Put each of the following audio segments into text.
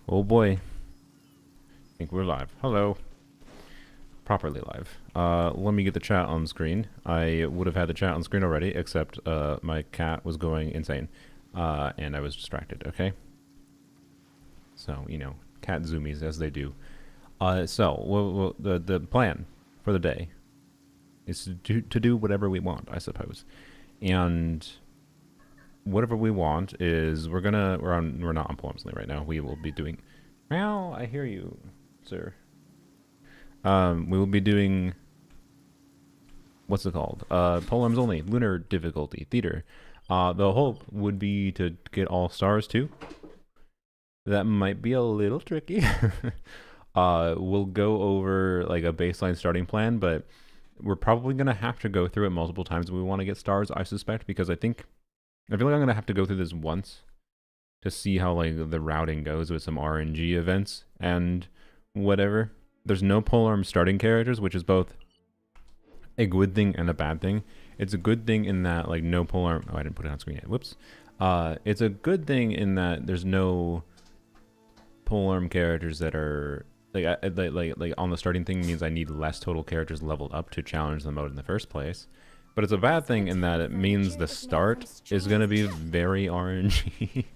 Oh boy. I think we're live. Hello. Properly live. Let me get the chat on screen. I would have had the chat on screen already, except my cat was going insane. And I was distracted, okay? So, you know, cat zoomies as they do. The plan for the day is to do whatever we want, I suppose. And whatever we want is we're not on Polearms Only right now. We will be doing meow, I hear you, sir. We will be doing what's it called? Polearms Only, Lunar difficulty, theater. The hope would be to get all stars too. That might be a little tricky. We'll go over like a baseline starting plan, but we're probably gonna have to go through it multiple times if we want to get stars, I suspect, because I feel like I'm gonna have to go through this once to see how like the routing goes with some RNG events and whatever. There's no polearm starting characters, which is both a good thing and a bad thing. It's a good thing in that like no polearm. Oh, I didn't put it on screen yet. Whoops. It's a good thing in that there's no polearm characters that are like on the starting thing means I need less total characters leveled up to challenge the mode in the first place. But it's a bad thing in that it means the start is going to be very RNG.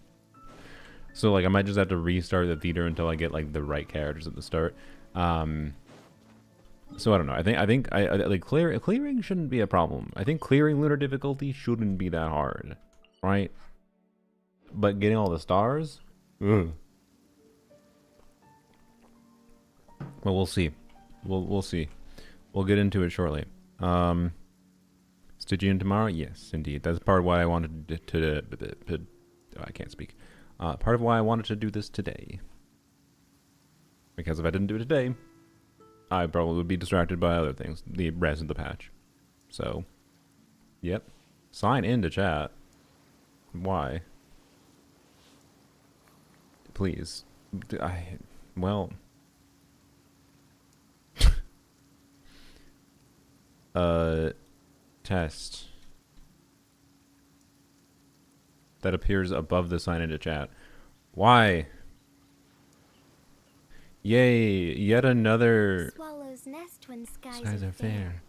So like I might just have to restart the theater until I get like the right characters at the start. So I don't know. I think like clearing shouldn't be a problem. I think clearing lunar difficulty shouldn't be that hard, right? But getting all the stars, ugh. Well, we'll see. We'll see. We'll get into it shortly. Stygian tomorrow? Yes, indeed. That's part of why I wanted to I can't speak. Part of why I wanted to do this today. Because if I didn't do it today, I probably would be distracted by other things. The rest of the patch. So, yep. Sign into chat. Why? Please. Well... test that appears above the sign into chat. Why? Yay, yet another Swallow's nest when skies are fair.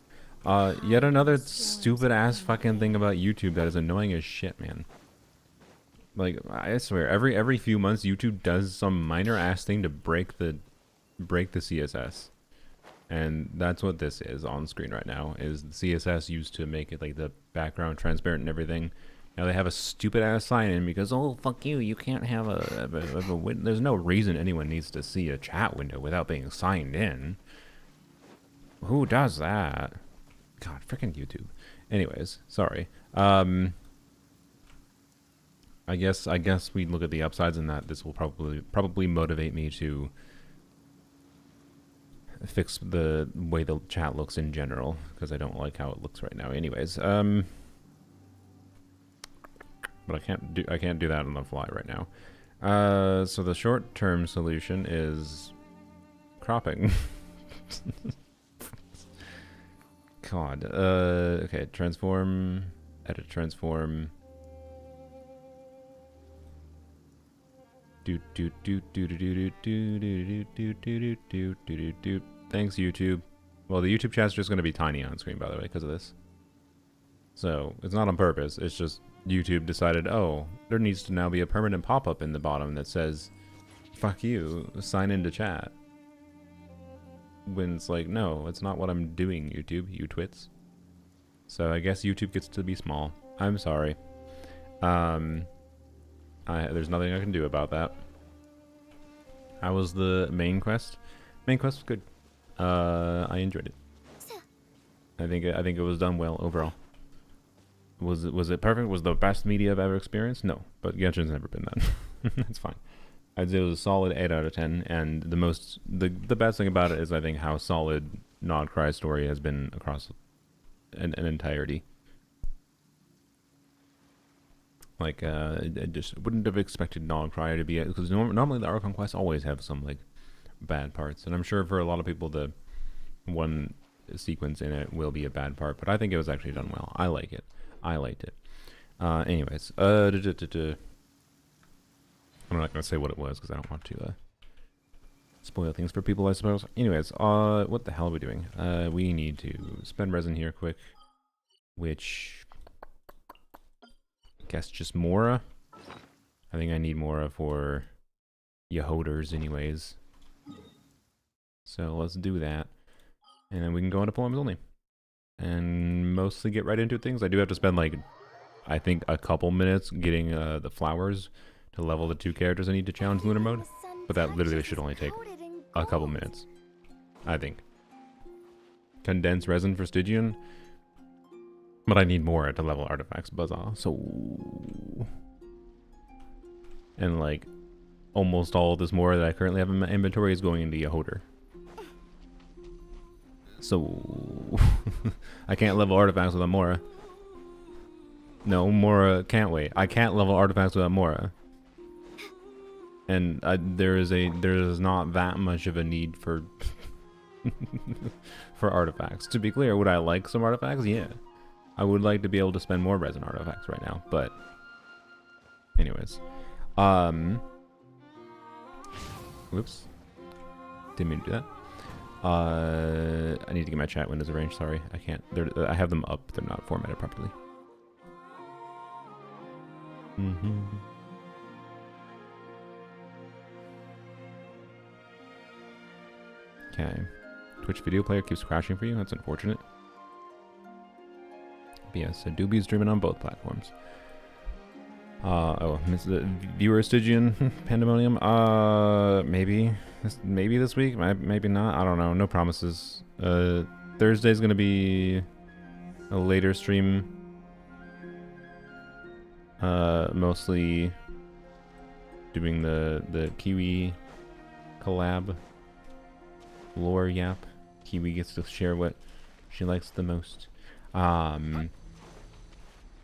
Yet another stupid ass fucking thing about YouTube that is annoying as shit, man. Like, I swear, every few months YouTube does some minor ass thing to break the CSS. And that's what this is on screen right now, is the CSS used to make it like the background transparent and everything. Now they have a stupid ass sign in because, oh, fuck you, you can't have there's no reason anyone needs to see a chat window without being signed in. Who does that? God, freaking YouTube. Anyways, sorry. I guess we look at the upsides in that this will probably motivate me to fix the way the chat looks in general, because I don't like how it looks right now. Anyways, but I can't do that on the fly right now. So the short-term solution is cropping. God. Okay, transform, edit transform. Thanks, YouTube. Well, the YouTube chat's just going to be tiny on screen, by the way, because of this. So, it's not on purpose. It's just YouTube decided, oh, there needs to now be a permanent pop-up in the bottom that says, fuck you, sign into chat. When it's like, no, it's not what I'm doing, YouTube, you twits. So, I guess YouTube gets to be small. I'm sorry. There's nothing I can do about that. How was the main quest? Main quest was good. I enjoyed it. I think it was done well overall. Was it perfect? Was the best media I've ever experienced? No, but Genshin's never been that. That's fine. I'd say it was a solid 8 out of 10, and the best thing about it is I think how solid Nod Cry's story has been across an entirety. Like, I just wouldn't have expected Nod Cry to be, because normally the Archon quests always have some, like, bad parts. And I'm sure for a lot of people, the one sequence in it will be a bad part. But I think it was actually done well. I like it. I liked it. Anyways. I'm not going to say what it was, because I don't want to spoil things for people, I suppose. Anyways, what the hell are we doing? We need to spend resin here quick, which I guess just Mora. I think I need Mora for Yahoders anyways. So let's do that. And then we can go into Polearms Only. And mostly get right into things. I do have to spend like, I think a couple minutes getting the flowers to level the 2 characters I need to challenge Lunar Mode. But that literally should only take a couple minutes, I think. Condensed resin for Stygian. But I need more to level artifacts, Buzzaw. So... And like, almost all of this more that I currently have in my inventory is going into Yahoder. So... I can't level artifacts without Mora. No, Mora can't wait. I can't level artifacts without Mora. And there is not that much of a need for for artifacts. To be clear, would I like some artifacts? Yeah. I would like to be able to spend more resin artifacts right now, but anyways. Whoops. Didn't mean to do that. I need to get my chat windows arranged, sorry. I can't. I have them up, they're not formatted properly. Okay. Twitch video player keeps crashing for you? That's unfortunate. But yes, Adobe's streaming on both platforms. Oh, the viewer Stygian Pandemonium? Maybe this week? Maybe not. I don't know. No promises. Thursday's gonna be a later stream. Mostly doing the Kiwi collab. Lore yap. Kiwi gets to share what she likes the most. And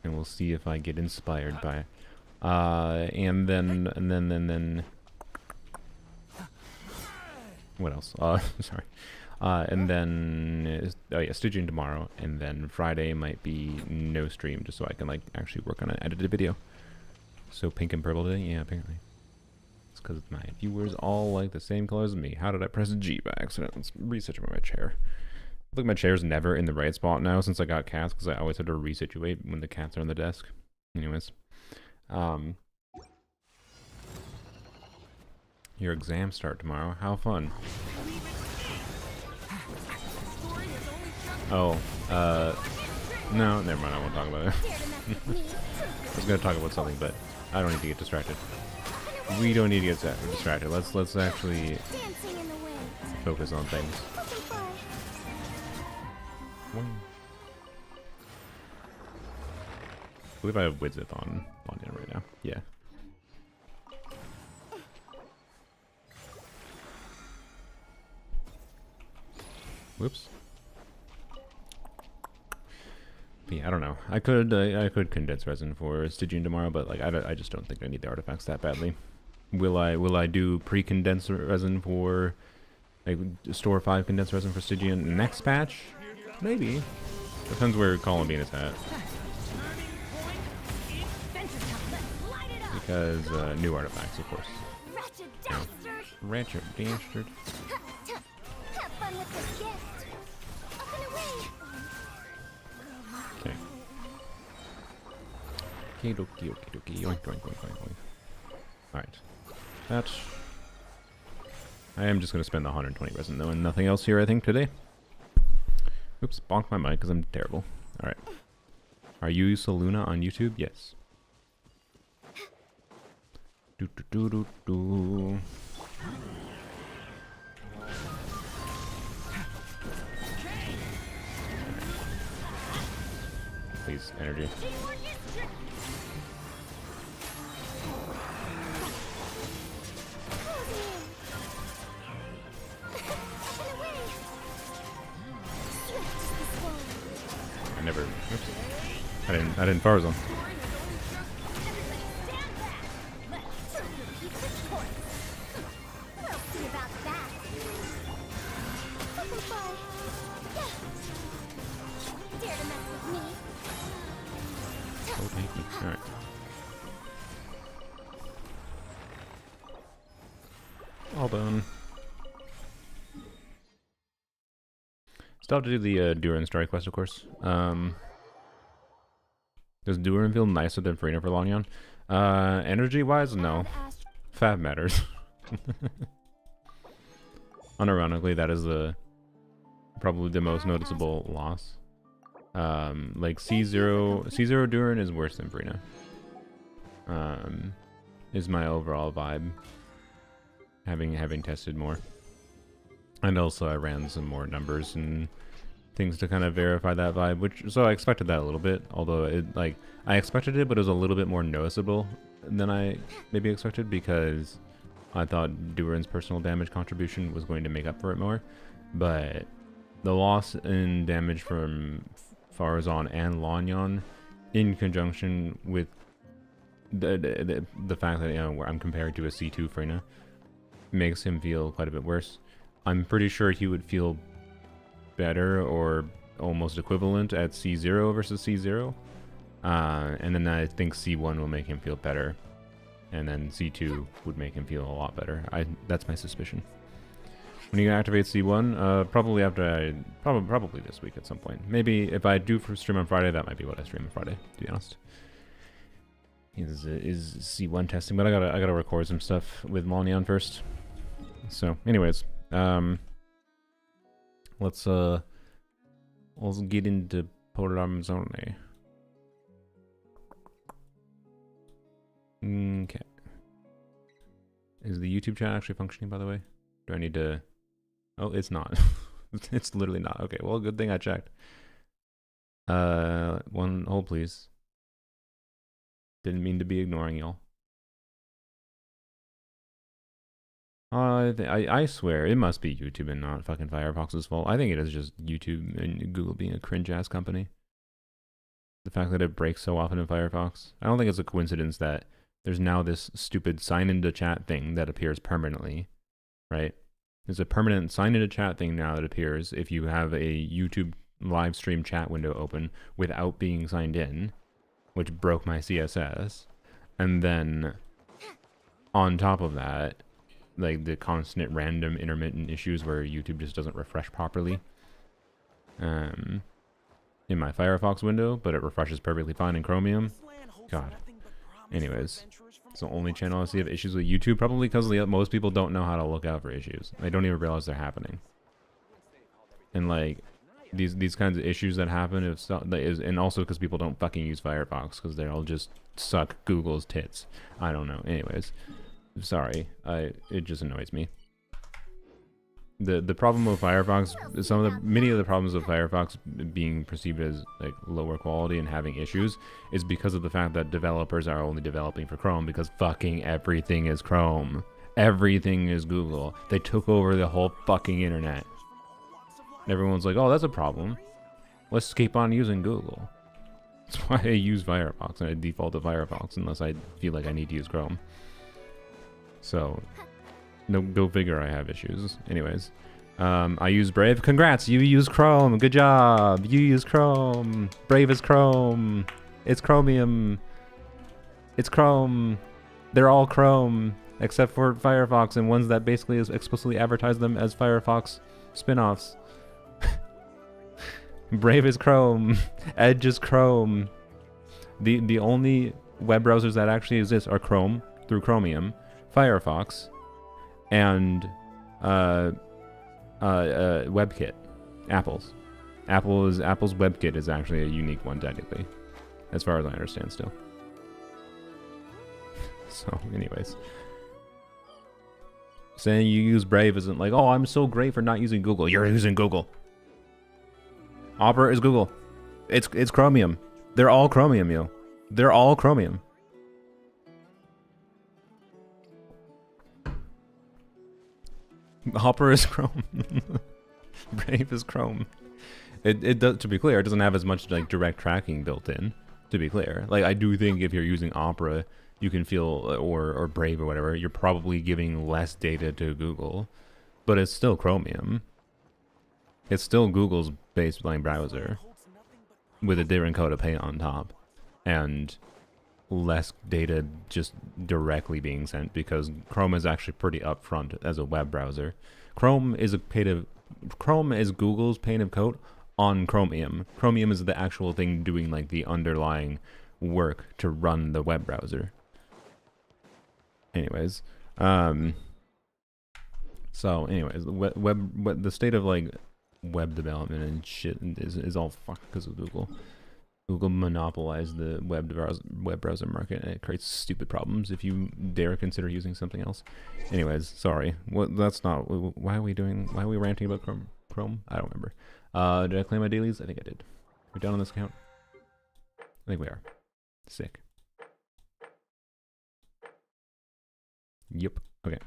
we'll see if I get inspired by it. And then what else? Sorry. And then oh yeah, Stygian tomorrow, and then Friday might be no stream, just so I can like actually work on an edited video. So pink and purple today, yeah, apparently. It's because my viewers all like the same colors as me. How did I press G by accident? Let's resituate my chair. I think my chair's never in the right spot now since I got cats, because I always have to resituate when the cats are on the desk. Anyways. Your exams start tomorrow. How fun. Oh, no, never mind, I won't talk about it. I was gonna talk about something, but I don't need to get distracted. We don't need to get distracted. Let's actually focus on things. I believe I have Widzith on in right now. Yeah. Whoops. But yeah, I don't know. I could condense resin for Stygian tomorrow, but like I just don't think I need the artifacts that badly. Will I do pre-condensed resin for like store 5 condensed resin for Stygian next patch? Maybe. Depends where Columbine is at. Because new artifacts, of course. Ratchet bastard. Okay. Okie dokie, okie dokie, yoink, yoink, yoink, yoink, yoink. Alright. That. I am just going to spend the 120 resin though, and nothing else here, I think, today. Oops, bonked my mic because I'm terrible. Alright. Are you Soluna on YouTube? Yes. Do do do do do. Please, energy. I never. Oops. I didn't fire zone. Alright. All done. Still have to do the Duran story quest, of course. Does Duran feel nicer than Farina for Lanyon? Energy-wise, no. Fab matters. Unironically, that is probably the most noticeable loss. Like C0 Duran is worse than Farina. Is my overall vibe. Having tested more. And also I ran some more numbers and things to kind of verify that vibe, so I expected that a little bit, although I expected it, but it was a little bit more noticeable than I maybe expected, because I thought Duran's personal damage contribution was going to make up for it more, but the loss in damage from Farazan and Lanyon, in conjunction with the fact that, you know, I'm compared to a C2 Freyna, makes him feel quite a bit worse. I'm pretty sure he would feel better or almost equivalent at C0 versus C0. And then I think C1 will make him feel better. And then C2 would make him feel a lot better. That's my suspicion. When are you gonna activate C1? Probably after probably this week at some point. Maybe if I do stream on Friday, that might be what I stream on Friday, to be honest. Is C1 testing, but I gotta record some stuff with Lanyon first. So, anyways, let's get into Polearms Only. Okay. Is the YouTube chat actually functioning, by the way? Do I need to... Oh, it's not. It's literally not. Okay, well, good thing I checked. One hold, please. Didn't mean to be ignoring y'all. I swear, it must be YouTube and not fucking Firefox's fault. I think it is just YouTube and Google being a cringe-ass company. The fact that it breaks so often in Firefox. I don't think it's a coincidence that there's now this stupid sign into chat thing that appears permanently, right? There's a permanent sign into chat thing now that appears if you have a YouTube live stream chat window open without being signed in, which broke my CSS. And then on top of that, like the constant random intermittent issues where YouTube just doesn't refresh properly in my Firefox window, but it refreshes perfectly fine in Chromium. God. Anyways, it's the only channel I see of issues with YouTube, probably because most people don't know how to look out for issues. They don't even realize they're happening. And like these kinds of issues that happen and also because people don't fucking use Firefox because they all just suck Google's tits. I don't know. Anyways, sorry. It just annoys me. The problem with Firefox, many of the problems of Firefox being perceived as like lower quality and having issues is because of the fact that developers are only developing for Chrome, because fucking everything is Chrome. Everything is Google. They took over the whole fucking internet. And everyone's like, oh, that's a problem. Let's keep on using Google. That's why I use Firefox, and I default to Firefox unless I feel like I need to use Chrome. So... no, go figure I have issues. Anyways, I use Brave. Congrats, you use Chrome. Good job. You use Chrome. Brave is Chrome. It's Chromium. It's Chrome. They're all Chrome, except for Firefox and ones that basically explicitly advertise them as Firefox spin-offs. Brave is Chrome. Edge is Chrome. The only web browsers that actually exist are Chrome through Chromium, Firefox, and WebKit. Apple's WebKit is actually a unique one technically, as far as I understand still. So anyways, saying you use Brave isn't like, oh, I'm so great for not using Google. You're using Google. Opera is Google. It's Chromium. They're all Chromium, yo. They're all Chromium. Opera is Chrome. Brave is Chrome. It does, to be clear, it doesn't have as much like direct tracking built in, to be clear. Like, I do think if you're using Opera, you can feel, or Brave or whatever, you're probably giving less data to Google, but it's still Chromium. It's still Google's baseline browser with a different code of paint on top, and less data just directly being sent because Chrome is actually pretty upfront as a web browser. Chrome is a Chrome is Google's pane of code on Chromium. Chromium is the actual thing doing like the underlying work to run the web browser. Anyways, so anyways, the state of like web development and shit is all fucked because of Google. Google monopolized the web browser market, and it creates stupid problems if you dare consider using something else. Anyways, sorry. That's not. Why are we ranting about Chrome? I don't remember. Did I claim my dailies? I think I did. We're done on this account? I think we are. Sick. Yep. Okay.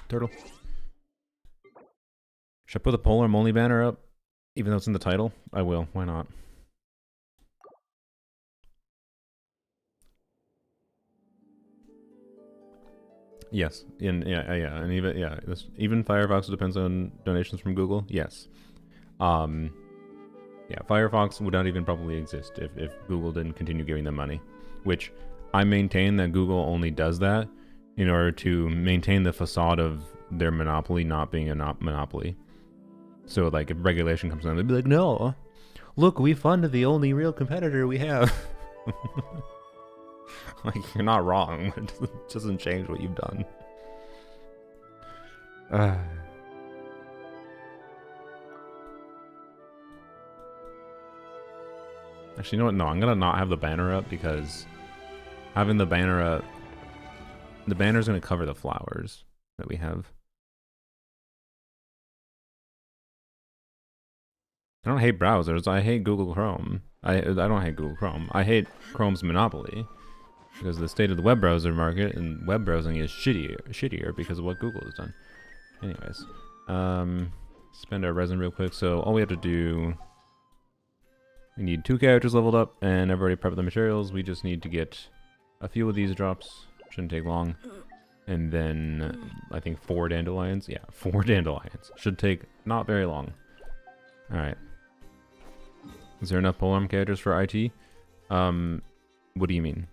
Turtle. Should I put the Polearms Only banner up? Even though it's in the title? I will. Why not? Yes. And even Firefox depends on donations from Google. Yes. Yeah, Firefox would not even probably exist if Google didn't continue giving them money, which I maintain that Google only does that in order to maintain the facade of their monopoly not being a monopoly. So, like, if regulation comes in, they'd be like, no, look, we funded the only real competitor we have. Like, you're not wrong. It doesn't change what you've done. Actually, you know what? No, I'm going to not have the banner up because having the banner up, the banner's going to cover the flowers that we have. I don't hate browsers. I hate Google Chrome. I don't hate Google Chrome. I hate Chrome's monopoly because the state of the web browser market and web browsing is shittier because of what Google has done. Anyways, spend our resin real quick. So all we have to do, we need 2 characters leveled up, and I've already prepped the materials. We just need to get a few of these drops. Shouldn't take long. And then I think 4 dandelions. Yeah, 4 dandelions. Should take not very long. All right. Is there enough polearm characters for IT? What do you mean?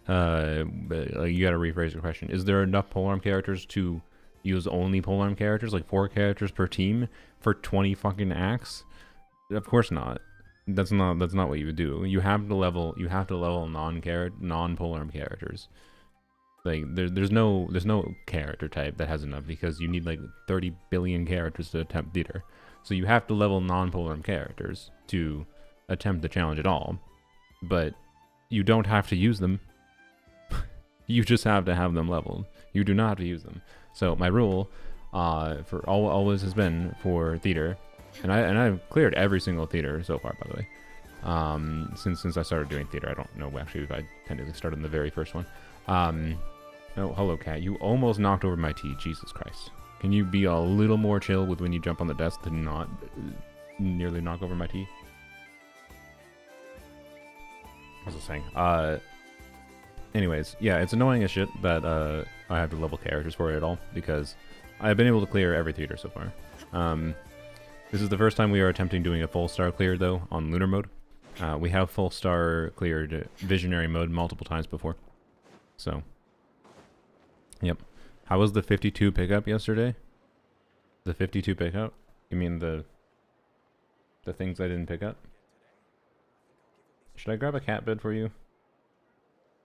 Like, you gotta rephrase your question. Is there enough polearm characters to use only polearm characters, like 4 characters per team for 20 fucking acts? Of course not. That's not what you would do. You have to level non-polearm characters. Like there's no character type that has enough because you need like 30 billion characters to attempt theater. So you have to level non-polearm characters to attempt the challenge at all. But you don't have to use them. You just have to have them leveled. You do not have to use them. So my rule for always has been for theater, and I've cleared every single theater so far, by the way. Since I started doing theater, I don't know actually if I technically started in the very first one. Oh, hello cat. You almost knocked over my tea. Jesus Christ. Can you be a little more chill with when you jump on the desk to not nearly knock over my tea? What was I saying? Anyways, yeah, it's annoying as shit that I have to level characters for it at all, because I've been able to clear every theater so far. This is the first time we are attempting doing a full star clear, though, on Lunar Mode. We have full star cleared Visionary Mode multiple times before. So, yep. How was the 52 pickup yesterday? The 52 pickup? You mean the things I didn't pick up? Should I grab a cat bed for you?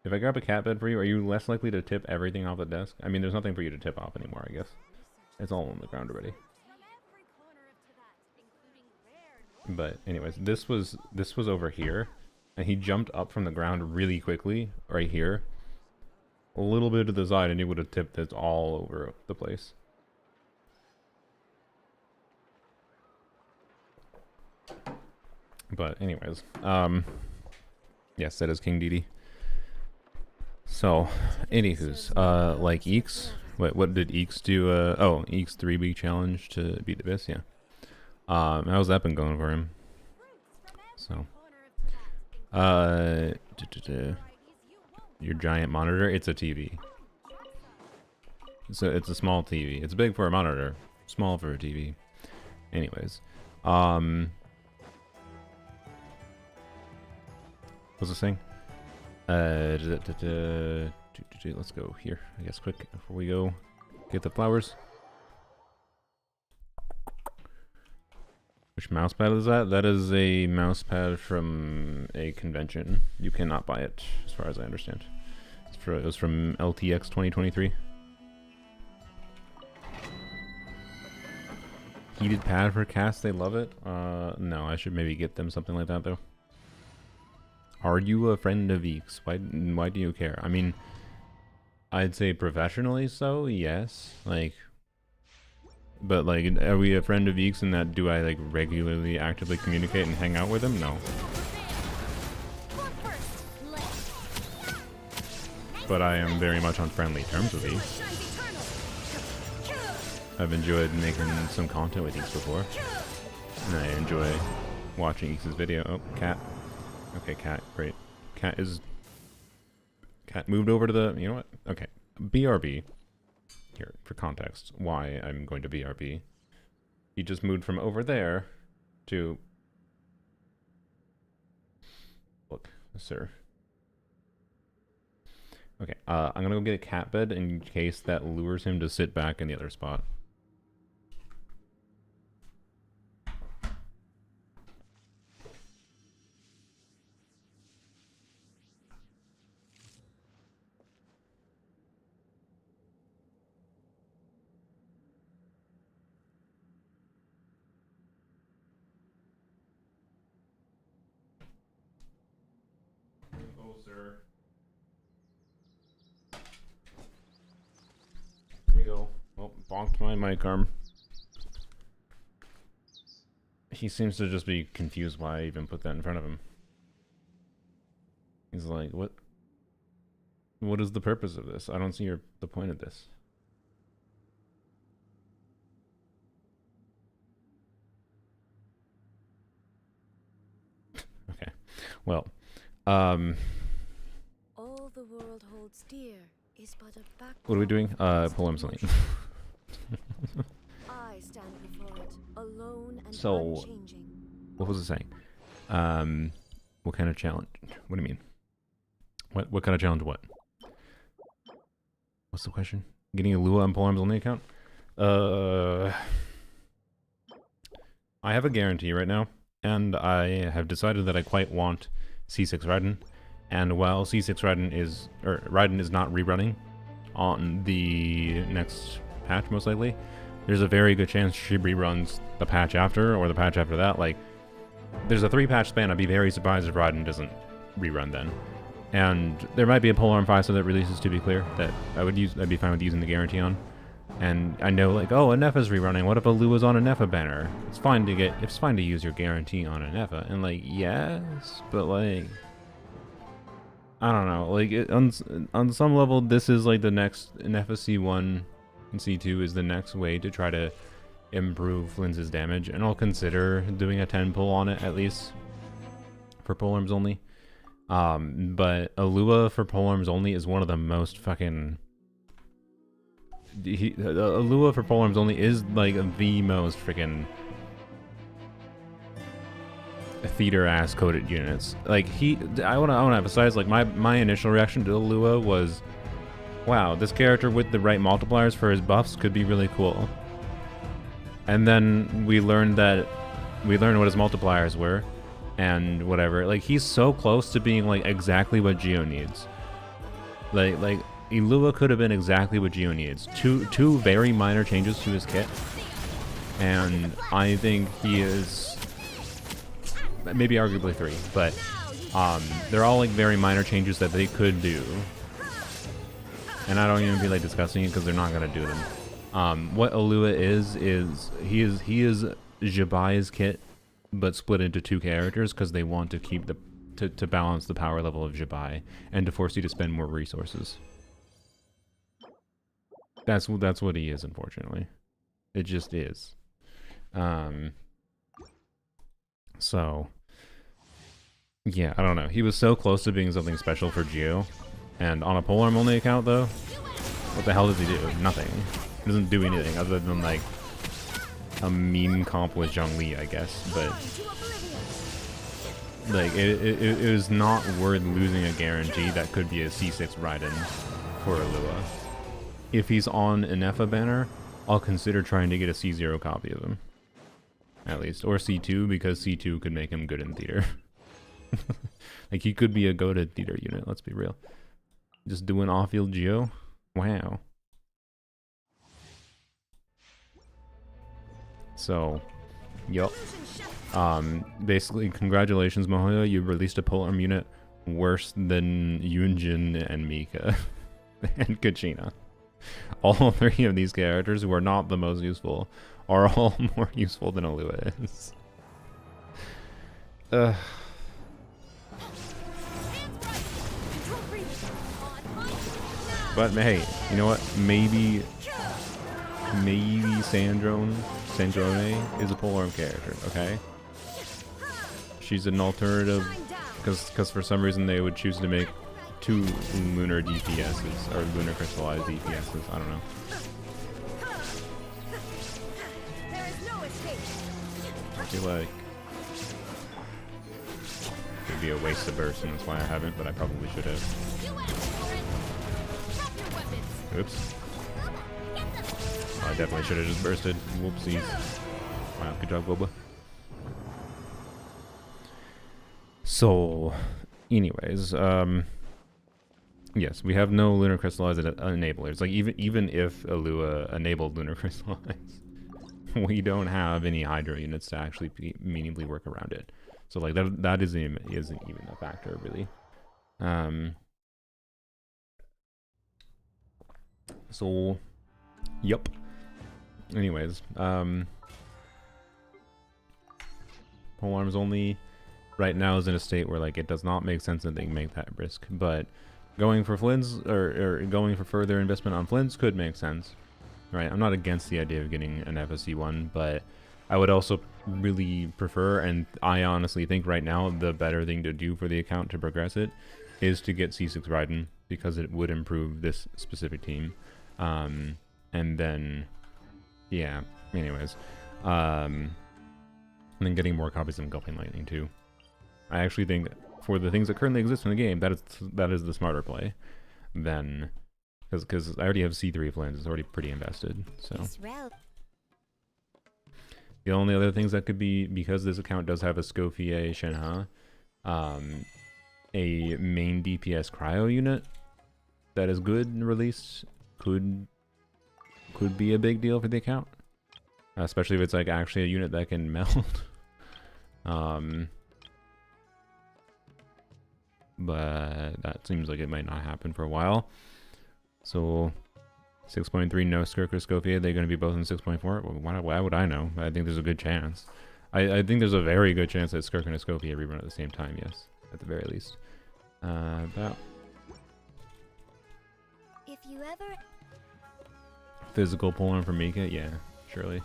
If I grab a cat bed for you, are you less likely to tip everything off the desk? I mean, there's nothing for you to tip off anymore, I guess. It's all on the ground already. But anyways, this was over here, and he jumped up from the ground really quickly, right here. A little bit to the side, and he would have tipped this all over the place. But anyways, yes, that is King Dedede. So, anywho's, like Eeks, what did Eeks do? Oh, Eeks 3-week challenge to beat the Abyss, yeah. How's that been going for him? So, your giant monitor, it's a TV. So it's a small TV. It's big for a monitor, small for a TV. Anyways, what's this thing? Let's go here, I guess, quick before we go get the flowers. Which mousepad is that? That is a mousepad from a convention. You cannot buy it, as far as I understand. It was from LTX 2023. Heated pad for cast, they love it. No, I should maybe get them something like that though. Are you a friend of Eeks? Why do you care? I mean, I'd say professionally so, yes. Like, but like, are we a friend of Eeks in that do I like regularly actively communicate and hang out with him? No. But I am very much on friendly terms with Eeks. I've enjoyed making some content with Eeks before. And I enjoy watching Eeks' video. Oh, cat. Okay, cat, great. Cat moved over to the, you know what? Okay, BRB. Here, for context, why I'm going to BRB. He just moved from over there to... Look, sir. Okay, I'm gonna go get a cat bed in case that lures him to sit back in the other spot. Sir. There you go. Oh, bonked my mic arm. He seems to just be confused why I even put that in front of him. He's like, what? What is the purpose of this? I don't see the point of this. Okay. Well, all the world holds dear is but a back. What are we doing? Polearms Only. I stand before it, alone and So, unchanging. what was it saying? What kind of challenge? What do you mean? What kind of challenge? What? What's the question? Getting a Lua on Polearms Only account? I have a guarantee right now, and I have decided that I quite want C6 Raiden. And while C6 Raiden is not rerunning on the next patch, most likely, there's a very good chance she reruns the patch after, or the patch after that. Like, there's a 3-patch span. I'd be very surprised if Raiden doesn't rerun then. And there might be a Polearm 5 so that releases, to be clear, that I'd be fine with using the guarantee on. And I know, like, oh, a Nepha's rerunning. What if a Lua's on a Nepha banner? It's fine to use your guarantee on a Nepha. And like, yes, but like, I don't know. Like, on some level, this is like the next Nepha C1 and C2 is the next way to try to improve Linz's damage, and I'll consider doing a 10 pull on it at least for Polearms Only. But a Lua for Polearms Only is one of the most fucking. A Lua for Polearms Only is like the most freaking theater ass coded units. Like, I wanna emphasize, like, my initial reaction to the Lua was, wow, this character with the right multipliers for his buffs could be really cool. And then we learned what his multipliers were and whatever. Like, he's so close to being like exactly what Geo needs. Like Lua could have been exactly what Geo needs. Two very minor changes to his kit, and I think he is maybe arguably 3, but they're all like very minor changes that they could do, and I don't even feel like discussing it because they're not gonna do them. What Alua is he is Jabai's kit, but split into 2 characters because they want to keep to balance the power level of Jabai and to force you to spend more resources. That's what he is, unfortunately. It just is. So yeah, I don't know. He was so close to being something special for Geo, and on a Polearm Only account though, what the hell does he do? Nothing. He doesn't do anything other than like a meme comp with Zhongli, I guess. But like, it is not worth losing a guarantee that could be a C6 Raiden for a Lua. If he's on an Nepha banner, I'll consider trying to get a C0 copy of him. at least, or C2 because C2 could make him good in theater. Like he could be a goated theater unit. Let's be real. Just doing off-field geo. Wow. So, yup. Basically, congratulations, Mocha. You released a Polearm unit worse than Yunjin and Mika and Kachina. All three of these characters, who are not the most useful, are all more useful than Alua is. But hey, you know what? Maybe Sandrone is a Polearm character, okay? She's an alternative, because for some reason they would choose to make 2 lunar DPSs, or lunar crystallized DPSs, I don't know. I feel like it'd be a waste of burst, and that's why I haven't, but I probably should have. Oops. I definitely should have just bursted. Whoopsies. Wow, good job, Boba. So, anyways, yes, we have no lunar crystallized enablers. Like even if Alua enabled lunar crystallize, we don't have any hydro units to actually meaningfully work around it. So like that isn't even a factor really. So, yep. Anyways, Polearms Only right now is in a state where like it does not make sense that they make that risk, but going for Flints or going for further investment on Flints could make sense, right? I'm not against the idea of getting an FSC one, but I would also really prefer, and I honestly think right now the better thing to do for the account to progress it is to get C6 Raiden, because it would improve this specific team. And then, yeah, anyways, and then getting more copies of Gulping Lightning too. I actually think for the things that currently exist in the game, that is the smarter play than, because I already have C3 Flames, it's already pretty invested, so. The only other things that could be, because this account does have a Scofier Shenhe, a main DPS cryo unit that is good and released could be a big deal for the account, especially if it's like actually a unit that can melt. But that seems like it might not happen for a while. So 6.3 no Skirk or Scofier, they're going to be both in 6.4. Why would I know? I think there's a good chance. I think there's a very good chance that Skirk and a Scofier rerun at the same time, yes, at the very least. About If you ever physical Polearm for Mika, yeah, surely.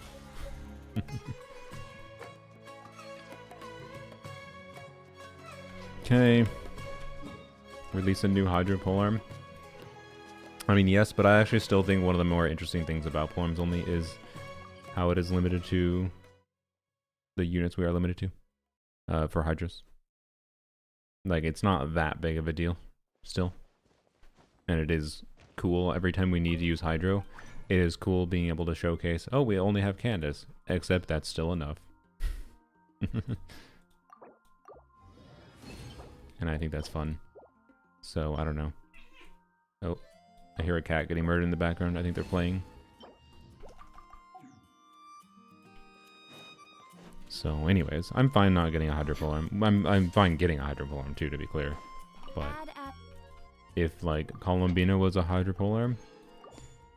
Okay. Release a new Hydro Polearm. I mean, yes, but I actually still think one of the more interesting things about Polearms Only is how it is limited to the units we are limited to for Hydras. Like, it's not that big of a deal still. And it is cool every time we need to use Hydro. It is cool being able to showcase, oh, we only have Candace, except that's still enough. And I think that's fun. So, I don't know. Oh, I hear a cat getting murdered in the background. I think they're playing. So, anyways, I'm fine not getting a Hydro Polearm. I'm fine getting a Hydro Polearm too, to be clear. But if like Columbina was a Hydro Polearm,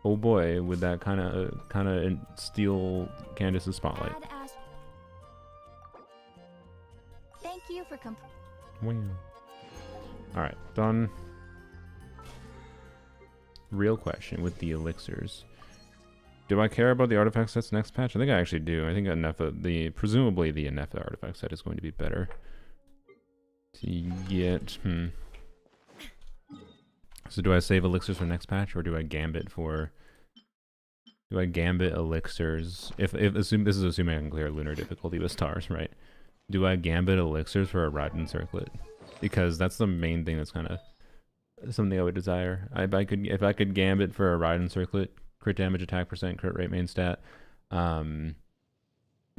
oh boy, would that kind of steal Candace's spotlight. Thank you for Wow. All right, done. Real question with the elixirs. Do I care about the artifact sets next patch? I think I actually do. I think presumably the Anefa artifact set is going to be better to get. So do I save elixirs for next patch, or do I gambit for? Do I gambit elixirs? If this is assuming I can clear lunar difficulty with stars, right? Do I gambit elixirs for a Raiden circlet? Because that's the main thing that's kind of something I would desire. If I could gambit for a Raiden circlet, crit damage, attack percent, crit rate main stat,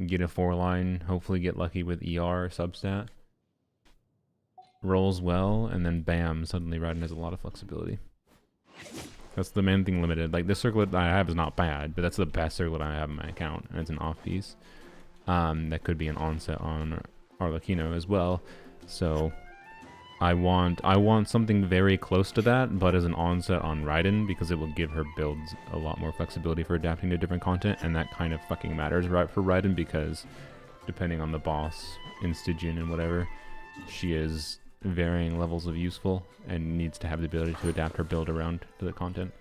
Get a 4-line, hopefully get lucky with ER substat. Rolls well, and then bam, suddenly Raiden has a lot of flexibility. That's the main thing limited. Like, this circlet I have is not bad, but that's the best circlet I have in my account, and it's an off piece. That could be an onset on Arlecchino as well. So I want something very close to that, but as an onset on Raiden, because it will give her builds a lot more flexibility for adapting to different content, and that kind of fucking matters, right, for Raiden, because depending on the boss in Stygian and whatever, she is varying levels of useful and needs to have the ability to adapt her build around to the content.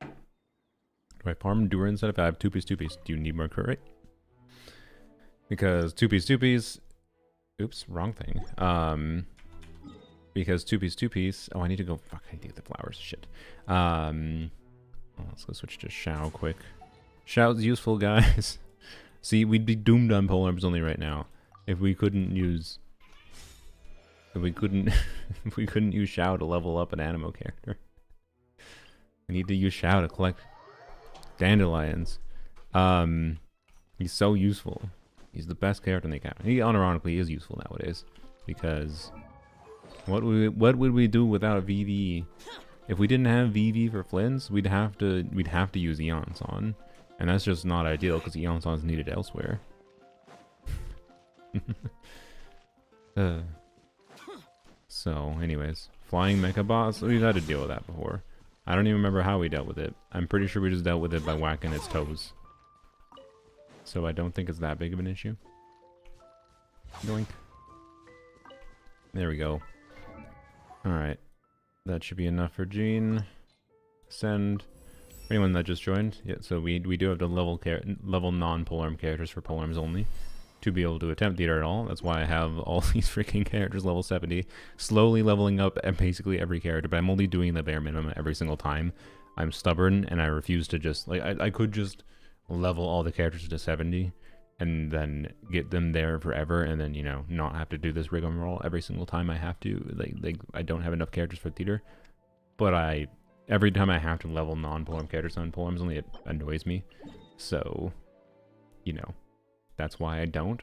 Do I farm Duran instead if I have 2-piece? Do you need more crit rate? Because 2-piece. Oops, wrong thing. Because 2-piece. Oh, I need to go. Fuck, I need to get the flowers. Shit. Let's go switch to Shao quick. Shao's useful, guys. See, we'd be doomed on Polearms Only right now if we couldn't use. If we couldn't use Shao to level up an Animo character. We need to use Shao to collect dandelions. He's so useful. He's the best character in the account. He unironically is useful nowadays, because what would we do without VV? If we didn't have VV for Flints, we'd have to use Eonson, and that's just not ideal because Eonson's needed elsewhere. So, anyways, flying mecha boss. We've had to deal with that before. I don't even remember how we dealt with it. I'm pretty sure we just dealt with it by whacking its toes. So I don't think it's that big of an issue. Yoink. There we go. Alright. That should be enough for Jean. Send. For anyone that just joined, yeah, so we do have to level non-polearm characters for Polearms Only to be able to attempt theater at all. That's why I have all these freaking characters level 70, slowly leveling up at basically every character, but I'm only doing the bare minimum every single time. I'm stubborn and I refuse to just, like, I could just level all the characters to 70 and then get them there forever, and then, you know, not have to do this rigmarole every single time I have to. Like I don't have enough characters for theater, but every time I have to level non-polearm characters on Polearms Only, it annoys me. So, you know, that's why I don't.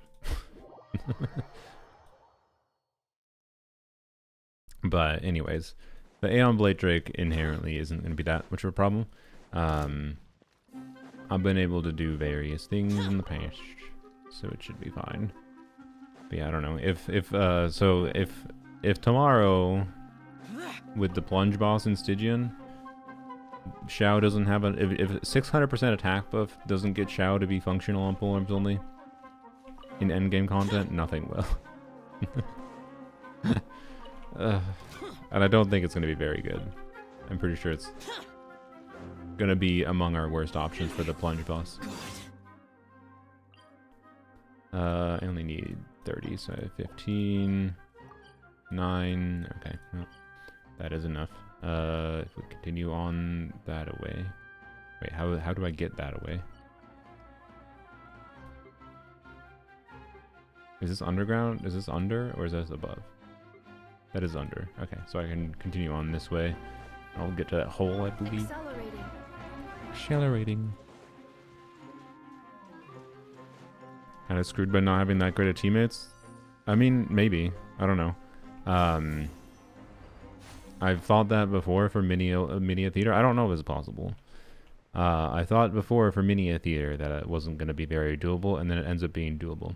But anyways, the Aeon Blade Drake inherently isn't going to be that much of a problem. I've been able to do various things in the past, so it should be fine. But yeah, I don't know if tomorrow with the plunge boss in Stygian, Shao doesn't have if 600% attack buff doesn't get Shao to be functional on Polearms Only in endgame content, nothing will. And I don't think it's going to be very good. I'm pretty sure it's going to be among our worst options for the plunge boss. I only need 30, so 15, 9. Okay, well, that is enough. If we continue on that away. Wait, how do I get that away? Is this underground? Is this under, or is this above? That is under. Okay, so I can continue on this way. I'll get to that hole, I believe. Accelerating. Kind of screwed by not having that great of teammates. I mean, maybe. I don't know. I've thought that before for Minia Theater. I don't know if it's possible. I thought before for Minia Theater that it wasn't going to be very doable, and then it ends up being doable.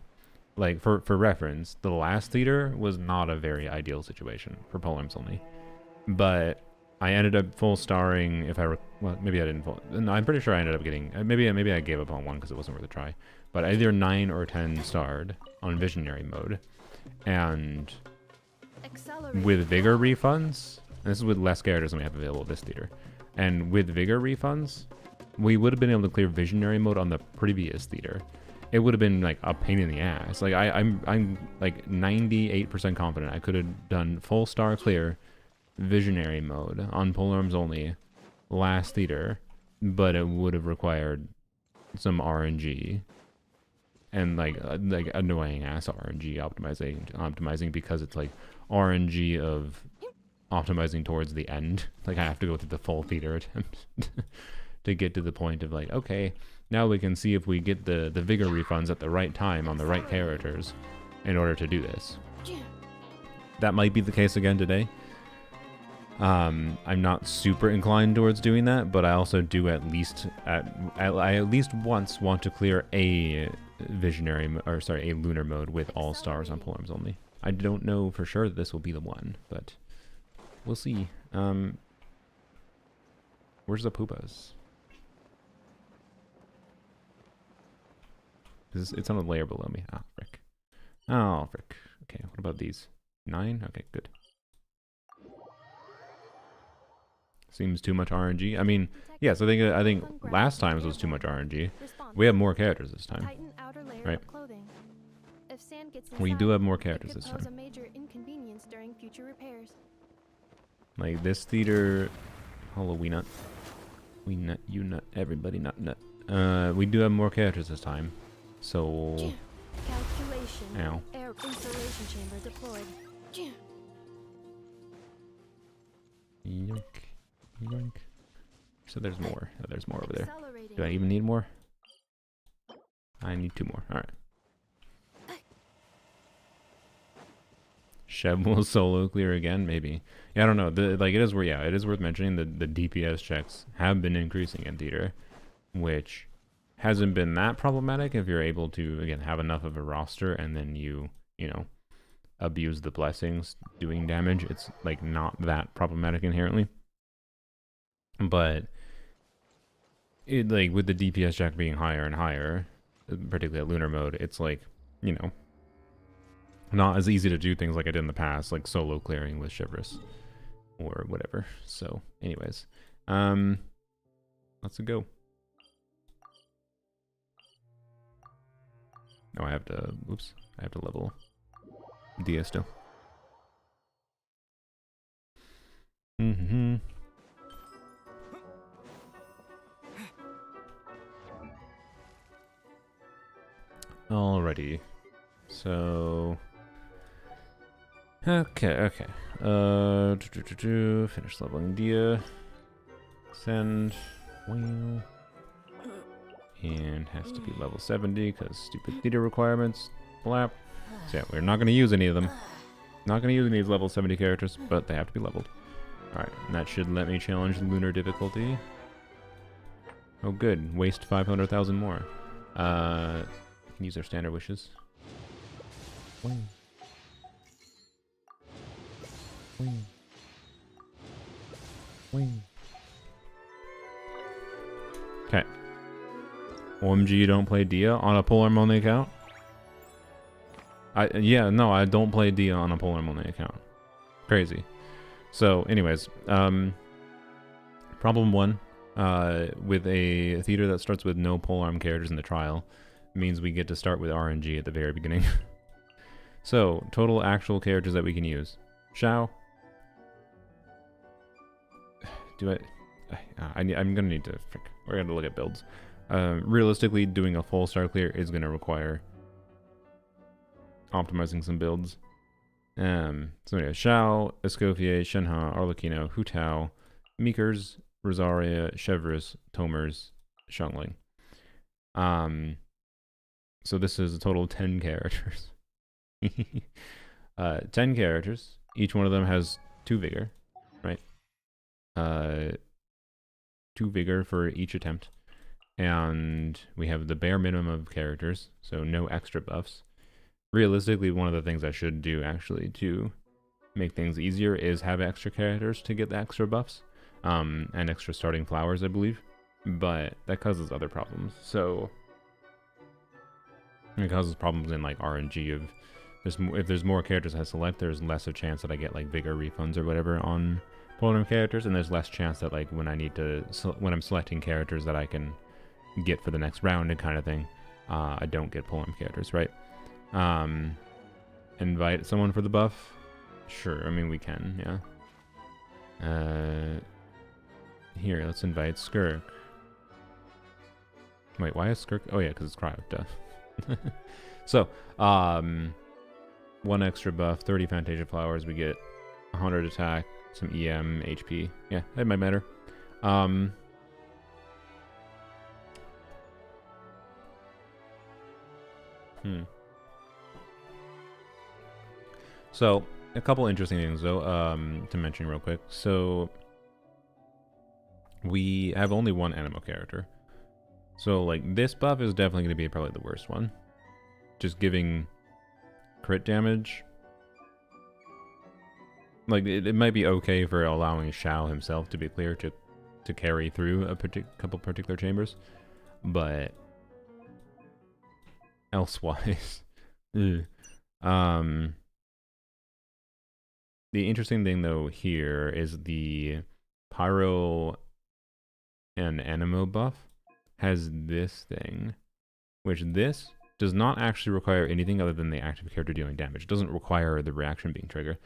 Like, for reference, the last theater was not a very ideal situation for Polearms Only. But I ended up full starring, well, maybe I didn't full, no, I'm pretty sure I ended up getting, maybe I gave up on one because it wasn't worth a try. But I either 9 or 10 starred on Visionary mode. And with Vigor refunds, and this is with less characters than we have available at this theater, and with Vigor refunds, we would have been able to clear Visionary mode on the previous theater. It would have been like a pain in the ass. Like I'm like 98% confident I could have done full star clear Visionary mode on Polearms Only last theater, but it would have required some RNG and like annoying ass RNG optimizing because it's like RNG of optimizing towards the end. Like I have to go through the full theater attempt to get to the point of like, okay, now we can see if we get the vigor refunds at the right time on the right characters in order to do this. That might be the case again today. I'm not super inclined towards doing that, but I also do at least I at least once want to clear a a lunar mode with all stars on Polearms Only. I don't know for sure that this will be the one, but we'll see. Where's the poopas? It's on a layer below me. Ah, frick. Oh, frick. Okay, what about these? 9? Okay, good. Seems too much RNG. I mean, yes, I think last time's was too much RNG. We have more characters this time, right? We do have more characters this time. Like this theater, Halloween nut, we nut, you nut, everybody nut. We do have more characters this time, so. Ow. Air insulation chamber deployed. Yoink. Yoink. So there's more. Oh, there's more over there. Do I even need more? I need 2 more. Alright. Chev will solo clear again? Maybe. Yeah, I don't know. It is worth mentioning that the DPS checks have been increasing in theater, which hasn't been that problematic if you're able to, again, have enough of a roster and then you know, abuse the blessings doing damage. It's like not that problematic inherently. But it, like with the DPS check being higher and higher, particularly at Lunar Mode, it's like, you know, not as easy to do things like I did in the past, like solo clearing with Chivalrous or whatever. So anyways, let's go. Oh, I have to level Dia still. Alrighty. So okay. Finish leveling Dia. Send. Well. And has to be level 70 because stupid theater requirements. Blap. So yeah, we're not going to use any of them. Not going to use any of these level 70 characters, but they have to be leveled. Alright, and that should let me challenge lunar difficulty. Oh good, waste 500,000 more. We can use our standard wishes. Wing. Wing. Wing. Okay. OMG, you don't play Dia on a Polearm Only account? Yeah, no, I don't play Dia on a Polearm Only account. Crazy. So, anyways, problem 1, with a theater that starts with no polearm characters in the trial, means we get to start with RNG at the very beginning. So, total actual characters that we can use. Shao. I'm gonna need to, we're gonna look at builds. Realistically, doing a full star clear is gonna require optimizing some builds. So anyway, Shao, Escoffier, Shenhe, Arlecchino, Hu Tao, Meekers, Rosaria, Chevreuse, Tomers, Xiangling. So this is a total of 10 characters. 10 characters. Each one of them has 2 vigor, right? 2 vigor for each attempt. And we have the bare minimum of characters, so no extra buffs. Realistically, one of the things I should do actually to make things easier is have extra characters to get the extra buffs, and extra starting flowers, I believe. But that causes other problems. So it causes problems in like RNG of if there's more characters I select, there's less of a chance that I get like vigor refunds or whatever on Polearm characters, and there's less chance that like when I'm selecting characters that I can get for the next round and kind of thing, I don't get Polearm characters, right? Invite someone for the buff? Sure, I mean we can, yeah. Here, let's invite Skirk. Wait, why is Skirk? Oh yeah, because it's cryo, duh. So, 1 extra buff, 30 Fantasia Flowers, we get 100 attack, some EM, HP. Yeah, that might matter. So, a couple interesting things, though, to mention real quick. So, we have only one Animo character. So, like, this buff is definitely going to be probably the worst one. Just giving crit damage. Like, it might be okay for allowing Shao himself to be clear to carry through a couple particular chambers. But elsewise... The interesting thing, though, here is the Pyro and Animo buff has this thing, which this does not actually require anything other than the active character dealing damage. It doesn't require the reaction being triggered.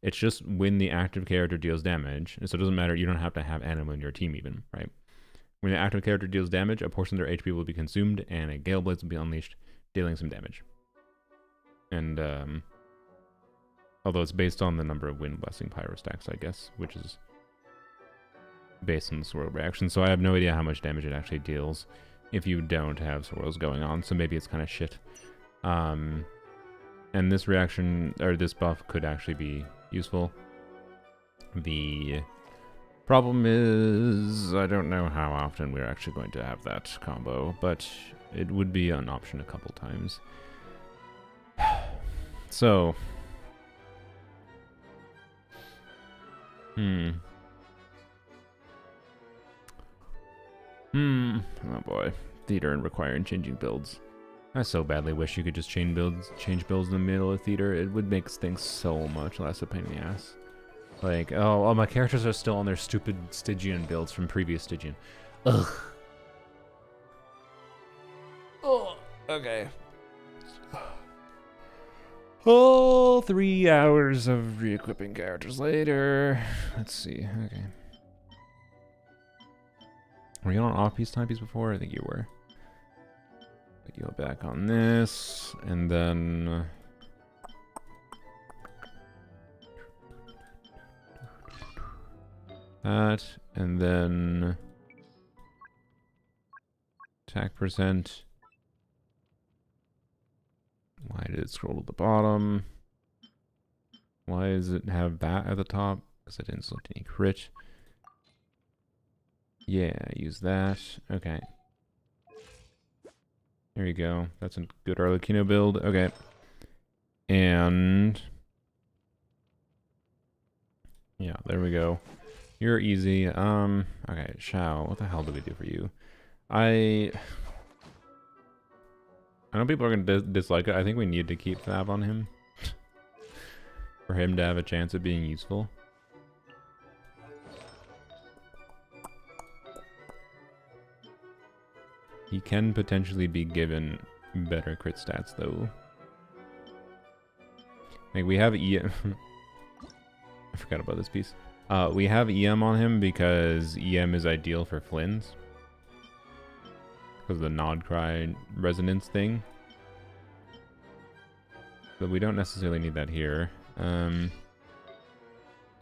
It's just when the active character deals damage, and so it doesn't matter, you don't have to have Animo in your team even, right? When the active character deals damage, a portion of their HP will be consumed, and a Gale Blades will be unleashed, dealing some damage. And, although it's based on the number of Wind Blessing Pyro stacks, I guess, which is based on the swirl reaction. So I have no idea how much damage it actually deals if you don't have swirls going on. So maybe it's kind of shit. And this reaction, or this buff, could actually be useful. The problem is, I don't know how often we're actually going to have that combo, but it would be an option a couple times. So... Oh boy. Theater and requiring changing builds. I so badly wish you could just change builds in the middle of theater. It would make things so much less a pain in the ass. Like, oh, my characters are still on their stupid Stygian builds from previous Stygian. Ugh. Oh, okay. Oh, 3 hours of re-equipping characters later. Let's see. Okay. Were you on off-piece timepiece before? I think you were. Put you back on this, and then... that, and then... attack percent. Why did it scroll to the bottom? Why does it have that at the top? Because I didn't select any crit. Yeah, use that. Okay. There you go. That's a good Arlecchino build. Okay. And... yeah, there we go. You're easy. Okay, Shao, what the hell do we do for you? I know people are going to dislike it. I think we need to keep Fab on him. For him to have a chance of being useful. He can potentially be given better crit stats, though. Like, we have EM... I forgot about this piece. We have EM on him because EM is ideal for Flynn's. Because of the Nod Cry resonance thing. But we don't necessarily need that here. In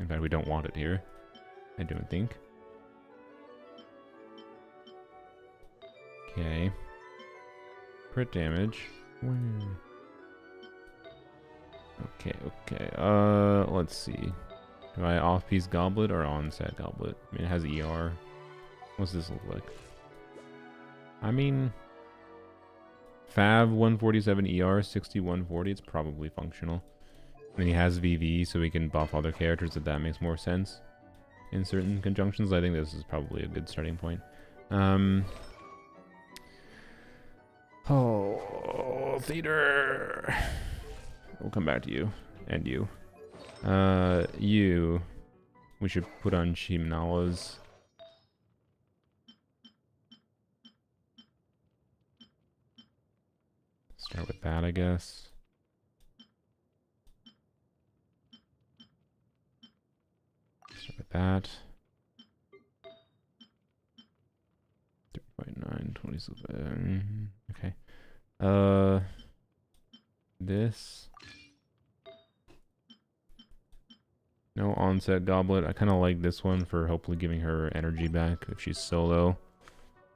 fact, we don't want it here. I don't think. Okay. Crit damage. Okay, okay. Let's see. Do I off-piece Goblet or on-set Goblet? I mean, it has ER. What's this look like? I mean... Fab 147 ER, 6140. It's probably functional. And then he has VV, so we can buff other characters if that makes more sense. In certain conjunctions, I think this is probably a good starting point. Oh, theater. We'll come back to you. And you. You. We should put on Shimnawas. Start with that, I guess. Start with that. 3.9, 27. Okay. This. No onset goblet. I kind of like this one for hopefully giving her energy back if she's solo.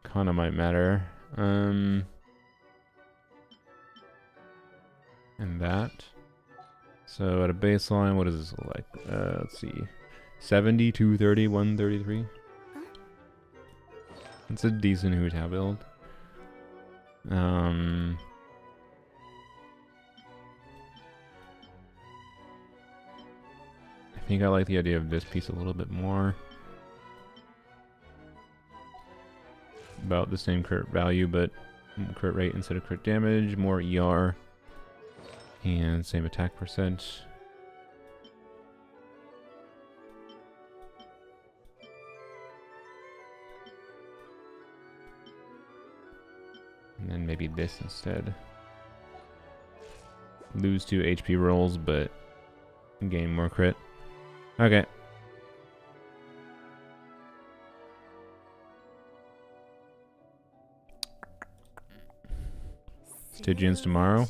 Kind of might matter. And that. So at a baseline, what does this look like? Let's see. 70, 230, 133. It's a decent Huta build. I think I like the idea of this piece a little bit more. About the same crit value, but crit rate instead of crit damage, more ER, and same attack percent. And then maybe this instead. Lose 2 HP rolls, but gain more crit. Okay. Stygians tomorrow.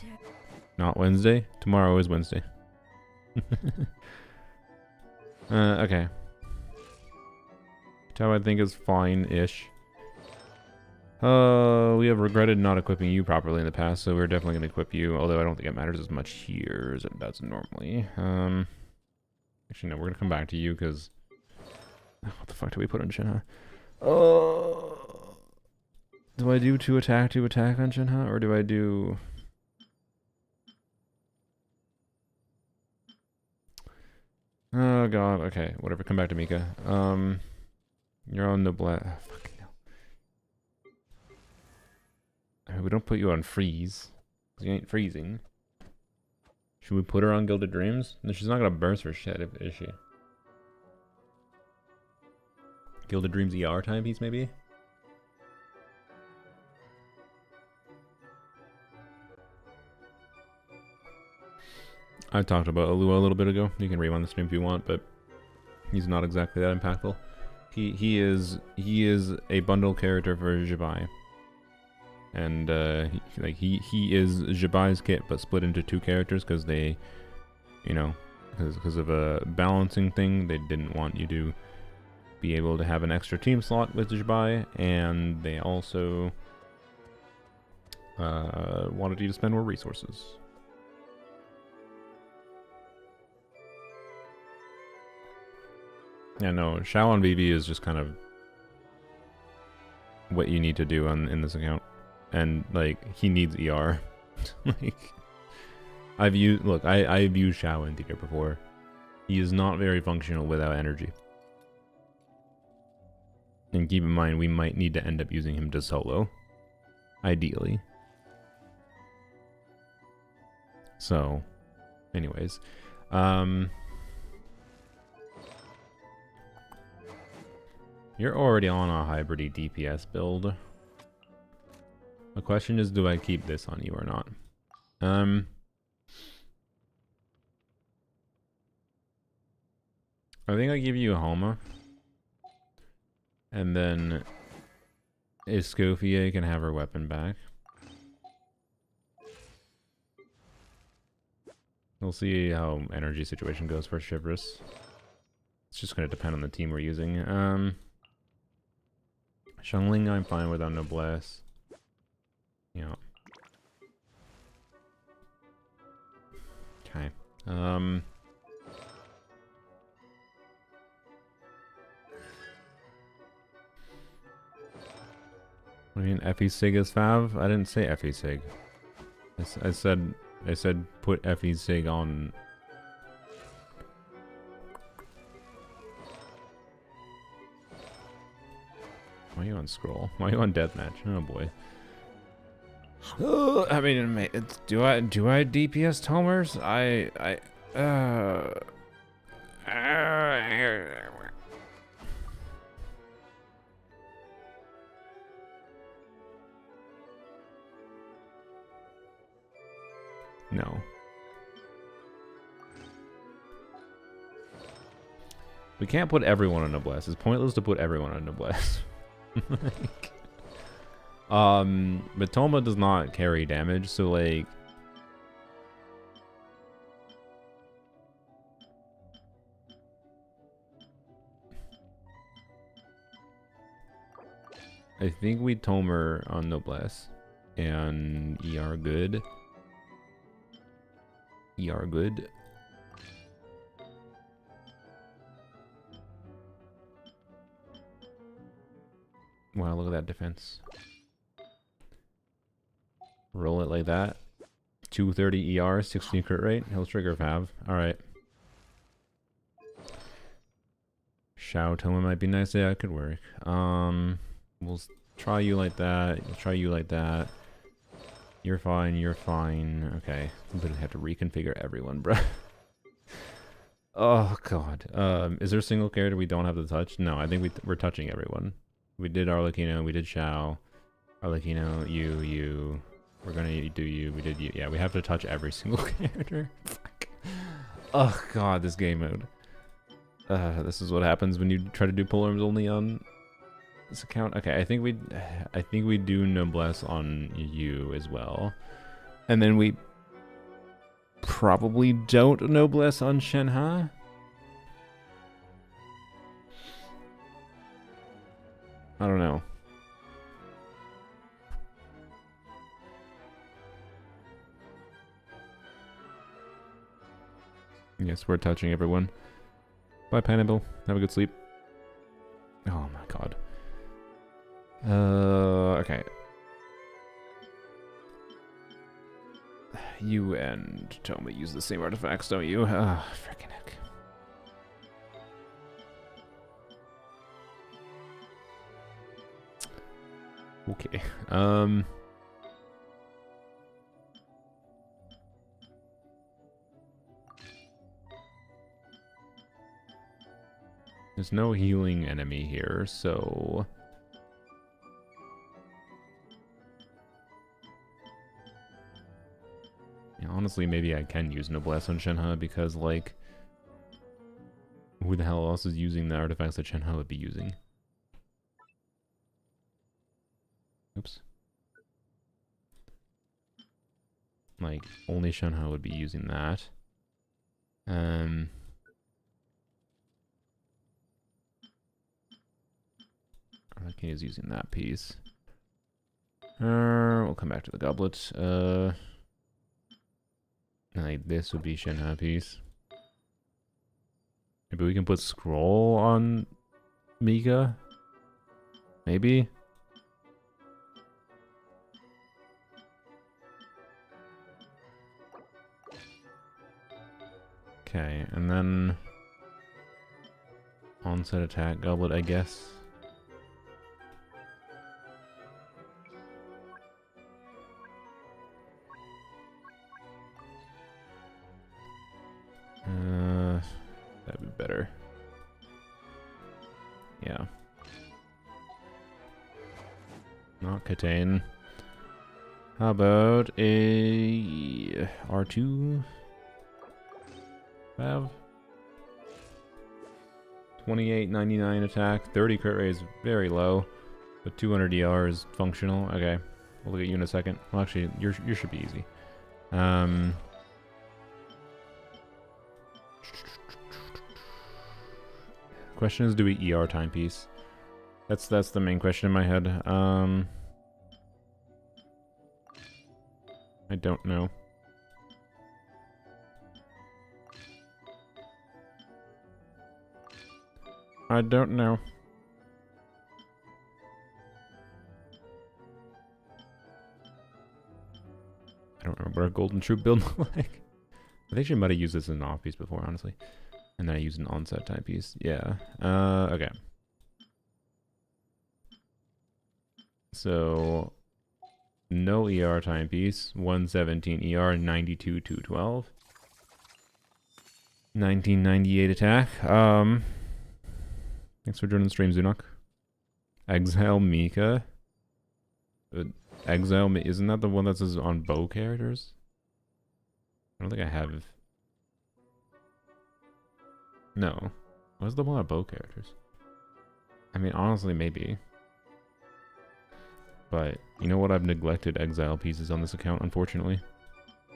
Not Wednesday. Tomorrow is Wednesday. Okay. Tau I think is fine-ish. We have regretted not equipping you properly in the past, so we're definitely going to equip you, although I don't think it matters as much here as it does normally. Actually, no, we're going to come back to you, because... What the fuck do we put on Shinha? Do I do 2 attack on Shinha, or do I do... Oh god, okay, whatever, come back to Mika. You're on Noblesse. Oh, fucking hell. We don't put you on freeze, because you ain't freezing. Should we put her on Gilded Dreams? No, she's not gonna burst for shit, is she? Gilded Dreams ER timepiece, maybe? I talked about Alua a little bit ago. You can read on the stream if you want, but he's not exactly that impactful. He is a bundle character for Jibai, and he is Jibai's kit, but split into 2 characters because they, you know, because of a balancing thing, they didn't want you to be able to have an extra team slot with Jibai, and they also wanted you to spend more resources. Yeah, no, Shao on VV is just kind of what you need to do in this account. And, like, he needs ER. Like, I've used Shao in Theater before. He is not very functional without energy. And keep in mind, we might need to end up using him to solo. Ideally. So, anyways. You're already on a hybridy DPS build. The question is, do I keep this on you or not? I think I give you a Homa. And then Escoffier can have her weapon back. We'll see how energy situation goes for Chivrous. It's just going to depend on the team we're using. Xiangling I'm fine with on Noblesse. Yeah. Okay. I mean, Effie Sig is Fav? I didn't say Effie Sig. I said put Effie Sig on. Why are you on scroll? Why are you on deathmatch? Oh boy. I mean, do I DPS Tomers? No. We can't put everyone on Noblesse. It's pointless to put everyone on Noblesse. Like, but Toma does not carry damage, so like I think we Tomer on Noblesse. And ER good. ER good. Wow, look at that defense. Roll it like that. 230 ER, 16 crit rate. He'll trigger Fav. Alright. Shao Toma might be nice. Yeah, it could work. We'll try you like that. We'll try you like that. You're fine. You're fine. Okay. I'm gonna have to reconfigure everyone, bro. Oh, God. Is there a single character we don't have to touch? No, I think we're touching everyone. We did Arlecchino. We did Shao. Arlecchino, you. We're gonna do you. We did you. Yeah, we have to touch every single character. Fuck. Oh, God, this game mode. This is what happens when you try to do Polearms Only on this account. Okay, I think we do Noblesse on you as well. And then we probably don't Noblesse on Shenhe. I don't know. Yes, we're touching everyone. Bye, Pineapple. Have a good sleep. Oh my God. Okay. You and Toma use the same artifacts, don't you? Ah, frickin' heck. Okay. There's no healing enemy here, so... Yeah, honestly, maybe I can use Noblesse on Shenhe because, like... Who the hell else is using the artifacts that Shenhe would be using? Oops. Like, only Shenhe would be using that. Arlecchino is using that piece. We'll come back to the goblet. Like this would be Shenhe piece. Maybe we can put scroll on Mika? Maybe? Okay, and then onset attack goblet, I guess. That'd be better. Yeah. Not Katane. How about a R2? Have 28.99 attack, 30 crit rate is very low, but 200 DR is functional. Okay, we'll look at you in a second. Well, actually, you should be easy. Question is, do we ER timepiece? That's the main question in my head. I don't know. I don't know. I don't remember what a golden troop build looked like. I think she might have used this as an off piece before, honestly. And then I used an onset timepiece. Yeah. Okay. So no ER timepiece. 117 ER, 92 212. 1998 attack. Thanks for joining the stream, Zunok. Exile Mika. Exile, isn't that the one that says on bow characters? I don't think I have. No. What's the one on bow characters? I mean, honestly, maybe. But, you know what? I've neglected exile pieces on this account, unfortunately.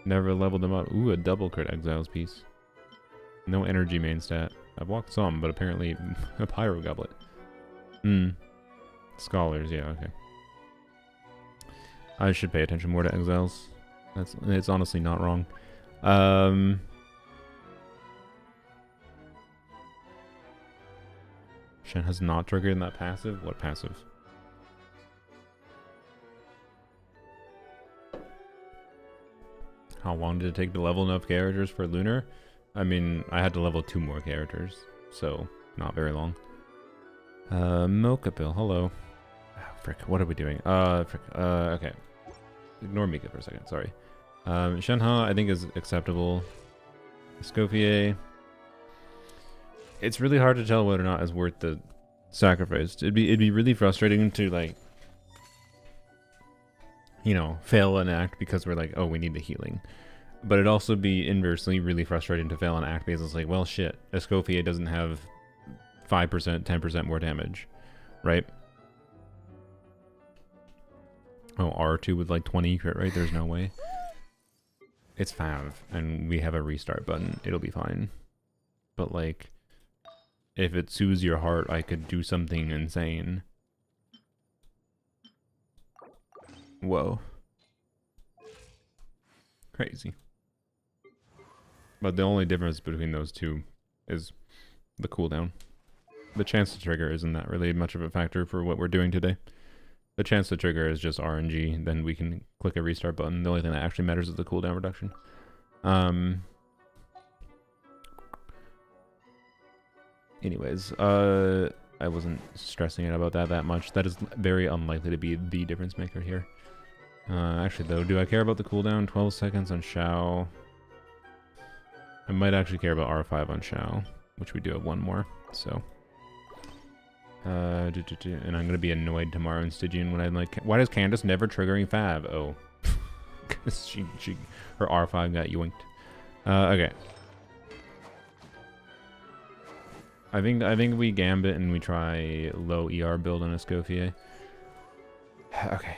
Never leveled them up. Ooh, a double crit exiles piece. No energy main stat. I've walked some, but apparently a pyro goblet. Scholars, yeah, okay. I should pay attention more to exiles. It's honestly not wrong. Shen has not triggered in that passive? What passive? How long did it take to level enough characters for Lunar? I mean, I had to level 2 more characters, so not very long. Mocha Bill, hello. Oh, frick, what are we doing? Okay. Ignore Mika for a second, sorry. Shenhe, I think, is acceptable. Escoffier. It's really hard to tell whether or not it's worth the sacrifice. It'd be really frustrating to, like, you know, fail an act because we're like, oh, we need the healing. But it'd also be inversely really frustrating to fail an act because it's like, well, shit, Escoffier doesn't have 5%, 10% more damage, right? Oh, R2 with like 20 crit rate, there's no way. It's 5, and we have a restart button. It'll be fine. But like, if it soothes your heart, I could do something insane. Whoa. Crazy. But the only difference between those two is the cooldown. The chance to trigger isn't that really much of a factor for what we're doing today. The chance to trigger is just RNG, then we can click a restart button. The only thing that actually matters is the cooldown reduction. Anyways, I wasn't stressing out about that much. That is very unlikely to be the difference maker here. Actually though, do I care about the cooldown? 12 seconds on Xiao. I might actually care about R5 on Xiao, which we do have one more, so. And I'm gonna be annoyed tomorrow in Stygian when I'm like, why does Candace never triggering Fab? Oh, because her R5 got yoinked. Okay. I think we gambit and we try low ER build on Escoffier. Okay.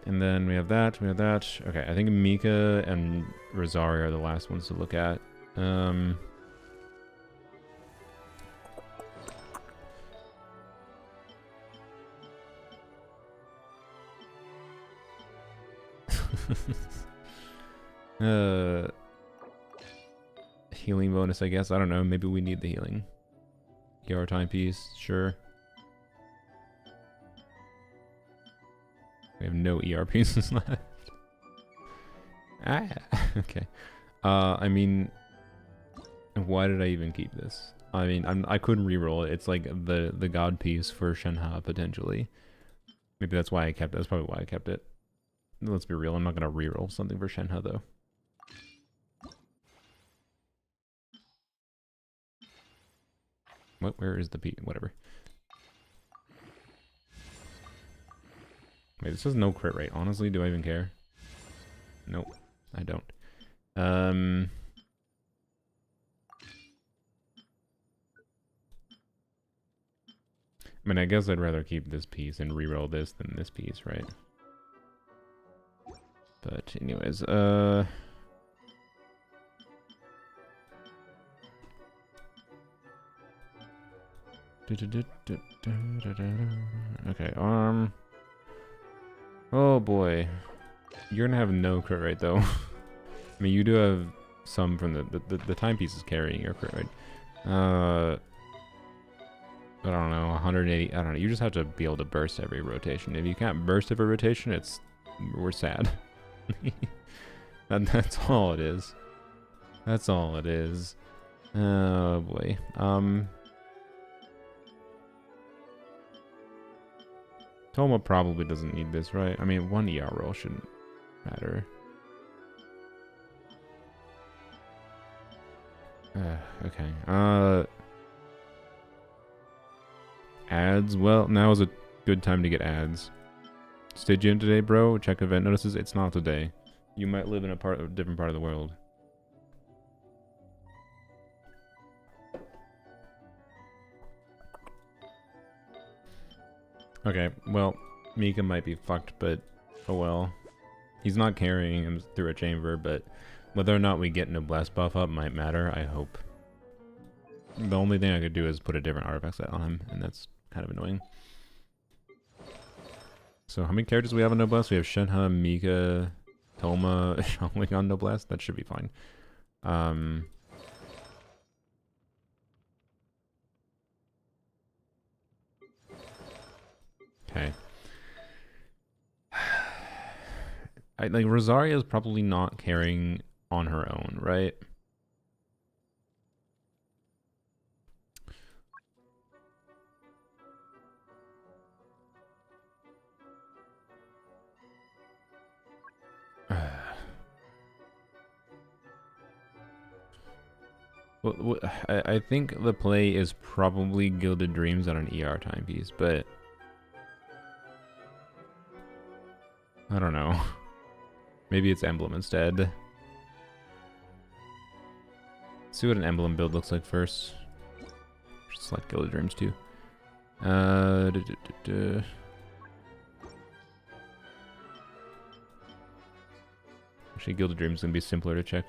And then we have that, Okay, I think Mika and Rosario are the last ones to look at. Healing bonus, I guess. I don't know. Maybe we need the healing. ER timepiece, sure. We have no ER pieces left. Ah, okay. I mean, why did I even keep this? I mean, I couldn't reroll it. It's like the god piece for Shenhe potentially. Maybe that's why I kept it. That's probably why I kept it. Let's be real. I'm not gonna reroll something for Shenhe though. What? Where is the P? Whatever. Wait, this has no crit rate. Honestly, do I even care? Nope, I don't. I mean, I guess I'd rather keep this piece and reroll this than this piece, right? But anyways, okay, oh boy. You're gonna have no crit rate though. I mean, you do have some from the timepiece is carrying your crit rate. I don't know, 180, I don't know, you just have to be able to burst every rotation. If you can't burst every rotation, we're sad. That's all it is. That's all it is. Oh boy. Toma probably doesn't need this, right? I mean, 1 ER roll shouldn't matter. Okay. Ads. Well, now is a good time to get ads. Stygian today, bro. Check event notices. It's not today. You might live in a different part of the world. Okay, well, Mika might be fucked, but oh well. He's not carrying him through a chamber, but whether or not we get Noblesse buff up might matter, I hope. The only thing I could do is put a different artifact set on him, and that's kind of annoying. So how many characters do we have on Noblesse? We have Shenhe, Mika, Toma, Xiangling on Noblesse. That should be fine. Okay. Like Rosaria is probably not carrying on her own, right? Well, I think the play is probably Gilded Dreams on an ER timepiece, but I don't know. Maybe it's Emblem instead. See what an Emblem build looks like first. Select Gilded Dreams too. Actually, Gilded Dreams is gonna be simpler to check.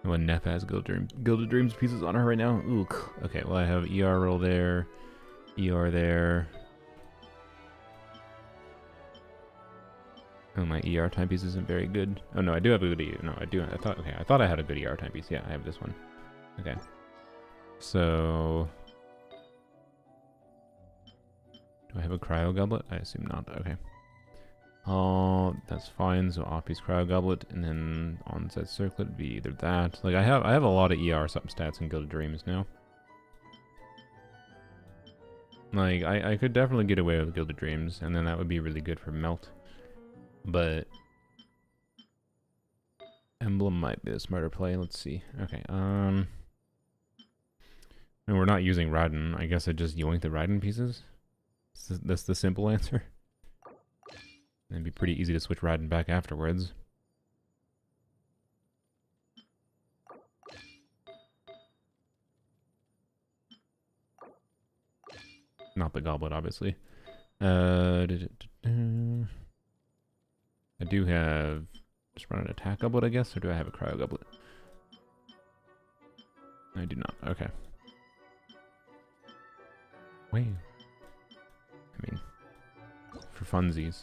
Oh, and Neff has Gilded Dreams pieces on her right now. Ooh. Okay, well I have ER roll there, ER there. Oh, my ER timepiece isn't very good. Oh no, I do have a good ER. No, I do. I thought I had a good ER timepiece. Yeah, I have this one. Okay. So, do I have a cryo goblet? I assume not. Okay. Oh, that's fine. So off-piece cryo goblet, and then onset circlet would be either that. Like I have a lot of ER stats in Gilded Dreams now. Like I could definitely get away with Gilded Dreams, and then that would be really good for Melt. But Emblem might be a smarter play. Let's see. Okay. And we're not using Radin. I guess I just yoink the Radin pieces. That's the simple answer. It'd be pretty easy to switch Radin back afterwards. Not the goblet, obviously. I do have... Just run an attack goblet, I guess? Or do I have a cryo goblet? I do not. Okay. Wait. I mean... For funsies.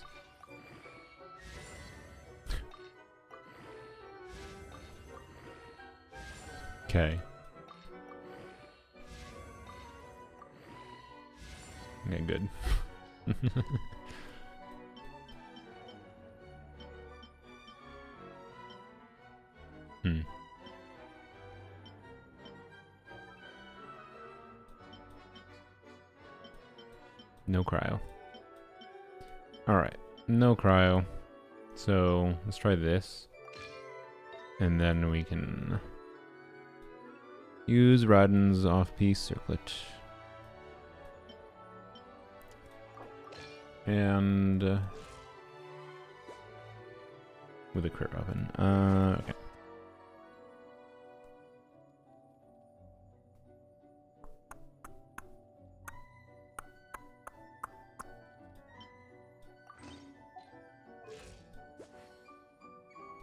Okay. Okay, good. No cryo. Alright, no cryo. So, let's try this. And then we can use Radin's off-piece circlet. And with a crit weapon. Okay.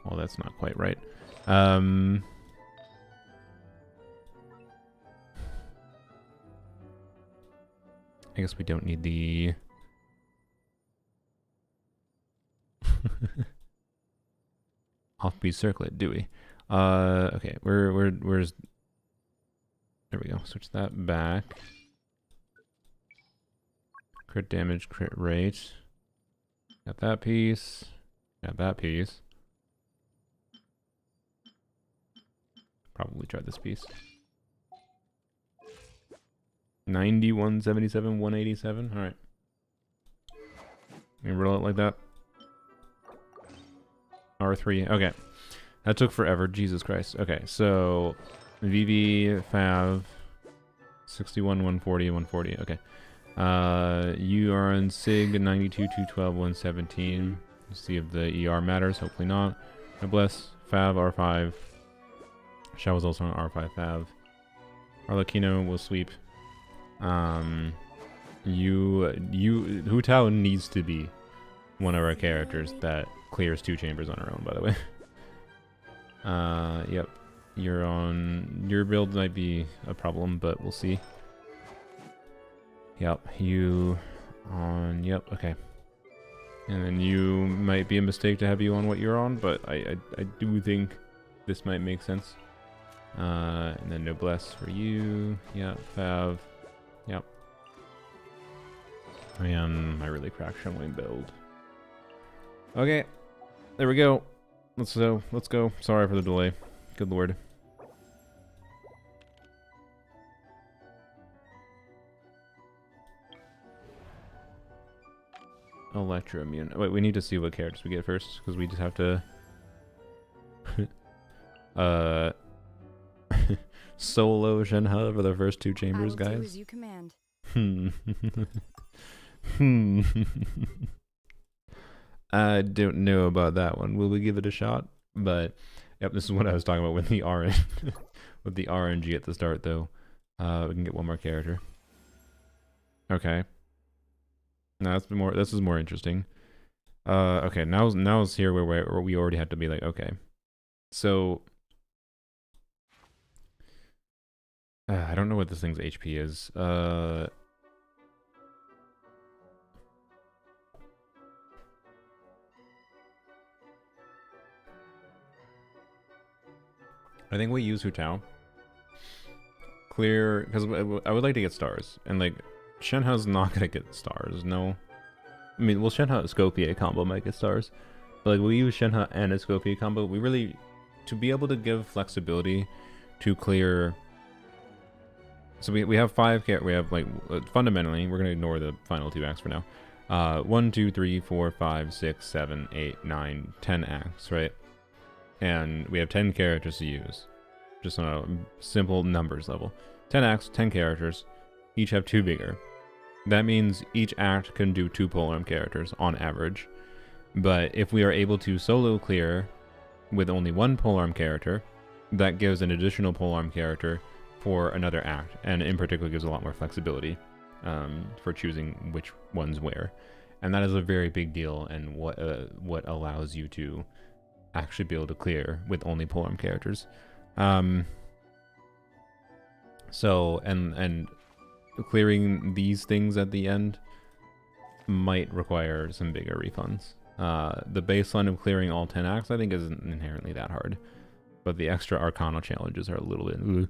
Well, that's not quite right. I guess we don't need the off-piece circlet, do we? Okay, where's... There we go. Switch that back. Crit damage, crit rate. Got that piece. Got that piece. Probably try this piece. 90, 177, 187. Alright. Let me roll it like that. R3. Okay. That took forever. Jesus Christ. Okay, so VV, Fav, 61, 140, 140. Okay. You are on SIG, 92, 212, 117. Let's see if the ER matters. Hopefully not. Noblesse, Fav, R5. Shao was also on R5 Fav. Arlecchino will sweep. Hu Tao needs to be one of our characters that clears 2 chambers on her own, by the way. Yep. Your build might be a problem, but we'll see. Yep, you on, yep, okay. And then you might be a mistake to have you on what you're on, but I do think this might make sense. And then noblesse for you. Yep, Fav. Yep. And my really cracked shuttling build. Okay, there we go. Let's go. Sorry for the delay. Good lord. Electroimmune. Wait, we need to see what characters we get first, because we just have to solo Shenhe for the first 2 chambers, I will do guys. as you command. I don't know about that one. Will we give it a shot? But yep, this is what I was talking about with the with the RNG at the start, though. We can get 1 more character. Okay. No, that's more. This is more interesting. Okay, now it's here where we already have to be like, okay, so I don't know what this thing's HP is. I think we use Hutao. Clear, because I would like to get stars, and like Shenhe's not gonna get stars. No, I mean, well, Shenhe Escopia combo might get stars, but like we use Shenhe and Escopia combo. We really, to be able to give flexibility to clear. So we have 5 we have like fundamentally we're gonna ignore the final 2 acts for now. 1, 2, 3, 4, 5, 6, 7, 8, 9, 10 acts, right? And we have 10 characters to use, just on a simple numbers level. 10 acts, 10 characters, each have 2 vigor. That means each act can do 2 polearm characters on average. But if we are able to solo clear with only 1 polearm character, that gives an additional polearm character for another act, and in particular gives a lot more flexibility for choosing which ones where. And that is a very big deal, and what allows you to actually be able to clear with only polearm characters. So and clearing these things at the end might require some bigger refunds. The baseline of clearing all 10 acts I think isn't inherently that hard, but the extra Arcana challenges are a little bit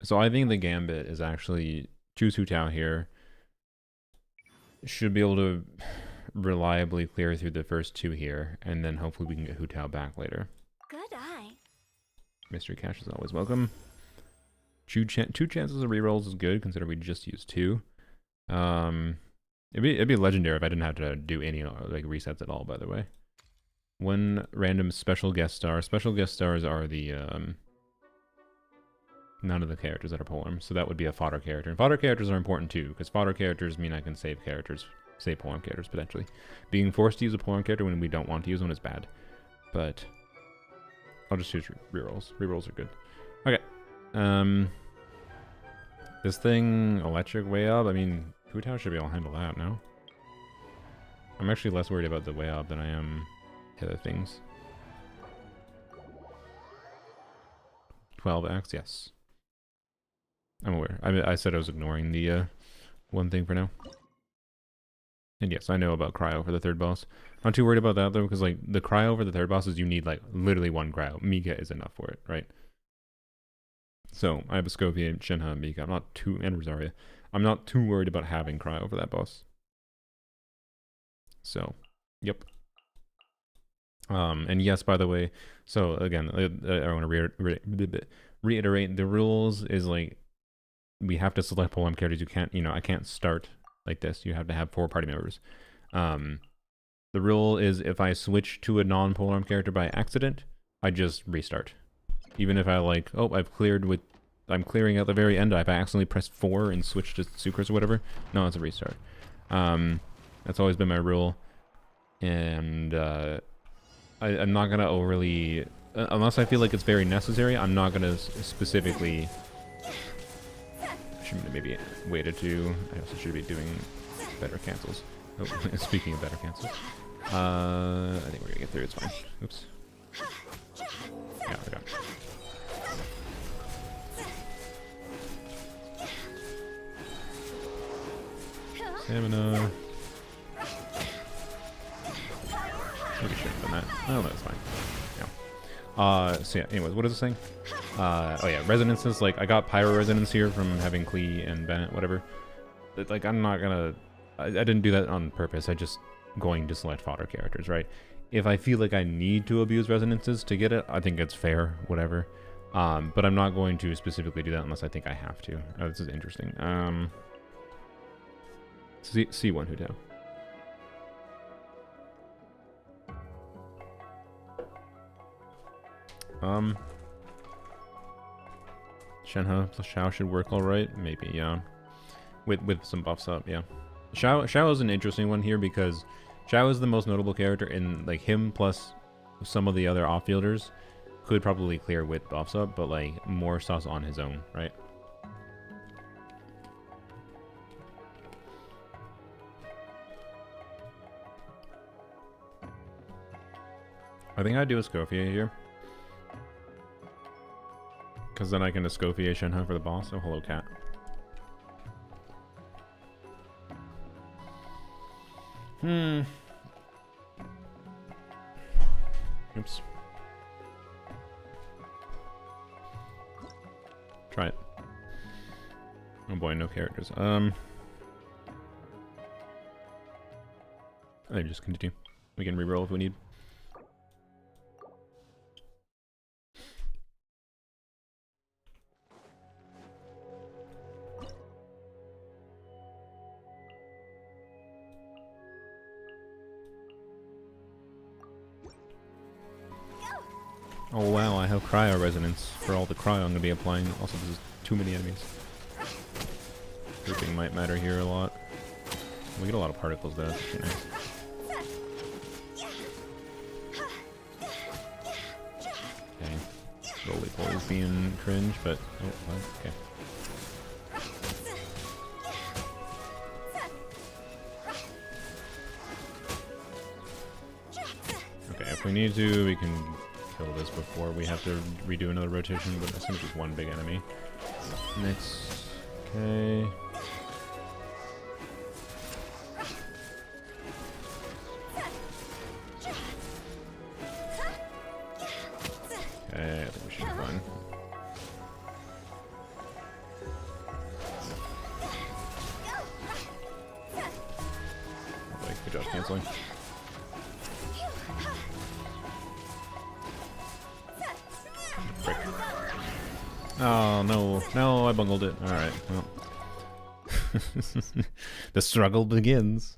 so I think the gambit is actually choose Hutao here. Should be able to reliably clear through the first 2 here, and then hopefully we can get Hutao back later. Good eye. Mystery cache is always welcome. 2 chances of rerolls is good, considering we just used 2. It'd be legendary if I didn't have to do any like resets at all, by the way. 1 random special guest star. Special guest stars are the none of the characters that are polearm, so that would be a fodder character. And fodder characters are important too, because fodder characters mean I can save polearm characters potentially. Being forced to use a polearm character when we don't want to use one is bad, but I'll just choose rerolls. Rerolls are good. Okay. This thing, electric way up. I mean, Hutao should be able to handle that, no? I'm actually less worried about the way up than I am the other things. 12x, yes. I'm aware. I said I was ignoring the 1 thing for now. And yes, I know about cryo for the 3rd boss. Not too worried about that though, because like the cryo for the 3rd boss is you need like literally 1 cryo. Mika is enough for it, right? So I have Escopia, Shenhe, Mika. And Rosaria. I'm not too worried about having cryo for that boss. So, yep. And yes, by the way, so again, I want to reiterate the rules is like we have to select polearm characters. You can't, I can't start like this. You have to have 4 party members. The rule is if I switch to a non-polearm character by accident, I just restart. Even if I like, oh, I'm clearing at the very end. If I accidentally pressed 4 and switched to Sucrose or whatever, no, it's a restart. That's always been my rule, and I'm not gonna overly, unless I feel like it's very necessary. I'm not gonna specifically. I should maybe waited to. I also should be doing better cancels. Oh, speaking of better cancels, I think we're gonna get through. It's fine. Oops. Yeah, we got it. Stamina. Maybe should have done that. Oh, that's fine. Yeah. So yeah, anyways, what is this thing? Oh yeah, resonances. Like, I got pyro resonance here from having Klee and Bennett, whatever. But, like, I'm not gonna... I didn't do that on purpose. I just going to select fodder characters, right? If I feel like I need to abuse resonances to get it, I think it's fair, whatever. But I'm not going to specifically do that unless I think I have to. Oh, this is interesting. C1 Hutao. Shenhe plus Xiao should work alright. Maybe, yeah. With some buffs up, yeah. Xiao is an interesting one here because Xiao is the most notable character, and like him plus some of the other off-fielders could probably clear with buffs up, but like more sauce on his own, right? I think I'd do a Scofier here. Because then I can Escoffier Shenhe for the boss. Oh, hello, cat. Oops. Try it. Oh boy, no characters. I just continue. We can reroll if we need. Oh wow, I have cryo resonance for all the cryo I'm going to be applying. Also, this is too many enemies. Grouping might matter here a lot. We get a lot of particles though, that's pretty nice. Okay. Roly-poly is being cringe, but... Oh, well, okay. Okay, if we need to, we can kill this before we have to redo another rotation, but I think just one big enemy. Next. Okay. Okay, I think we should be fine. Like, good job canceling. Frick. Oh no, no, I bungled it. Alright, well. The struggle begins.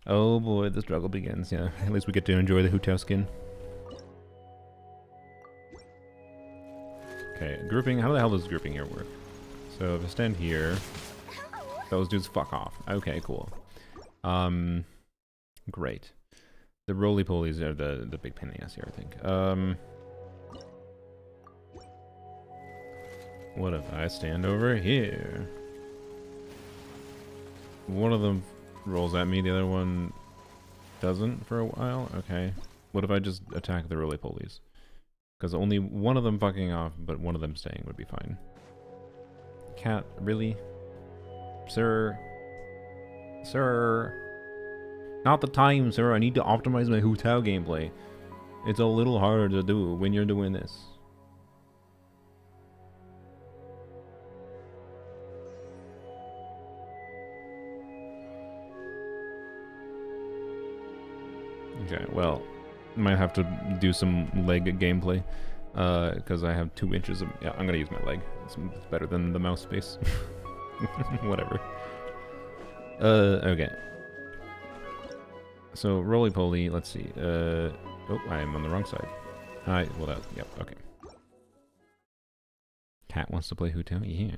Oh boy, the struggle begins, yeah. At least we get to enjoy the Hutao skin. Okay, grouping. How the hell does grouping here work? So if I stand here, those dudes fuck off. Okay, cool. Great. The roly-polies are the big pain in the ass here, I think. What if I stand over here? One of them rolls at me, the other one doesn't for a while? Okay. What if I just attack the roly-polies? Because only one of them fucking off, but one of them staying would be fine. Cat, really? Sir? Sir? Not the time, sir. I need to optimize my Hutao gameplay. It's a little harder to do when you're doing this. Okay, well, might have to do some leg gameplay, because I have 2 inches of... Yeah, I'm gonna use my leg. It's better than the mouse space. Whatever. Okay. So, roly-poly, let's see. Oh, I'm on the wrong side. Hi, well, that... Yep, okay. Cat wants to play Hutao? Yeah.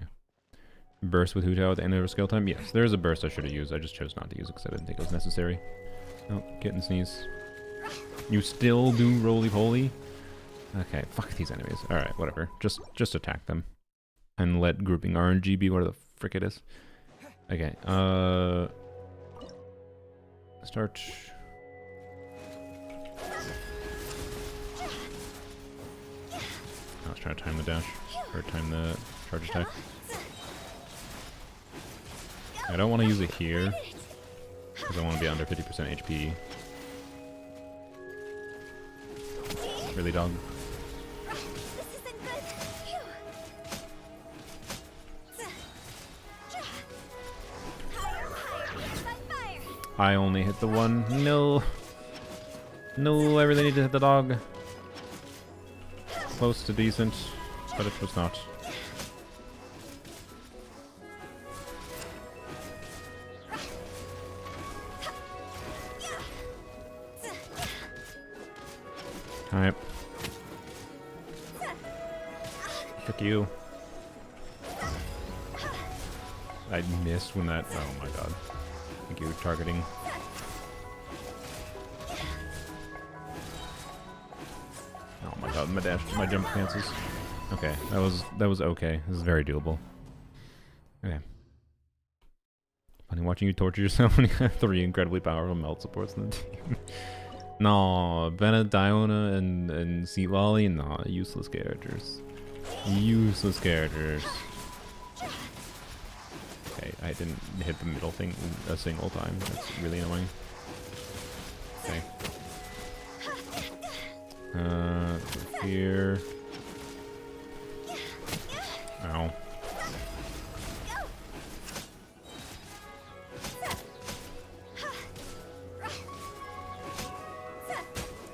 Burst with Hutao at the end of her skill time? Yes, there is a burst I should have used. I just chose not to use it because I didn't think it was necessary. Oh, kitten sneeze. You still do roly-poly? Okay, fuck these enemies. Alright, whatever. Just attack them. And let grouping RNG be whatever the frick it is. Okay, start. I was trying to time the dash. Or time the charge attack. I don't want to use it here. Because I want to be under 50% HP. Really, dog? This isn't good. Phew. Higher, fire. I only hit the one. No. No, I really need to hit the dog. Close to decent, but it was not. Alright. Frick you. I missed when that... Oh my god. Thank you, targeting. Oh my god, my jump cancels. Okay, that was okay. This is very doable. Okay. Funny watching you torture yourself when you have 3 incredibly powerful melt supports in the team. No, Bennett, Diona, and Seat Wally, no, useless characters. Useless characters. Okay, I didn't hit the middle thing a single time. That's really annoying. Okay. Here. Ow.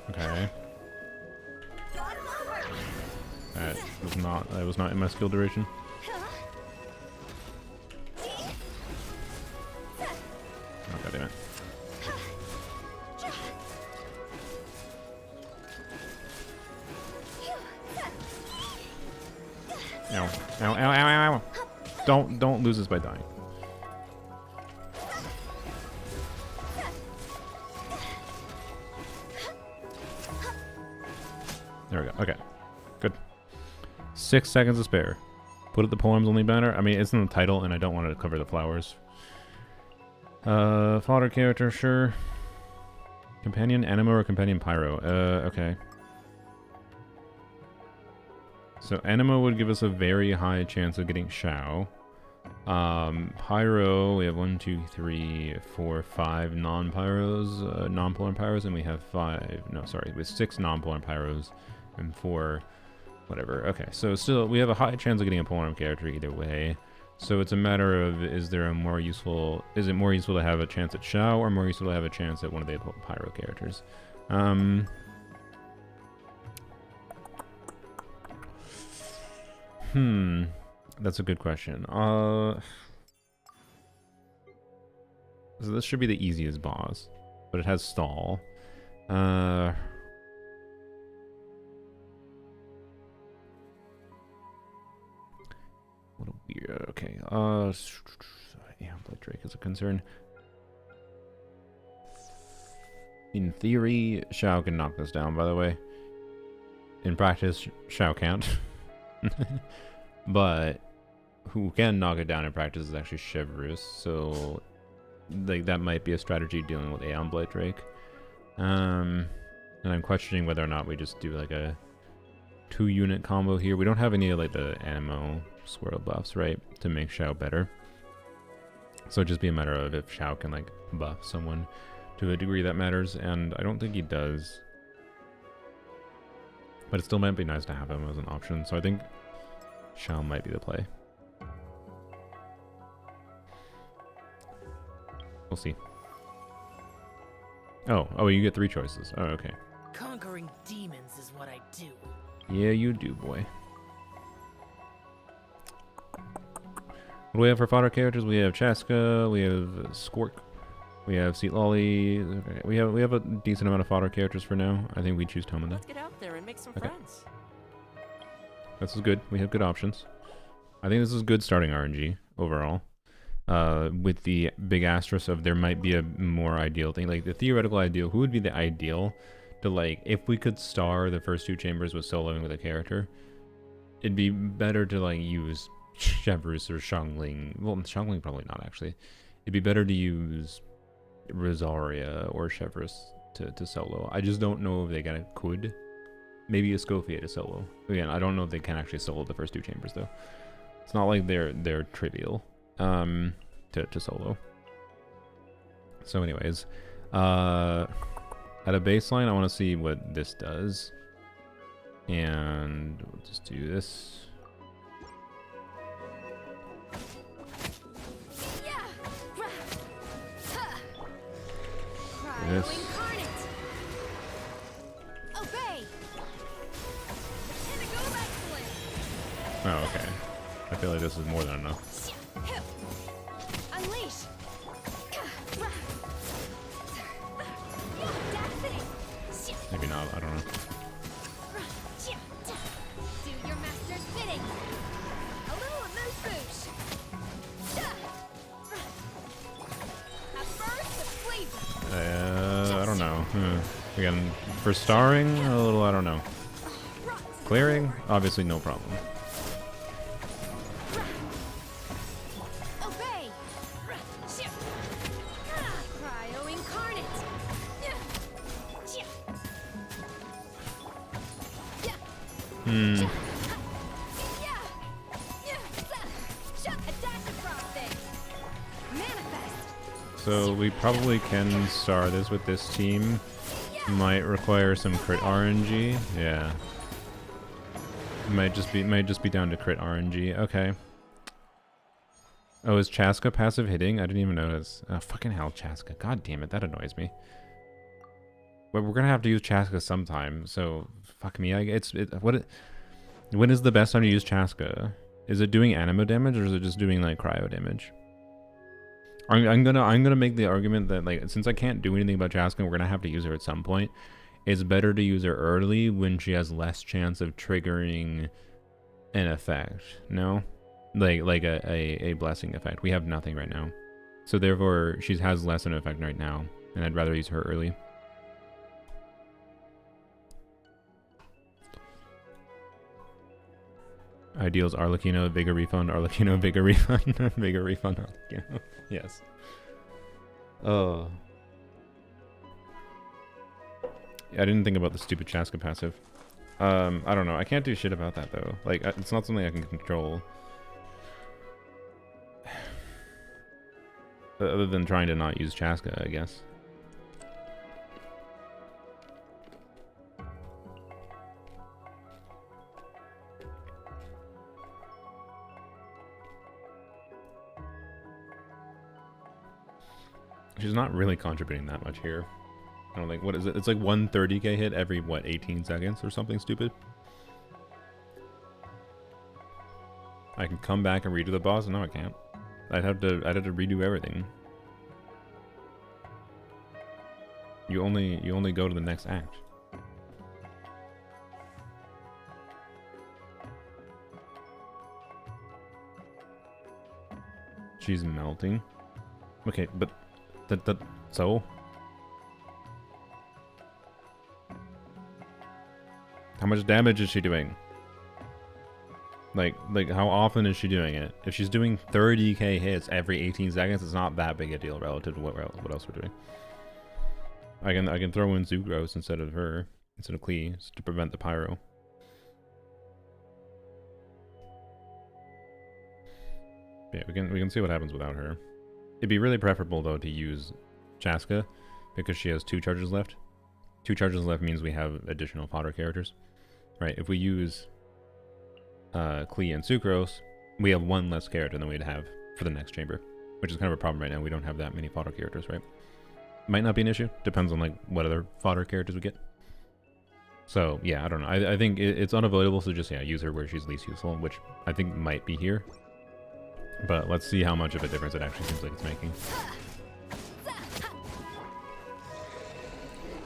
Okay. That was not in my skill duration. Oh god damn it. Ow. Ow, ow, ow, ow, ow. Don't lose this by dying. There we go. Okay. Good. 6 seconds to spare. Put up the Polearms Only banner. I mean, it's in the title, and I don't want to cover the flowers. Fodder character, sure. Companion Anima or Companion Pyro? Okay. So Anima would give us a very high chance of getting Shao. Pyro, we have 1, 2, 3, 4, 5 non-pyros, non-Polearm pyros, and we have 6 non-Polearm pyros and 4 whatever. Okay, so still we have a high chance of getting a Polearm character either way. So it's a matter of is it more useful to have a chance at Shao or more useful to have a chance at one of the pyro characters? That's a good question. So this should be the easiest boss, but it has stall. What a weird. Okay. Yeah, Blood Drake is a concern. In theory, Shao can knock this down. By the way, in practice, Shao can't. But who can knock it down in practice is actually Chevrus, so like that might be a strategy dealing with Aeon Blight Drake. And I'm questioning whether or not we just do like a 2-unit combo here. We don't have any of like the Animo swirl buffs, right, to make Shao better. So it'd just be a matter of if Shao can like buff someone to a degree that matters, and I don't think he does. But it still might be nice to have him as an option, so I think Shao might be the play. We'll see. Oh, you get 3 choices. Oh, okay. Conquering demons is what I do. Yeah, you do, boy. What do we have for fodder characters? We have Chaska, we have Squork, we have Seat Lolly. Okay, we have a decent amount of fodder characters for now. I think we choose Tomada. Let's get out there and make some friends. This is good. We have good options. I think this is good starting RNG overall. With the big asterisk of there might be a more ideal thing. Like the theoretical ideal, who would be the ideal to like, if we could star the first 2 chambers with soloing with a character, it'd be better to like use Chevrus or Xiangling. Well, Xiangling probably not actually. It'd be better to use Rosaria or Chevrus to solo. I just don't know if they could. Maybe Escoffier to solo. Again, I don't know if they can actually solo the first 2 chambers though. It's not like they're trivial to solo. So anyways, at a baseline, I want to see what this does. And we'll just do this. This. Oh, okay. I feel like this is more than enough. Unleash. Maybe not, I don't know. Do your master's bidding. A little amuse-bouche. A burst of flavor. I don't know. Again, for starring, a little, I don't know. Clearing, obviously no problem. Obey. Cryo incarnate. So we probably can star this with this team. Might require some crit RNG. Yeah. Might just be down to crit RNG. Okay. Oh, is Chaska passive hitting? I didn't even notice. Oh, fucking hell, Chaska. God damn it, that annoys me. But we're gonna have to use Chaska sometime, so fuck me. When is the best time to use Chaska? Is it doing animo damage or is it just doing like cryo damage? I'm gonna make the argument that, like, since I can't do anything about Chaska, we're gonna have to use her at some point. It's better to use her early when she has less chance of triggering an effect. No, like a blessing effect. We have nothing right now, so therefore she has less an effect right now, and I'd rather use her early. Ideals Arlecchino, Vigor Refund, Arlecchino, Vigor Refund, Vigor Refund, Arlecchino. Yes. Oh. I didn't think about the stupid Chaska passive. I don't know. I can't do shit about that though. Like, it's not something I can control. Other than trying to not use Chaska, I guess. She's not really contributing that much here. I don't think, what is it? It's like 130k hit every, what, 18 seconds or something stupid? I can come back and redo the boss? No, I can't. I'd have to redo everything. You only go to the next act. She's melting. Okay, but so? How much damage is she doing? Like how often is she doing it? If she's doing 30k hits every 18 seconds, it's not that big a deal relative to what else we're doing. I can throw in Zugros instead of her, instead of Klee, to prevent the pyro. Yeah, we can see what happens without her. It'd be really preferable though to use Chaska because she has 2 charges left. 2 charges left means we have additional fodder characters, right? If we use Klee and Sucrose, we have 1 less character than we'd have for the next chamber, which is kind of a problem right now. We don't have that many fodder characters, right? Might not be an issue. Depends on like what other fodder characters we get. So yeah, I don't know. I think it's unavoidable to just use her where she's least useful, which I think might be here. But let's see how much of a difference it actually seems like it's making.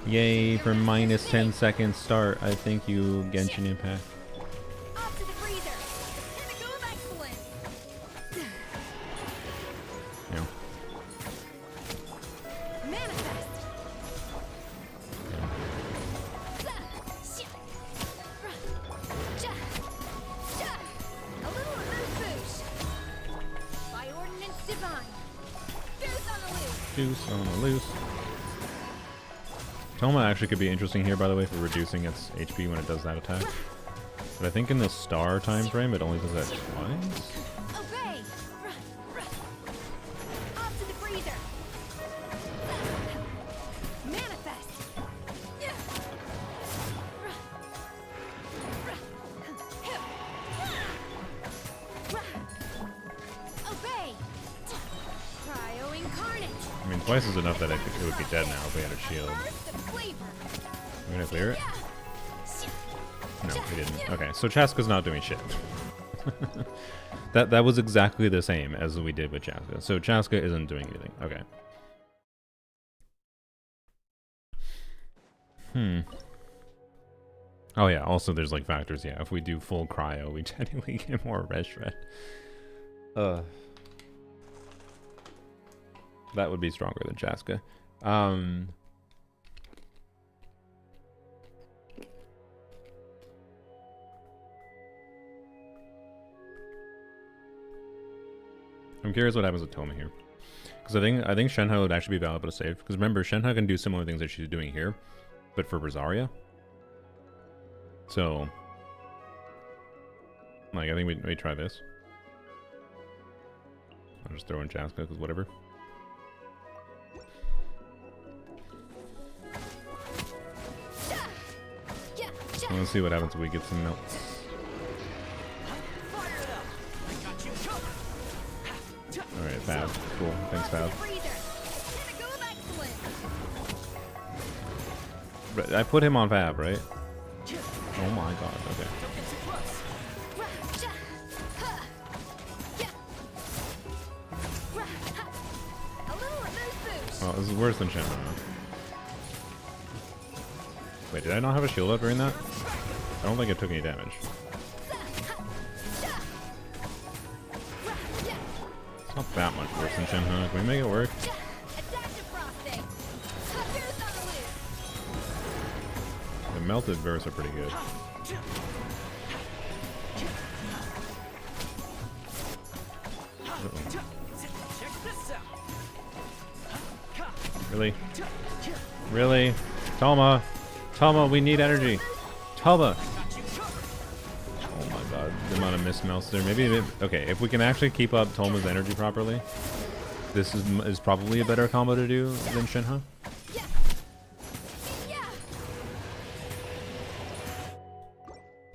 Yay for minus 10 seconds start. I thank you, Genshin Impact. Off to the freezer. Pinnacle of excellence. Yeah. Manifest. A little amuse-bouche. By ordinance divine. Deuce on the loose. Deuce on the loose. Toma actually could be interesting here, by the way, for reducing its HP when it does that attack. But I think in the star time frame, it only does that twice. Obey. Off to the freezer. twice is enough that it would be dead now if we had a shield. We're gonna clear it? No, we didn't. Okay, so Chaska's not doing shit. That was exactly the same as we did with Chaska. So Chaska isn't doing anything. Okay. Oh yeah, also there's like factors, yeah. If we do full cryo, we technically get more red shred. That would be stronger than Chaska. I'm curious what happens with Toma here. Because I think Shenhe would actually be valuable to save. Because remember, Shenhe can do similar things that she's doing here, but for Rosaria. So, like, I think we try this. I'll just throw in Chaska, because whatever. Let's see what happens if we get some melts. Alright, Fab. Cool. Thanks, Fab. But I put him on Fab, right? Oh my god, okay. Oh, this is worse than Shenhe. Wait, did I not have a shield up during that? I don't think it took any damage. It's not that much worse than Shenhe. Can we make it work? The melted bursts are pretty good. Uh-oh. Really? Really? Toma! Toma, we need energy! Toma! Oh my god, the amount of mismelts there. Maybe, okay, if we can actually keep up Toma's energy properly, this is probably a better combo to do than Shenhe.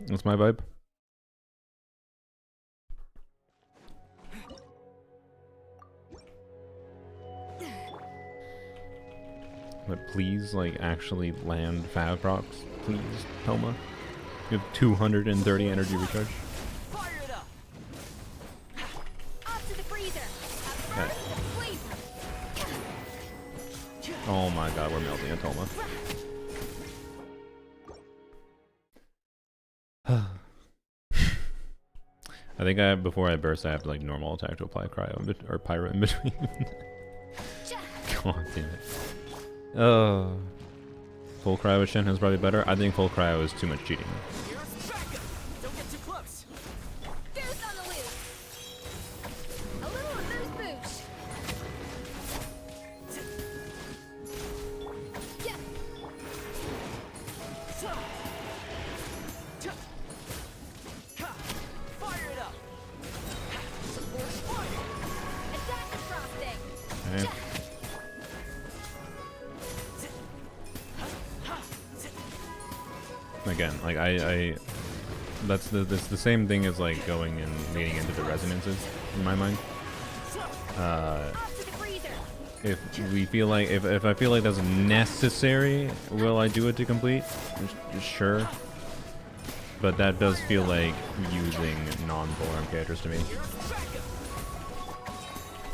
That's my vibe. But please, like, actually land Fab procs. Please, Toma. You have 230 energy recharge. Okay. Oh my god, we're melting a Toma. I think before I burst, I have to like normal attack to apply cryo or pyro in between. God damn it. Full cryo with Shenhe is probably better. I think full cryo is too much cheating. Don't get too close. There's on the loose. A little amuse bouche. Yeah. Fire it up. Attack the frosting. Okay. Again, like that's the same thing as like going and leading into the resonances in my mind. If we feel like if I feel like that's necessary, will I do it to complete? Sure. But that does feel like using non-Polearm characters to me.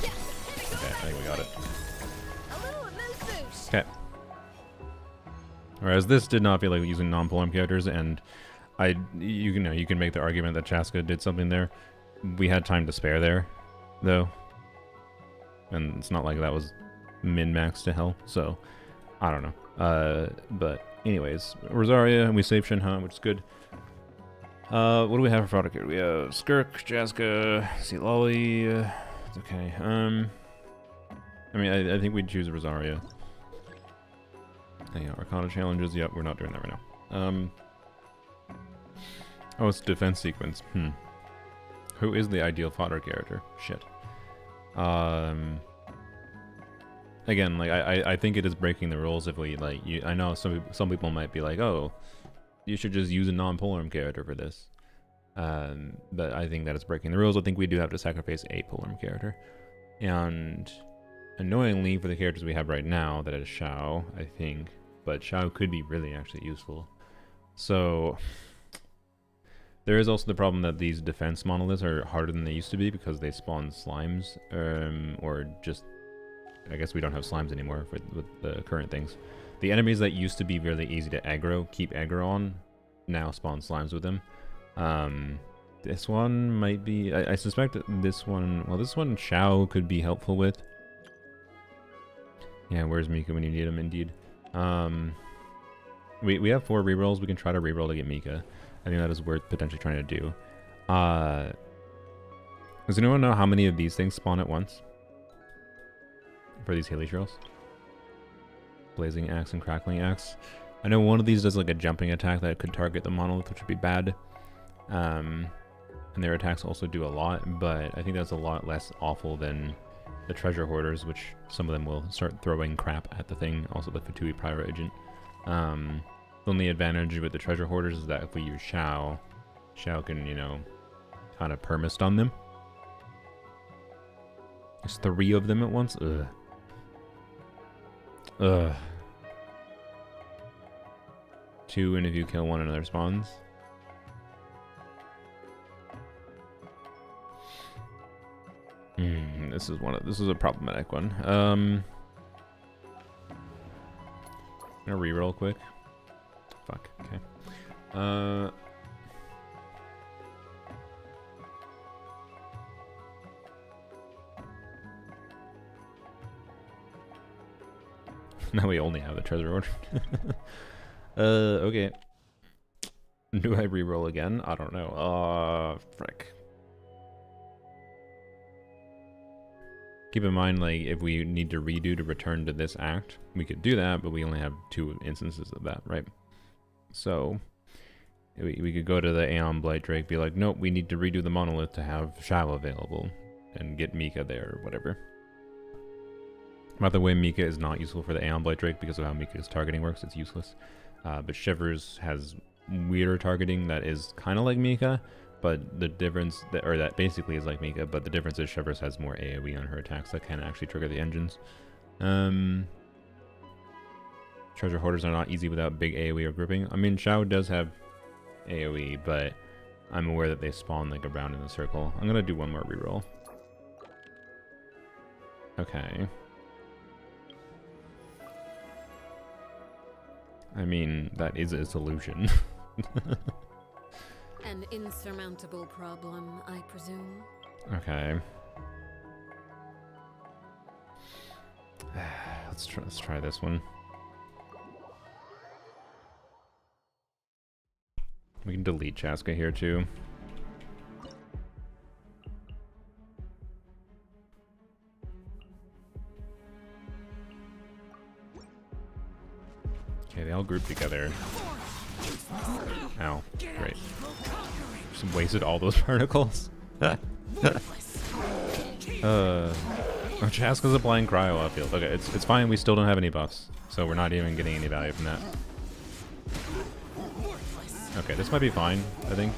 Okay, I think we got it. Okay. Whereas this did not feel like using non-Polearm characters, and you can make the argument that Chaska did something there. We had time to spare there, though, and it's not like that was min-max to hell. So I don't know. But anyways, Rosaria, and we saved Shenhe, which is good. What do we have for product here? We have Skirk, Chaska, Lolly. It's okay. I mean, I think we'd choose Rosaria. Yeah, Arcana challenges. Yep, we're not doing that right now. Oh, it's defense sequence. Who is the ideal fodder character? Shit. Again, like I think it is breaking the rules if we like. I know some people might be like, oh, you should just use a non-Polearm character for this. But I think that it's breaking the rules. I think we do have to sacrifice a Polearm character, and Annoyingly, for the characters we have right now, that is Shao, I think. But Shao could be really actually useful. So there is also the problem that these defense monoliths are harder than they used to be because they spawn slimes, or just, I guess we don't have slimes anymore with the current things. The enemies that used to be really easy to aggro, keep aggro on, now spawn slimes with them. This one might be, I suspect that this one, well, this one Shao could be helpful with. Yeah, where's Mika when you need him, indeed. We have 4 rerolls. We can try to reroll to get Mika. I think that is worth potentially trying to do. Does anyone know how many of these things spawn at once? For these Haley Trails? Blazing Axe and Crackling Axe. I know one of these does like a jumping attack that could target the monolith, which would be bad. And their attacks also do a lot, but I think that's a lot less awful than the treasure hoarders, which some of them will start throwing crap at the thing. Also the Fatui Pyro Agent. The only advantage with the treasure hoarders is that if we use Shao can, you know, kind of perma-stun them. There's 3 of them at once? Ugh. Ugh. 2, and if you kill one, another spawns. This is a problematic one. I'm gonna reroll quick. Fuck. Okay. Now we only have the treasure order. Okay. Do I reroll again? I don't know. Frick. Keep in mind, like, if we need to redo to return to this act, we could do that, but we only have 2 instances of that, right? So, we could go to the Aeon Blight Drake, be like, nope, we need to redo the monolith to have Shao available, and get Mika there, or whatever. By the way, Mika is not useful for the Aeon Blight Drake because of how Mika's targeting works, it's useless. But Shivers has weirder targeting that is kind of like Mika, but the difference, that basically is like Mika, but the difference is Shivers has more AoE on her attacks that can actually trigger the engines. Treasure hoarders are not easy without big AoE or grouping. I mean, Shao does have AoE, but I'm aware that they spawn like around in a circle. I'm gonna do one more reroll. Okay. I mean, that is a solution. An insurmountable problem, I presume. Okay. Let's try this one. We can delete Chaska here too. Okay, they all group together. Ow, great. Just wasted all those particles. Oh, Chaska's applying cryo outfield. Okay, it's fine, we still don't have any buffs. So we're not even getting any value from that. Okay, this might be fine, I think.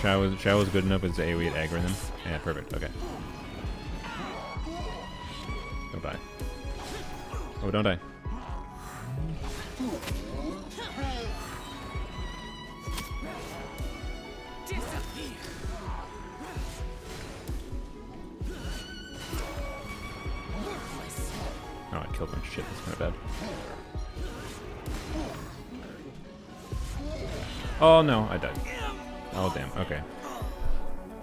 Shao is good enough with his AoE at aggroing them. Yeah, perfect, okay. Don't die. Oh, don't die. Oh, I killed him. Shit, that's kind of bad. Oh no, I died. Oh damn, okay.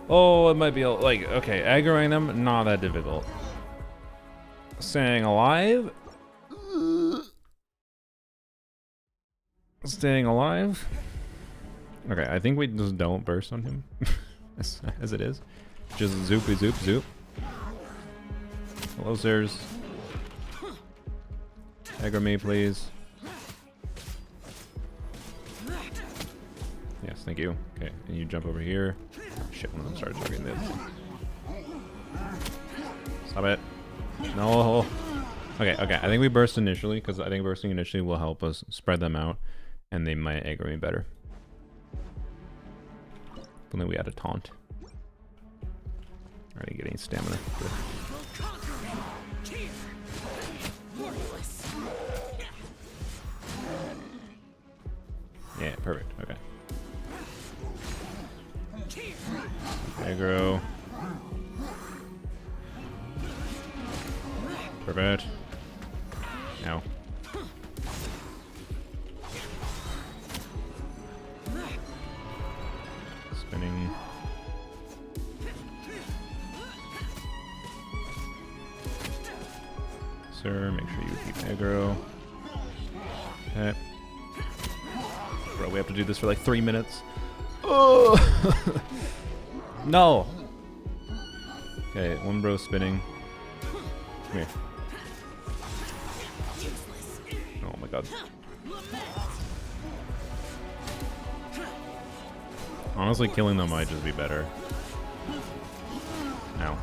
Oh, it might be like, okay, aggroing them, not that difficult. Staying alive? Staying alive? Okay, I think we just don't burst on him. as it is. Just zoopy zoop zoop. Hello, sirs. Aggro me, please. Yes, thank you. Okay, and you jump over here. Oh, shit, one of them started targeting this. Stop it. No. Okay, I think we burst initially, because I think bursting initially will help us spread them out, and they might aggro me better. If only we had a taunt. Already getting stamina. Good. perfect. Okay. Aggro. Perfect. Ow. Spinning. Sir, make sure you keep aggro. Okay. Bro, we have to do this for like 3 minutes. Oh! No! Okay, one bro spinning. Come here. Oh my god. Honestly, killing them might just be better. Ow.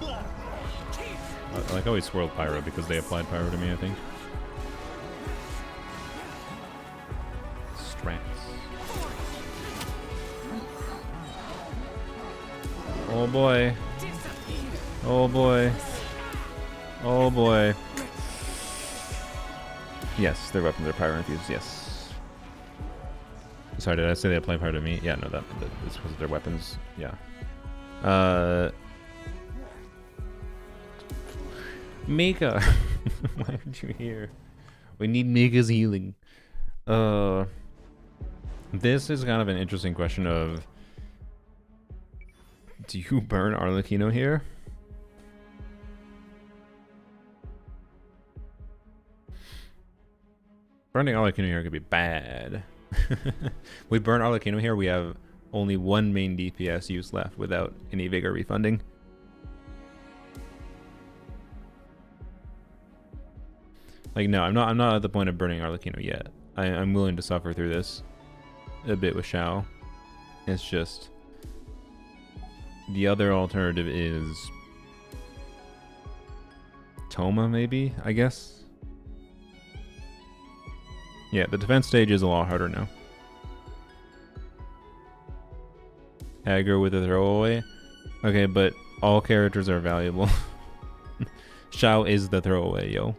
I like how he swirled Pyro because they applied Pyro to me, I think. Strats. Oh boy. Oh boy. Oh boy. Yes, their weapons are Pyro infused, yes. Sorry, did I say they apply Pyro to me? Yeah, no, that's because of their weapons. Yeah. Mika! Why aren't you here? We need Mika's healing. This is kind of an interesting question of... Do you burn Arlecchino here? Burning Arlecchino here could be bad. We burn Arlecchino here, we have only one main DPS use left without any vigor refunding. Like, no, I'm not at the point of burning Arlecchino yet. I'm willing to suffer through this a bit with Shao. It's just the other alternative is Toma, maybe, I guess. Yeah, the defense stage is a lot harder now. Aggro with a throwaway. Okay, but all characters are valuable. Shao is the throwaway, yo.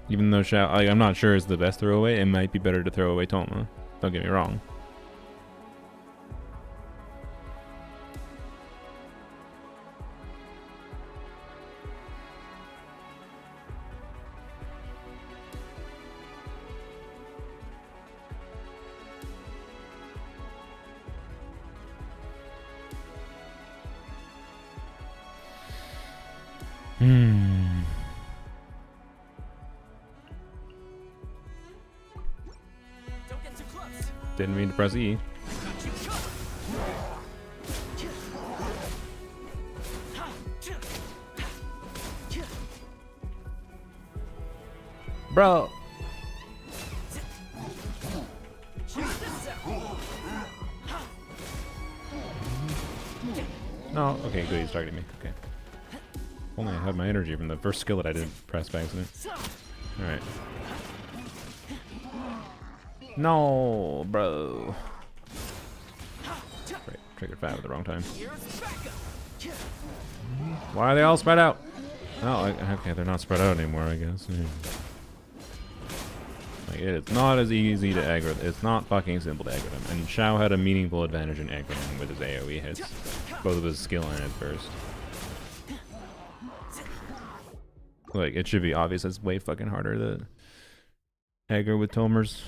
Even though Shao, I'm not sure is the best throwaway, it might be better to throw away Toma. Don't get me wrong. Didn't mean to press E. Bro. No, okay, good, he's targeting me. Okay. Only I had my energy from the first skill that I didn't press by accident. Alright. No, bro. Right, triggered 5 at the wrong time. Why are they all spread out? Oh, okay, they're not spread out anymore, I guess. Like, it's not as easy to aggro. It's not fucking simple to aggro them. And Shao had a meaningful advantage in aggroing with his AoE hits. Both of his skill and his burst. Like, it should be obvious it's way fucking harder to aggro with Tomers.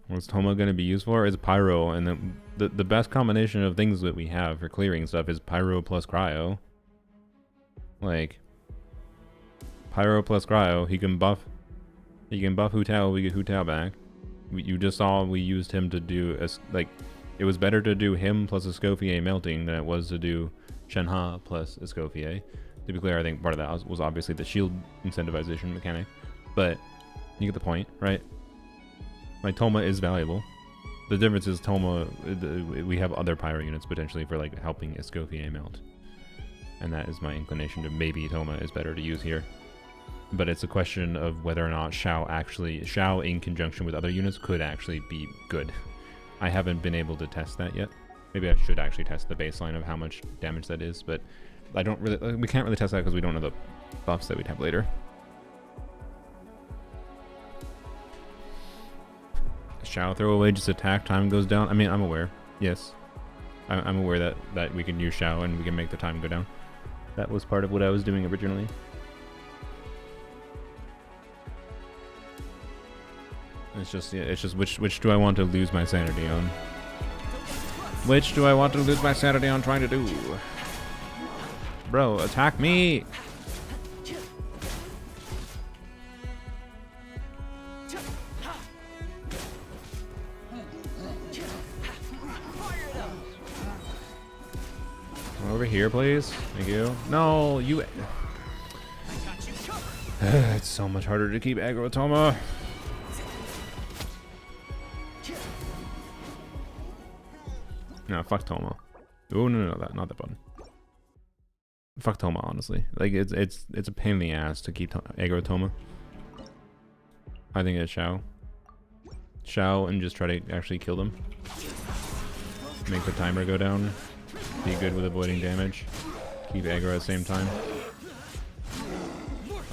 What's Toma going to be used for? Is Pyro, and then the best combination of things that we have for clearing stuff is Pyro plus Cryo. Like, Pyro plus Cryo, he can buff Hu Tao, we get Hu Tao back. You just saw we used him to do, like, it was better to do him plus Escoffier melting than it was to do Shenhe plus Escoffier. To be clear, I think part of that was obviously the shield incentivization mechanic, but you get the point, right? Like, Toma is valuable. The difference is Toma, we have other Pyro units potentially for like helping Escoffier melt. And that is my inclination to maybe Toma is better to use here. But it's a question of whether or not Shao in conjunction with other units could actually be good. I haven't been able to test that yet. Maybe I should actually test the baseline of how much damage that is, but I don't really, we can't really test that because we don't know buffs that we'd have later. Shall throw away just attack time goes down. I mean, I'm aware. Yes, I'm aware that we can use Shao and we can make the time go down. That was part of what I was doing originally. It's just, yeah, it's just which do I want to lose my sanity on? Which do I want to lose my sanity on trying to do? Bro, attack me! Over here, please. Thank you. No, you. It's so much harder to keep aggro with Toma. No, fuck Toma. Oh no, not that button. Fuck Toma, honestly. Like it's a pain in the ass to keep aggro with Toma. I think it's Shao, and just try to actually kill them. Make the timer go down. Be good with avoiding damage. Keep aggro at the same time.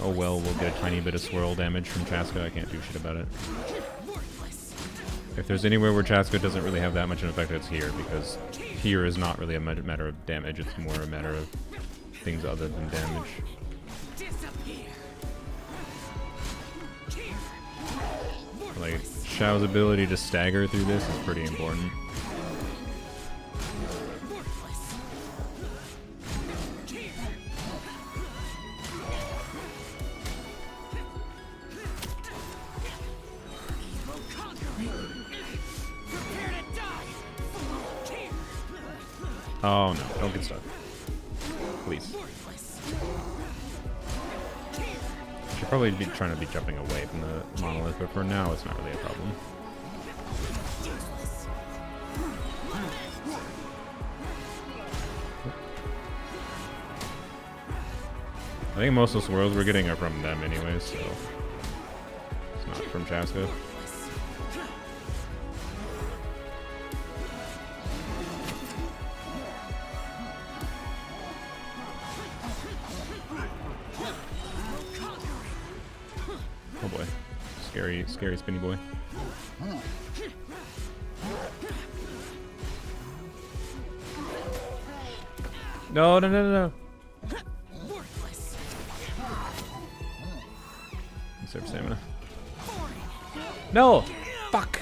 Oh well, we'll get a tiny bit of swirl damage from Chaska. I can't do shit about it. If there's anywhere where Chaska doesn't really have that much of an effect, it's here, because here is not really a matter of damage, it's more a matter of things other than damage. Like, Shao's ability to stagger through this is pretty important. Oh no, don't get stuck. Please. Should probably be trying to be jumping away from the monolith, but for now it's not really a problem. I think most of the swirls we're getting are from them anyways, so it's not from Chaska. Oh boy. Scary spinny boy. No. Conserve stamina. No! Fuck!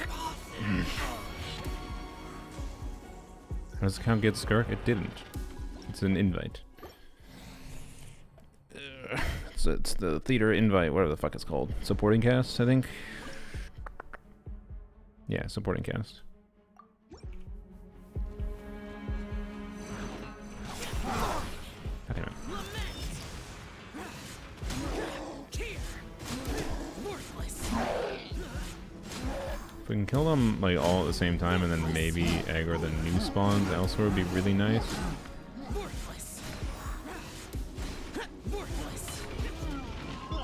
How does the count get Skirk? It didn't. It's an invite. It's the theater invite, whatever the fuck it's called. Supporting cast, I think? Yeah, supporting cast. Anyway. If we can kill them like all at the same time and then maybe aggro the new spawns elsewhere would be really nice.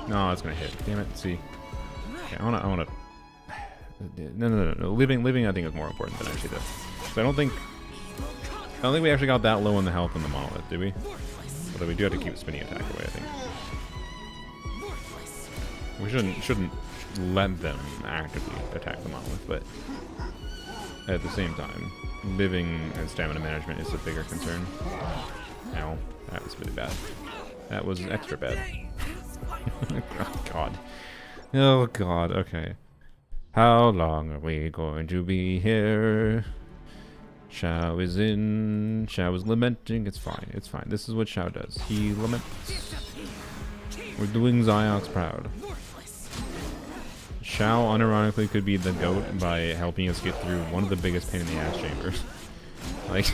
No, it's gonna hit. Damn it. See. Okay, I wanna. No. Living. I think is more important than actually this. So I don't think we actually got that low on the health in the monolith, did we? Although we do have to keep spinning attack away, I think. We shouldn't let them actively attack the monolith, but at the same time, living and stamina management is a bigger concern. Ow, that was really bad. That was extra bad. Oh god, okay. How long are we going to be here? Shao is lamenting. It's fine, This is what Shao does. He laments. We're doing Ziox proud. Shao unironically could be the GOAT by helping us get through one of the biggest pain in the ass chambers. Like,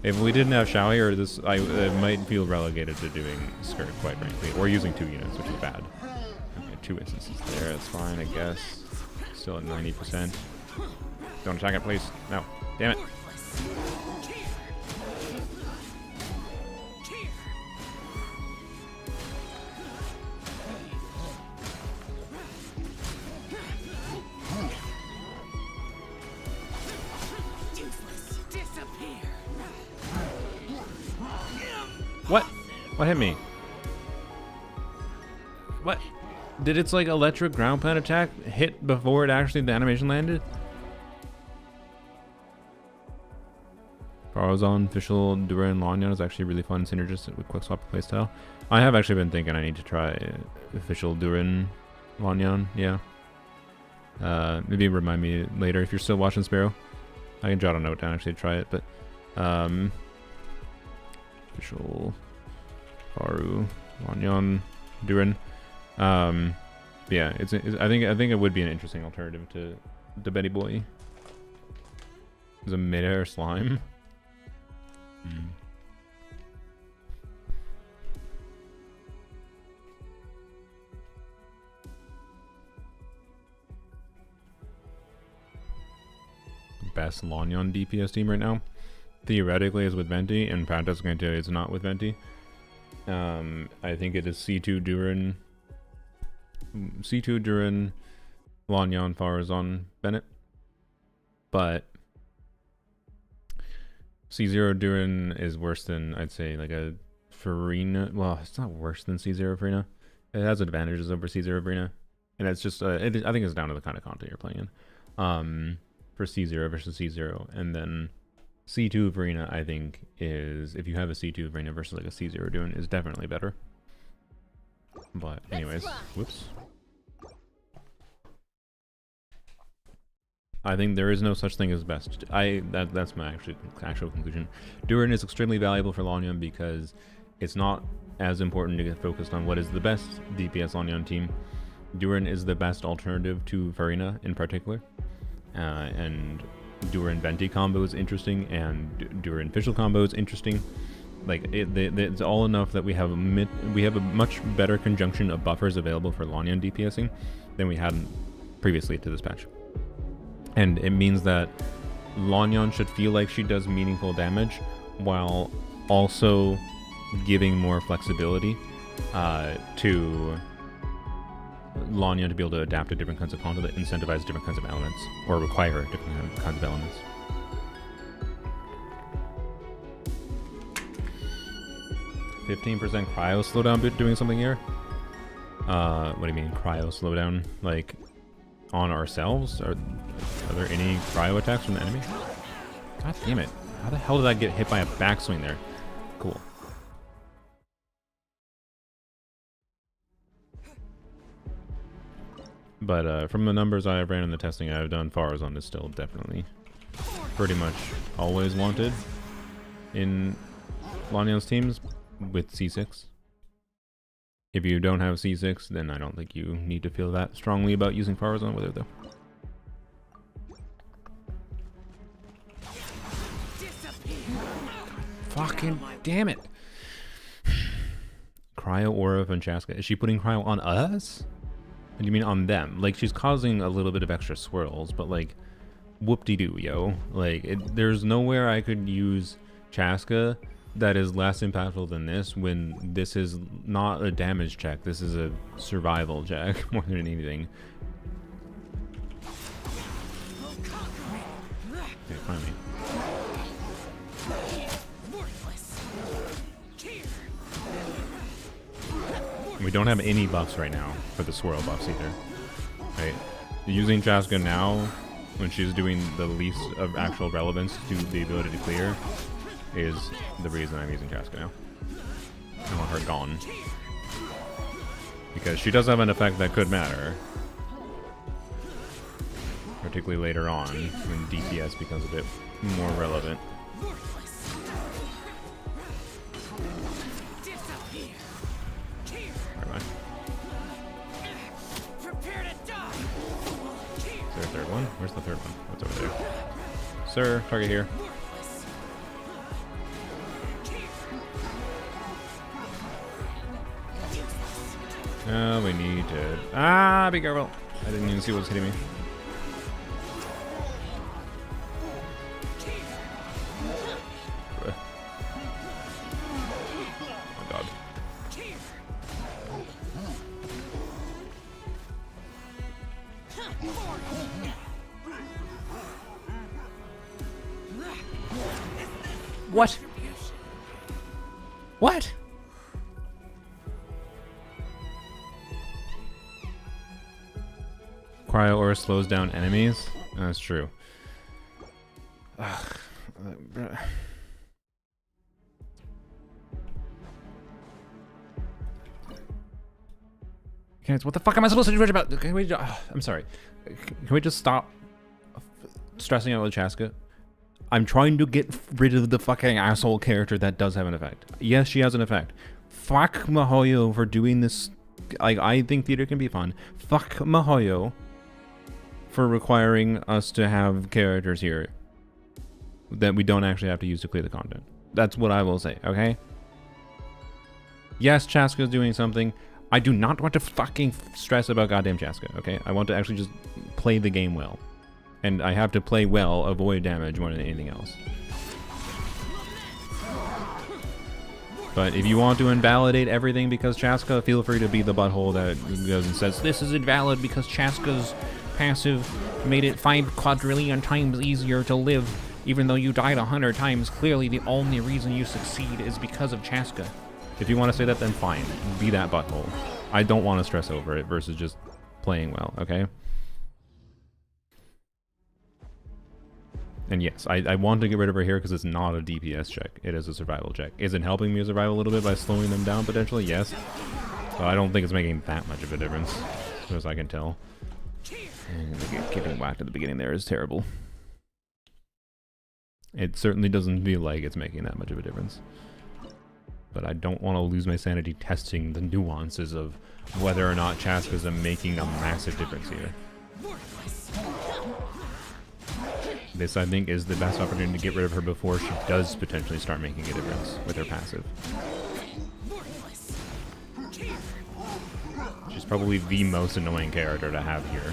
if we didn't have Shao here, it might feel relegated to doing Skirt, quite frankly, or using 2 units, which is bad. Okay, 2 instances there, that's fine, I guess. Still at 90%. Don't attack it, please. No. Damn it. What? What hit me? What? Did its like electric ground pound attack hit before it actually the animation landed? Farazan, Official, Duran, Lanyan is actually really fun synergistic with quick swap playstyle. I have actually been thinking I need to try Official Duran, Lanyan, yeah. Maybe remind me later if you're still watching Sparrow. I can jot a note down actually to try it, but Official Faru, Lanyan, Duran. Yeah, it's I think it would be an interesting alternative to Betty Boy. It's a mid-air slime. Best Lanyan DPS team right now, theoretically, is with Venti, and practice is not with Venti. I think it is C2 Duran, Lanyan, Farazan, Bennett, but C0 Duran is worse than, I'd say, like a Farina. Well, it's not worse than C0 Farina. It has advantages over C0 Farina, and it's just I think it's down to the kind of content you're playing in. For C0 versus C0, and then C2 Farina, I think, is, if you have a C2 Farina versus like a C0 Duran, is definitely better. But anyways, whoops. I think there is no such thing as best. That's my actual conclusion. Duran is extremely valuable for Lanyan because it's not as important to get focused on what is the best DPS Lanyan team. Duran is the best alternative to Farina in particular. And Duran Venti combo is interesting, and Duran Official combo is interesting. Like it's all enough that we have a much better conjunction of buffers available for Lanyan DPSing than we had previously to this patch. And it means that Lanyan should feel like she does meaningful damage while also giving more flexibility to Lanyan to be able to adapt to different kinds of content that incentivize different kinds of elements or require different kinds of elements. "15% cryo slowdown bit doing something here?" What do you mean cryo slowdown? Like on ourselves? Are there any cryo attacks from the enemy? God damn it. How the hell did I get hit by a backswing there? Cool. But from the numbers I have ran in the testing I've done, Farazan is still definitely pretty much always wanted in Lanyan's teams with C6. If you don't have C6, then I don't think you need to feel that strongly about using Farazan with it, though. Fucking damn it! Cryo Aura Francesca. Is she putting cryo on us? What do you mean on them? Like, she's causing a little bit of extra swirls, but like, whoop-de-doo, yo. Like, there's nowhere I could use Chaska that is less impactful than this when this is not a damage check. This is a survival check more than anything. Okay, find me. We don't have any buffs right now for the swirl buffs either. Right? Using Chaska now, when she's doing the least of actual relevance to the ability to clear, is the reason I'm using Chaska now. I want her gone. Because she does have an effect that could matter. Particularly later on, when DPS becomes a bit more relevant. Third one? Where's the third one? What's over there? Sir, target here. We need to... be careful. I didn't even see what was hitting me. Oh god. What? What? cryo aura slows down enemies. That's true. Okay, what the fuck am I supposed to do about? Can we? I'm sorry. Can we just stop stressing out with Chaska? I'm trying to get rid of the fucking asshole character that does have an effect. Yes, she has an effect. Fuck Mihoyo for doing this. Like, I think theater can be fun. Fuck Mihoyo for requiring us to have characters here that we don't actually have to use to clear the content. That's what I will say, okay? Yes, Chaska's doing something. I do not want to fucking stress about goddamn Chaska, okay? I want to actually just play the game well. And I have to play well, avoid damage more than anything else. But if you want to invalidate everything because Chaska, feel free to be the butthole that goes and says, this is invalid because Chaska's passive made it 5 quadrillion times easier to live. Even though you died 100 times, clearly the only reason you succeed is because of Chaska. If you want to say that, then fine. Be that butthole. I don't want to stress over it versus just playing well, okay? And yes, I want to get rid of her here because it's not a DPS check. It is a survival check. Is it helping me survive a little bit by slowing them down potentially? Yes. But I don't think it's making that much of a difference, as far as I can tell. And getting whacked at the beginning there is terrible. It certainly doesn't feel like it's making that much of a difference. But I don't want to lose my sanity testing the nuances of whether or not Chaska's making a massive difference here. This, I think, is the best opportunity to get rid of her before she does potentially start making a difference with her passive. She's probably the most annoying character to have here.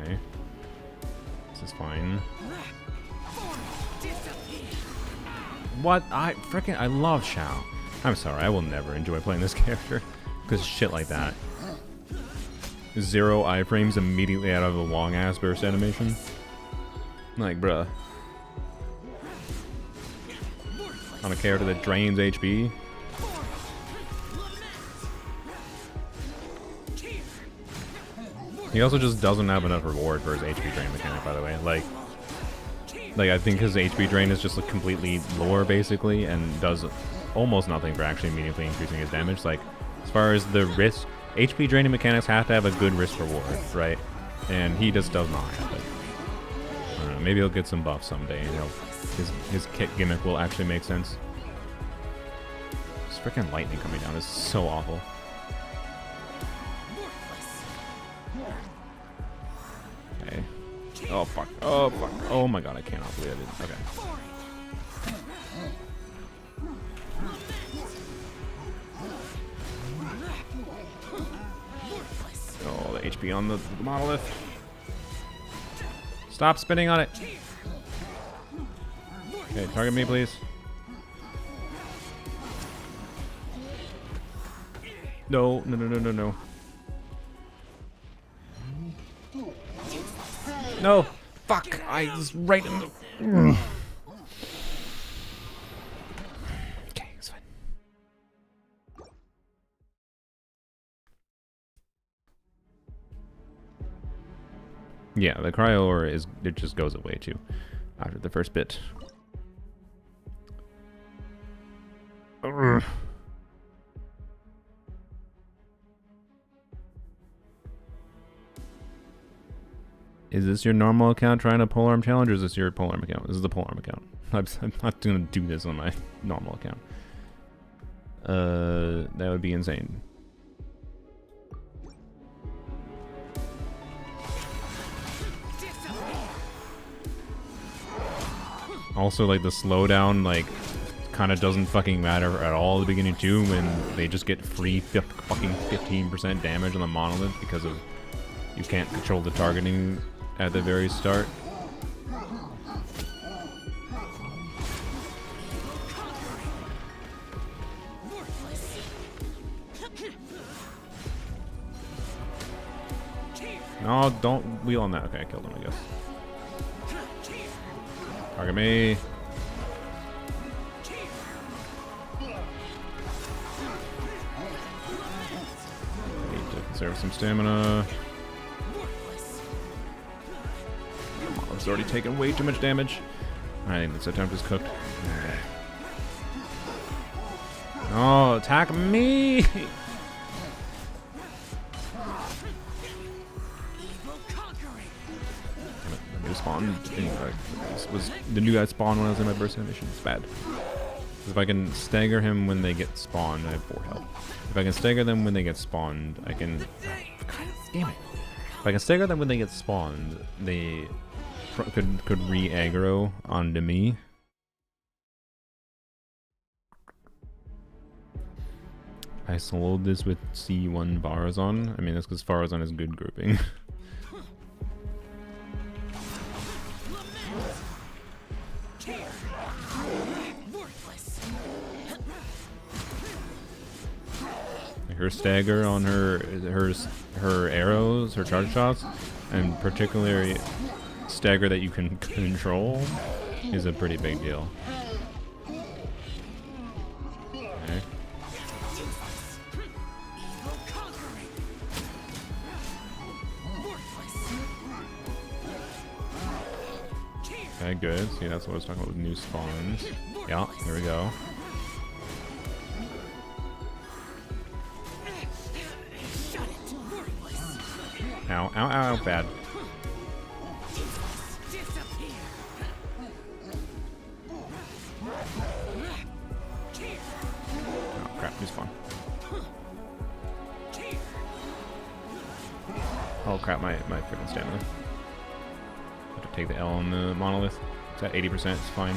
Okay. This is fine. What? I love Xiao. I'm sorry, I will never enjoy playing this character because shit like that. 0 iframes immediately out of a long ass burst animation. Like, bruh. On a character that drains HP. He also just doesn't have enough reward for his HP drain mechanic, by the way. Like I think his HP drain is just like completely lore basically, and does almost nothing for actually meaningfully increasing his damage. Like, as far as the risk, HP draining mechanics have to have a good risk reward, right? And he just does not have it. I don't know, maybe he'll get some buffs someday, and his kit gimmick will actually make sense. This freaking lightning coming down is so awful. Okay. Oh fuck. Oh fuck. Oh my god, I cannot believe I did. Okay. Oh, the HP on the monolith. Stop spinning on it. Okay, target me, please. No, no, no, no, no, no. No! Fuck! I was right in the... Okay, it's fine. Yeah, the cryo aura is... it just goes away too after the first bit. Is this your normal account trying to polearm challenge, or is this your polearm account? This is the polearm account. I'm not gonna do this on my normal account. That would be insane. Also, like, the slowdown, like, kind of doesn't fucking matter at all at the beginning too, when they just get free fucking 15% damage on the monolith because of you can't control the targeting at the very start. No, don't wheel on that. Okay, I killed him, I guess. Target me. Conserve some stamina. Mob's already taken way too much damage. I think this attempt is cooked. Oh, attack me! The new spawn was the new guy spawned when I was in my burst animation. It's bad. If I can stagger him when they get spawned, I have 4 health. If I can stagger them when they get spawned, I can. God damn it! If I can stagger them when they get spawned, they could re-aggro onto me. I slowed this with C1 Varazon. I mean, that's because Varazon is good grouping. Her stagger on her arrows, her charge shots, and particularly stagger that you can control is a pretty big deal. Okay. Okay, good. See, that's what I was talking about with new spawns. Yeah, here we go. Ow, ow, ow, bad. Oh crap, new spawn. Oh crap, my freaking stamina. Have to take the L on the monolith. It's at 80%, it's fine.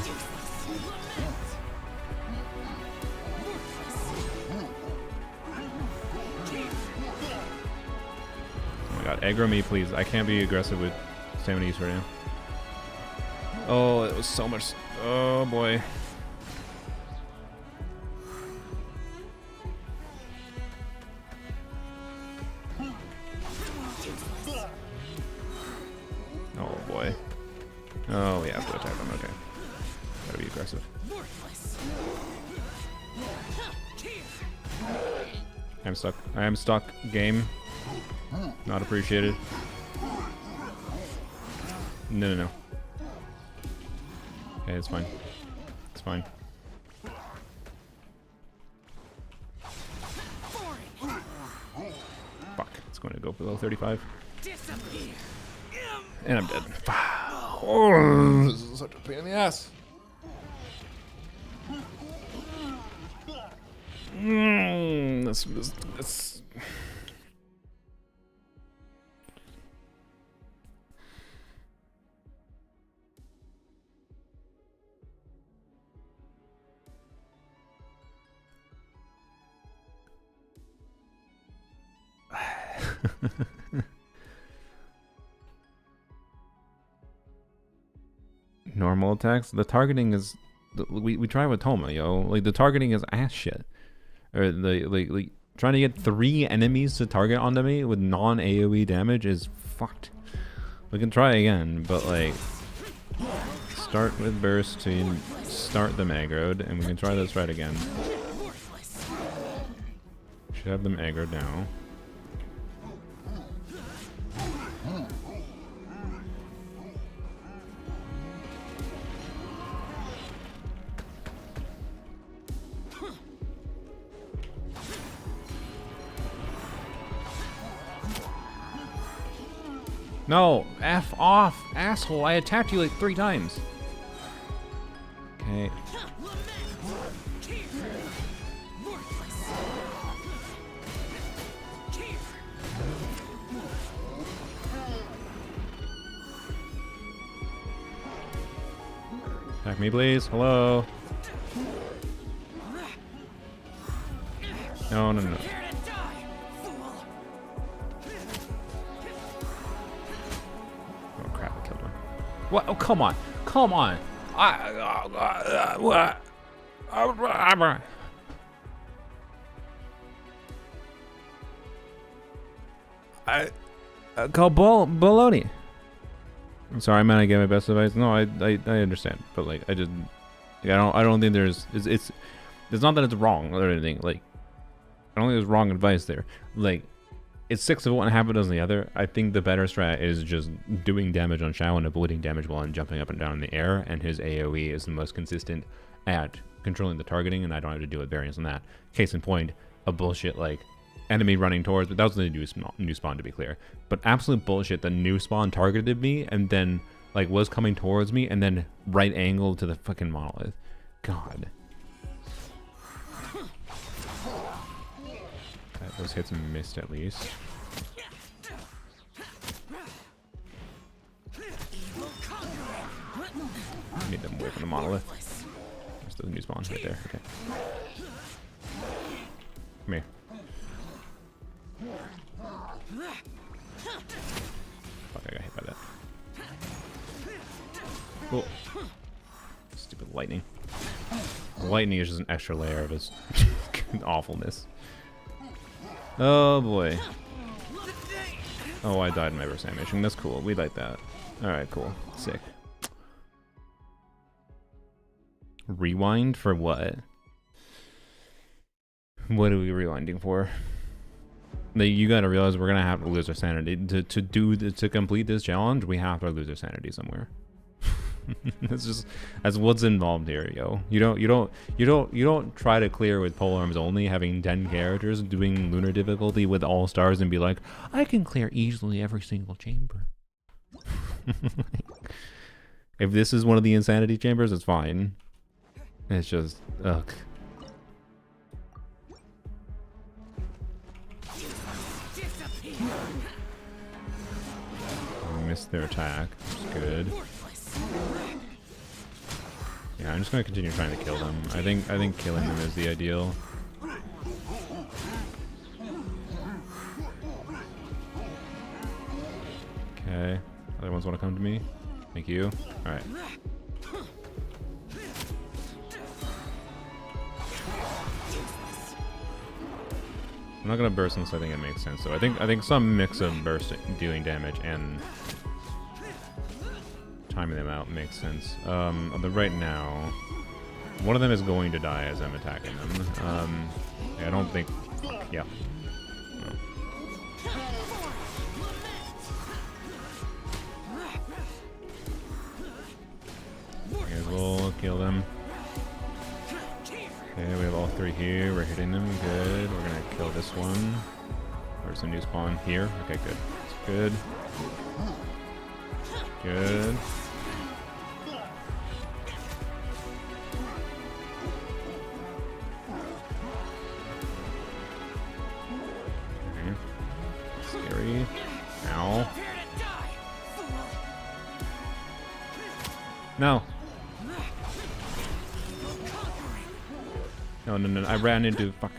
God, aggro me, please. I can't be aggressive with stamina use right now. Oh, it was so much. Oh boy. Oh boy. Oh, we have to attack them. Okay. Gotta be aggressive. I'm stuck. I am stuck. Game. Not appreciated. No, no, no. Okay, it's fine. It's fine. Fuck. It's going to go below 35. And I'm dead. Oh, this is such a pain in the ass. That's normal attacks. The targeting is we try with Toma, yo. Like the targeting is ass shit. Or like trying to get 3 enemies to target onto me with non-AoE damage is fucked. We can try again, but like start with burst to start them aggroed, and we can try this right again. Should have them aggroed now. No, F off, asshole. I attacked you like 3 times. Okay. Attack me, please. Hello. No, no, no. What? Oh, come on. Come on. What? Call baloney. I'm sorry, man. I gave my best advice. No, I understand, but like, I don't think it's not that it's wrong or anything. Like, I don't think there's wrong advice there. Like, it's 6 of one, half a dozen the other. I think the better strat is just doing damage on Shao and avoiding damage while I'm jumping up and down in the air, and his AoE is the most consistent at controlling the targeting, and I don't have to deal with variance on that. Case in point, a bullshit like enemy running towards, but that was the new spawn to be clear. But absolute bullshit, the new spawn targeted me and then like was coming towards me and then right angle to the fucking monolith. God. Those hits missed at least. I need them away from the monolith. There's the new spawn right there. Okay. Come here. Fuck, I got hit by that. Cool. Stupid lightning. Lightning is just an extra layer of its awfulness. Oh boy. Oh, I died in my burst animation. That's cool. We like that. Alright, cool. Sick. Rewind for what? What are we rewinding for? You gotta realize we're gonna have to lose our sanity to complete this challenge. We have to lose our sanity somewhere. that's what's involved here, yo. You don't try to clear with Polearms Only, having 10 characters doing lunar difficulty with all stars and be like, I can clear easily every single chamber. If this is one of the insanity chambers, it's fine. It's just ugh. Missed their attack. That's good. Yeah, I'm just gonna continue trying to kill them. I think killing them is the ideal. Okay. Other ones want to come to me? Thank you. Alright. I'm not gonna burst unless I think it makes sense. So I think some mix of burst dealing damage and timing them out makes sense. But right now, one of them is going to die as I'm attacking them. I don't think. Yeah. No. May as well kill them. Okay, we have all 3 here. We're hitting them. Good. We're gonna kill this one. There's a new spawn here. Okay, good. That's good. Good. Okay. Scary. Ow. No. No. I ran into fuck.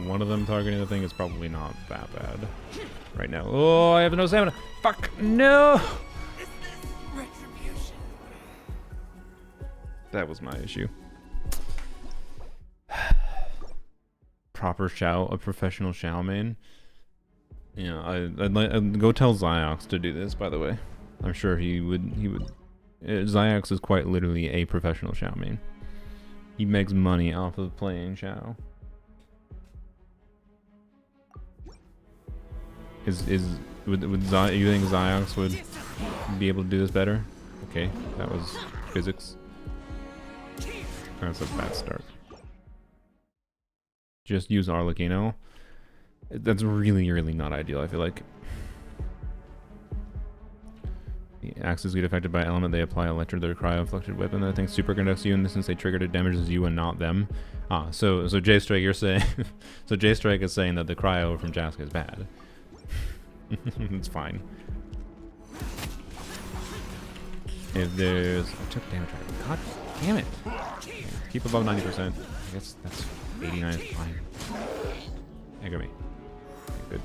One of them targeting the thing is probably not that bad right now. Oh, I have no stamina. Fuck. No. That was my issue. Proper Shao, a professional Shao main. Yeah, I'd go tell Ziox to do this, by the way. I'm sure he would. Ziox is quite literally a professional Shao main. He makes money off of playing Shao. You think Ziox would be able to do this better? Okay, that was physics. That's a bad start. Just use Arlecchino. That's really, really not ideal, I feel like. The axes get affected by element, they apply electro to their cryo-inflected weapon. That thing super conducts you, and since they triggered, it damages you and not them. Ah, so J-Strike, you're saying... so J-Strike is saying that the cryo from Jaska is bad. It's fine. If there's... I took damage right. God damn it! Okay, keep above 90%. I guess that's 89 is fine. Anger me. Okay, good.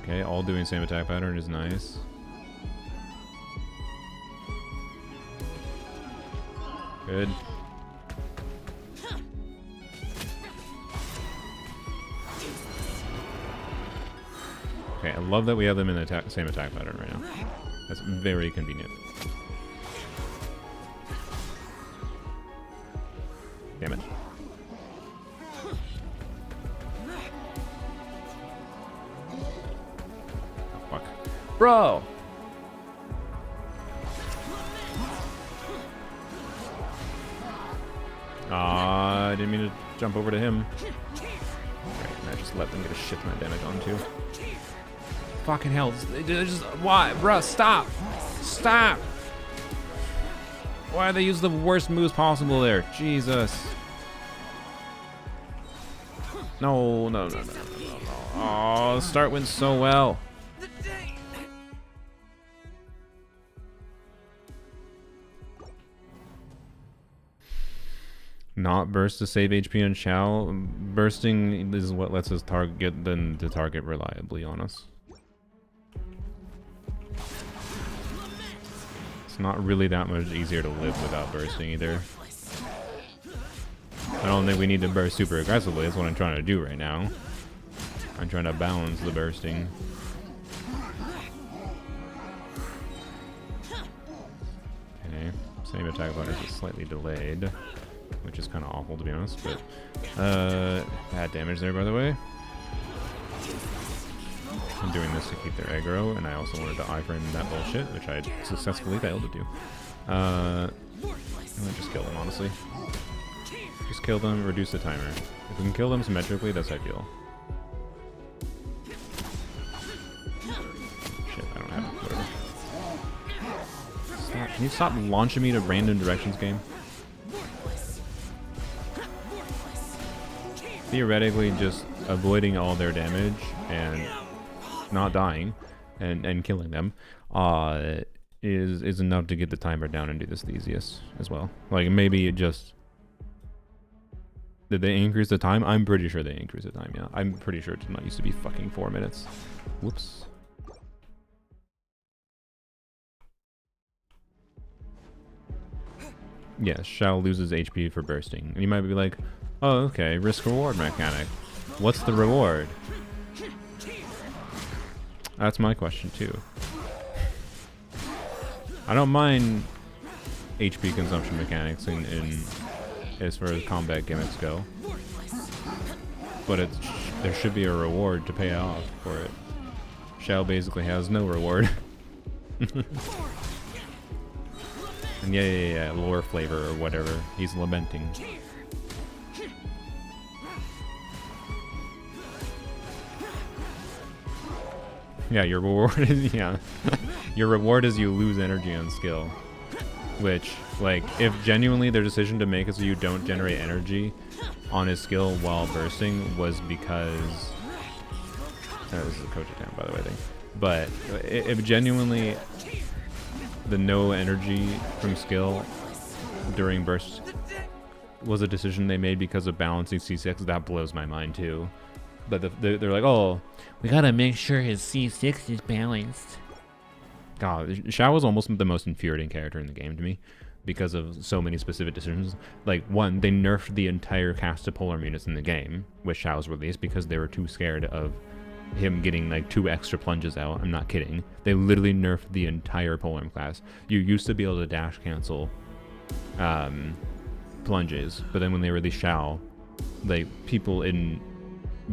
Okay, all doing same attack pattern is nice. Good. Okay, I love that we have them in the same attack pattern right now. That's very convenient. Damn it. Oh, fuck. Bro! I didn't mean to jump over to him. Right, and I just let them get a shit ton of damage on too. Fucking hell. They just, why? Bruh, stop! Stop! Why do they use the worst moves possible there? Jesus. No, no, no, no, no, no, no. Oh, the start went so well. Not burst to save HP and Shao. Bursting is what lets us target them to target reliably on us. It's not really that much easier to live without bursting either. I don't think we need to burst super aggressively. That's what I'm trying to do right now. I'm trying to balance the bursting. Okay, same attack bonus is slightly delayed, which is kind of awful to be honest, but bad damage there by the way. I'm doing this to keep their aggro, and I also wanted to iframe that bullshit, which I successfully failed to do. I'm gonna just kill them, honestly. Just kill them, reduce the timer. If we can kill them symmetrically, that's ideal. Shit, I don't have it. Whatever. Stop. Can you stop launching me to random directions, game? Theoretically, just avoiding all their damage and not dying and killing them is enough to get the timer down and do this the easiest as well. Like maybe it just... Did they increase the time? I'm pretty sure they increased the time, yeah. I'm pretty sure it did not used to be fucking 4 minutes. Whoops. Yeah, Shao loses HP for bursting. And you might be like, oh, okay, risk-reward mechanic. What's the reward? That's my question, too. I don't mind HP consumption mechanics in as far as combat gimmicks go. But there should be a reward to pay off for it. Shao basically has no reward. And yeah, lore flavor or whatever. He's lamenting. Yeah, your reward is your reward is you lose energy on skill. Which, like, if genuinely their decision to make it so you don't generate energy on his skill while bursting was because this is a coach attempt, by the way, but if genuinely the no energy from skill during burst was a decision they made because of balancing C6, that blows my mind too. But they're like, oh, we gotta make sure his C6 is balanced. God, Shao was almost the most infuriating character in the game to me because of so many specific decisions. Like, one, they nerfed the entire cast of Polearm units in the game with Shao's release because they were too scared of him getting like 2 extra plunges out. I'm not kidding. They literally nerfed the entire Polearm class. You used to be able to dash cancel plunges, but then when they released Shao, like, people in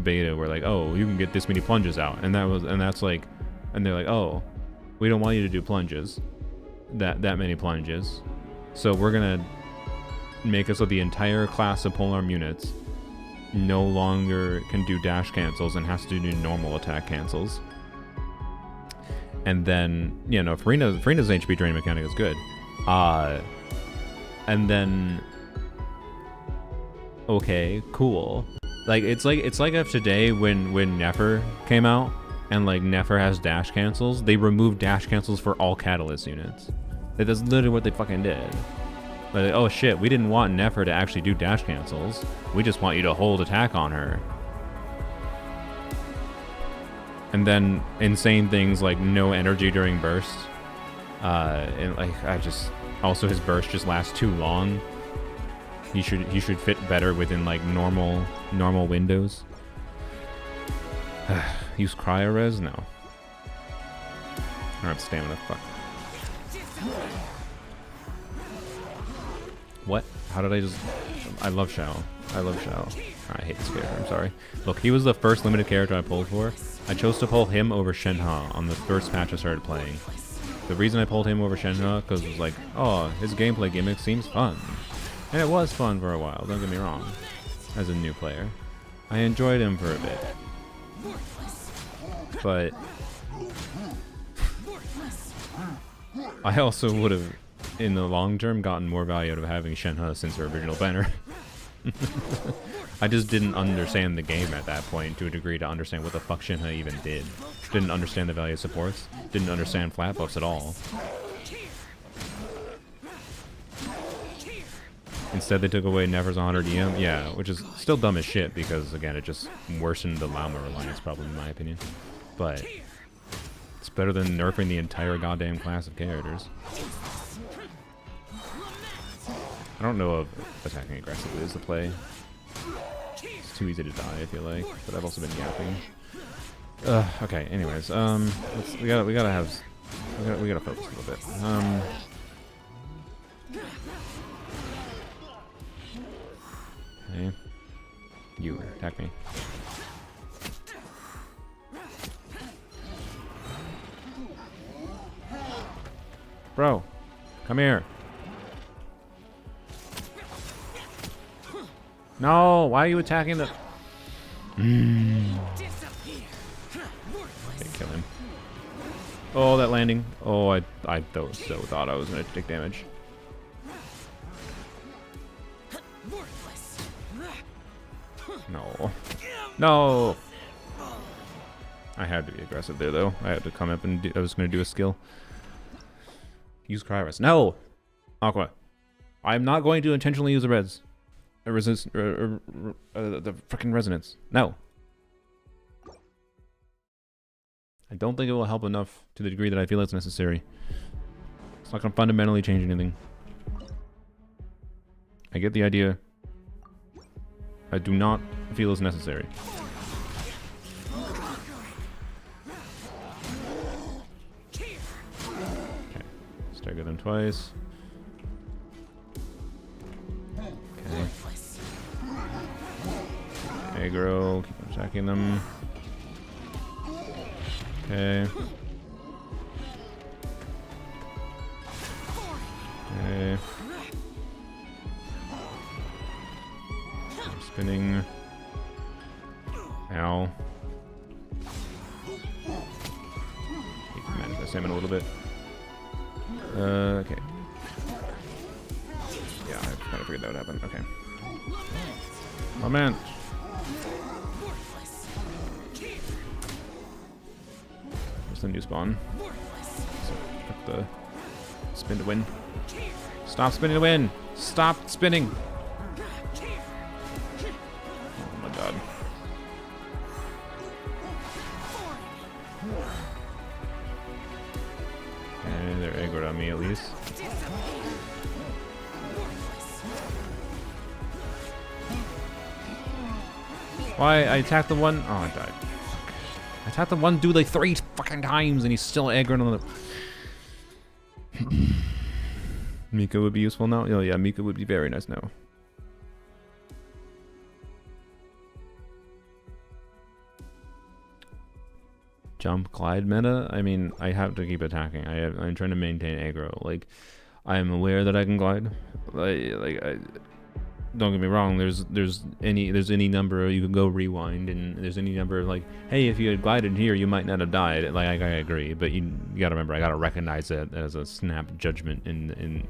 beta were like, oh, you can get this many plunges out, and that's like, and they're like, oh, we don't want you to do plunges, that many plunges, so we're gonna make it so the entire class of polearm units no longer can do dash cancels and has to do normal attack cancels. And then, you know, Farina's HP drain mechanic is good, and then okay, cool. Like, it's like if today when Nefer came out and like Nefer has dash cancels, they removed dash cancels for all Catalyst units. That's literally what they fucking did. Like, oh shit, we didn't want Nefer to actually do dash cancels. We just want you to hold attack on her. And then insane things like no energy during burst. And like, also his burst just lasts too long. He should fit better within like normal windows. Use cryo res? No. I don't have stamina, fuck. What? How did I just... I love Shao. I love Shao. I hate this character, I'm sorry. Look, he was the first limited character I pulled for. I chose to pull him over Shenhe on the first patch I started playing. The reason I pulled him over Shenhe, because it was like, oh, his gameplay gimmick seems fun. And it was fun for a while, don't get me wrong. As a new player. I enjoyed him for a bit. But... I also would have, in the long term, gotten more value out of having Shenhe since her original banner. I just didn't understand the game at that point to a degree to understand what the fuck Shenhe even did. Didn't understand the value of supports. Didn't understand flat buffs at all. Instead they took away Never's 100 EM. Yeah, which is still dumb as shit because, again, it just worsened the Lama reliance problem in my opinion. But it's better than nerfing the entire goddamn class of characters. I don't know if attacking aggressively is the play. It's too easy to die, I feel like, but I've also been yapping. Okay, anyways, we gotta focus a little bit. Okay. You attack me. Bro, come here. No, why are you attacking the... Okay, kill him. Oh, that landing. Oh, I so thought I was going to take damage. No. No! I had to be aggressive there, though. I had to come up and I was going to do a skill. Use Cryrus. No! Aqua. I'm not going to intentionally use a res. The freaking resonance. No. I don't think it will help enough to the degree that I feel it's necessary. It's not going to fundamentally change anything. I get the idea. I do not feel it's necessary. Okay. Stagger them twice. Okay. Aggro, keep attacking them. Okay. Okay. I'm spinning. Ow. Need to manifest him in a little bit. Okay. Yeah, I kind of figured that would happen. Okay. Oh man. There's the new spawn. So, the spin to win. Stop spinning to win! Stop spinning! Oh my god. Okay, they're aggroed on me at least. Why? I attacked the one... Oh, I died. I attacked the one dude like 3 fucking times and he's still aggroed on the... Mika would be useful now? Oh yeah, Mika would be very nice now. Jump glide meta? I mean, I have to keep attacking. I'm trying to maintain aggro. Like, I am aware that I can glide. Don't get me wrong. There's any number you can go rewind, and there's any number of like, hey, if you had glided here, you might not have died. Like, I agree, but you gotta remember, I gotta recognize that as a snap judgment in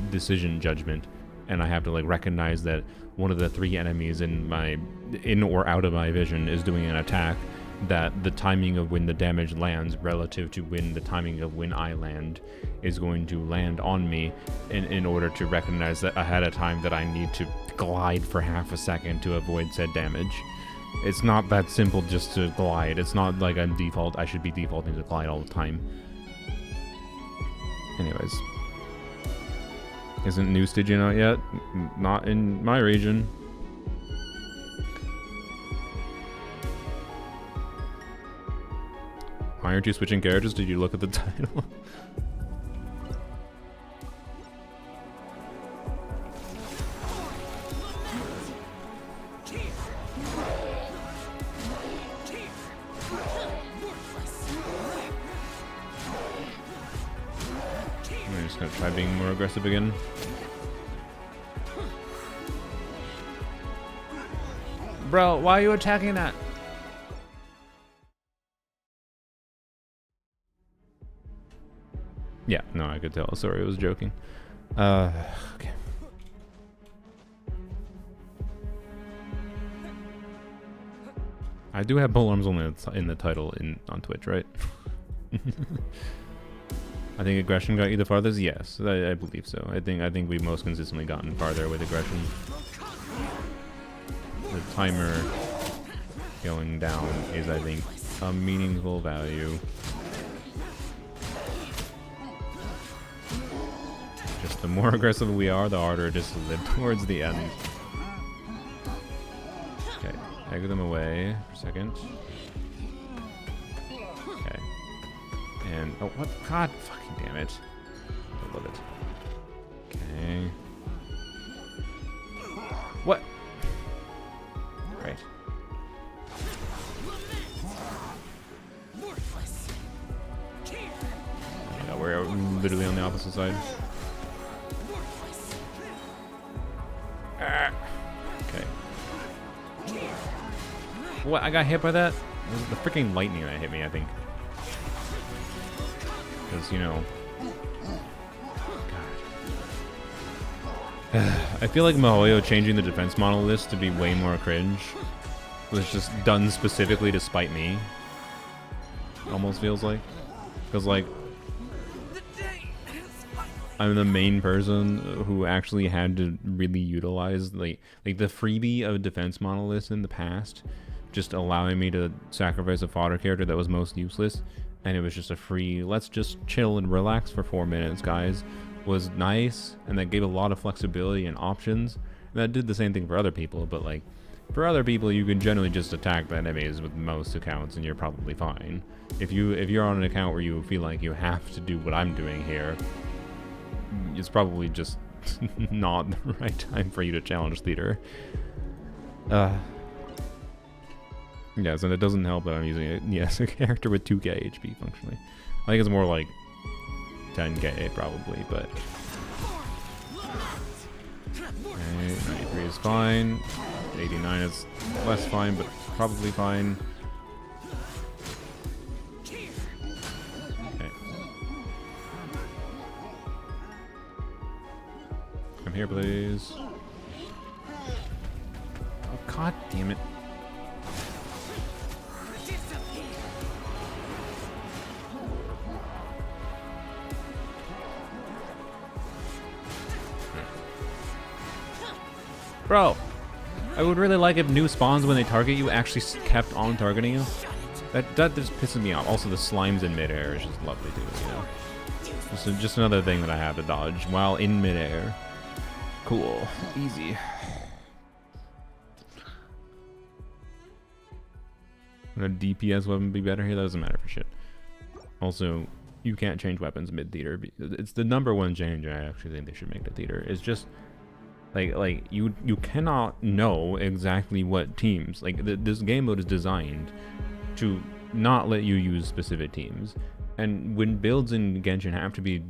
decision judgment, and I have to like recognize that one of the 3 enemies in or out of my vision is doing an attack. That the timing of when the damage lands relative to when the timing of when I land is going to land on me in order to recognize that ahead of time that I need to glide for half a second to avoid said damage. It's not that simple just to glide. It's not like a default, I should be defaulting to glide all the time. Anyways. Isn't new Stygian out yet? Not in my region. Why aren't you switching characters? Did you look at the title? Try being more aggressive again. Bro, why are you attacking that? Yeah, no, I could tell. Sorry, I was joking. Okay. I do have Polearms Only in the title on Twitch, right? I think aggression got you the farthest. Yes, I believe so. I think we've most consistently gotten farther with aggression. The timer going down is, I think, a meaningful value. Just the more aggressive we are, the harder it is to live towards the end. Okay, egg them away for a second. Okay. And, oh, what? God fucking damn it. I love it. Okay. What? Right. Yeah, we're literally on the opposite side. Okay. What? I got hit by that? It was the freaking lightning that hit me, I think. Because, you know. God. I feel like MiHoYo changing the defense model list to be way more cringe was just done specifically to spite me. Almost feels like. Because, like, I'm the main person who actually had to really utilize like the freebie of defense monoliths in the past, just allowing me to sacrifice a fodder character that was most useless, and it was just a free, let's just chill and relax for 4 minutes, guys, was nice, and that gave a lot of flexibility and options. And that did the same thing for other people, but like for other people, you can generally just attack the enemies with most accounts, and you're probably fine. If you're on an account where you feel like you have to do what I'm doing here, it's probably just not the right time for you to challenge theater. Yes, and it doesn't help that I'm using it. Yes, a character with 2k HP functionally. I think it's more like 10k probably, but okay, 93 is fine. 89 is less fine, but probably fine. Come here, please. Oh, god damn it. Bro, I would really like if new spawns when they target you actually kept on targeting you. That just pisses me off. Also, the slimes in midair is just lovely too, you know. Just another thing that I have to dodge while in midair. Cool. Easy. Would a DPS weapon be better here? That doesn't matter for shit. Also, you can't change weapons mid-theater. It's the #1 change I actually think they should make to theater. It's just like you cannot know exactly what teams. Like this game mode is designed to not let you use specific teams. And when builds in Genshin have to be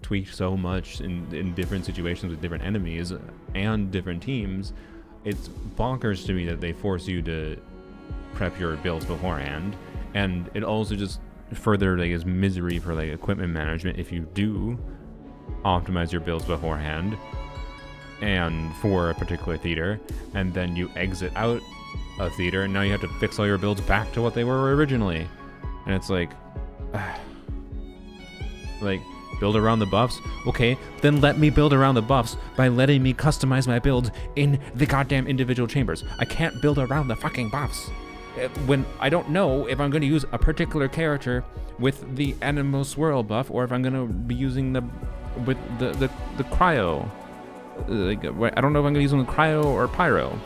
tweaked so much in different situations with different enemies and different teams, it's bonkers to me that they force you to prep your builds beforehand. And it also just further like is misery for like equipment management if you do optimize your builds beforehand and for a particular theater, and then you exit out a theater and now you have to fix all your builds back to what they were originally. And it's like build around the buffs? Okay, then let me build around the buffs by letting me customize my build in the goddamn individual chambers. I can't build around the fucking buffs when I don't know if I'm going to use a particular character with the Animal Swirl buff, or if I'm going to be using the cryo. Like, I don't know if I'm going to use them with cryo or pyro,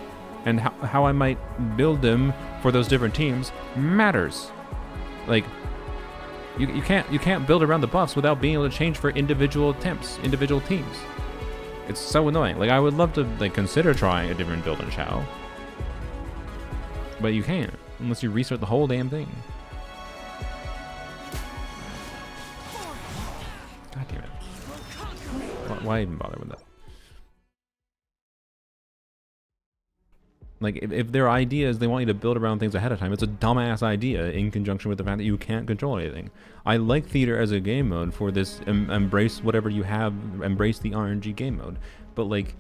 and how I might build them for those different teams matters. Like, you can't build around the buffs without being able to change for individual teams. It's so annoying. Like, I would love to like consider trying a different build in Chao, but you can't unless you restart the whole damn thing. God damn it. why even bother with that? Like, if their idea is they want you to build around things ahead of time, it's a dumbass idea in conjunction with the fact that you can't control anything. I like theater as a game mode for this, embrace whatever you have, embrace the RNG game mode. But, like,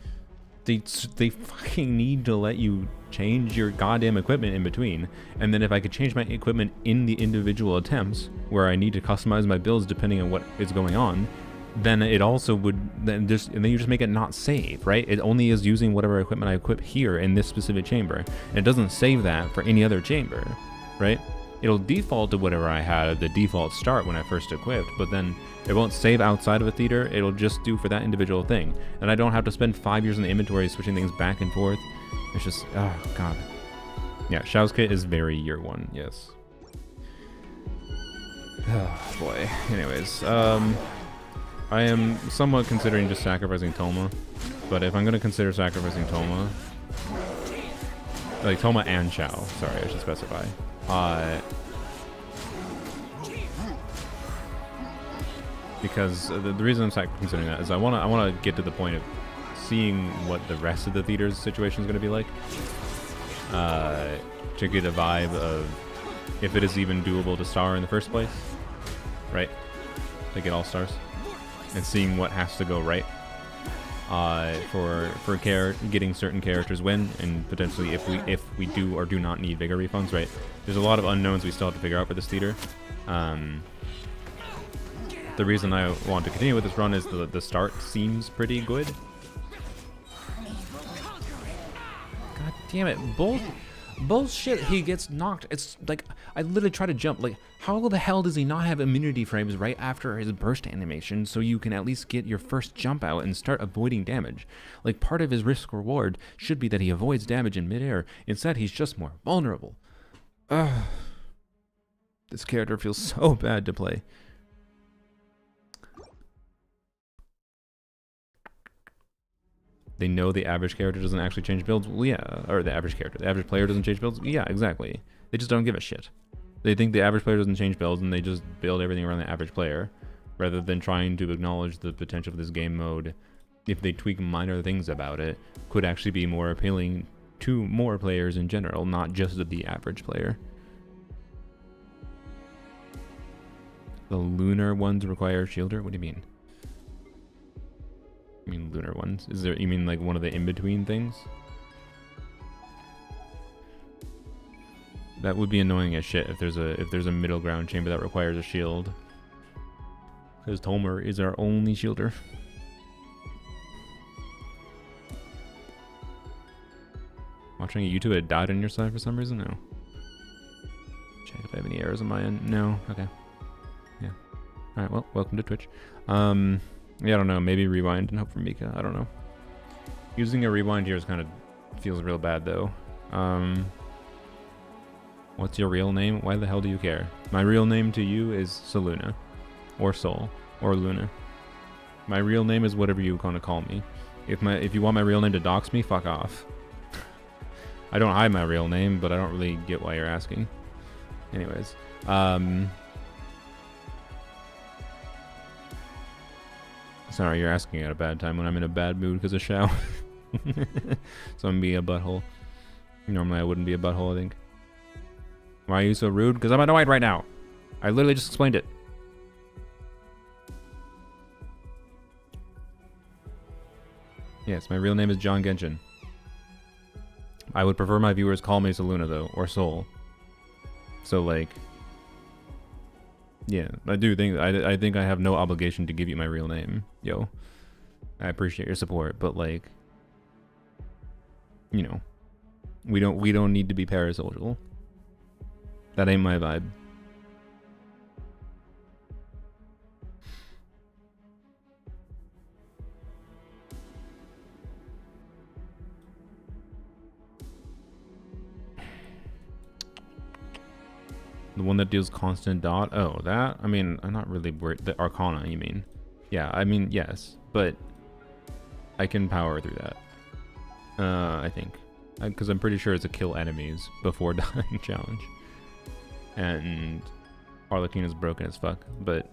they fucking need to let you change your goddamn equipment in between. And then if I could change my equipment in the individual attempts, where I need to customize my builds depending on what is going on, then it also would then you just make it not save, right? It only is using whatever equipment I equip here in this specific chamber. And it doesn't save that for any other chamber, right? It'll default to whatever I had at the default start when I first equipped, but then it won't save outside of a theater. It'll just do for that individual thing. And I don't have to spend 5 years in the inventory switching things back and forth. It's just, oh god. Yeah, Xiao's kit is very year one, yes. Oh boy. Anyways, I am somewhat considering just sacrificing Toma, but if I'm going to consider sacrificing Toma, like Toma and Xiao, sorry, I should specify, because the reason I'm considering that is I want to get to the point of seeing what the rest of the theater's situation is going to be like, to get a vibe of if it is even doable to star in the first place, right? To get all stars. And seeing what has to go right for getting certain characters win, and potentially if we do or do not need vigor refunds, right? There's a lot of unknowns we still have to figure out for this theater. The reason I want to continue with this run is the start seems pretty good. God damn it, bullshit, he gets knocked. It's like, I literally try to jump. Like, how the hell does he not have immunity frames right after his burst animation so you can at least get your first jump out and start avoiding damage? Like, part of his risk reward should be that he avoids damage in midair. Instead, he's just more vulnerable. Ugh. This character feels so bad to play. They know the average character doesn't actually change builds. Well, yeah, or the average player doesn't change builds. Yeah, exactly. They just don't give a shit. They think the average player doesn't change builds, and they just build everything around the average player, rather than trying to acknowledge the potential of this game mode, if they tweak minor things about it, could actually be more appealing to more players in general, not just the average player. The lunar ones require shielder? What do you mean? I mean lunar ones. Is there, you mean like one of the in-between things? That would be annoying as shit if there's a middle ground chamber that requires a shield. Because Tomer is our only shielder. Watching a YouTube had died on your side for some reason? No. Check if I have any errors on my end. No. Okay. Yeah. Alright, well, welcome to Twitch. Yeah, I don't know. Maybe rewind and hope for Mika. I don't know. Using a rewind here is kind of feels real bad though. What's your real name? Why the hell do you care? My real name to you is Saluna, or Sol, or Luna. My real name is whatever you want to call me. If you want my real name to dox me, fuck off. I don't hide my real name, but I don't really get why you're asking. Anyways, sorry, you're asking at a bad time when I'm in a bad mood because of Xiao. So I'm being a butthole. Normally I wouldn't be a butthole, I think. Why are you so rude? Because I'm annoyed right now. I literally just explained it. Yes, my real name is John Genshin. I would prefer my viewers call me Saluna though, or Soul. So like, yeah, I do think I think I have no obligation to give you my real name, yo. I appreciate your support, but like, you know, we don't need to be parasocial. That ain't my vibe. The one that deals constant dot? Oh, that? I mean, I'm not really worried. The Arcana, you mean? Yeah, I mean, yes. But I can power through that. I think. Because I'm pretty sure it's a kill enemies before dying challenge. And Arlecchino is broken as fuck. But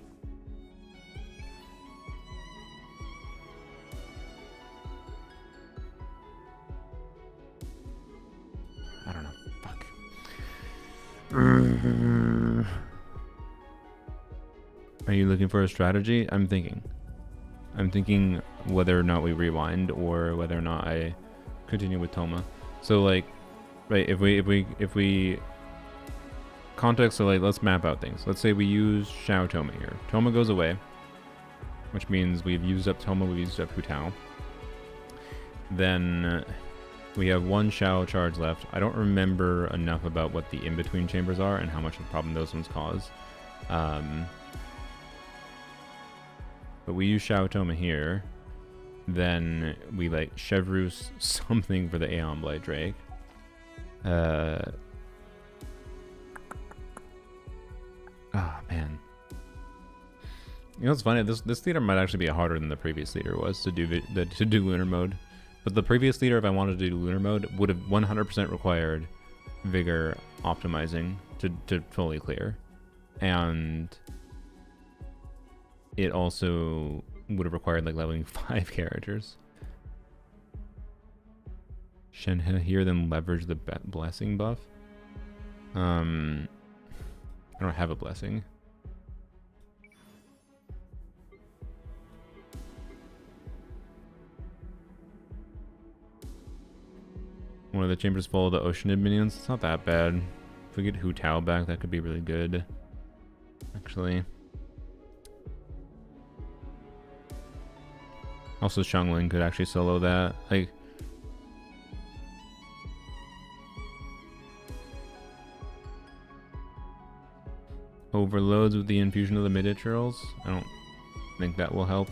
Are you looking for a strategy? I'm thinking whether or not we rewind or whether or not I continue with Toma. So like, right, if we context, so like, let's map out things. Let's say we use Shao Toma here. Toma goes away, which means we've used up Toma, we've used up Hu Tao. Then we have one Shao charge left. I don't remember enough about what the in-between chambers are and how much of a problem those ones cause. But we use Shao Toma here. Then we like Chevreuse something for the Aeon Blight Drake. Ah, man. You know what's funny? This theater might actually be harder than the previous theater was to do Lunar Mode. But the previous theater, if I wanted to do Lunar Mode, would have 100% required Vigor optimizing to fully clear. And it also would have required like leveling 5 characters. Shenhe here then leverage the blessing buff. I don't have a blessing. One of the chambers full of the Oceanid minions. It's not that bad. If we get Hu Tao back, that could be really good. Actually. Also, Xiangling could actually solo that. Like, overloads with the infusion of the mid-rerolls. I don't think that will help.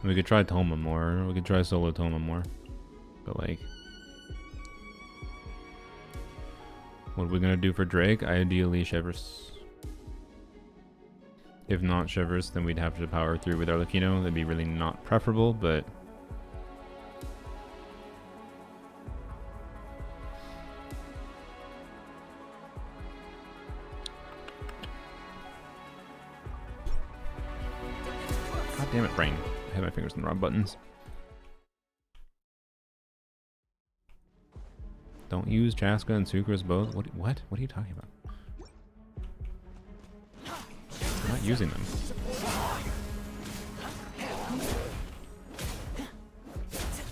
We could try Toma more. We could try solo Toma more. But like, what are we gonna do for Drake? Ideally, Chevreuse. If not Chevreuse, then we'd have to power through with Arlecchino. That'd be really not preferable, but God damn it, brain. I had my fingers on the wrong buttons. Don't use Chaska and Sucrose both. What? What are you talking about? I'm not using them.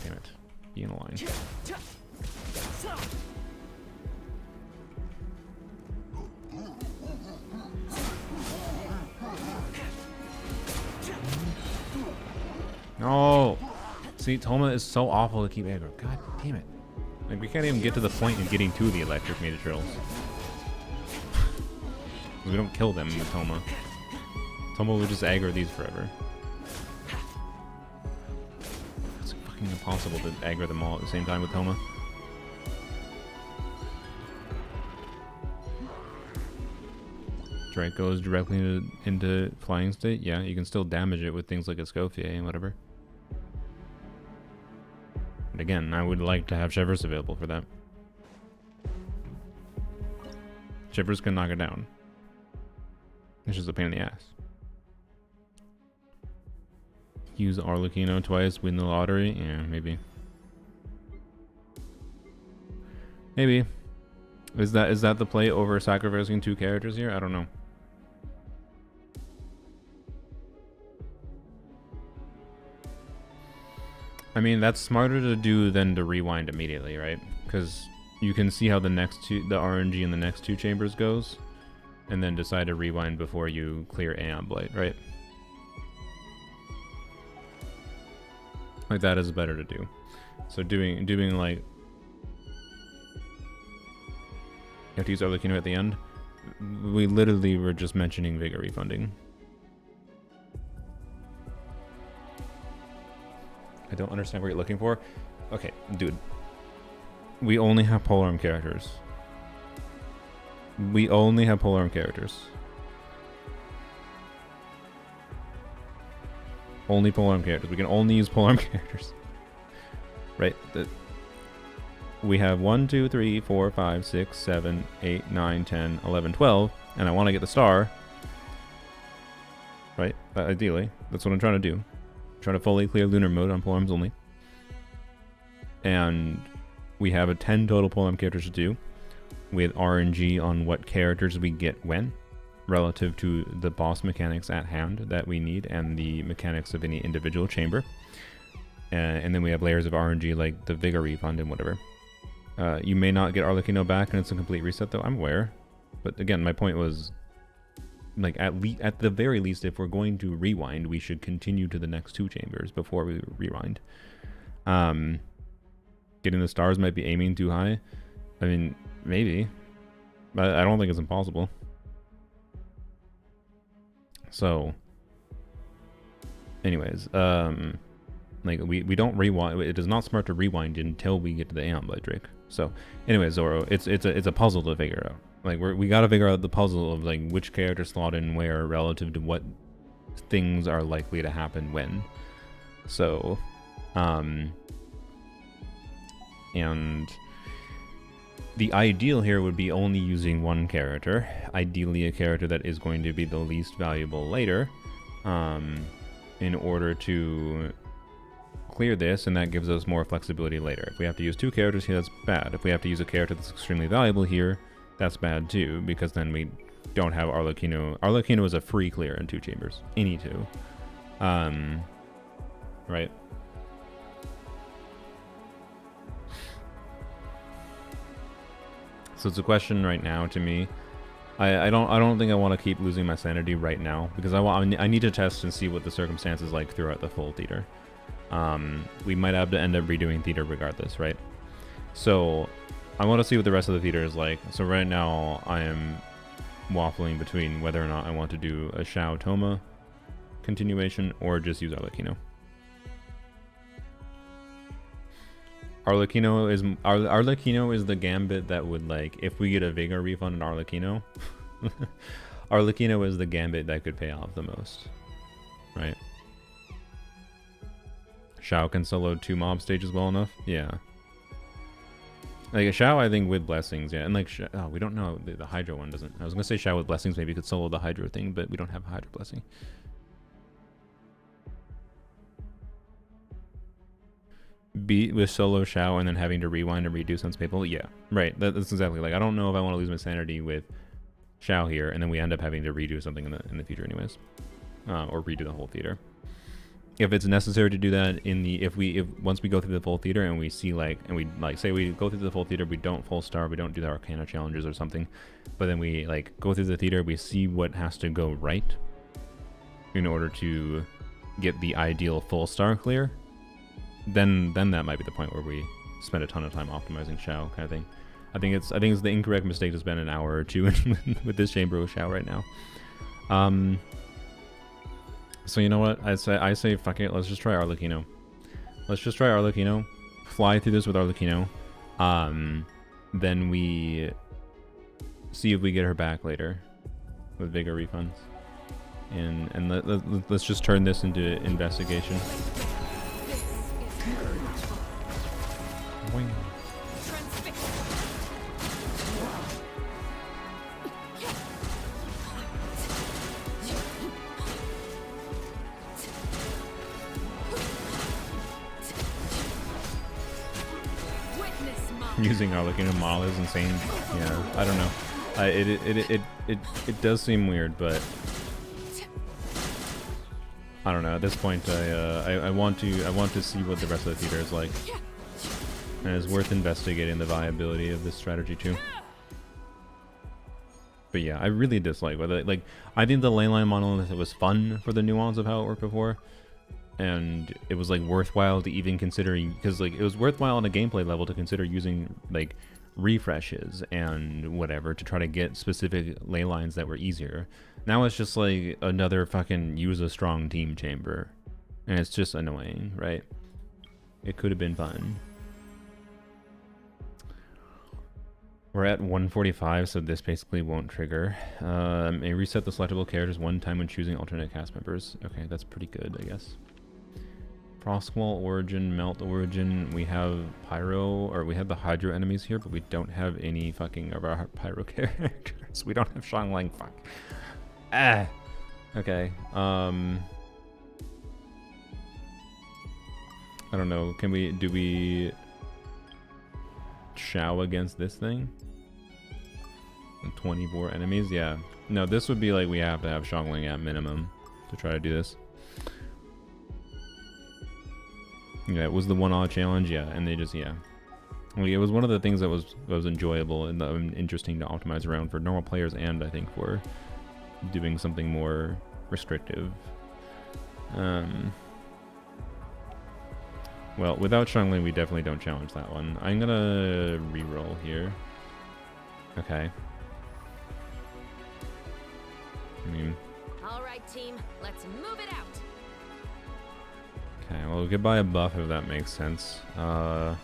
Damn it. Be in a line. No! See, Toma is so awful to keep aggro. God damn it. Like, we can't even get to the point of getting to the electric mid-rerolls. We don't kill them with Toma. Toma will just aggro these forever. It's fucking impossible to aggro them all at the same time with Toma. Drake goes directly into flying state. Yeah, you can still damage it with things like Escoffier and whatever. But again, I would like to have Chevreuse available for that. Chevreuse can knock it down. It's just a pain in the ass. Use Arlecchino twice, win the lottery? Yeah, maybe. Maybe. Is that the play over sacrificing 2 characters here? I don't know. I mean, that's smarter to do than to rewind immediately, right? Because you can see how the RNG in the next 2 chambers goes, and then decide to rewind before you clear Aeon Blight, right? Like, that is better to do. So doing like, you have to use Arlecchino at the end. We literally were just mentioning Vigor refunding. I don't understand what you're looking for. Okay, dude. We only have polearm characters. We only have polearm characters. Only polearm characters. We can only use polearm characters. Right? We have 1, 2, 3, 4, 5, 6, 7, 8, 9, 10, 11, 12. And I want to get the star. Right? Ideally. That's what I'm trying to do. Trying to fully clear Lunar Mode on Polearms Only. And we have a 10 total Polearm characters to do. with RNG on what characters we get when, relative to the boss mechanics at hand that we need and the mechanics of any individual chamber. And then we have layers of RNG like the Vigor Refund and whatever. You may not get Arlecchino back and it's a complete reset though, I'm aware. But again, my point was, like, at the very least, if we're going to rewind, we should continue to the next 2 chambers before we rewind. Getting the stars might be aiming too high. I mean, maybe. But I don't think it's impossible. So, anyways, like, we don't rewind. It is not smart to rewind until we get to the Aeon Blade Drake. So, anyways, Zoro, it's a puzzle to figure out. Like, we gotta figure out the puzzle of, like, which character slot in where relative to what things are likely to happen when. So, and the ideal here would be only using one character, ideally a character that is going to be the least valuable later, in order to clear this, and that gives us more flexibility later. If we have to use 2 characters here, that's bad. If we have to use a character that's extremely valuable here, that's bad too, because then we don't have Arlecchino. Arlecchino is a free clear in 2 chambers. Any 2. Right? So it's a question right now to me. I don't think I want to keep losing my sanity right now, because I need to test and see what the circumstances like throughout the full theater. We might have to end up redoing theater regardless, right? So I want to see what the rest of the theater is like. So right now I am waffling between whether or not I want to do a Shao Toma continuation or just use Arlecchino. Arlecchino is the gambit that would, like, if we get a Vigor refund in Arlecchino, Arlecchino is the gambit that could pay off the most, right? Shao can solo 2 mob stages well enough, yeah. Like a Shao, I think, with blessings, yeah, and like, oh, we don't know, the Hydra one doesn't. I was gonna say Shao with blessings maybe could solo the Hydra thing, but we don't have a Hydra blessing. Beat with solo Shao and then having to rewind and redo Sense People, yeah, right. That's exactly, like, I don't know if I want to lose my sanity with Shao here, and then we end up having to redo something in the future, anyways, or redo the whole theater. If it's necessary to do that if once we go through the full theater and we see, like, and we, like, say we go through the full theater, we don't full star, we don't do the Arcana challenges or something, but then we, like, go through the theater, we see what has to go right in order to get the ideal full star clear, then that might be the point where we spend a ton of time optimizing Shao, kind of thing. I think it's the incorrect mistake to spend an hour or 2 with this chamber with Shao right now. So you know what? I say fuck it. Let's just try Arlecchino. Let's just try Arlecchino. Fly through this with Arlecchino. Then we see if we get her back later with Vigor refunds. And let's just turn this into investigation. Boing. Using Arlecchino model is insane. Yeah, I don't know. It does seem weird, but I don't know. At this point, I want to see what the rest of the theater is like, and it's worth investigating the viability of this strategy too. But yeah, I really dislike whether, like, I think the leyline monolith was fun for the nuance of how it worked before. And it was, like, worthwhile to even consider, because, like, it was worthwhile on a gameplay level to consider using, like, refreshes and whatever to try to get specific ley lines that were easier. Now it's just like another fucking use a strong team chamber, and it's just annoying, right? It could have been fun. We're at 145, so this basically won't trigger. May reset the selectable characters 1 time when choosing alternate cast members. Okay, that's pretty good, I guess. Frostwall origin, Melt origin. We have Pyro, or we have the Hydro enemies here, but we don't have any fucking of our Pyro characters. We don't have Shanglang, fuck. Ah! Okay, I don't know, do we Shao against this thing? 24 enemies, yeah. No, this would be like we have to have Shongling at minimum to try to do this. Yeah, it was the 1 odd challenge, yeah, and they just, yeah. Like, it was one of the things that was enjoyable and interesting to optimize around for normal players, and I think for doing something more restrictive. Well, without Shongling, we definitely don't challenge that one. I'm gonna reroll here. Okay. I mean... All right, team. Let's move it out. Okay, well, we could buy a buff if that makes sense. I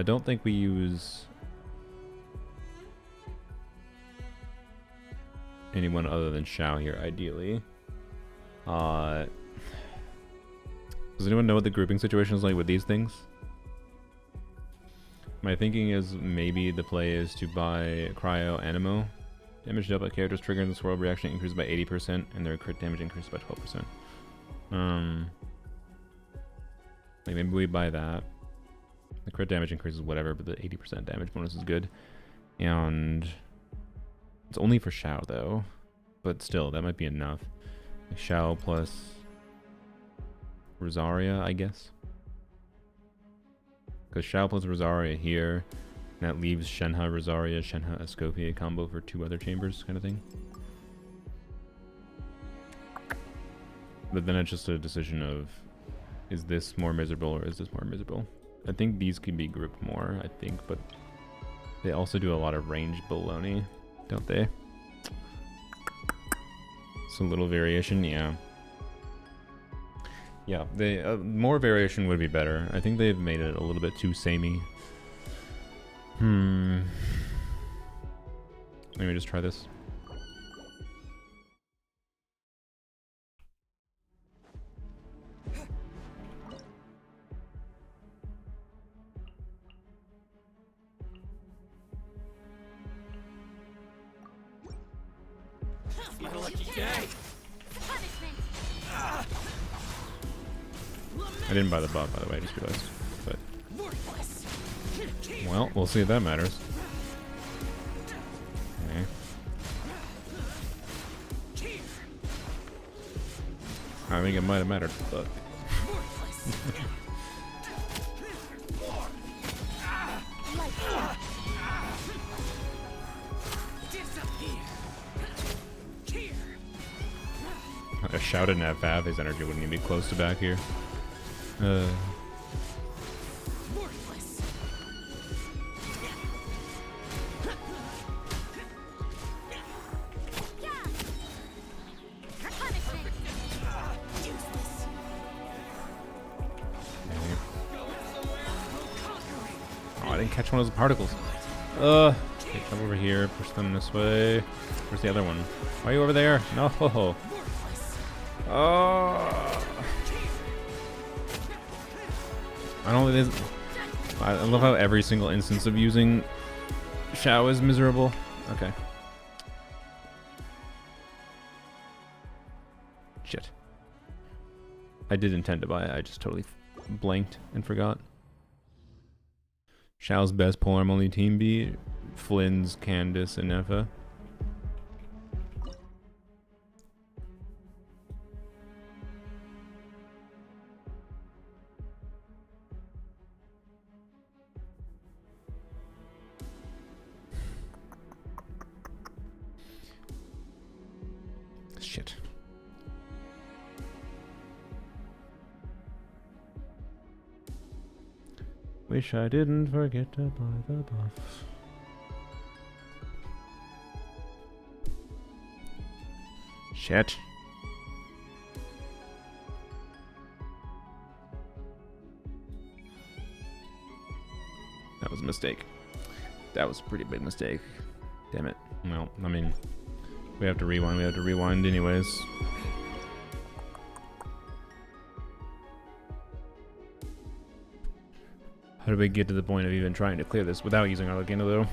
don't think we use anyone other than Xiao here, ideally. Does anyone know what the grouping situation is like with these things? My thinking is maybe the play is to buy Cryo Animo. Damage dealt by characters triggering the swirl reaction increases by 80% and their crit damage increases by 12%. Like maybe we buy that. The crit damage increases whatever, but the 80% damage bonus is good. And it's only for Xiao though. But still, that might be enough. Like Xiao plus Rosaria, I guess. Because Xiao plus Rosaria here, and that leaves Shenhe Rosaria, Shenhe Escopia combo for 2 other chambers kind of thing. But then it's just a decision of, is this more miserable or is this more miserable? I think these can be grouped more, I think, but they also do a lot of range baloney, don't they? So little variation, yeah. Yeah, they more variation would be better. I think they've made it a little bit too samey. Let me just try this. My lucky day. Punishment. I didn't buy the buff, by the way, I just realized. But well, we'll see if that matters. Okay. I think it might have mattered, but I shouted and have Fav, his energy wouldn't even be close to back here. I didn't catch one of those particles. Okay, come over here, push them this way. Where's the other one? Why are you over there? No. Oh. I don't think this. I love how every single instance of using Xiao is miserable. Okay. Shit. I did intend to buy it, I just totally blanked and forgot. Xiao's best Polearm Only team be Flynn's, Candace, and Neffa. Shit. Wish I didn't forget to buy the buff. Shit. That was a mistake. That was a pretty big mistake. Damn it. Well, I mean, we have to rewind. We have to rewind anyways. How do we get to the point of even trying to clear this without using our Legenda though?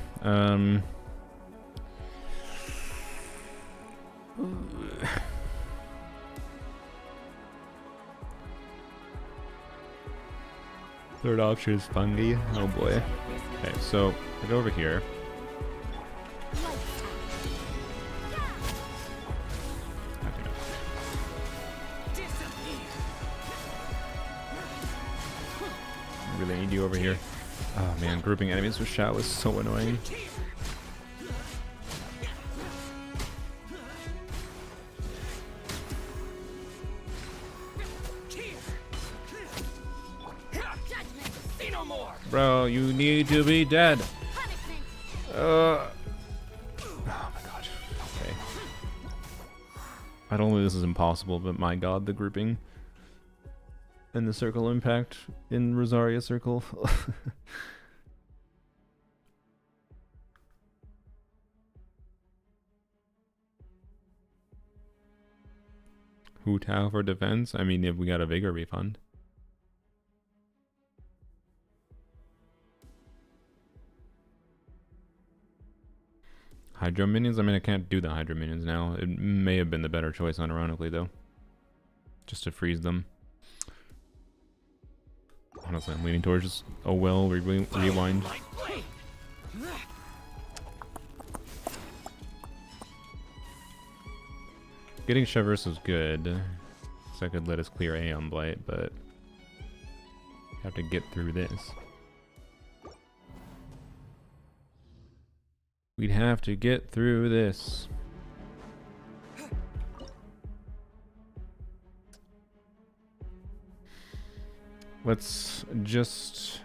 Third option is fungi. Oh boy. Okay, so I go over here. Really need you over here. Oh man, grouping enemies with Shao is so annoying. Bro, you need to be dead. Oh my god. Okay. I don't think this is impossible, but my god, the grouping and the circle impact in Rosaria Circle. Hu Tao for defense? I mean, if we got a Vigor refund. Hydro minions? I mean, I can't do the Hydro minions now. It may have been the better choice unironically, though. Just to freeze them. Honestly, I'm leaning towards just a well rewind. Getting Chevers was good, so I could let us clear Aeon Blight, but have to get through this. We'd have to get through this. Let's just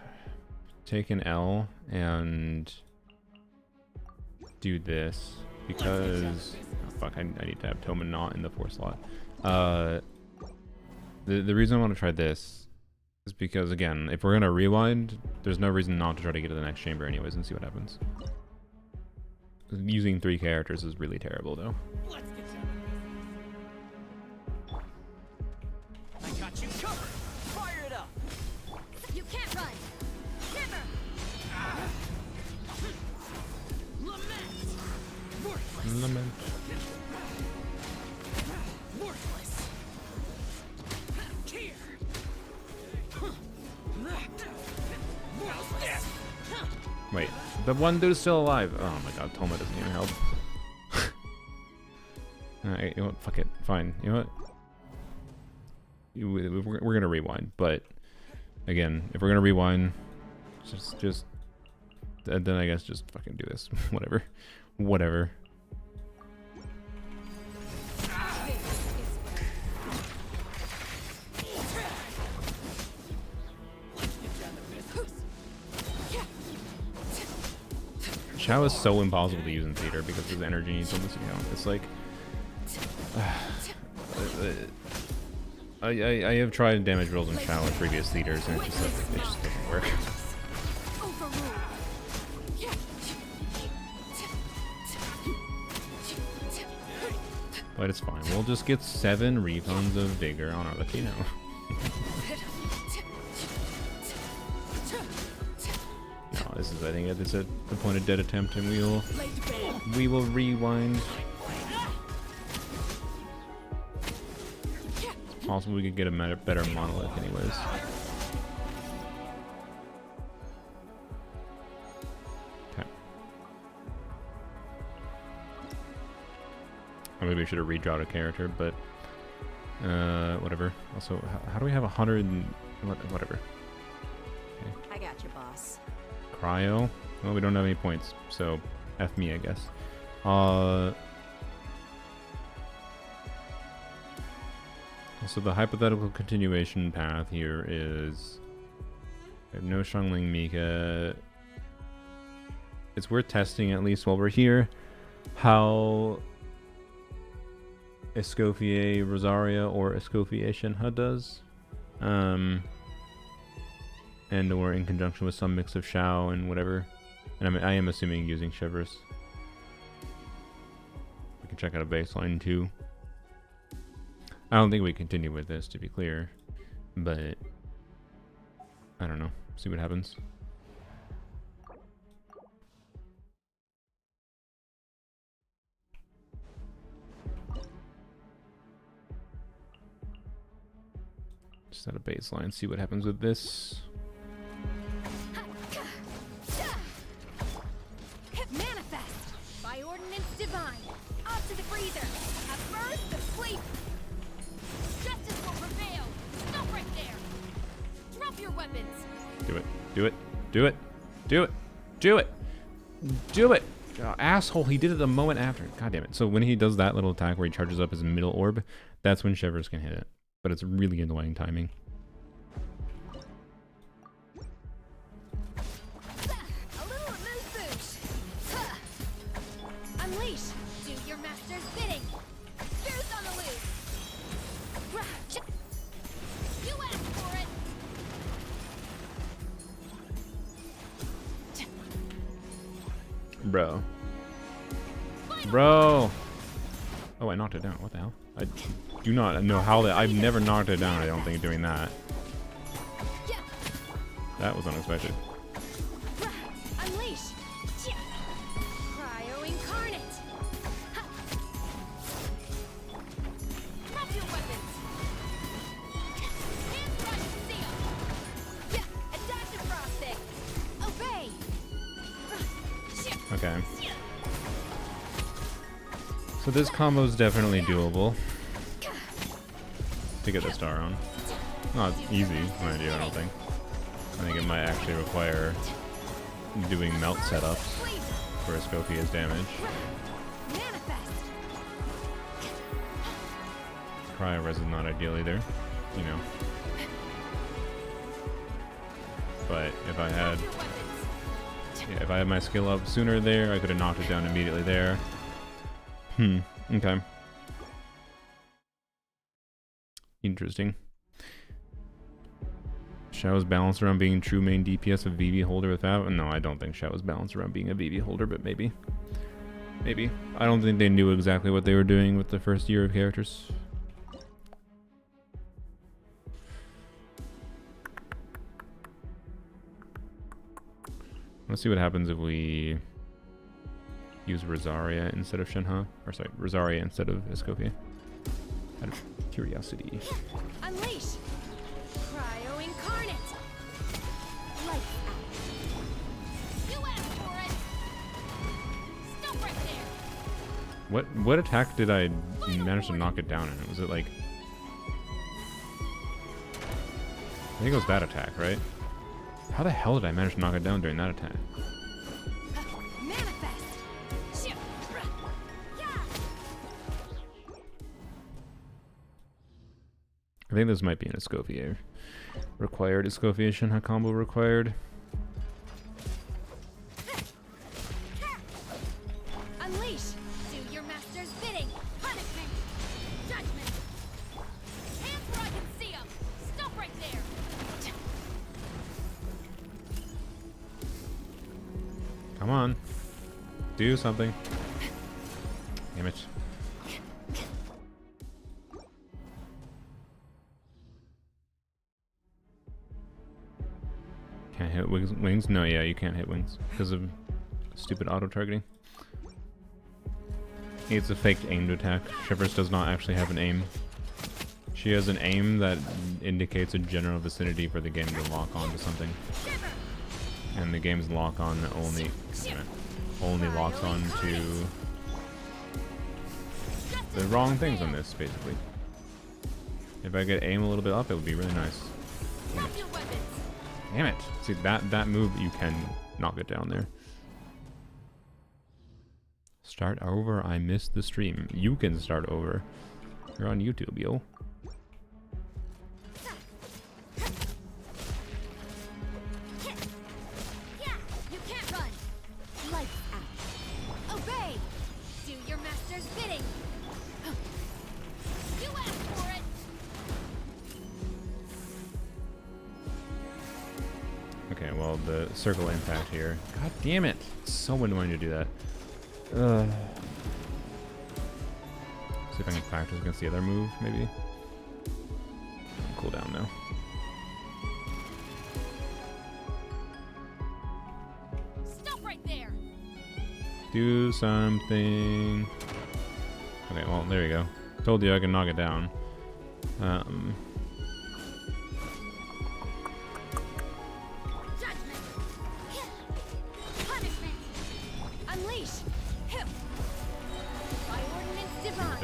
take an L and do this because oh fuck, I need to have Toma not in the 4 slot. The reason I want to try this is because again, if we're gonna rewind, there's no reason not to try to get to the next chamber anyways and see what happens. Using 3 characters is really terrible though. Let's get down. I got you covered. Fire it up. You can't run. Never. Lament. Worthless. Lament. Worthless. Here. Worthless. Wait, the one dude's still alive. Oh my god, Toma doesn't even help. Alright, you know what? Fuck it. Fine. You know what? We're gonna rewind, but again, if we're gonna rewind, just then I guess just fucking do this. Whatever. Whatever. Shao is so impossible to use in theater because his energy needs on this account. It's like I have tried damage rolls in Shao in previous theaters and it just doesn't work. But it's fine. We'll just get 7 refunds of Vigor on our Latino. No, this is, I think it's a pointed dead attempt, and we will rewind. It's possible we could get a better monolith, anyways. Okay. Maybe we should have redrawed a character, but whatever. Also, how do we have 100? Whatever. Okay. I got you, boss. Cryo. Well, we don't have any points, so F me, I guess. So the hypothetical continuation path here is we have no Xiangling Mika. It's worth testing at least while we're here how Escoffier Rosaria or Escoffier Shenhe does. And or in conjunction with some mix of Shao and whatever. And I am assuming using Shivers. We can check out a baseline too. I don't think we continue with this, to be clear, but I don't know. See what happens. Just at a baseline, see what happens with this. your weapons. Do it. Do it. Do it. Do it. Do it. Do it. Oh, asshole, he did it the moment after. God damn it. So when he does that little attack where he charges up his middle orb, that's when Shivers can hit it. But it's really annoying timing. A little amuse-bouche. Unleash. Do your master's bidding. Goose on the loose. You asked for it. Bro. Bro. Oh, I knocked it down. What the hell? I do not know how that. I've never knocked it down, I don't think, doing that. That was unexpected. Unleash. Cryo incarnate. Drop your weapons. Hands right seal. Yeah, adaptive frosting. Obey. Okay. So this combo is definitely doable to get the star on. Not easy, mind you, I don't think. I think it might actually require doing melt setups for Escofia's damage. Cryo res is not ideal either, you know. But if I had, yeah, if I had my skill up sooner there, I could have knocked it down immediately there. Okay. Interesting. Shao's balanced around being true main DPS of VV holder with that. No, I don't think Shao's balanced around being a VV holder, but maybe. Maybe. I don't think they knew exactly what they were doing with the first year of characters. Let's see what happens if we use Rosaria instead of Shenhe. Or sorry, Rosaria instead of Escofia. Out of curiosity. Unleash. Cryo incarnate. Light out. You asked for it. Stop right there. What attack did I manage to knock it down in? Was it like, I think it was that attack, right? How the hell did I manage to knock it down during that attack? Manifest. I think this might be an Escofia required. Escofia Shenhe combo required. Unleash. Do your master's bidding. Punishment. Judgment. Hands where I can see them. Stop right there. Come on. Do something. Damn it. Can't hit wings? No, yeah, you can't hit wings because of stupid auto-targeting. It's a faked aimed attack. Shivers does not actually have an aim. She has an aim that indicates a general vicinity for the game to lock on to something. And the game's lock on only locks on to the wrong things on this, basically. If I get aim a little bit up, it would be really nice. Damn it. See, that move, you can knock it down there. Start over. I missed the stream. You can start over. You're on YouTube, yo. Yeah, you can't run. Lights out. Obey. Do your master's bidding. You asked for it. Okay, well, the circle impact here. God damn it. It's so annoying to do that. See if I can practice against the other move, maybe. Cool down now. Stop right there. Do something. Okay, well, there you go. Told you I can knock it down.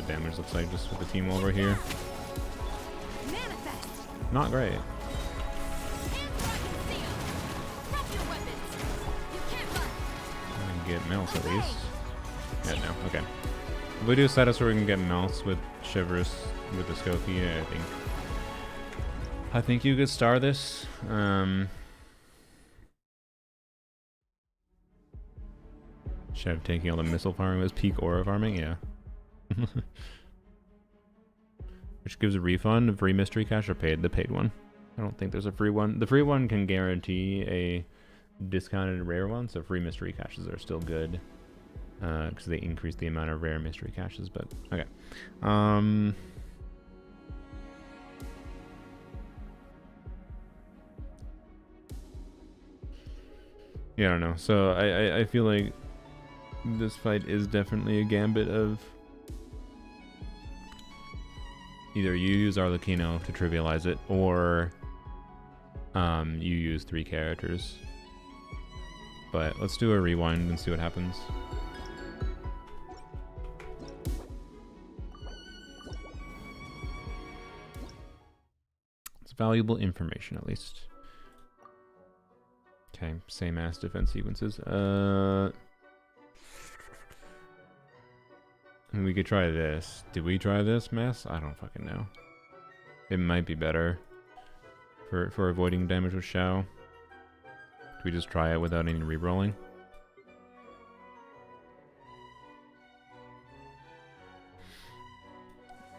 Damage looks like just with the team over here. Not great. get mouse at least. Yeah, no, okay. If we do a status where we can get mouse with Shivers with the Skokie, I think you could star this. Chev taking all the missile farming was peak aura farming, yeah. Which gives a refund, a free mystery cache or paid, the paid one. I don't think there's a free one. The free one can guarantee a discounted rare one, so free mystery caches are still good. Because they increase the amount of rare mystery caches, but okay. Yeah, I don't know. So I feel like this fight is definitely a gambit of either you use Arlecchino to trivialize it, or you use 3 characters. But let's do a rewind and see what happens. It's valuable information, at least. Okay, same ass defense sequences. We could try this. Did we try this mess? I don't fucking know. It might be better for avoiding damage with Shao. Do we just try it without any rerolling?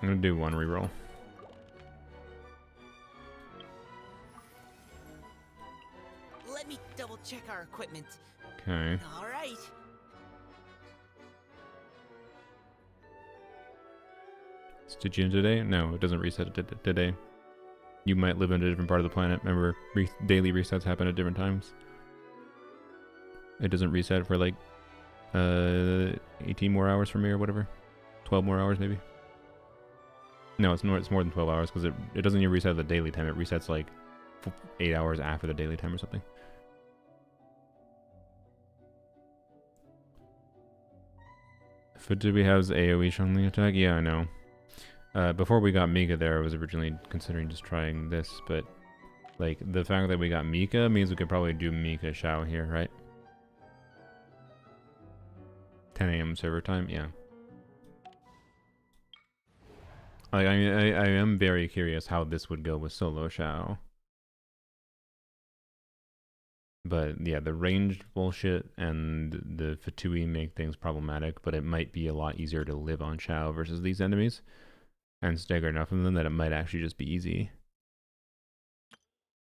I'm gonna do 1 reroll. Let me double check our equipment. Okay. All right. Did you in today? No, it doesn't reset it today. You might live in a different part of the planet. Remember, daily resets happen at different times. It doesn't reset for like 18 more hours for me or whatever. 12 more hours maybe. No, it's more than 12 hours because it doesn't even reset at the daily time. It resets like 8 hours after the daily time or something. Fujibi has AoE Shunli attack? Yeah, I know. Before we got Mika there, I was originally considering just trying this, but like the fact that we got Mika means we could probably do Mika Shao here, right? 10 AM server time, yeah. Like, I mean, I am very curious how this would go with solo Shao. But yeah, the ranged bullshit and the Fatui make things problematic, but it might be a lot easier to live on Shao versus these enemies. And stagger enough of them that it might actually just be easy.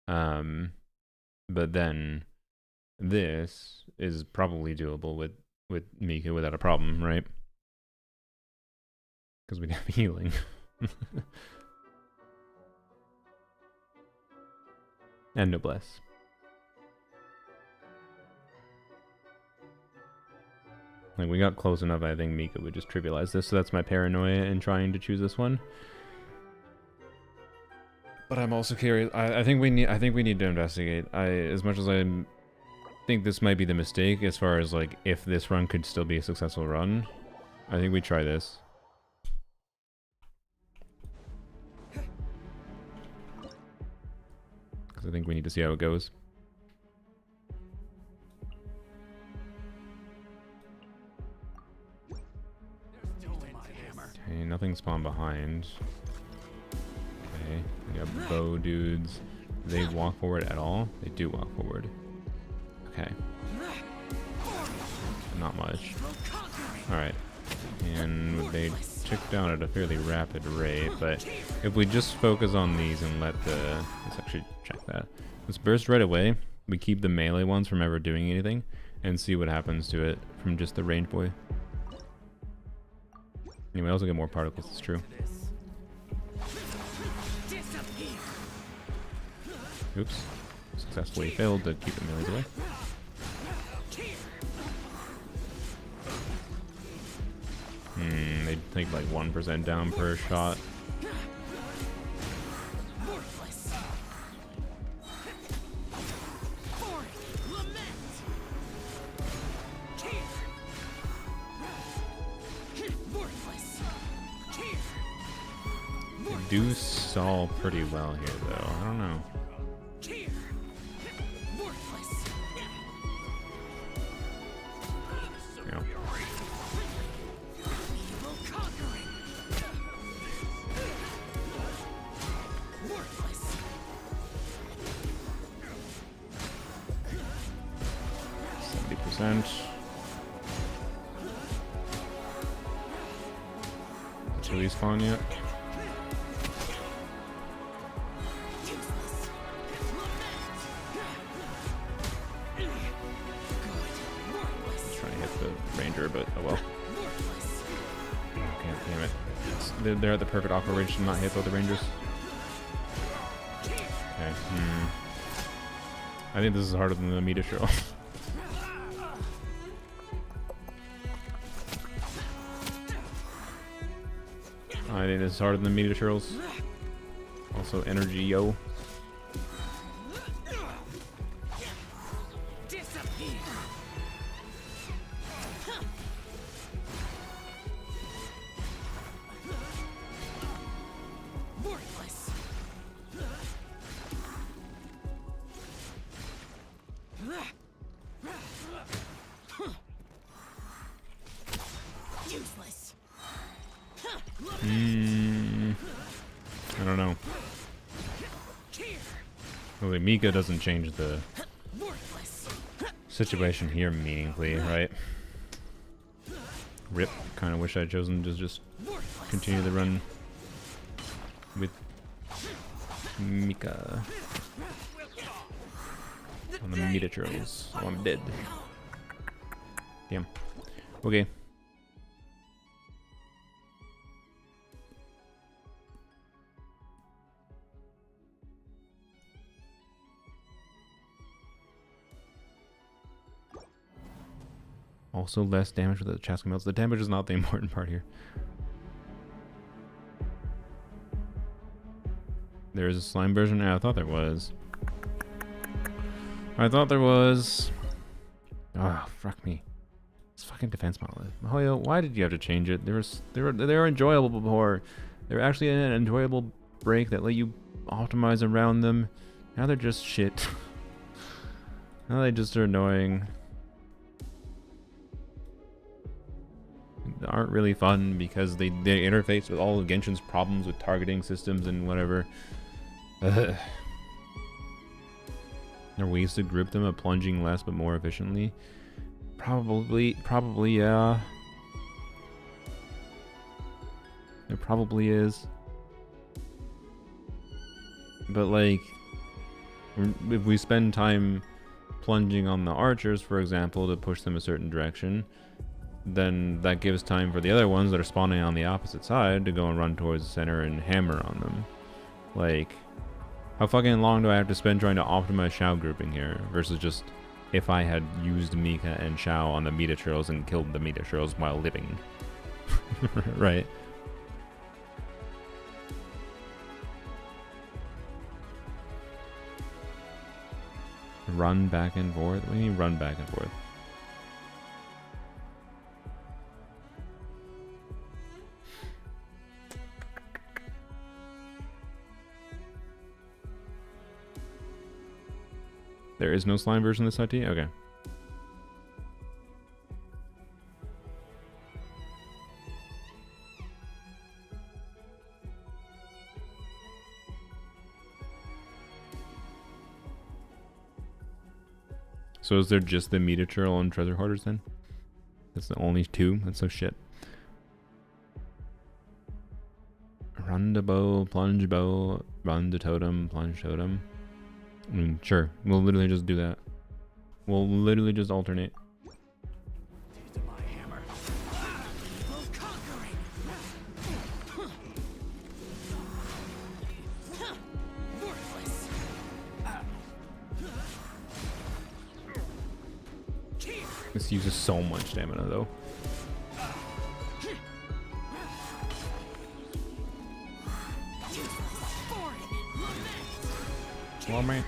But then this is probably doable with Mika without a problem, right? Because we'd have healing. And noblesse. Like, we got close enough, I think Mika would just trivialize this, so that's my paranoia in trying to choose this one. But I'm also curious. I think we need to investigate. As much as I think this might be the mistake, as far as like if this run could still be a successful run, I think we try this. Because I think we need to see how it goes. Okay, nothing spawned behind. Okay, we got bow dudes. Do they walk forward at all? They do walk forward. Okay. Not much. Alright. And they tick down at a fairly rapid rate, but if we just focus on these and let the... Let's actually check that. Let's burst right away. We keep the melee ones from ever doing anything, and see what happens to it from just the range boy. Anyway, I also get more particles, it's true. Oops. Successfully failed to keep the melees away. They take like 1% down per shot. They do stall pretty well here though, I don't know. Worthless. 70%. Chili's falling yet? Useless. Good. Worthless. Trying to hit the ranger, but oh well. Worthless. Okay, damn it. They're at the perfect aqua range to not hit both the rangers. Okay. I think this is harder than the meter show. I think this is harder than the meter turtles. Also energy yo. Disappear. Worthless. Useless. I don't know. Here. Well, Mika doesn't change the Worthless. situation here meaningfully, right? Rip. Kind of wish I'd chosen to just Worthless. continue the run with Mika on the meter turtles. Oh, I'm dead. Damn. Okay. Also less damage with the Chaska melts. The damage is not the important part here. There is a slime version? Yeah, I thought there was. I thought there was. Ah, fuck me. It's fucking defense monolith. Hoyo, why did you have to change it? They were enjoyable before. They were actually an enjoyable break that let you optimize around them. Now they're just shit. Now they just are annoying. They aren't really fun because they interface with all of Genshin's problems with targeting systems and whatever. There are ways to group them of plunging less but more efficiently. Probably, yeah. There probably is. But like, if we spend time plunging on the archers, for example, to push them a certain direction, then that gives time for the other ones that are spawning on the opposite side to go and run towards the center and hammer on them. Like, how fucking long do I have to spend trying to optimize Xiao grouping here versus just if I had used Mika and Xiao on the Meta Turtles and killed the Meta Turtles while living? Right? Run back and forth? What do you mean run back and forth? There is no slime version of this IT? Okay. So is there just the Meter Turtle and Treasure Hoarders then? That's the only two? That's so shit. Run the bow, plunge bow, run the totem, plunge totem. I mean, sure. We'll literally just do that. We'll literally just alternate. To my hammer. Conquering. Worthless. This uses so much stamina though. Well, man.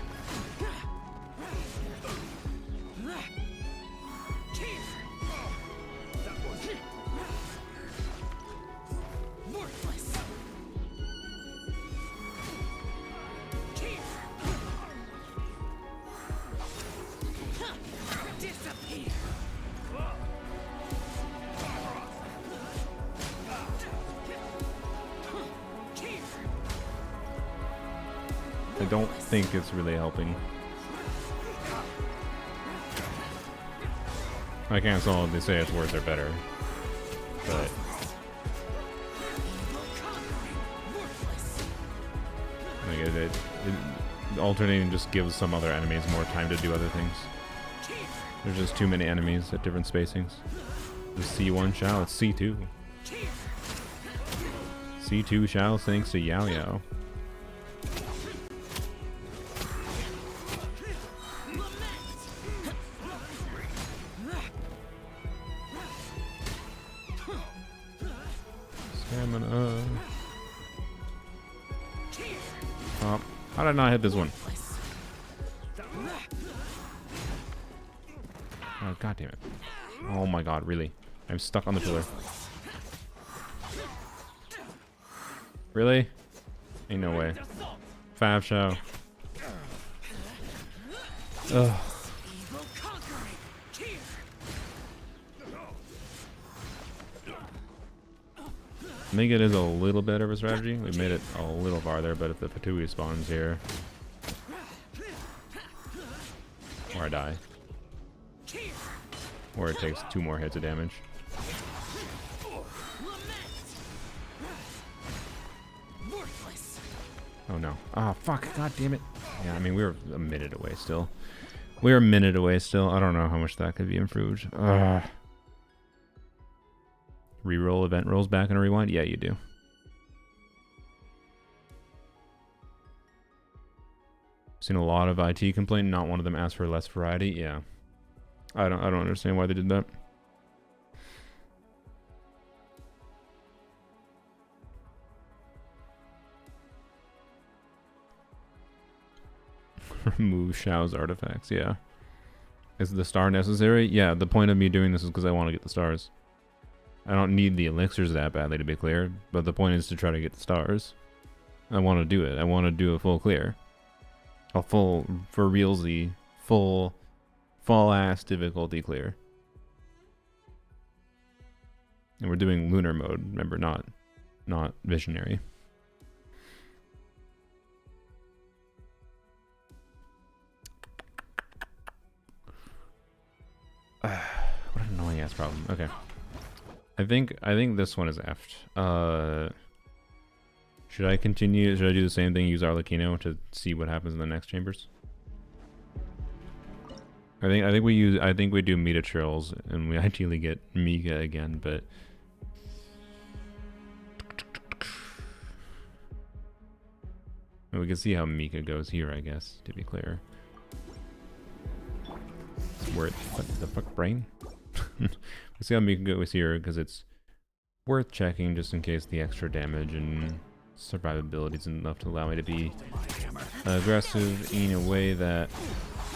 I don't think it's really helping. I can't solidly say it's worse or better, but like it alternating just gives some other enemies more time to do other things. There's just too many enemies at different spacings. The C1 Shao, it's C2. C2 Shao thanks to Yao Yao. Stamina. Oh, how did I not hit this one? Oh, god damn it. Oh my god, really? I'm stuck on the pillar. Really? Ain't no way. Fab Show. Ugh. I think it is a little better of a strategy. We made it a little farther, but if the Fatui spawns here, or I die, or it takes 2 more hits of damage. Oh no. Ah, fuck. God damn it. Yeah, I mean, we were a minute away still. We're a minute away still. I don't know how much that could be improved. Reroll event rolls back and rewind? Yeah, you do. Seen a lot of IT complaint. Not one of them asked for less variety. Yeah. I don't understand why they did that. Remove Shao's artifacts. Yeah. Is the star necessary? Yeah, the point of me doing this is because I want to get the stars. I don't need the elixirs that badly, to be clear, but the point is to try to get the stars. I want to do it. I want to do a full clear. A full, for realsy, full ass difficulty clear. And we're doing Lunar Mode, remember, not Visionary. What an annoying ass problem. Okay. I think this one is effed. Should I continue? Should I do the same thing? Use Arlecchino to see what happens in the next chambers? I think we do Meta Trills and we ideally get Mika again, but we can see how Mika goes here, I guess, to be clear. It's worth what the fuck, brain? We see how Mika goes here because it's worth checking just in case the extra damage and survivability is enough to allow me to be aggressive in a way that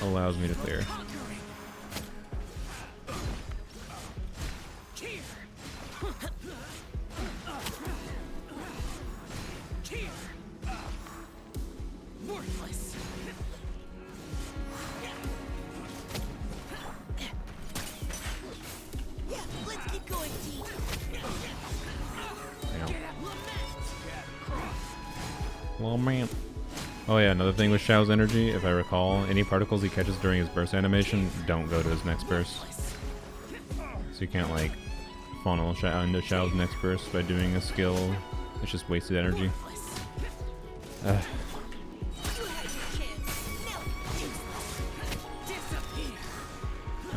allows me to clear. Oh man. Oh yeah, another thing with Shao's energy, if I recall, any particles he catches during his burst animation don't go to his next burst. So you can't like funnel Shao into Shao's next burst by doing a skill. It's just wasted energy. Oh,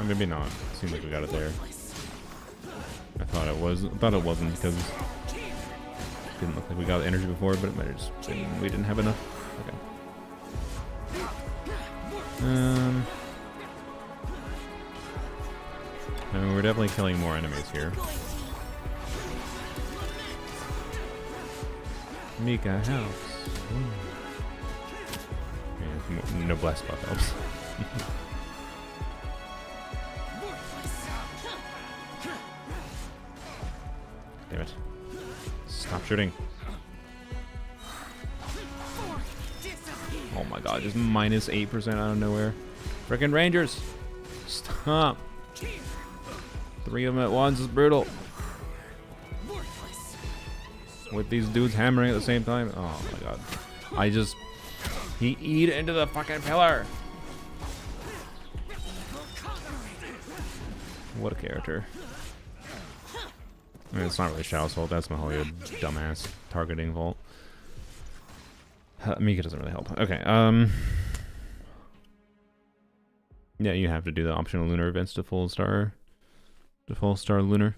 maybe not. Seems like we got it there. I thought it was. I thought it wasn't because it didn't look like we got the energy before, but it might have just been we didn't have enough. Okay. I mean, we're definitely killing more enemies here. Mika helps. Yeah, no blast buff helps. Damn it. Stop shooting. Oh my god, just minus 8% out of nowhere. Frickin' Rangers! Stop! 3 of them at once is brutal. With these dudes hammering at the same time. Oh my god. He eat into the fucking pillar. What a character. I mean, it's not really Shao's fault. That's Mahoya dumbass targeting fault. Mika doesn't really help. Okay. Yeah, you have to do the optional lunar events to full star lunar.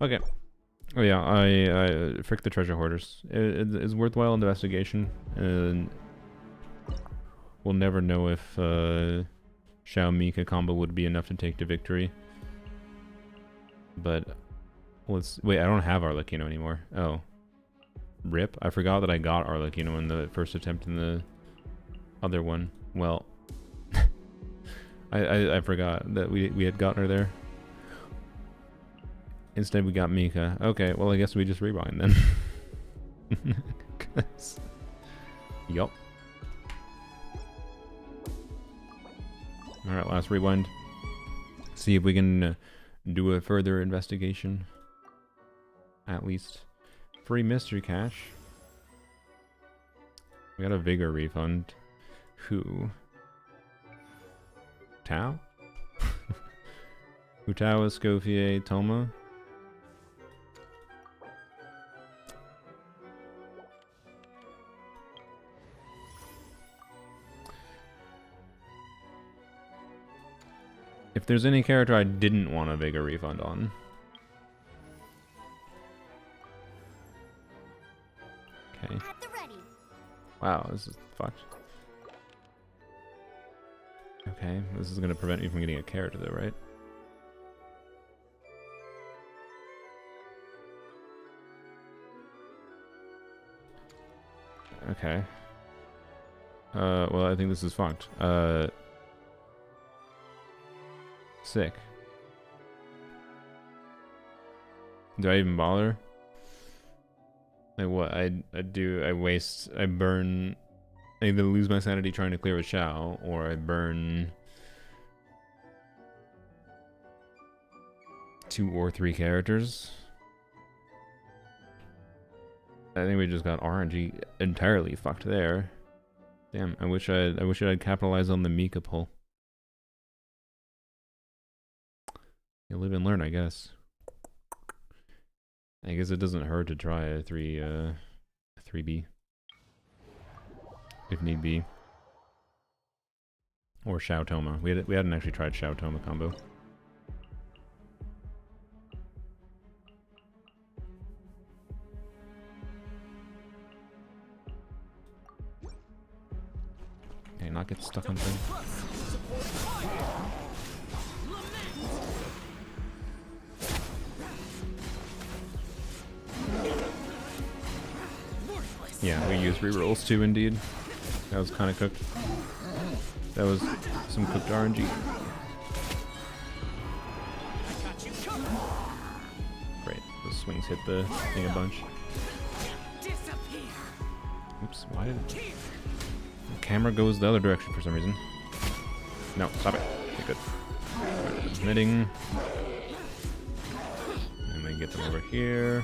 Okay. Oh yeah, I frick the treasure hoarders. It's worthwhile investigation, and we'll never know if Xiao Mika combo would be enough to take to victory. But let's wait. I don't have Arlecchino anymore. Oh, rip! I forgot that I got Arlecchino in the first attempt in the other one. Well, I forgot that we had gotten her there. Instead, we got Mika. Okay, well, I guess we just rewind then. Yup. Alright, last rewind. See if we can do a further investigation. At least. Free mystery cache. We got a vigor refund. Who? Tao? Utawa, Scofier, Toma? If there's any character I didn't want a vigor refund on. Okay. Wow, this is fucked. Okay, this is gonna prevent me from getting a character though, right? Okay. Well, I think this is fucked. Sick. Do I even bother? Like what? I burn. I either lose my sanity trying to clear a Shao, or I burn 2 or 3 characters. I think we just got RNG entirely fucked there. Damn, I wish I'd capitalized on the Mika pull. You live and learn, I guess. I guess it doesn't hurt to try a 3B. If need be. Or Xiao Toma. We hadn't actually tried Xiao Toma combo. Okay, not get stuck on things. Yeah, we use rerolls too, indeed. That was kind of cooked. That was some cooked RNG. Great, those swings hit the thing a bunch. Oops, why did the camera goes the other direction for some reason? No, stop it. Okay, good. Right, emitting. And then get them over here.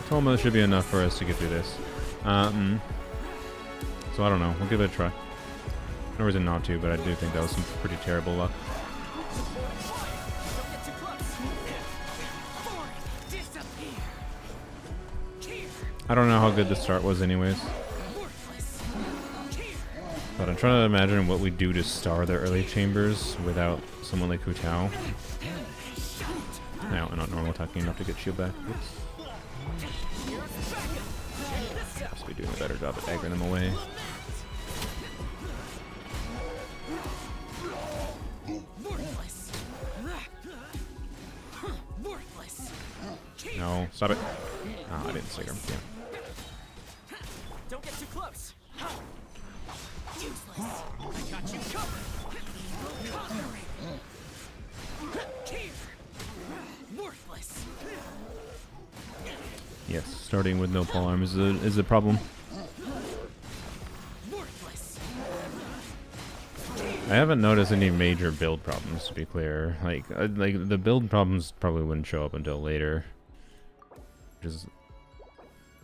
Toma should be enough for us to get through this. So I don't know. We'll give it a try. No reason not to, but I do think that was some pretty terrible luck. I don't know how good the start was anyways. But I'm trying to imagine what we do to star the early chambers without someone like Hu Tao. No, not normal attacking enough to get shield back. Oops. Must be doing a better job at aggroing them away. No, stop it. Oh, I didn't stick him. Yeah. Don't get too close. Useless. I got you covered. starting with no polearms is a problem. Worthless. I haven't noticed any major build problems, to be clear. Like the build problems probably wouldn't show up until later, which is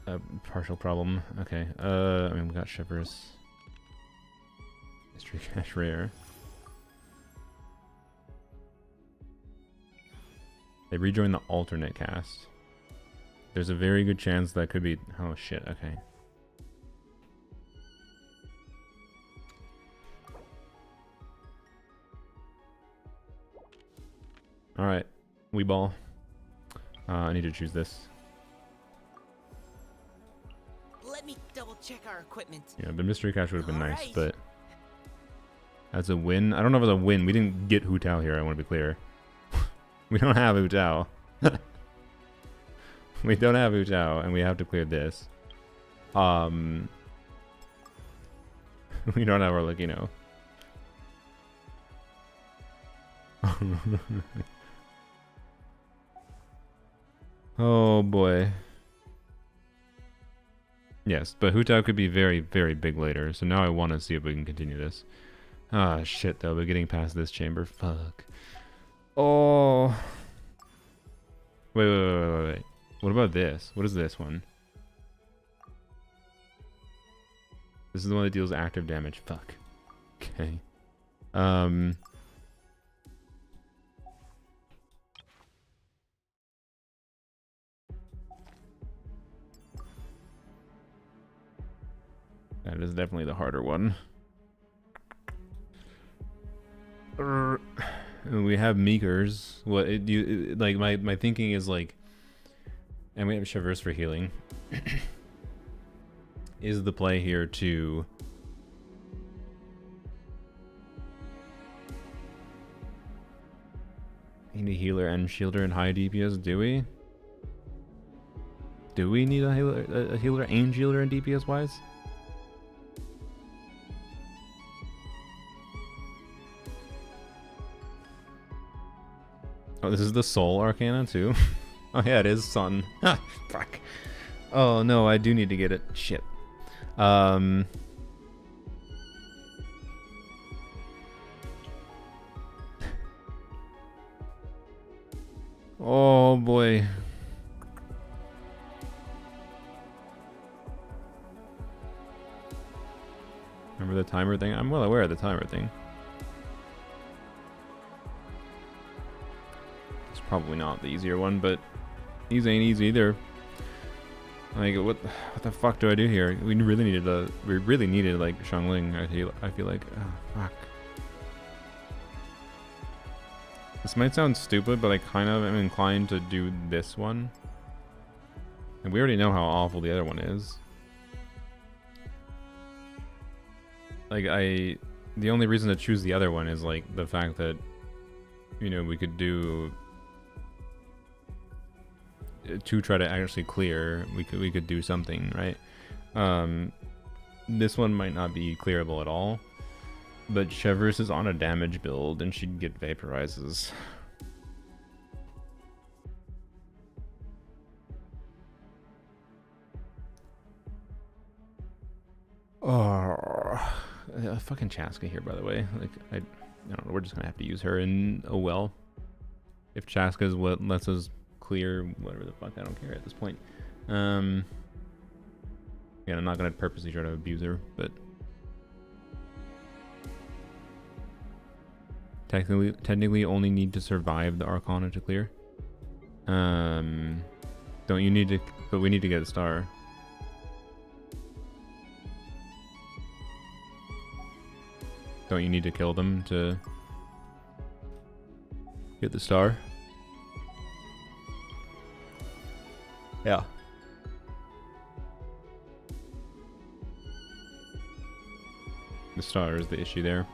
a partial problem. Okay, I mean, we got shivers. Mystery cache rare. They rejoin the alternate cast. There's a very good chance that could be... Oh shit, okay. Alright, we ball. I need to choose this. Let me double check our equipment. Yeah, the mystery cache would have been nice, Alright. but... As a win? I don't know if it's a win. We didn't get Hu Tao here, I want to be clear. We don't have Hu Tao. We don't have Hu Tao, and we have to clear this. We don't have our, like, you know... Oh boy. Yes, but Hu Tao could be very, very big later, so now I want to see if we can continue this. Ah, shit, though, we're getting past this chamber. Fuck. Oh. Wait. What about this? What is this one? This is the one that deals active damage. Fuck. Okay. That is definitely the harder one. We have Meekers. What like my thinking is like, and we have Shivers for healing. Is the play here to need a healer and shielder and high DPS? Do we? Do we need a healer and shielder and DPS wise? Oh, this is the Soul Arcana too? Oh yeah, it is Sun. Ah, fuck. Oh no, I do need to get it. Shit. Oh boy. Remember the timer thing? I'm well aware of the timer thing. Probably not the easier one, but these ain't easy either. Like, what the fuck do I do here? We really needed like Xiangling. I feel like, oh, fuck. This might sound stupid, but I kind of am inclined to do this one. And we already know how awful the other one is. Like, the only reason to choose the other one is like the fact that, you know, we could do to try to actually clear, we could do something, right? This one might not be clearable at all, but Shivers is on a damage build and she'd get vaporizes. Oh, fucking Chaska here, by the way. Like, I don't know, we're just gonna have to use her, and oh well. If Chaska is what lets us clear whatever the fuck, I don't care at this point. Yeah, I'm not gonna purposely try to abuse her, but technically only need to survive the Arcana to clear. Don't you need to? But we need to get a star. Don't you need to kill them to get the star? Yeah. The star is the issue there.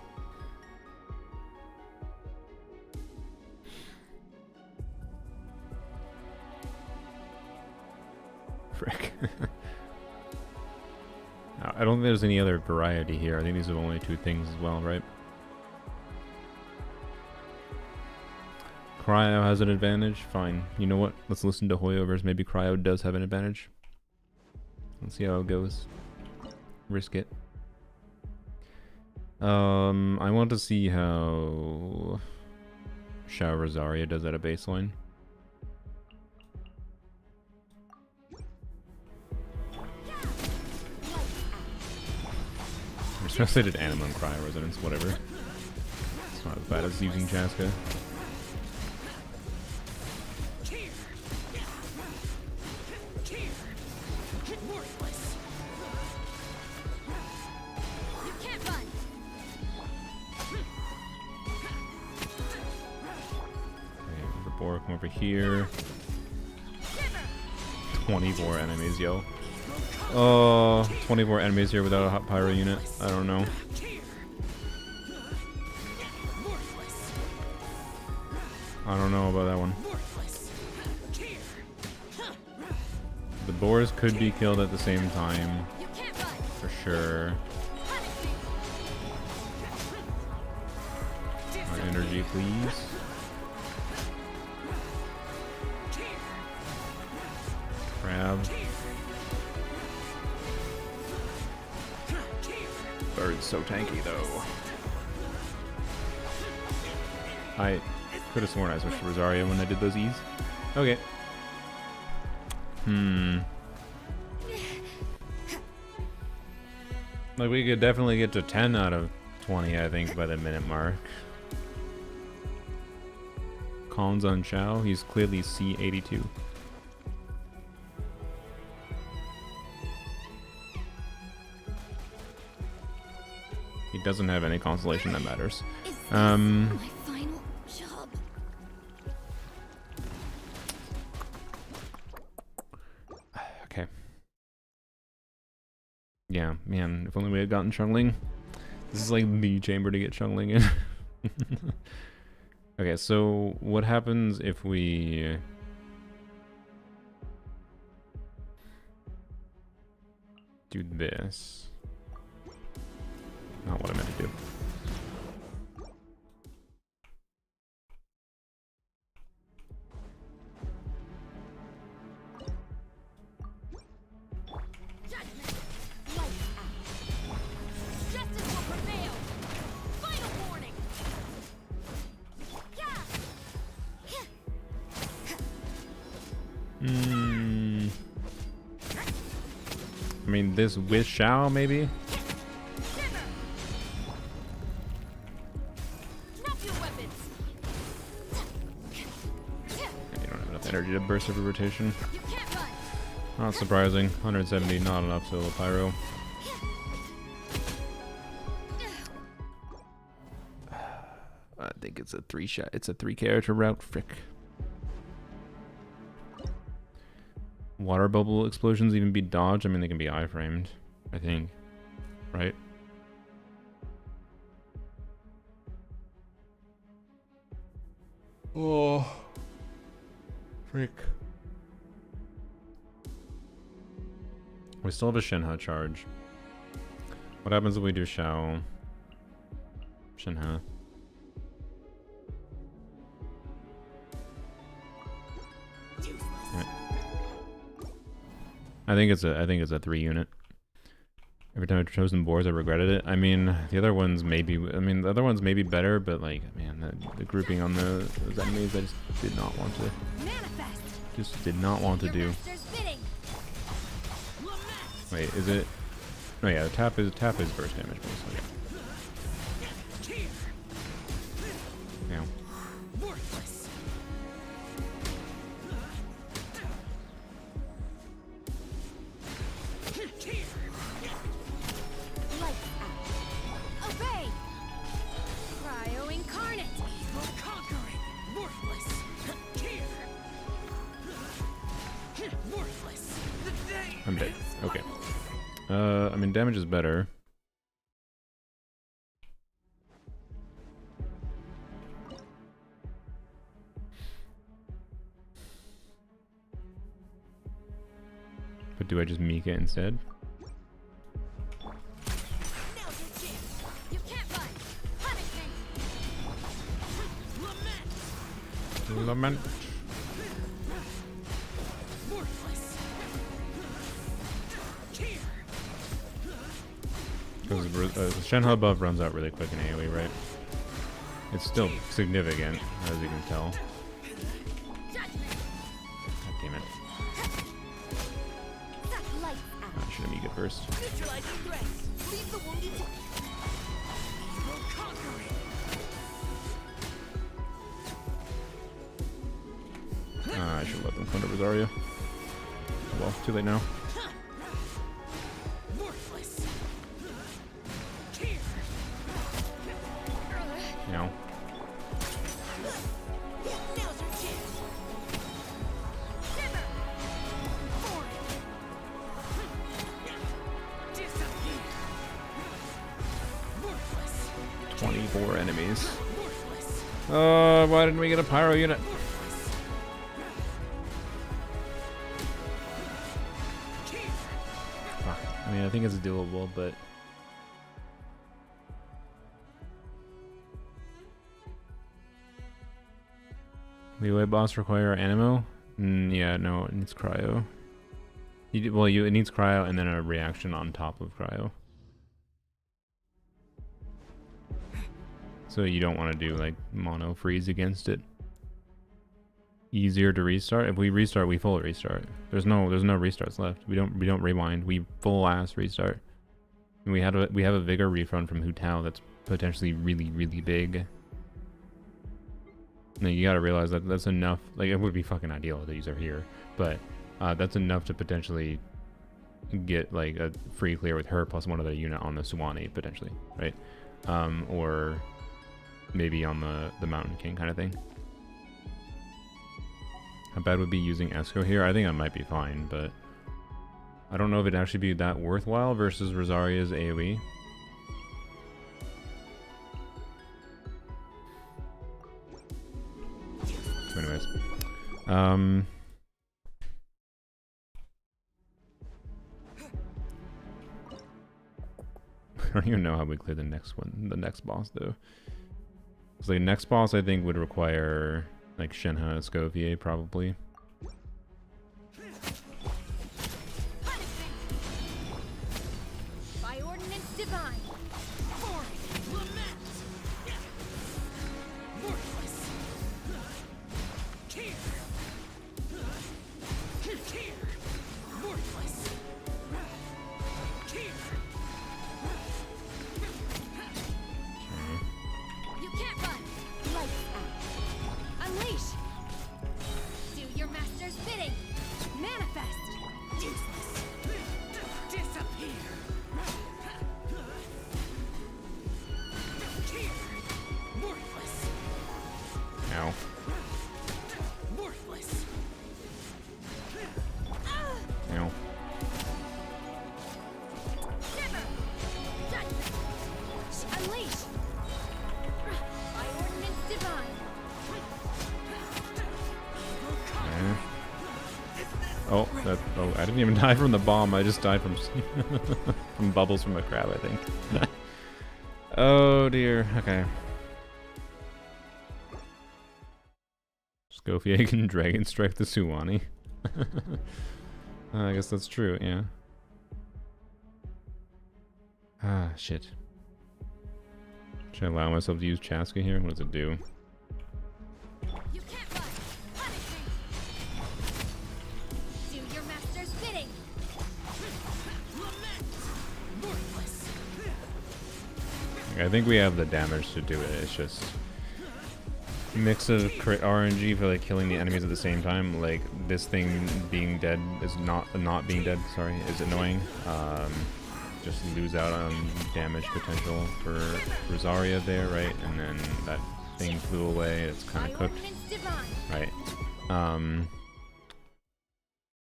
Frick. I don't think there's any other variety here. I think these are only two things as well, right? Cryo has an advantage. Fine. You know what? Let's listen to Hoyover's. Maybe Cryo does have an advantage. Let's see how it goes. Risk it. I want to see how Shao Rosaria does at a baseline. We're supposed to did Anima and Cryo Resonance, whatever. It's not as bad as using Chaska. Come over here. 24 enemies, yo. Oh, 24 enemies here without a hot pyro unit. I don't know. I don't know about that one. The boars could be killed at the same time. For sure. My energy, please. Crab. Bird's so tanky though. I could have sworn I switched to Rosaria when I did those E's. Okay. Like we could definitely get to 10 out of 20, I think, by the minute mark. Collins on Shao, he's clearly C82. He doesn't have any constellation that matters. My final job. Okay. Yeah, man, if only we had gotten Chungling. This is like the chamber to get Chungling in. Okay, so what happens if we do this? Not what I meant to do. Judgment. Lights out. Justice will prevail. Final warning. I mean, this with Shao, maybe? Energy to burst every rotation. Not surprising. 170, not enough solo pyro. I think it's a it's a 3-character route. Frick. Water bubble explosions even be dodged? I mean, they can be iframed, I think. Right? Oh. Frick. We still have a Shenhe charge. What happens if we do Shao? Shenhe. Right. I think it's a 3 unit. Every time I've chosen boars, I regretted it. I mean, the other ones may be better, but like, man, the grouping on those enemies, I just did not want to. Just did not want to do. Wait, is it? Oh yeah, the tap is burst damage basically. Yeah. I'm dead. Okay. I mean, damage is better. But do I just Mika instead? Lament. Shenhe buff runs out really quick in AoE, right? It's still significant, as you can tell. God damn it. I should have Mega first. I should let them come to Rosaria. Well, too late now. No. 24 enemies. Why didn't we get a pyro unit? Fuck. I mean, I think it's doable, but leeway boss require animo? Yeah, no, it needs cryo. It needs cryo and then a reaction on top of cryo. So you don't want to do like mono freeze against it. Easier to restart. If we restart, we full restart. There's no restarts left. We don't rewind. We full ass restart. And we have a vigor refund from Hu Tao that's potentially really big. Now you gotta realize that that's enough. Like, it would be fucking ideal to use her here, but that's enough to potentially get like a free clear with her plus one other unit on the Suwani potentially, right? Or maybe on the Mountain King kind of thing. How bad would be using Esco here? I think I might be fine, but I don't know if it'd actually be that worthwhile versus Rosaria's AoE. So anyways, I don't even know how we clear the next boss though. Because like next boss I think would require like Shenhe Escoffier probably. By ordinance divine. Oh, I didn't even die from the bomb. I just died from from bubbles from a crab, I think. Oh dear. Okay. Escoffier can Dragon Strike the Suwani. I guess that's true, yeah. Ah, shit. Should I allow myself to use Chaska here? What does it do? You can't run. Punish me. Do your master's bidding. I think we have the damage to do it. It's just mix of crit RNG for like killing the enemies at the same time. Like this thing being dead is not being dead. Sorry, is annoying. Just lose out on damage potential for Rosaria there, right? And then that thing flew away. It's kind of cooked, right?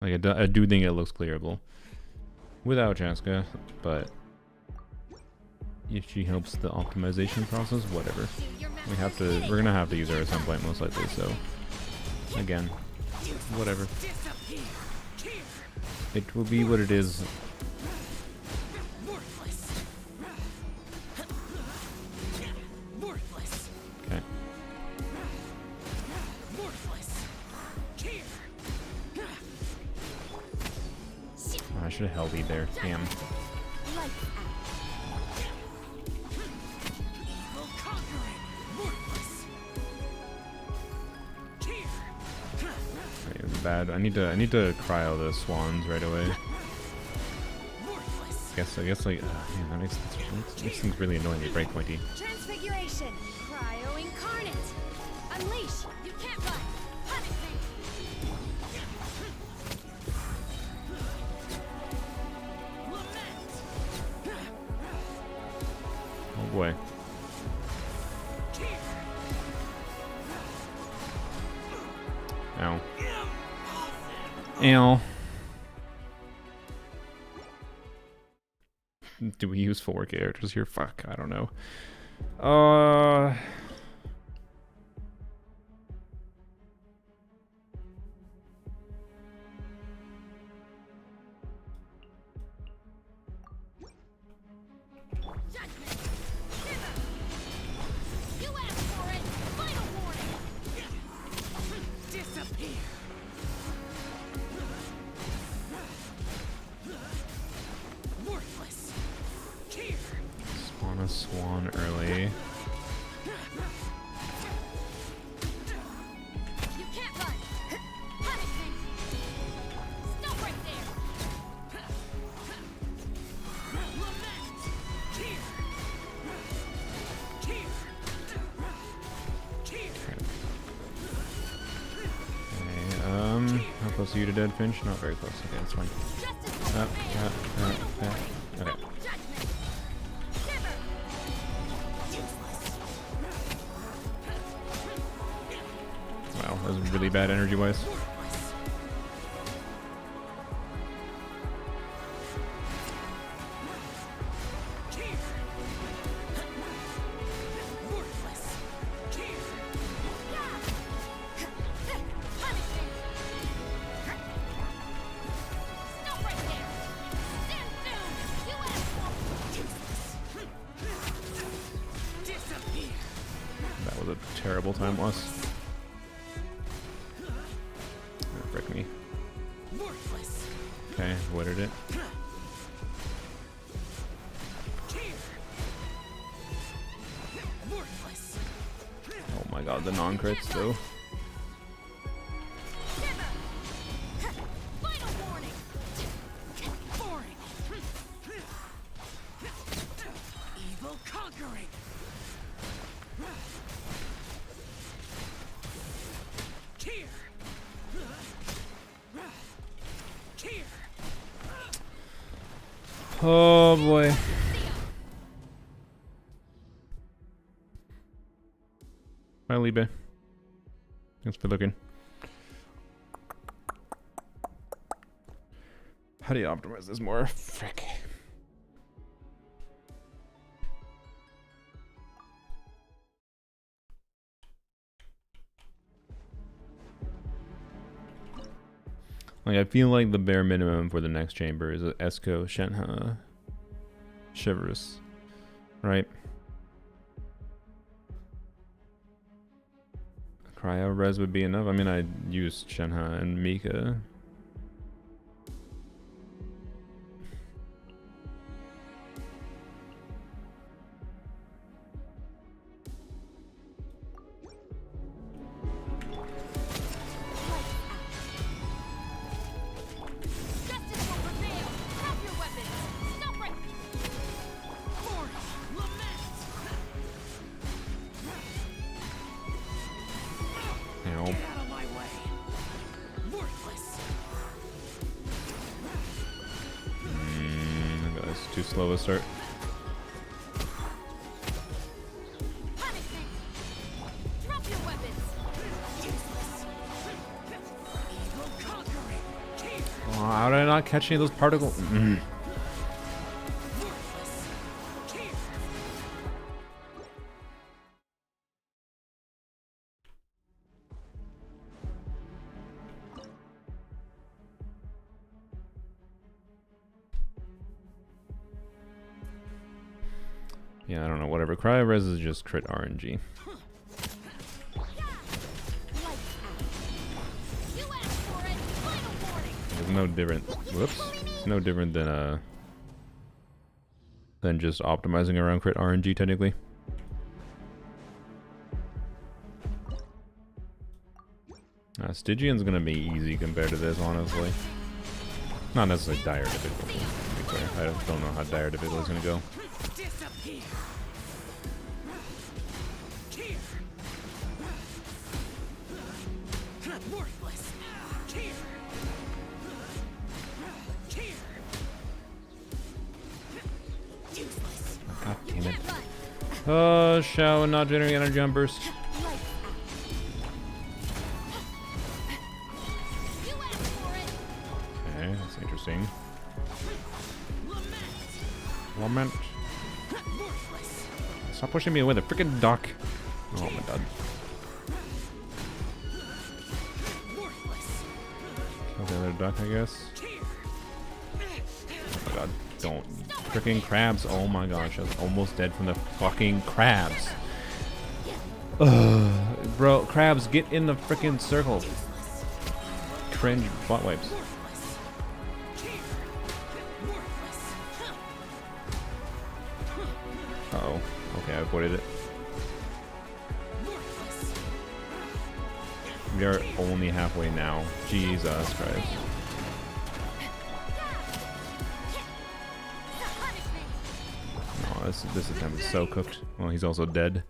Like I do think it looks clearable without Chaska, but if she helps the optimization process, whatever. We're gonna have to use her at some point most likely, so again, whatever. It will be what it is. Okay. Oh, I should have held E there, damn. bad. I need to cryo the swans right away. I guess like man, that makes things really annoyingly breakpointy. Transfiguration. Cryo incarnate. Unleash. You can't run. Punish me. Oh boy. Ow. Ow. Do we use 4 characters here? Fuck, I don't know. You asked for it. Final warning. Disappear. Worthless. Here. Spawn a swan early. You can't run. Punish me. Stop right there. Lament. Here. Here. Here. Okay, how close are you to dead Finch? Not very close. Okay, that's fine. Justice will prevail. Final warning. Okay. Judgment. Shiver. Wow, that was really bad energy-wise. That was a terrible time loss. Oh, frick me. Okay, avoided it. Oh my god, the non-crits though. Final warning. Evil conquering. Here. Here. Oh boy. Bye, Libe. Thanks for looking. How do you optimize this more? Frick. Like, I feel like the bare minimum for the next chamber is a Esco, Shenhe, Chivalrous, right? Cryo res would be enough. I mean, I'd use Shenhe and Mika. Justice will prevail. Drop your weapons. Stop right. Ow. Get out of my way. Worthless. That's too slow a start. Punish me. Drop your weapons. Useless. Evil conquering. Here. Oh, how did I not catch any of those particles? Worthless. Here. Yeah, I don't know. Whatever. Cryo res is just crit RNG. You asked for it. Final warning. It's no different. Whoops. It's no different than just optimizing around crit RNG technically. Stygian's gonna be easy compared to this, honestly. Not necessarily dire difficulty, to be fair. I don't know how dire difficulty is gonna go. Disappear. Here. Worthless. Here. Here. Useless. God You damn it. can't run. Oh, Shao not generating energy on burst. Lights out. You asked for it. Okay, that's interesting. Lament. Lament. Worthless. Stop pushing me away, the freaking duck. Oh my god. Worthless. Kill the other duck, I guess. Here. Oh my god. Don't. Freaking crabs. Oh my gosh. I was almost dead from the fucking crabs. Ugh. Bro, crabs, get in the freaking circle. Cringe butt wipes. Worthless. Here. Worthless. Uh-oh. Okay, I avoided it. Worthless. We are only halfway now. Jesus Christ. The punishment. Oh, this attempt is so cooked. Well, he's also dead.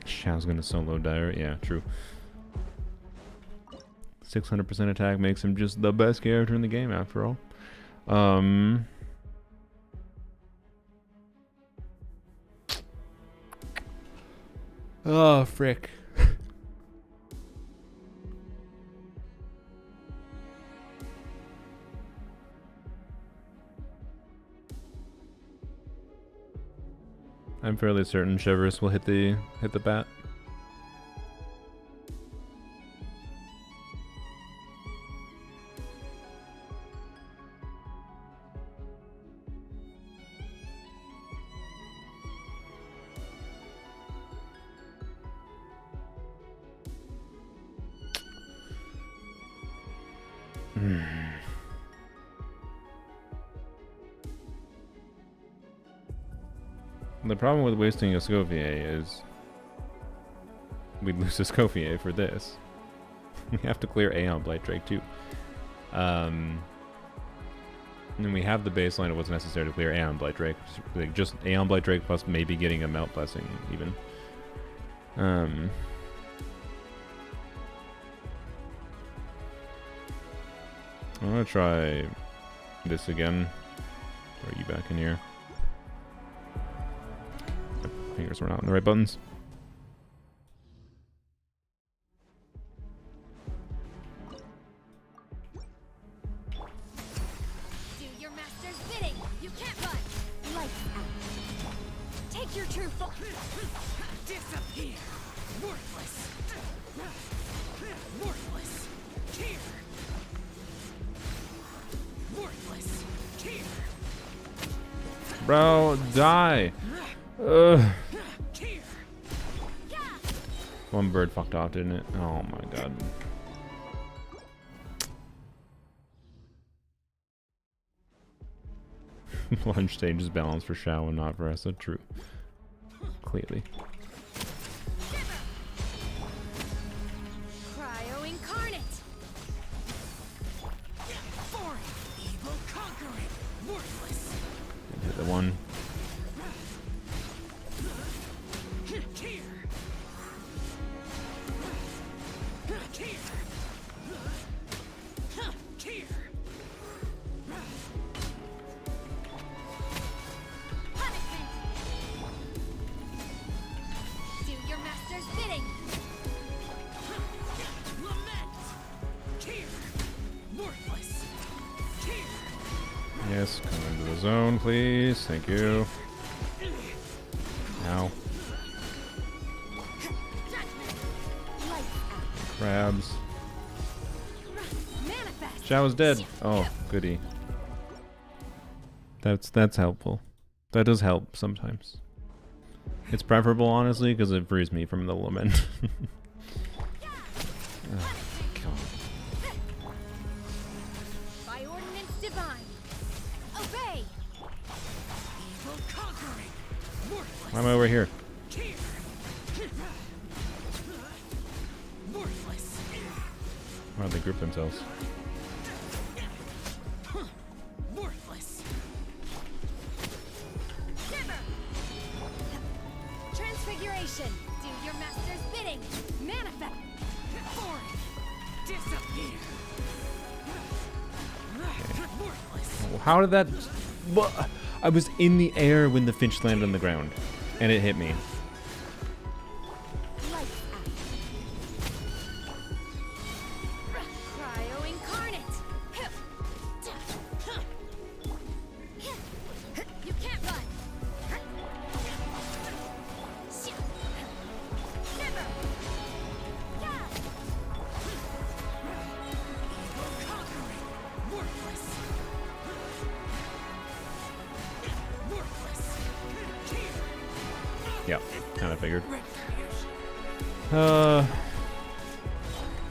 Shao's gonna solo dire. Yeah, true. 600% attack makes him just the best character in the game after all. Oh, frick. I'm fairly certain Chevrolet will hit the bat. The problem with wasting a Scovier is we'd lose a Scovier for this. We have to clear Aeon Blight Drake too. And we have the baseline of what's necessary to clear Aeon Blight Drake. Like just Aeon Blight Drake plus maybe getting a Melt Blessing even. I'm gonna try this again. Throw you back in here. My fingers were not on the right buttons. Do your master's bidding. You can't run. Lights out. Take your true form. Disappear. Worthless. Worthless. Here. Worthless. Here. Bro, die! Ugh. Here. One bird fucked off, didn't it? Oh my god. Lunge stage is balanced for Shao and not for us. That's true. Clearly. Cryo incarnate. Foreign. Evil conquering. Worthless. Hit the one. Here. Here. Here. Punishment. Do your master's bidding. Lament. Here. Worthless. Here. Yes, come into the zone, please. Thank you. Ow. Lights out. Crabs. Manifest. Shao's dead. Oh, goody. That's helpful. That does help sometimes. It's preferable, honestly, because it frees me from the lament. Oh, God. By ordinance divine. Obey. Evil conquering. Worthless. Why am I over here? Here. Why'd they group themselves? Worthless. Shiver! Transfiguration! Do your master's bidding! Manifest! Foreign. Disappear. Worthless. How did that... I was in the air when the finch landed on the ground, and it hit me. Lights out. Cryo incarnate! You can't run! Shiver! Yeah! Conquering. Worthless. Worthless. Yeah, kind of figured. Retribution.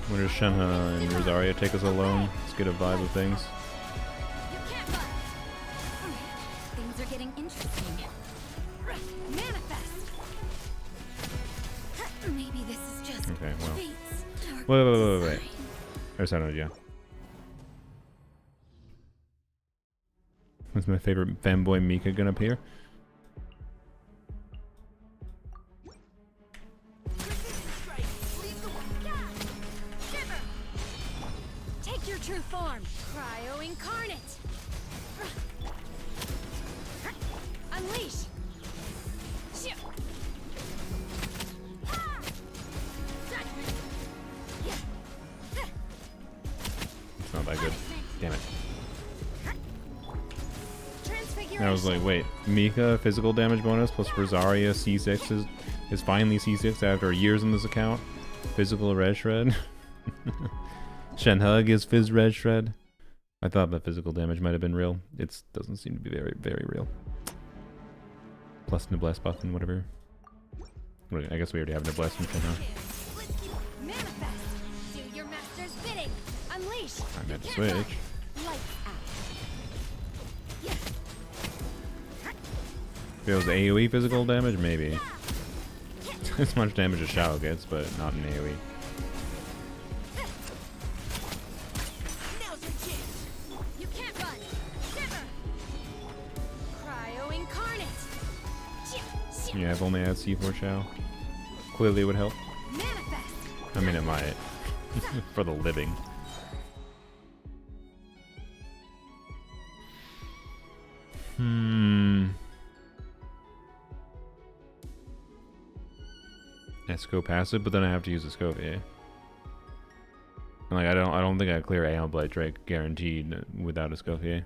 Where does Shenhe and Rosaria take us alone? Let's get a vibe of things. You can't run! Things are getting interesting. Manifest! Maybe this is just Okay, well. fate's dark Wait. design. There's that idea. When's my favorite fanboy Mika gonna appear? Shiver! Take your true form, Cryo Incarnate! Unleash! Shit! Judgment! It's not that good. Damn it. Transfiguration! And I was like, wait, Mika physical damage bonus plus Rosaria C6 is finally C6 after years in this account. Physical red shred. Shenhe gives Fizz red shred. I thought that physical damage might have been real. It doesn't seem to be very, very real. Plus Noblesse buff and whatever. I guess we already have Noblesse from Shenhe. Manifest! Do your master's bidding! Unleash! I meant to You can't run. switch. Lights out. Yeah. If it was AoE physical damage, maybe. As much damage as Shao gets, but not in AoE. Now's your chance. You can't run! Shiver! Cryo Incarnate! Yeah, if only I had C4 Shao. Clearly it would help. Manifest! I mean, it might. For the living. Esco passive, but then I have to use a Escovia. Like I don't think I clear Aeon Blight Drake guaranteed without a Escovia.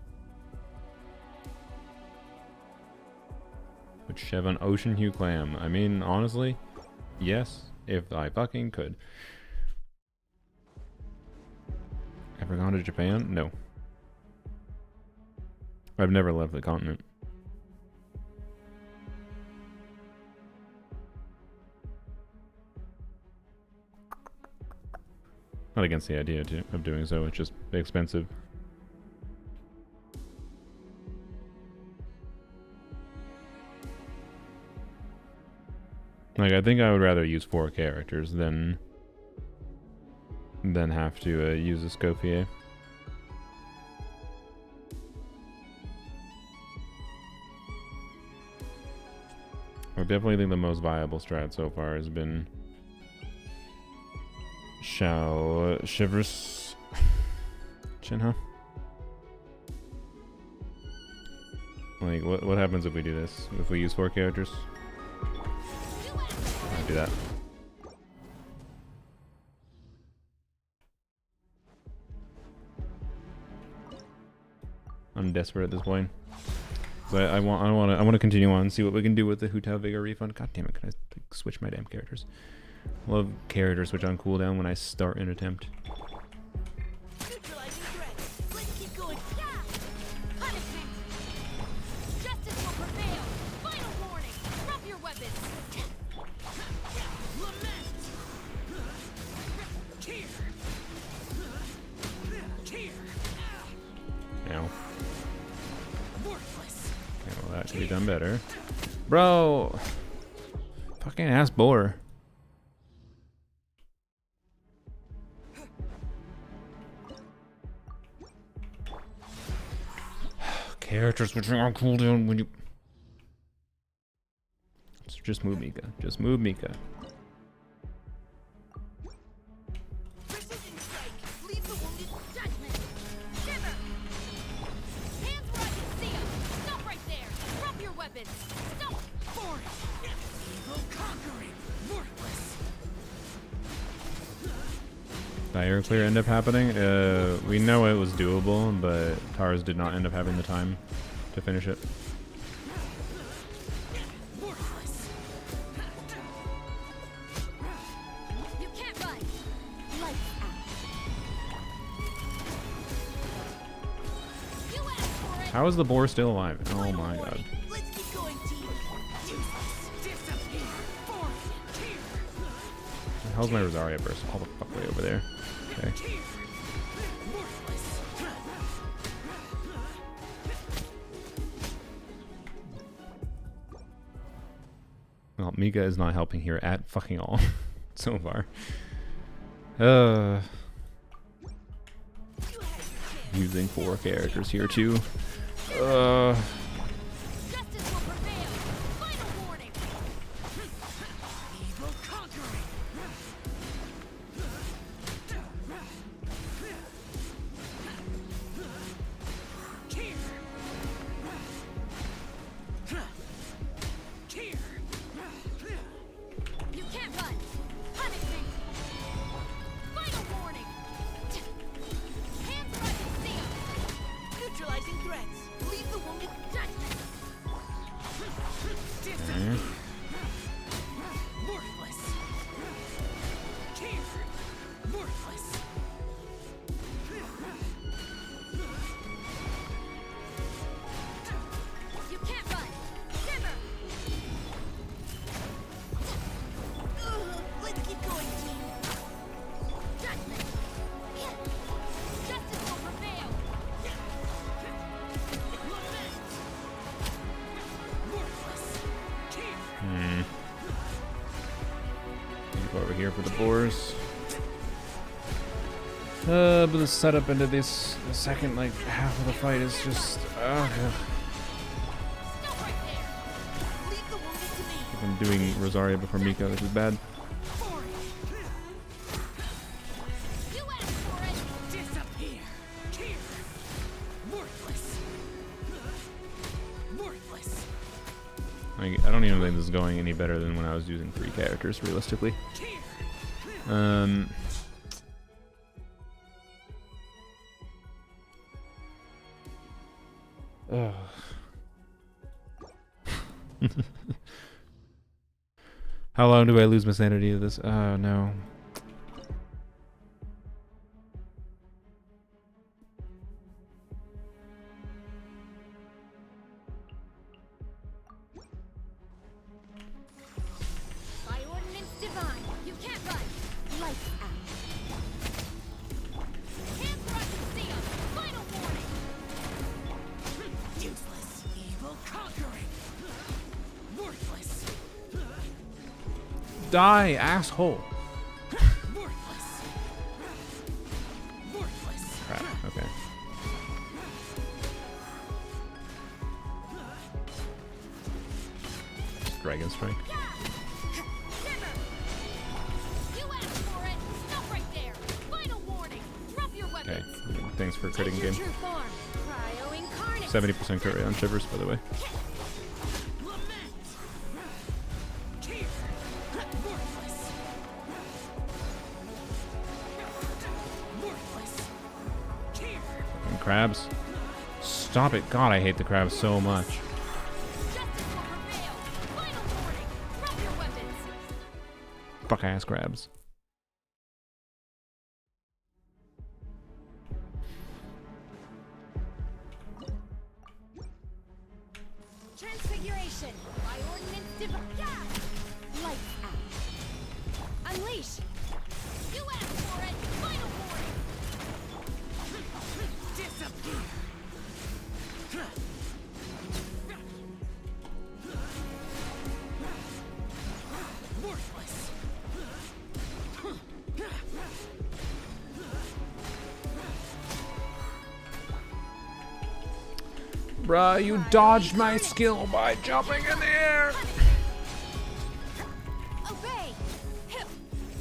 Which Chevon Ocean Hue Clam. I mean, honestly, yes, if I fucking could. Ever gone to Japan? No. I've never left the continent. Not against the idea of doing so, it's just expensive. Like, I think I would rather use 4 characters than have to use a Scofier. I definitely think the most viable strat so far has been Shao Shivers Shenhe. Like, what happens if we do this? If we use 4 characters? I'll do that. I'm desperate at this point. But I want to continue on and see what we can do with the Hu Tao Vigor refund. God damn it! Can I switch my damn characters? Love character switch on cooldown when I start an attempt. Neutralizing threat. Let's keep going. Punishment! Justice will prevail! Final warning! Drop your weapons! Lament. Tear. Tear. Now, Worthless. okay, well that could be done better, bro. Fucking ass boar. Characters which are on cooldown when you... Just move Mika. Just move Mika. Precision strike. Leave the wounded. Judgment. Shiver. Hands where I can see 'em. Stop right there. Drop your weapons. Stop. For it. Evil conquering. Worthless. Dire clear end up happening? We know it was doable, but Tars did not end up having the time to finish it. Worthless. You can't run. Lights out. You asked for it. How is the boar still alive? Oh my god. Let's keep going, team. Useless. Disappear. For it. Here. The hell's my Rosaria burst? All the fuck way over there. Okay. Here. Worthless. Well, Mika is not helping here at fucking all so far. Using 4 characters here too. Justice will prevail. Final warning. Evil conquering. Here. Here. You can't run. Punishment. Final warning. Hands where I can see 'em. Neutralizing threats. Leave the wounded. Judgment. Disappear. Worthless. Here. Worthless. You can't run. Shiver. Let's keep going, team. Judgment. Justice will prevail. Lament. Worthless. Here. Hmm. Go over here for the boars. But the setup into this, the second like half of the fight is just. Stop right there. Leave the wounded to me. I'm doing Rosaria before Mika. This is bad. For it. You asked for it. Disappear. Here. Worthless. Worthless. I don't even think this is going any better than when I was using 3 characters realistically. Here. Ugh. How long do I lose my sanity to this? Oh no. By ordinance divine, you can't run. Lights out. Hands where I can see 'em. Final warning. Useless. Evil conquering. Worthless. Die, asshole. Worthless. Worthless. Crap. Okay. Dragon strike. Shiver. You asked for it. Stop right there. Final warning. Drop your Okay. weapons. Thanks for Take critting your game. true form. Cryo incarnate. 70% crit rate on Shivers, by the way. Lament. Here. Worthless. Worthless. Here. And crabs. Stop it. God, I hate the crabs so much. Justice will prevail. Final warning. Drop your weapons. Fuck ass crabs. Transfiguration. By ordinance divine. Lights out. Unleash. You asked for it. Final warning. Disappear. Worthless. Bruh, you dodged my skill by jumping in the air. Obey. Hip.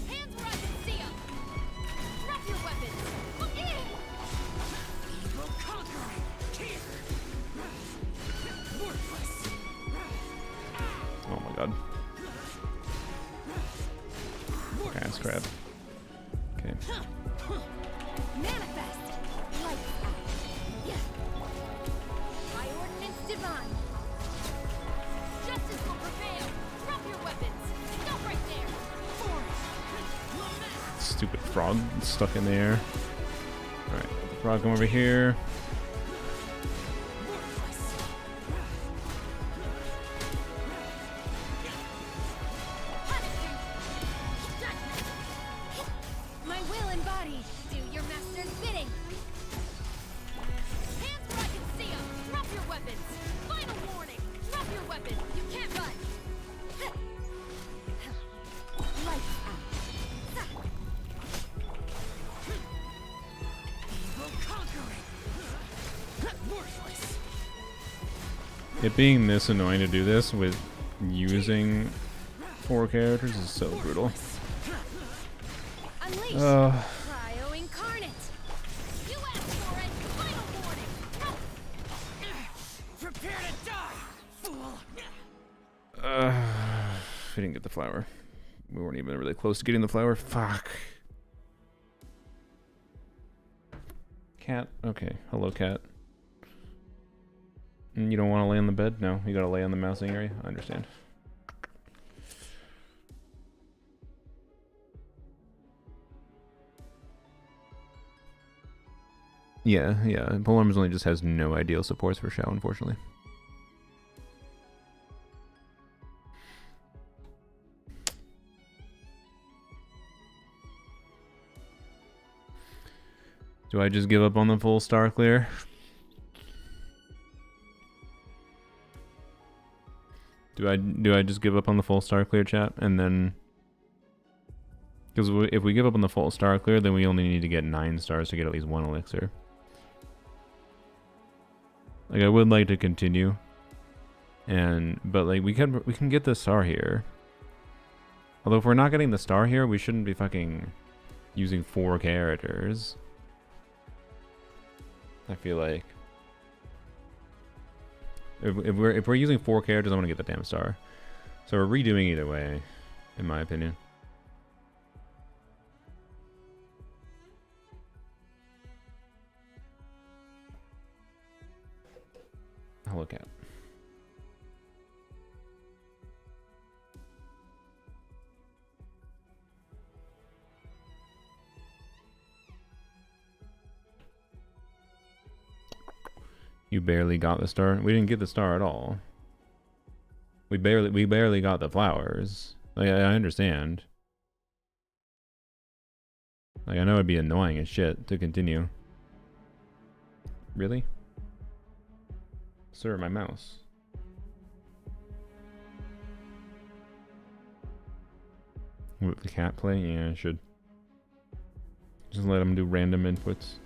Hands where I can see 'em. Drop your weapons. Evil conquering. Here. Worthless. Oh my god. Ass crap. Okay. Manifest. Lights out. Yeah. By ordinance divine. Justice will prevail. Drop your weapons. Stop right there. Stupid frog stuck in the air. Alright, the frog come over here. My will and body, do your master's bidding. Hands where I can see 'em. Drop your weapons. Final warning. Drop your weapons. You can't run. Lights out. Evil conquering. Worthless. It being this annoying to do this with using 4 characters is so brutal. Unleash. Cryo incarnate. You asked for it. Final warning. Prepare to die, fool. We didn't get the flower. We weren't even really close to getting the flower. Fuck. Cat. Okay. Hello, cat. You don't want to lay on the bed? No, you gotta lay on the mousing area? I understand. Yeah. Polearms Only just has no ideal supports for Shao, unfortunately. Do I just give up on the full star clear? Do I just give up on the full star clear, chat, and then, because if we give up on the full star clear, then we only need to get 9 stars to get at least 1 elixir. Like, I would like to continue, but like we can get the star here. Although if we're not getting the star here, we shouldn't be fucking using 4 characters. I feel like if we're using 4 characters, I want to get the damn star. So we're redoing either way, in my opinion. Hello, cat. You barely got the star. We didn't get the star at all. We barely got the flowers. Like, I understand. Like, I know it'd be annoying as shit to continue. Really? Sir, my mouse. Will the cat play? Yeah, I should. Just let him do random inputs.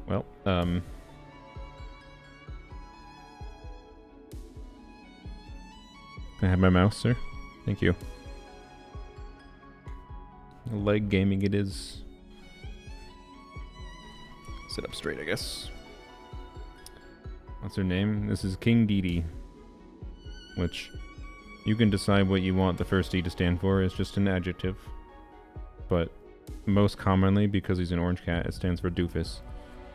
Well, can I have my mouse, sir? Thank you. Leg gaming it is. Sit up straight, I guess. What's her name? This is King Dedede. Which, you can decide what you want the first D to stand for. It's just an adjective. But, most commonly, because he's an orange cat, it stands for doofus.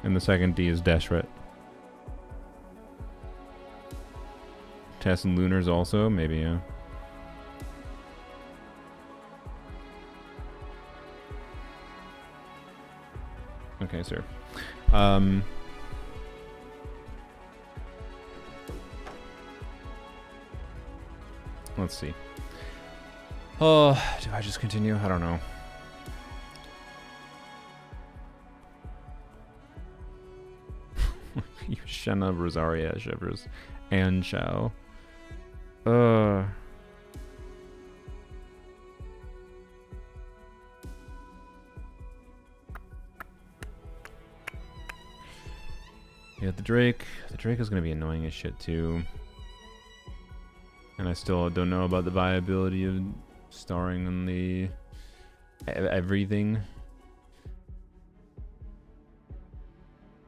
And the second D is Deshret. Tess and Lunars also? Maybe, yeah. Okay, sir. Let's see. Oh, do I just continue? I don't know. Shenna, Rosaria, Shivers, and Shao. Uh. Yeah, the Drake. The Drake is gonna be annoying as shit too. And I still don't know about the viability of starring on the everything.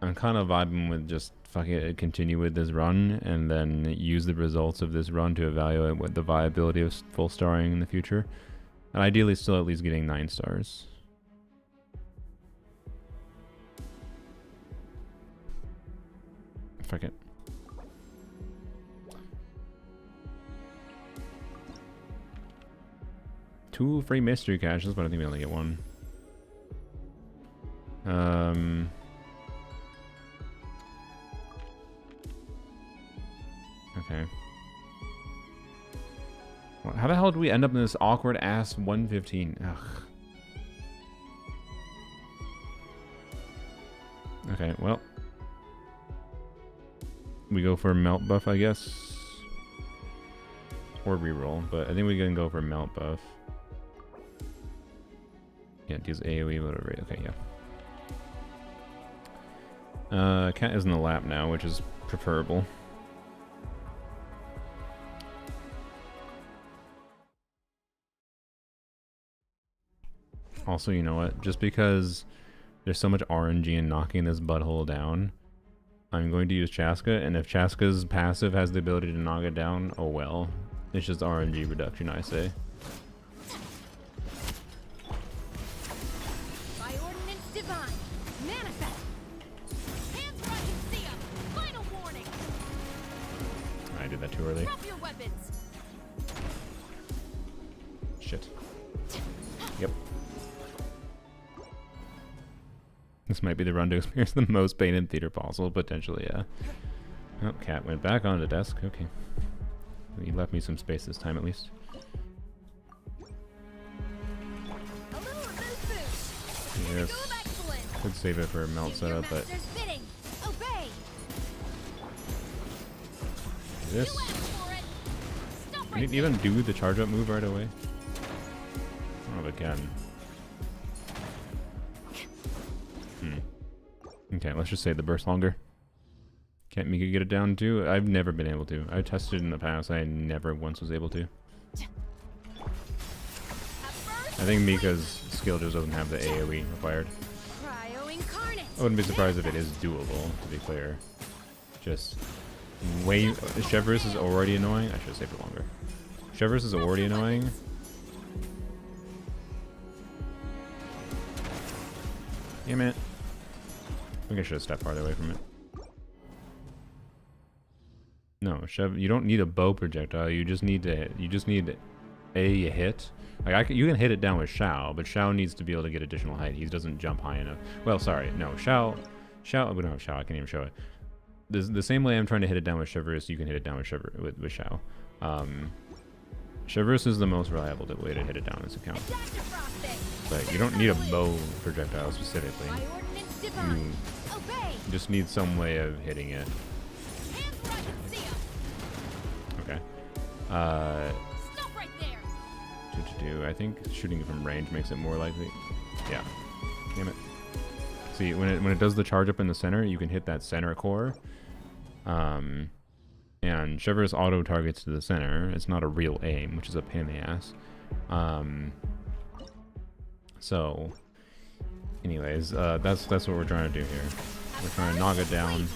I'm kind of vibing with just fucking continue with this run and then use the results of this run to evaluate what the viability of full starring in the future. And ideally still at least getting 9 stars. Fuck it. Two free mystery caches, but I think we only get one. Okay. Well, how the hell did we end up in this awkward ass 115? Ugh. Okay, well. We go for melt buff, I guess. Or reroll, but I think we can go for melt buff. Yeah, deals AoE, whatever. Okay, yeah. Cat is in the lap now, which is preferable. Also, you know what? Just because there's so much RNG in knocking this butthole down, I'm going to use Chaska, and if Chaska's passive has the ability to knock it down, oh well. It's just RNG reduction, I say. By ordinance divine, manifest. Hands where I can see 'em. Final warning. I did that too early. Drop your weapons. Shit. Yep. This might be the run to experience the most pain in theater possible, potentially, yeah. Oh, Cat went back on the desk. Okay. He left me some space this time, at least. A little boost boost. Yes. Go of excellence. Could save it for a melt Do your setup, but master's bidding. Obey. this. You asked for it. Stop Can right it even do the charge up move right away? I don't know if it can. Okay, let's just save the burst longer. Can't Mika get it down too? I've never been able to. I tested in the past. I never once was able to. I think Mika's skill just doesn't have the AoE required. Cryo incarnate. I wouldn't be surprised if it is doable, to be clear. Just way... Chevrolet is already annoying. I should have saved it longer. Chevrolet is already annoying. Damn it. I think I should have stepped farther away from it. No, Chev, you don't need a bow projectile. You just need to. You just need a hit. Like you can hit it down with Shao, but Shao needs to be able to get additional height. He doesn't jump high enough. Well, sorry, no, Shao. We don't have Shao. I can't even show it. The same way I'm trying to hit it down with Chevrolet, you can hit it down with Shao. Chevrolet is the most reliable way to hit it down in this account. But you don't need a bow projectile specifically. You just need some way of hitting it. Okay. Stop right there. I think shooting it from range makes it more likely. Yeah. Damn it. See, when it does the charge up in the center, you can hit that center core. And Chevrolet auto targets to the center. It's not a real aim, which is a pain in the ass. So, anyways, that's what we're trying to do here. We're trying to knock it down.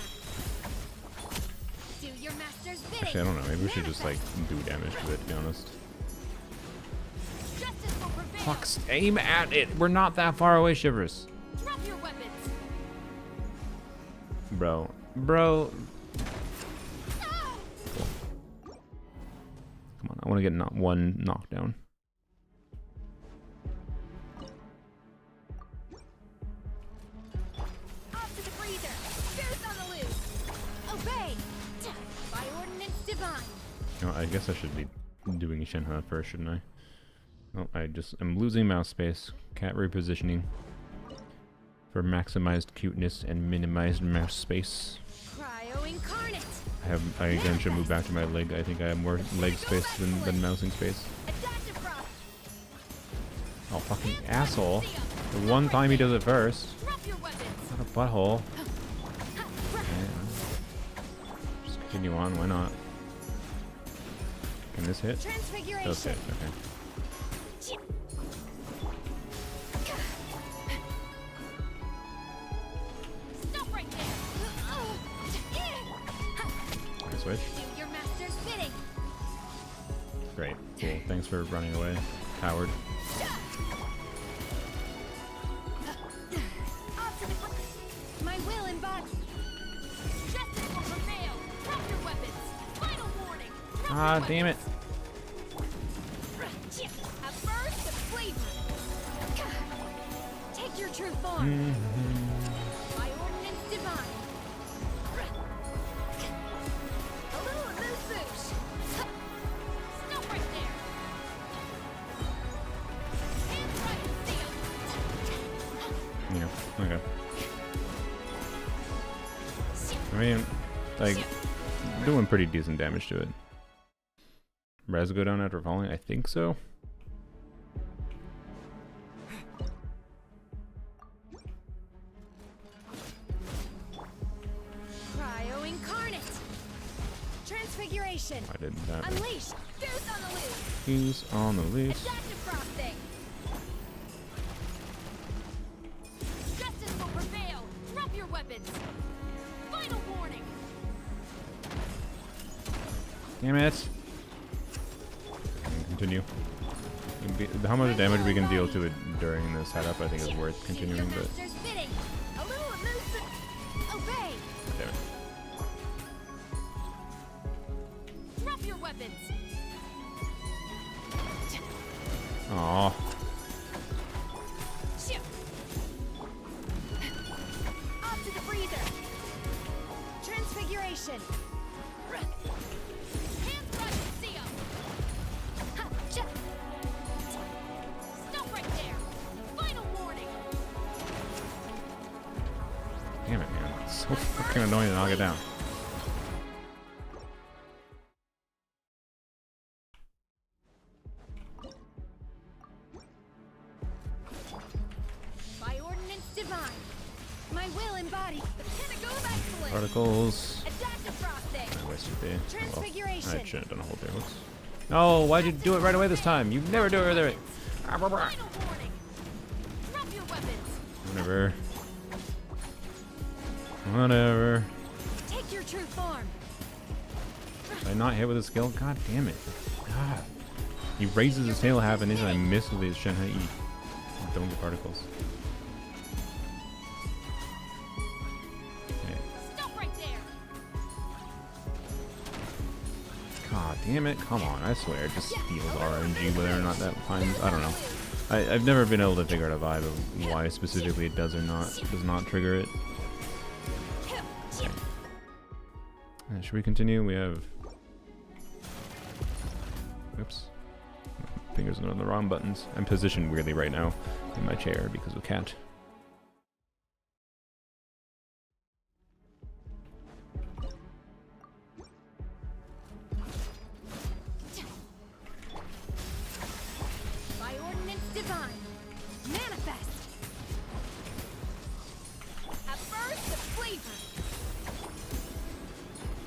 Actually, I don't know. Maybe we should just like do damage to it, to be honest. Fuck! Aim at it. We're not that far away, Shivers. Drop your weapons. Bro. Cool. Come on, I want to get one knockdown. Off to the freezer. Spirit's on the loose. Obey. By ordinance divine. You know, I guess I should be doing Shenhe first, shouldn't I? Oh, I'm losing mouse space. Cat repositioning for maximized cuteness and minimized mouse space. Cryo incarnate. I again should move back to my leg. I think I have more leg space than mousing space. Adaptive frost. Oh, fucking asshole. The one time he does it first. Drop your weapons. Not a butthole. Okay. Just continue on, why not? Can this hit? Transfiguration. Does hit, okay. Stop right there. Nice switch. Do your master's bidding. Great, cool. Thanks for running away, coward. My will embodied. Justice will prevail. Drop your weapons. Final warning. Drop Ah, your damn it. weapons. A burst of flavor. Take your true form. By ordinance divine. A little loose boosh. Stop right there. Hands right and seal. Yeah, okay. I mean, like, doing pretty decent damage to it. Res go down after falling? I think so. Cryo incarnate. Transfiguration. I did that. Unleash. Deuce on the loose. He's on the loose. Adaptive frosting. Justice will prevail. Drop your weapons. Final warning. Damn it. Continue. How much damage we can deal to it during the setup, I think is worth continuing, but Master's bidding. A little loose. Obey. damn it. Drop your weapons. Aww. Shoot. Off to the freezer. Transfiguration. Hands right and see 'em. Ha, cha. Stop right there. Final warning. Damn it, man. It's so fucking annoying to knock it down. By ordinance divine. My will embodied. The pinnacle of excellence. Particles. Adaptive frosting. I wasted there. Oh, well. Transfiguration. I shouldn't have done a whole damage. No, why'd you do it right away this time? You never do it right away. Final warning. Drop your weapons. Whatever. Whatever. Take your true form. Did I not hit with a skill? God damn it. God. He raises his tail half an inch and I miss with his Shanghai E. Don't get particles. Okay. Stop right there. God damn it. Come on. I swear it just steals RNG whether or not that finds. I don't know. I've never been able to figure out a vibe of why specifically it does or not does not trigger it. Okay. Should we continue? We have. Oops. Fingers are on the wrong buttons. I'm positioned weirdly right now in my chair because of cat. By ordinance divine. Manifest. A burst of flavor.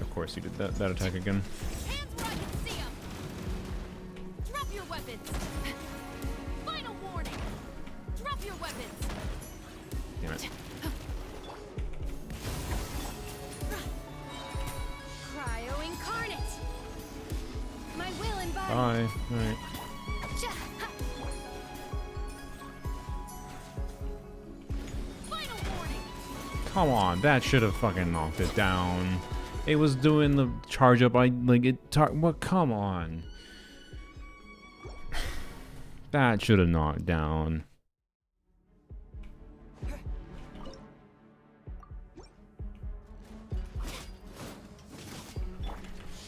Of course he did that attack again. Hands where I can see 'em. Drop your weapons. Final warning. Drop your weapons. Damn it. Cryo incarnate. My will embodied. Bye. Alright. Final warning. Come on, that should have fucking knocked it down. It was doing the charge up. What? Come on. That should have knocked down.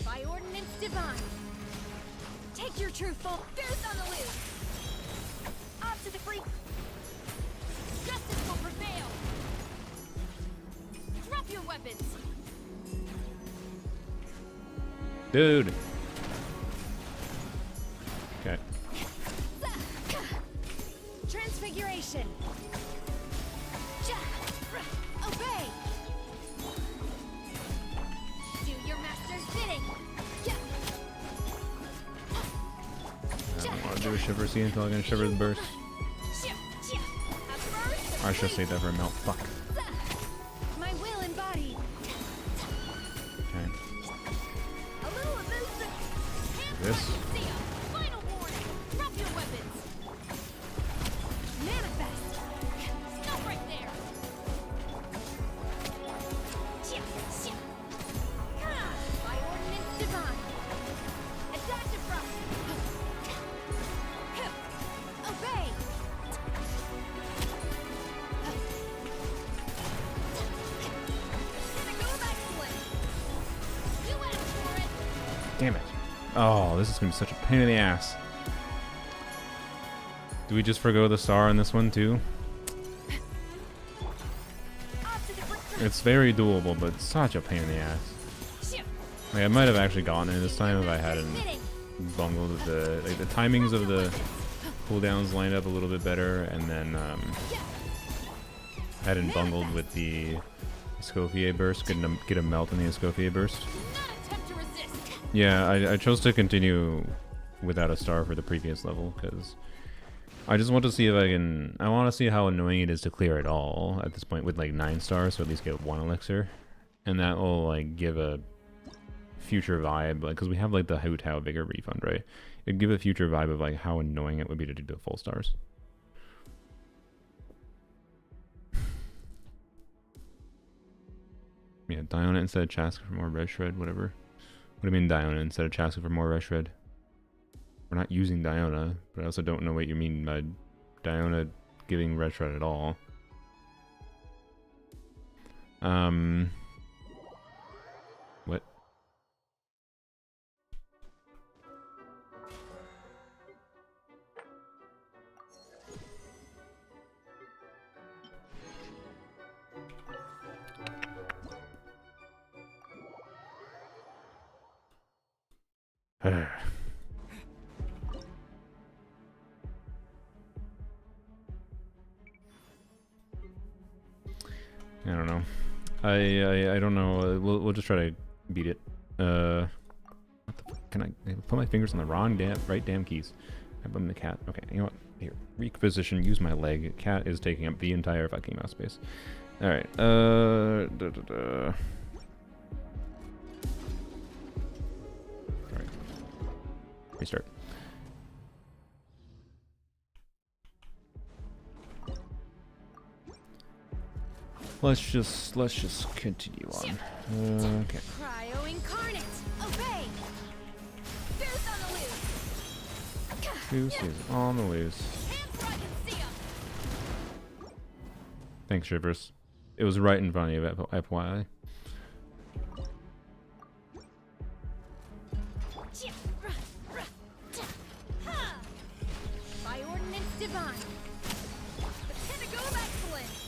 By ordinance divine. Take your true form. Deuce on the loose. Off to the free. Justice will prevail. Drop your weapons. Dude. Okay. Transfiguration. Obey. Do your master's bidding. I don't want to do a shiver scene until I can shiver the burst. I should save that for a melt. Fuck. My will embodied. Okay. A little elusive. This. Final warning. Drop your weapons. Manifest. Stop right there. By ordinance divine. Attack the front. Obey. Damn it. Oh, this is going to be such a pain in the ass. Do we just forgo the star on this one too? It's very doable, but it's such a pain in the ass. Like, I might have actually gotten it this time if I hadn't bungled the timings of the cooldowns lined up a little bit better, and then hadn't bungled with the Escoffier burst, get a melt in the Escoffier burst. Yeah, I chose to continue without a star for the previous level because I just want to see if I can. I want to see how annoying it is to clear it all at this point with like 9 stars, so at least get 1 elixir, and that will like give a future vibe, like because we have like the Hu Tao Vigor refund, right? It'd give a future vibe of like how annoying it would be to do the full stars. Yeah, Diona instead of Chaska for more red shred, whatever. What do you mean Diona instead of Chaska for more red shred? We're not using Diona, but I also don't know what you mean by Diona giving red shred at all. What? I don't know. I don't know. We'll just try to beat it. What the fuck? Can I put my fingers on the wrong right damn keys? I bummed the cat. Okay, you know what? Here, reposition. Use my leg. Cat is taking up the entire fucking mouse space. All right. All right. Restart. Let's just continue on. Okay. Cryo incarnate. Obey. Goose on the loose. Goose is on the loose. Hands where I can see 'em. Thanks, Shivers. It was right in front of you, FYI. By ordinance divine. The pinnacle of excellence.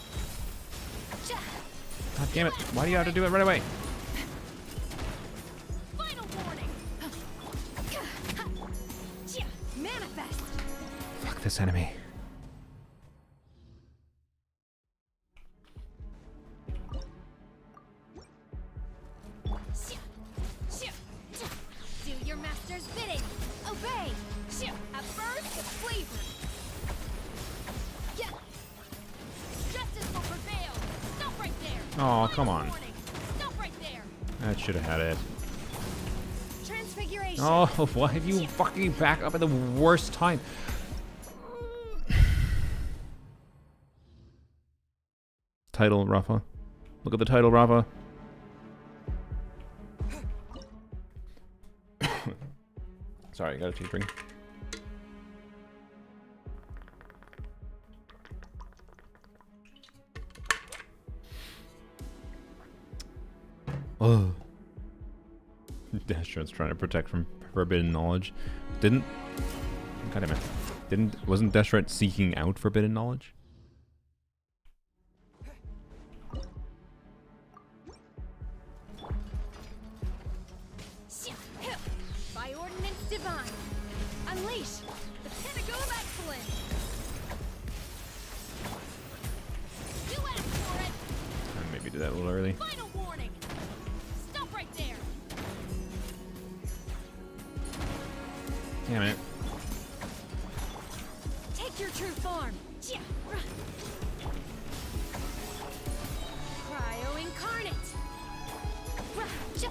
God damn it. Why do you have to do it right away? Final warning. Manifest. Fuck this enemy. Do your master's bidding. Obey. At first, the flavor. Justice will prevail. Stop right there. Oh, come on. Warning. Stop right there. That should have had it. Transfiguration. Oh, why did you fucking back up at the worst time? Title, Rafa. Look at the title, Rafa. Sorry, I got a tea drink. Oh. Destron's trying to protect from forbidden knowledge. God damn it. Wasn't Destron seeking out forbidden knowledge? that a little early. Final warning. Stop right there. Damn it. Take your true form. Cryo incarnate. Okay.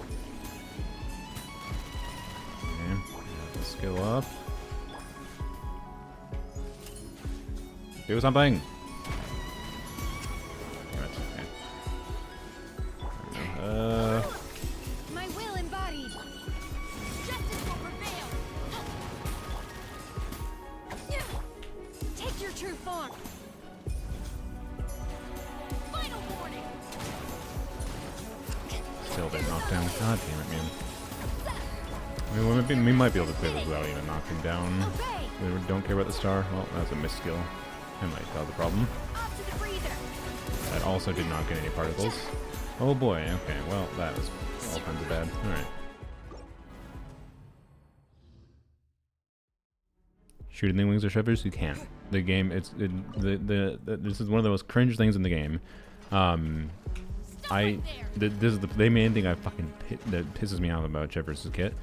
Let's skill up. Do something. That's okay. My will embodied. Justice will prevail. Take your true form. Final warning. Still been knocked down. God damn it, man. I mean, we might be able to clear this without even knocking down. Obey. We don't care about the star. Well, that's a missed skill. That might cause a problem. Off to the breather. That also did not get any particles. Oh boy, okay, well, that was all kinds of bad. Alright. Shooting the wings or shivers? You can't. The game, this is one of the most cringe things in the game. This is the main thing that pisses me off about Shivers' kit.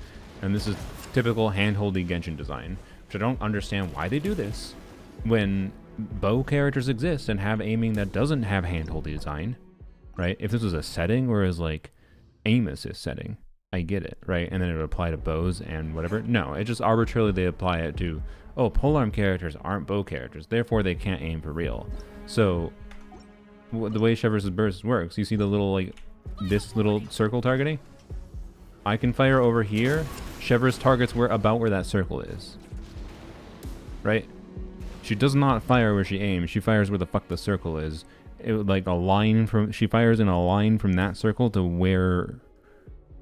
And this is typical handholdy Genshin design, which I don't understand why they do this when bow characters exist and have aiming that doesn't have handholdy design, right? If this was a setting where it's like aim assist setting, I get it, right? And then it would apply to bows and whatever. No, it just arbitrarily they apply it to, oh, polearm characters aren't bow characters, therefore they can't aim for real. So the way Shivers' burst works, you see the little, like, this little circle targeting? I can fire over here. Shivers targets about where that circle is. Right? She does not fire where she aims. She fires where the fuck the circle is. It would, like, a line from... She fires in a line from that circle to where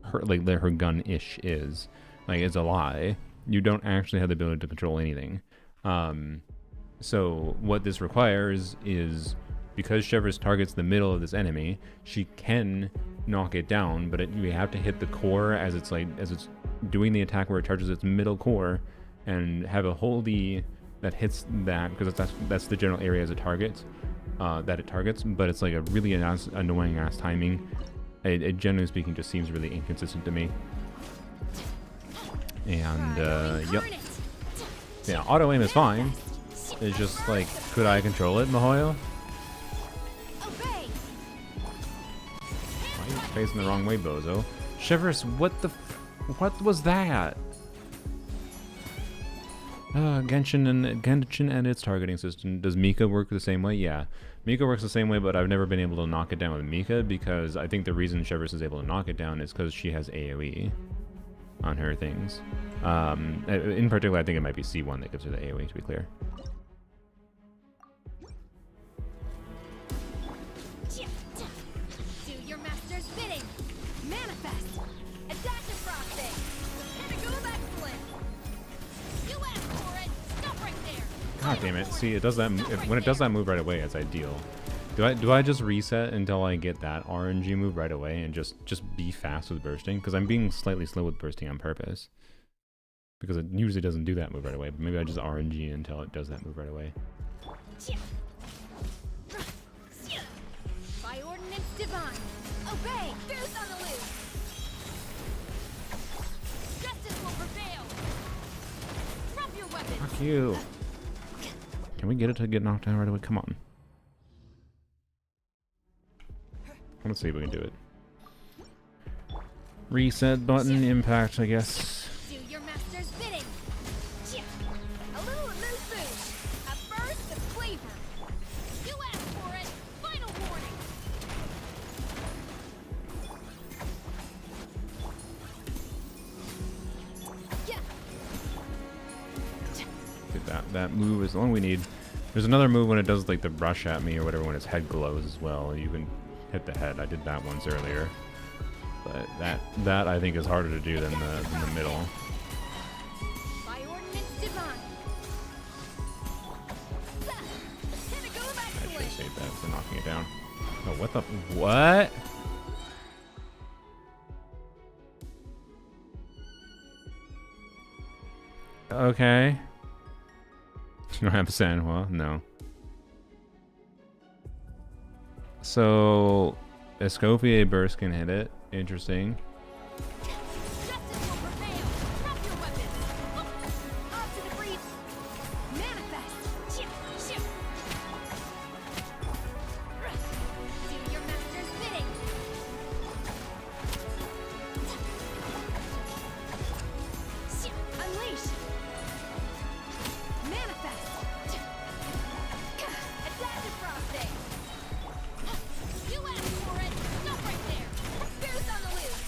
her, like, her gun-ish is. Like, it's a lie. You don't actually have the ability to control anything. So what this requires is... Because Shivers targets the middle of this enemy, she can knock it down, but you have to hit the core as it's doing the attack where it charges its middle core, and have a holdy that hits that, because that's the general area as it targets, that it targets. But it's like a really annoying ass timing. It generally speaking just seems really inconsistent to me. And yep, yeah, auto aim is fine. It's just like, could I control it, Mahoyo? Facing the wrong way, bozo. Shivers, what was that? Genshin and its targeting system. Does Mika work the same way? Yeah, Mika works the same way, but I've never been able to knock it down with Mika, because I think the reason Shivers is able to knock it down is because she has AoE on her things. In particular, I think it might be C1 that gives her the AoE, to be clear. God damn it. See, it does that when it does that move right away, it's ideal. Do I just reset until I get that RNG move right away and just be fast with bursting? Because I'm being slightly slow with bursting on purpose. Because it usually doesn't do that move right away, but maybe I just RNG until it does that move right away. By ordinance divine, obey, goose on the loose. Justice will prevail. Drop your weapons. Fuck you. Can we get it to get knocked down right away? Come on. Let's see if we can do it. Reset button, impact, I guess. Do your master's bidding. A little loose boost. A burst of flavor. You asked for it. Final warning. That move is the one we need. There's another move when it does like the rush at me or whatever, when its head glows as well. You can hit the head. I did that once earlier, but that I think is harder to do than the middle. By ordinance divine. I should save that for knocking it down. Oh, what the what? Okay. You don't have Sanhua? No. So, Escoffier burst can hit it. Interesting. Justice will prevail. Drop your weapons. Odds to the breeze. Manifest. Ship. Ship. Do your master's bidding. Ship. Unleash. Manifest. Adaptive frosting. You asked for it. Stop right there. Bear's on the loose.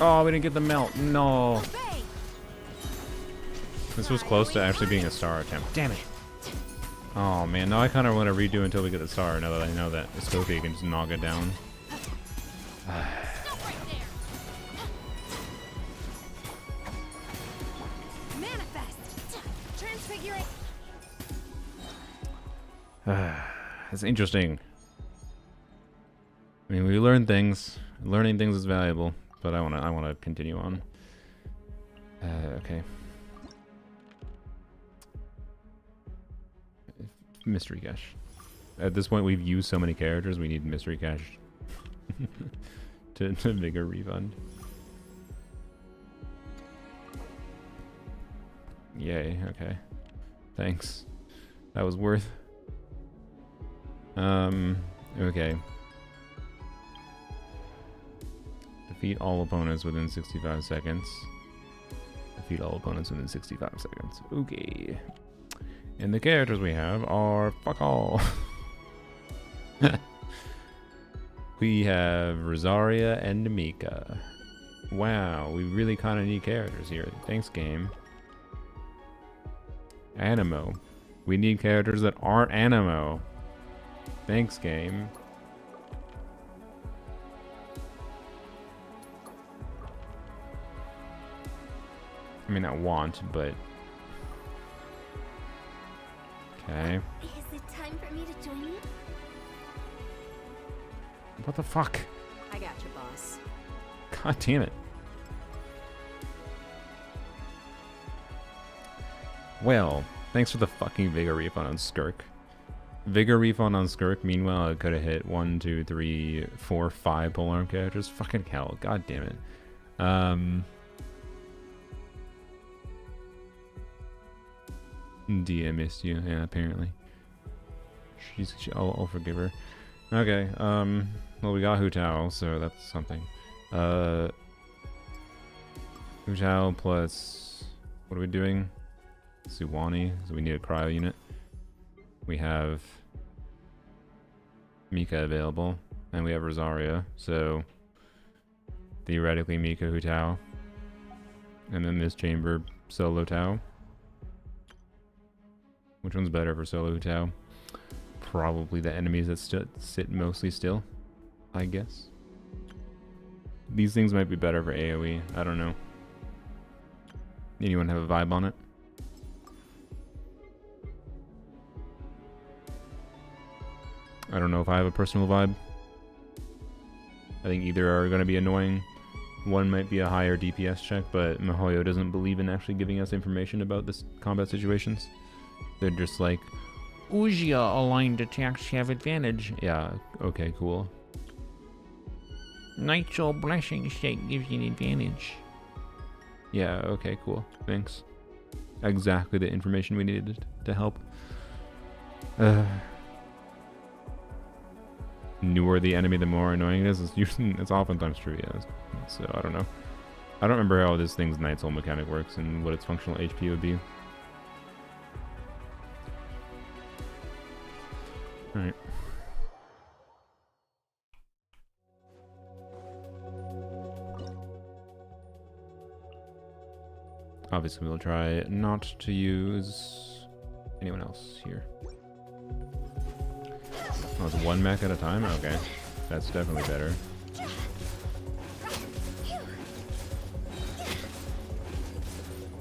Oh, we didn't get the melt. No. Obey. This was close to actually being a star attempt. Damn it. Oh man, now I kind of want to redo until we get the star. Now that I know that Escoffier can just knock it down. Stop right there. Manifest. Transfigurate. It's interesting. I mean, we learn things. Learning things is valuable, but I wanna continue on. Okay. Mystery cache. At this point, we've used so many characters. We need mystery cache to make a refund. Yay. Okay. Thanks. That was worth. Okay. Defeat all opponents within 65 seconds. Defeat all opponents within 65 seconds. Okay. And the characters we have are fuck all. We have Rosaria and Mika. Wow, we really kind of need characters here. Thanks, game. Animo. We need characters that aren't Animo. Thanks, game. I mean, not want, but... Okay. Is it time for me to join you? What the fuck? I got you, boss. God damn it. Well, thanks for the fucking Vigor refund on Skirk. Vigor refund on Skirk, meanwhile, I could have hit 1, 2, 3, 4, 5 polearm characters. Fucking hell, god damn it. Dia missed you, yeah, apparently. I'll forgive her. Okay, well, we got Hu Tao, so that's something. Hu Tao plus, what are we doing? Suwani, so we need a cryo unit. We have Mika available, and we have Rosaria, so theoretically Mika, Hu Tao, and then this chamber, solo Tao. Which one's better for solo Hu Tao? Probably the enemies that sit mostly still, I guess. These things might be better for AoE, I don't know. Anyone have a vibe on it? I don't know if I have a personal vibe. I think either are going to be annoying. One might be a higher DPS check, but Mihoyo doesn't believe in actually giving us information about this combat situations. They're just like, Ujia aligned attacks have advantage. Yeah, okay, cool. Nitro Blessing State gives you an advantage. Yeah, okay, cool. Thanks. Exactly the information we needed to help. Newer the enemy, the more annoying it is. It's oftentimes true, yeah. So, I don't know. I don't remember how this thing's Knight's Soul mechanic works and what its functional HP would be. Alright. Obviously, we'll try not to use anyone else here. Oh, it's one mech at a time? Okay. That's definitely better.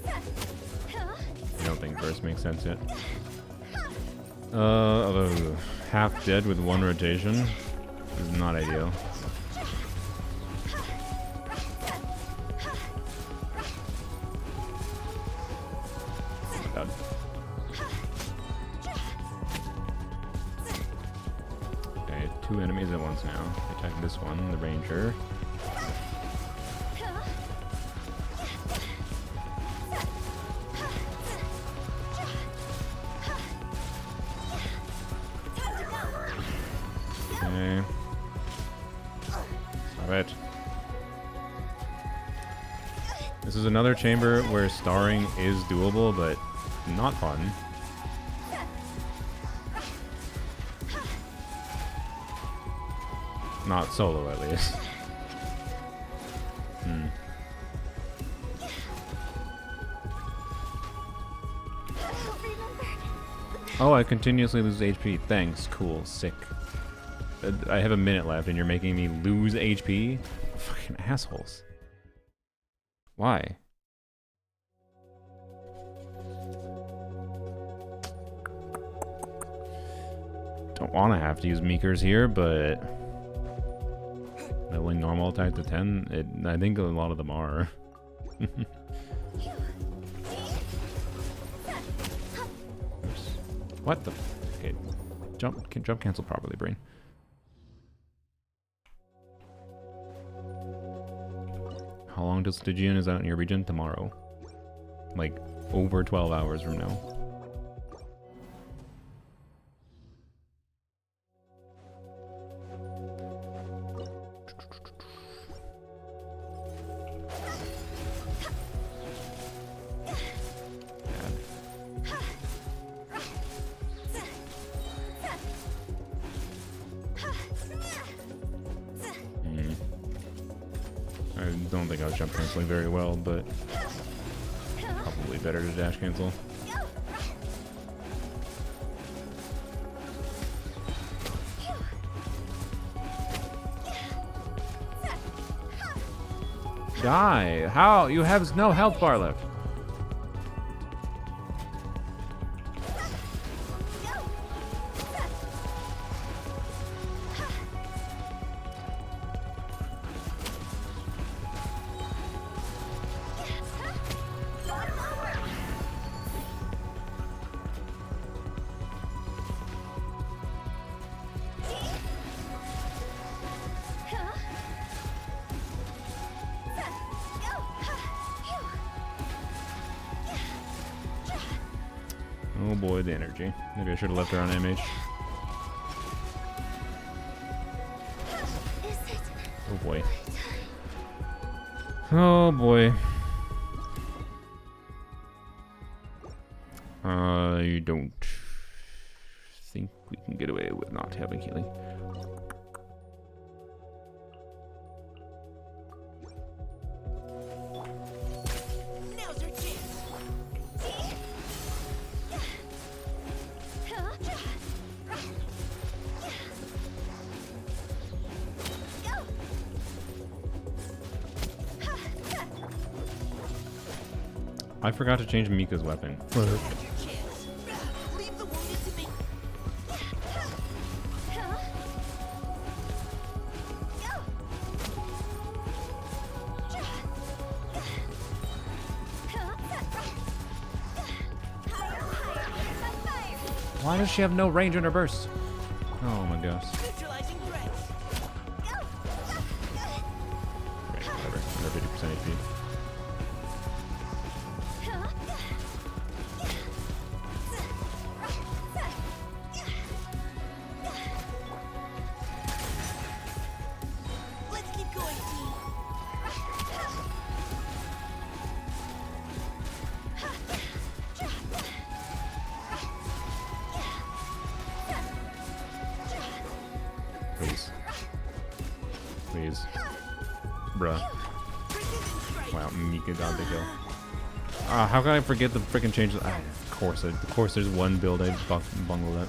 I don't think burst makes sense yet. Although half dead with one rotation is not ideal. two enemies at once now. Attack this one, the ranger. Okay. Stop it. This is another chamber where starring is doable, but not fun. Not solo, at least. Oh, I continuously lose HP. Thanks. Cool. Sick. I have a minute left and you're making me lose HP? Fucking assholes. Why? Don't want to have to use Meekers here, but leveling normal attack to 10, I think a lot of them are. Oops. What the? Okay, jump cancel properly, brain. How long till Stygian is out in your region? Tomorrow. Like, over 12 hours from now. I don't think I was jump canceling very well, but probably better to dash cancel. Die! How? You have no health bar left. Oh boy, the energy. Maybe I should have left her on MH. Oh boy. Oh boy. I don't think we can get away with not having healing. I forgot to change Mika's weapon. Why does she have no range on her burst? Oh my gosh. Okay, whatever. Under 50% HP. Please. Please. Bruh. Wow, Mika got the kill. Ah, how can I forget the freaking changes? Of course there's one build I bungled it.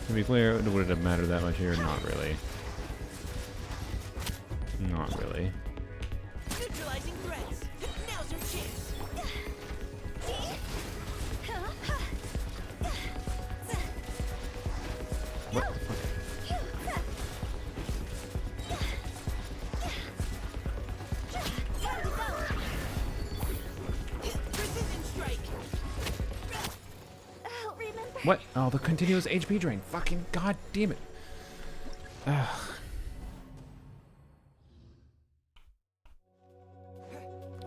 To be clear, would it have mattered that much here? Not really. Not really. Neutralizing threats. Now's your chance. What the fuck? What? Oh, the continuous HP drain. Fucking god damn it.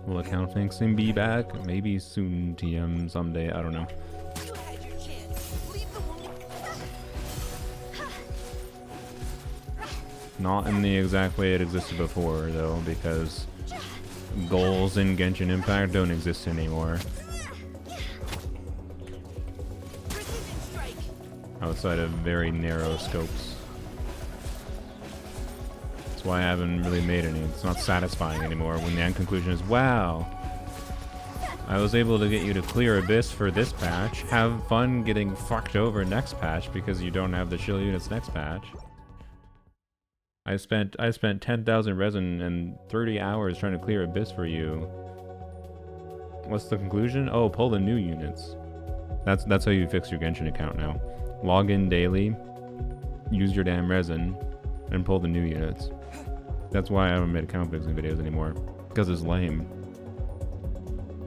Will account fixing be back? Maybe soon, TM, someday, I don't know. You had your chance. Leave the wounded. Not in the exact way it existed before, though, because goals in Genshin Impact don't exist anymore. Precision strike. Outside of very narrow scopes. That's why I haven't really made any. It's not satisfying anymore when the end conclusion is, wow, I was able to get you to clear Abyss for this patch. Have fun getting fucked over next patch because you don't have the chill units next patch. I spent 10,000 resin and 30 hours trying to clear Abyss for you. What's the conclusion? Oh, pull the new units. That's how you fix your Genshin account now. Log in daily, use your damn resin, and pull the new units. That's why I haven't made account fixing videos anymore, because it's lame.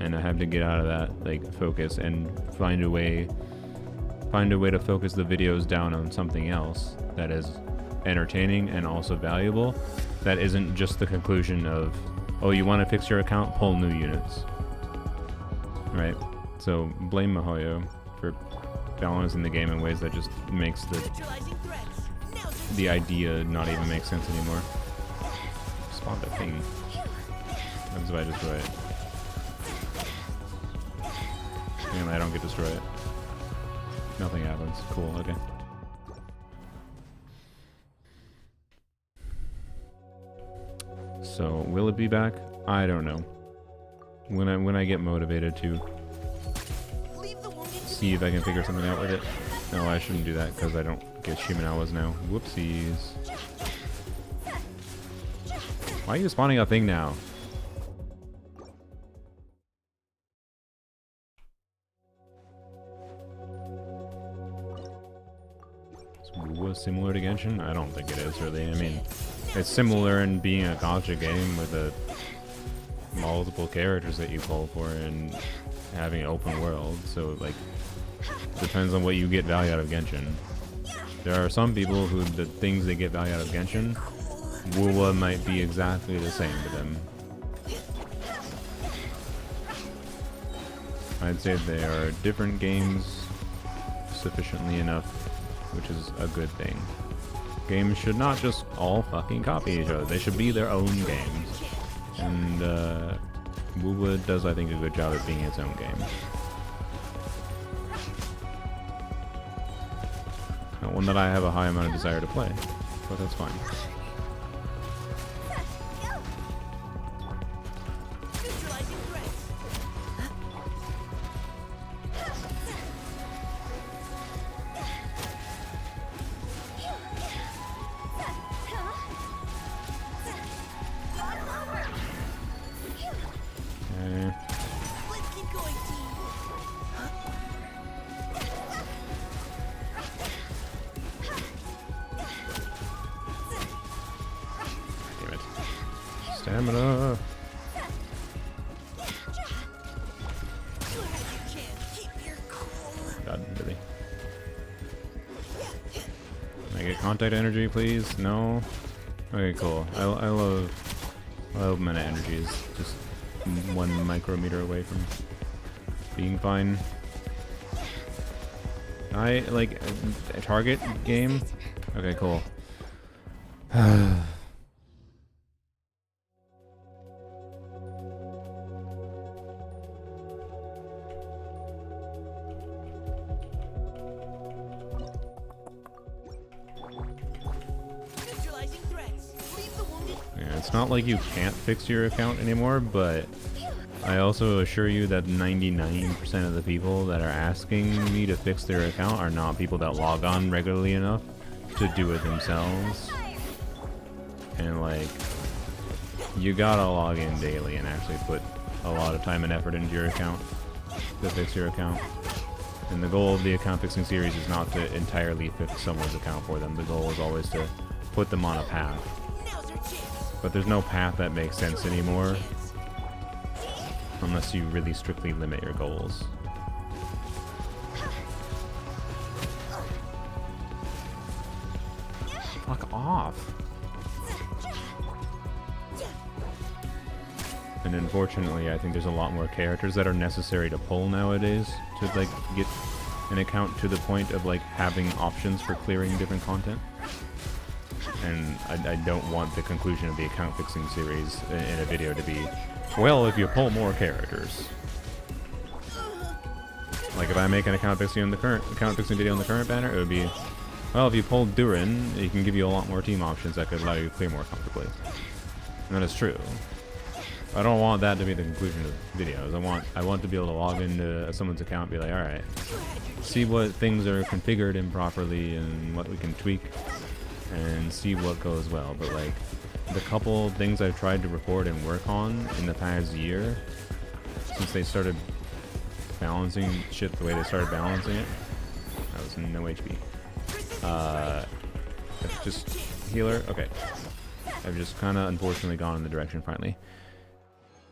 And I have to get out of that like focus and find a way to focus the videos down on something else that is entertaining and also valuable, that isn't just the conclusion of, oh, you want to fix your account, pull new units, right? So blame Mihoyo for balancing the game in ways that just makes Neutralizing threats. Now's your the idea not even make sense anymore. Spawned a thing. What happens if I destroy it? Damn, I don't get destroyed. Nothing happens. Cool, okay. So, will it be back? I don't know. When I get motivated to leave the wounded. see if I can figure something out with it. No, I shouldn't do that because I don't get Shimenawas now. Whoopsies. Why are you spawning a thing now? Was similar to Genshin? I don't think it is really. I mean, it's similar in being a gacha game with a multiple characters that you pull for and having an open world. So like, depends on what you get value out of Genshin. There are some people who the things they get value out of Genshin, Wuwa might be exactly the same to them. I'd say they are different games sufficiently enough, which is a good thing. Games should not just all fucking copy each other. They should be their own games. And Wuwa does, I think, a good job at being its own game. Not one that I have a high amount of desire to play, but that's fine. Neutralizing threats. Okay. Let's keep going, team. Damn it. Stamina! You had your chance. Keep your cool. God, really. Can I get contact energy, please? No? Okay, cool. I love mana energy is just 1 micrometer away from being fine. I like a target game. Okay, cool. Neutralizing threats. Leave the wounded. Yeah, it's not like you can't fix your account anymore, but I also assure you that 99% of the people that are asking me to fix their account are not people that log on regularly enough to do it themselves. And like, you gotta log in daily and actually put a lot of time and effort into your account to fix your account. And the goal of the account fixing series is not to entirely fix someone's account for them. The goal is always to put them on a path. Now's your chance. But there's no path that makes sense anymore unless you really strictly limit your goals. Fuck off. And unfortunately, I think there's a lot more characters that are necessary to pull nowadays to like get an account to the point of like having options for clearing different content. And I don't want the conclusion of the account fixing series in a video to be, well, if you pull more characters. Like if I make an account fixing video on the current banner, it would be, well, if you pull Duran, it can give you a lot more team options that could allow you to clear more comfortably. And that is true. I don't want that to be the conclusion of videos. I want to be able to log into someone's account and be like, alright, see what things are configured improperly and what we can tweak and see what goes well. But like the couple things I've tried to record and work on in the past year, since they started balancing shit the way they started balancing it, that was no HP. Just healer, okay. I've just kind of unfortunately gone in the direction finally.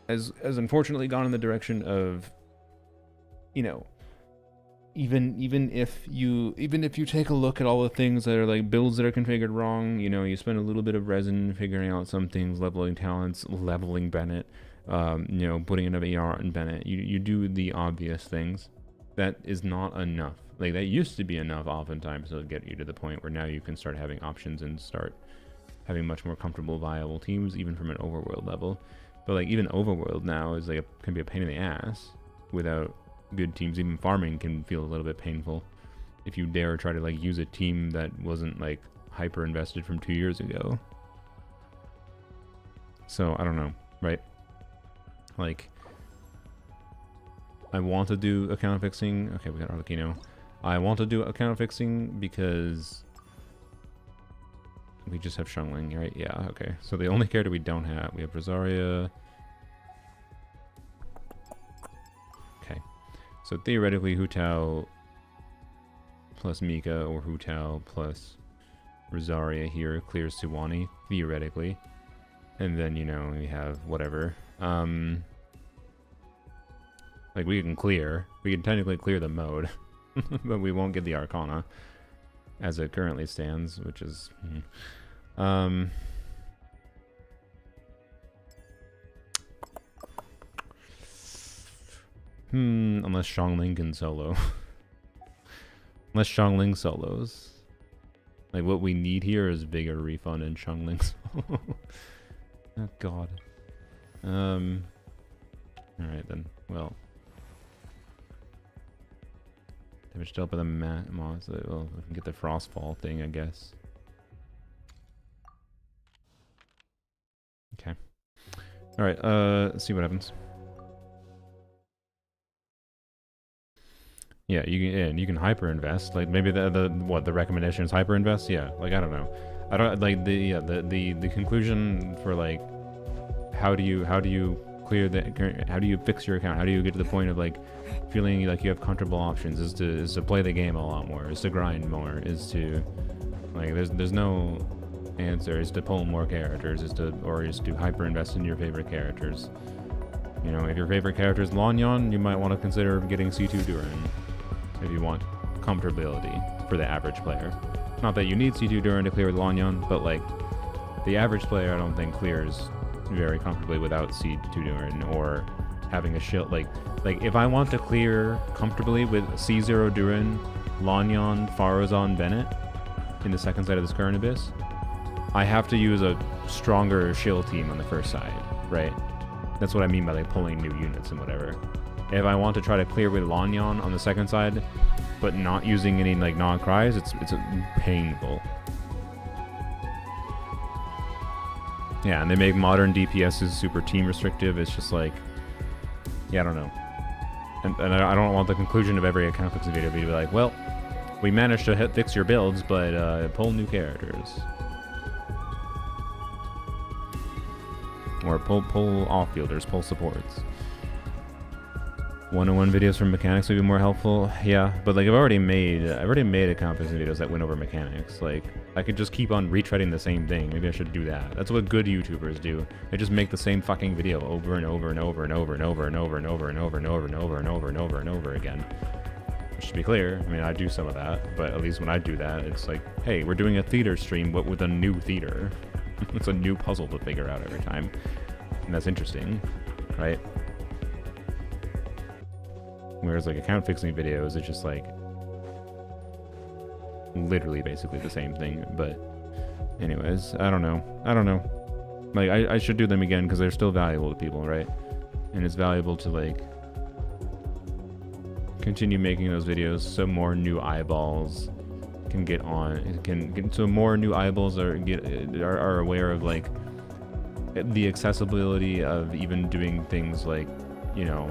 As unfortunately gone in the direction of, you know, even if you take a look at all the things that are like builds that are configured wrong, you know, you spend a little bit of resin figuring out some things, leveling talents, leveling Bennett, you know, putting another ER in Bennett. You do the obvious things. That is not enough. Like that used to be enough oftentimes to get you to the point where now you can start having options and start having much more comfortable, viable teams, even from an overworld level. But like even overworld now is like can be a pain in the ass without good teams. Even farming can feel a little bit painful if you dare try to like use a team that wasn't like hyper invested from 2 years ago. So I don't know, right? Like I want to do account fixing. Okay, we got Arlecchino. I want to do account fixing because we just have Shungling, right? Yeah, okay. So the only character we don't have, we have Rosaria. Okay. So theoretically, Hu Tao plus Mika or Hu Tao plus Rosaria here clears Suwani, theoretically. And then, you know, we have whatever. Like we can technically clear the mode, but we won't get the Arcana as it currently stands, which is unless Xiangling can solo. Unless Xiangling solos. Like what we need here is bigger refund in Xiangling solo. Oh god. Alright then. Well, damage dealt by the mods. Well, we can get the Frostfall thing, I guess. Okay. Alright, let's see what happens. Yeah, you can hyper invest. Like maybe the recommendation is hyper invest? Yeah, like I don't know. I don't like the conclusion for like how do you clear how do you fix your account? How do you get to the point of like feeling like you have comfortable options? Is to play the game a lot more, is to grind more, is to like there's no answer. Is to pull more characters, is to hyper invest in your favorite characters. You know, if your favorite character is Lanyon, you might want to consider getting C2 Duran if you want comfortability for the average player. Not that you need C2 Duran to clear Lanyon, but like the average player I don't think clears very comfortably without C2 Duran or having a shield. Like if I want to clear comfortably with C0 Duran, Lanyon, Farazan, Bennett in the second side of this current abyss, I have to use a stronger shield team on the first side, right? That's what I mean by like pulling new units and whatever. If I want to try to clear with Lanyon on the second side, but not using any like non-cries, it's painful. Yeah, and they make modern DPSs super team restrictive. It's just like, yeah, I don't know. And I don't want the conclusion of every account fixing video to be like, well, we managed to fix your builds, but pull new characters. Or pull off-fielders, pull supports. 101 videos from mechanics would be more helpful. Yeah, but like I've already made account fixing videos that went over mechanics. Like I could just keep on retreading the same thing. Maybe I should do that. That's what good YouTubers do. They just make the same fucking video over and over and over and over and over and over and over and over and over and over and over and over and over again. Just to be clear, I mean, I do some of that, but at least when I do that, it's like, hey, we're doing a theater stream, but with a new theater. It's a new puzzle to figure out every time. And that's interesting, right? Whereas like account fixing videos, it's just like literally basically the same thing. But anyways, I don't know. Like I should do them again because they're still valuable to people, right? And it's valuable to like continue making those videos so more new eyeballs can get on, so more new eyeballs are aware of like the accessibility of even doing things like, you know,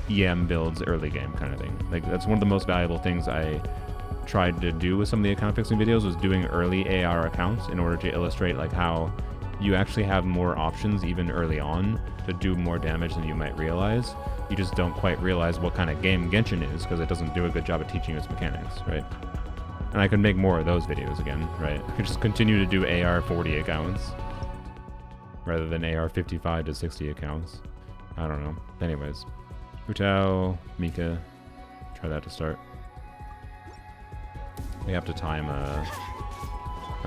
EM builds early game kind of thing. Like that's one of the most valuable things I tried to do with some of the account fixing videos, was doing early AR accounts in order to illustrate like how you actually have more options even early on to do more damage than you might realize. You just don't quite realize what kind of game Genshin is because it doesn't do a good job at teaching its mechanics, right? And I could make more of those videos again, right? I could just continue to do AR 40 accounts rather than AR 55 to 60 accounts. I don't know. Anyways, Utao, Mika, try that to start. We have to time a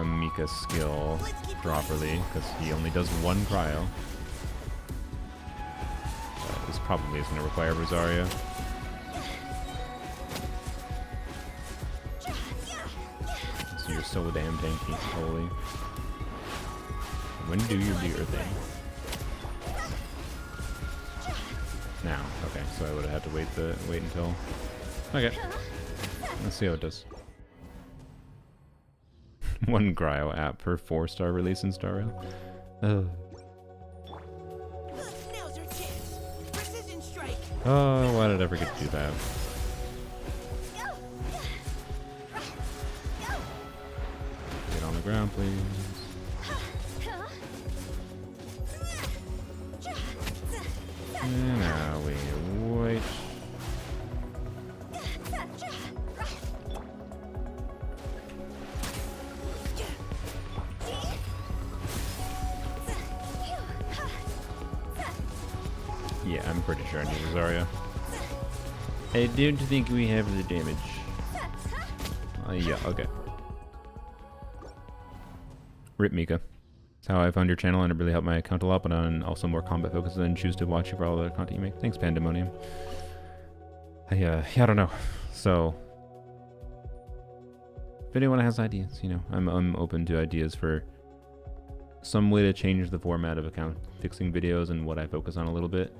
Mika skill properly because he only does one cryo. This probably is going to require Rosaria. So you're so damn tanky, holy. When do you do your thing? Now, okay, so I would have had to wait until. Okay, let's see how it does. One cryo app per 4-star release in Star Rail. Now's our chance. Precision strike. Oh, why did I ever get to do that? Get on the ground, please. And now we wait. Yeah, I'm pretty sure I need Rosaria. I don't think we have the damage. Yeah, okay. Rip Mika. That's how I found your channel, and it really helped my account a lot, but I'm also more combat focused and choose to watch you for all the content you make. Thanks, Pandemonium. Yeah, I don't know. So, if anyone has ideas, you know, I'm open to ideas for some way to change the format of account fixing videos and what I focus on a little bit.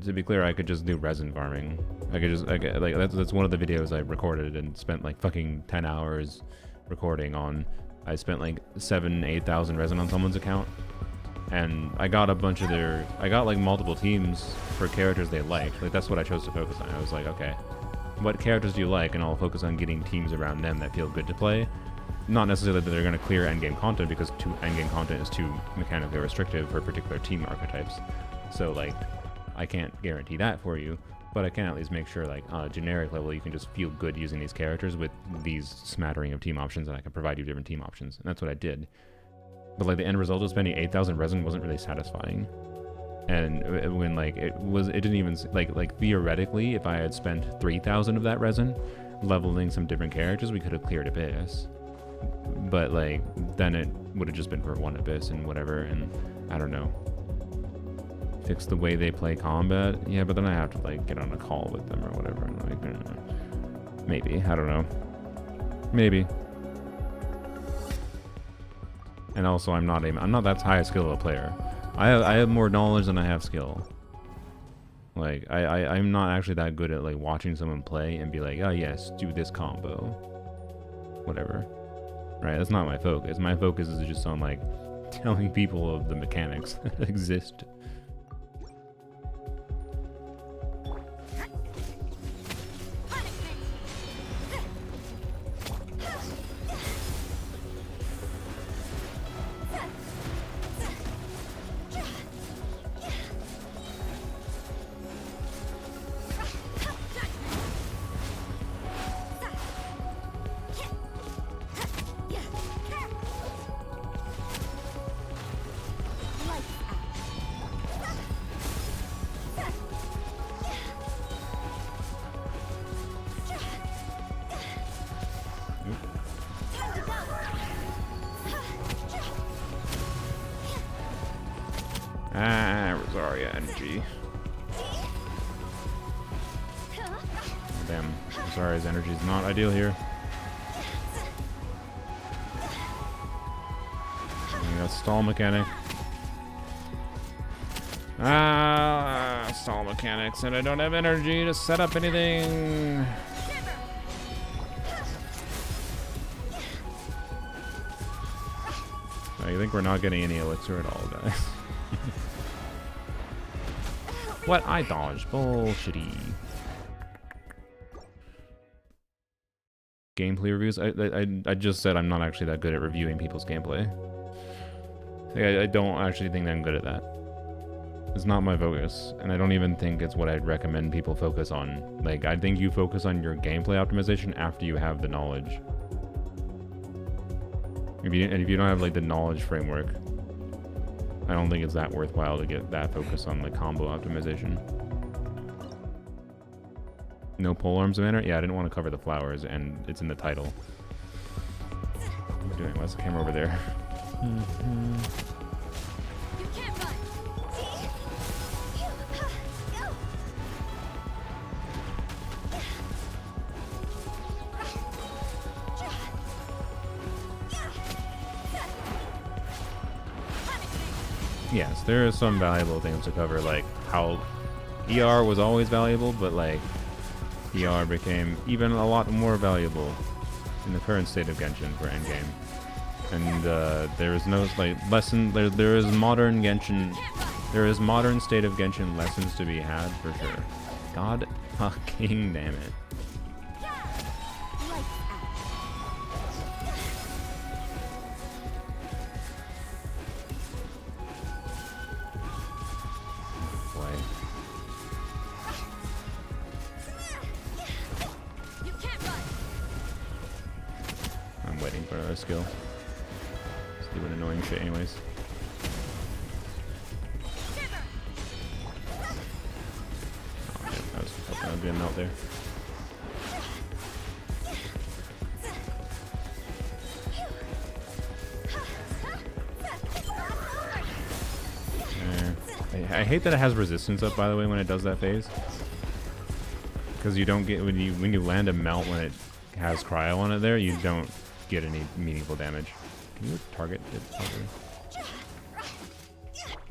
To be clear, I could just do resin farming. Like that's one of the videos I recorded and spent like fucking 10 hours recording on. I spent like 8,000 resin on someone's account, and I got a bunch of I got like multiple teams for characters they liked. Like that's what I chose to focus on. I was like, okay, what characters do you like? And I'll focus on getting teams around them that feel good to play. Not necessarily that they're going to clear endgame content, because endgame content is too mechanically restrictive for particular team archetypes. So like, I can't guarantee that for you, but I can at least make sure, like, on a generic level, you can just feel good using these characters with these smattering of team options, and I can provide you different team options. And that's what I did. But like, the end result of spending 8,000 resin wasn't really satisfying. And when like it didn't even like theoretically, if I had spent 3,000 of that resin leveling some different characters, we could have cleared Abyss. But like, then it would have just been for one Abyss and whatever, and I don't know. Fix the way they play combat? Yeah, but then I have to like get on a call with them or whatever, and like, maybe, I don't know. Maybe. And also, I'm not that high a skill of a player. I have more knowledge than I have skill. Like, I'm not actually that good at like watching someone play and be like, oh yes, do this combo. Whatever. Right, that's not my focus. My focus is just on like telling people of the mechanics that exist. Ah, Rosaria energy. Damn, Rosaria's energy is not ideal here. We got stall mechanic. Ah, stall mechanics, and I don't have energy to set up anything. I think we're not getting any elixir at all, guys. What? I dodged. Bullshitty. Gameplay reviews? I just said I'm not actually that good at reviewing people's gameplay. I don't actually think that I'm good at that. It's not my focus, and I don't even think it's what I'd recommend people focus on. Like, I think you focus on your gameplay optimization after you have the knowledge. If you don't have like the knowledge framework, I don't think it's that worthwhile to get that focus on like combo optimization. No polearms banner? Yeah, I didn't want to cover the flowers, and it's in the title. What am I doing? Why's the camera over there? You can't run. Yes, there are some valuable things to cover, like how ER was always valuable, but like ER became even a lot more valuable in the current state of Genshin for endgame. And there is no like lesson. There is modern Genshin. There is modern state of Genshin lessons to be had for sure. God fucking damn it. Skill. Just doing annoying shit anyways. Oh man, that was getting out there. I hate that it has resistance up, by the way, when it does that phase. Because you don't get when you land a melt when it has cryo on it there, you don't get any meaningful damage. Can you target it properly?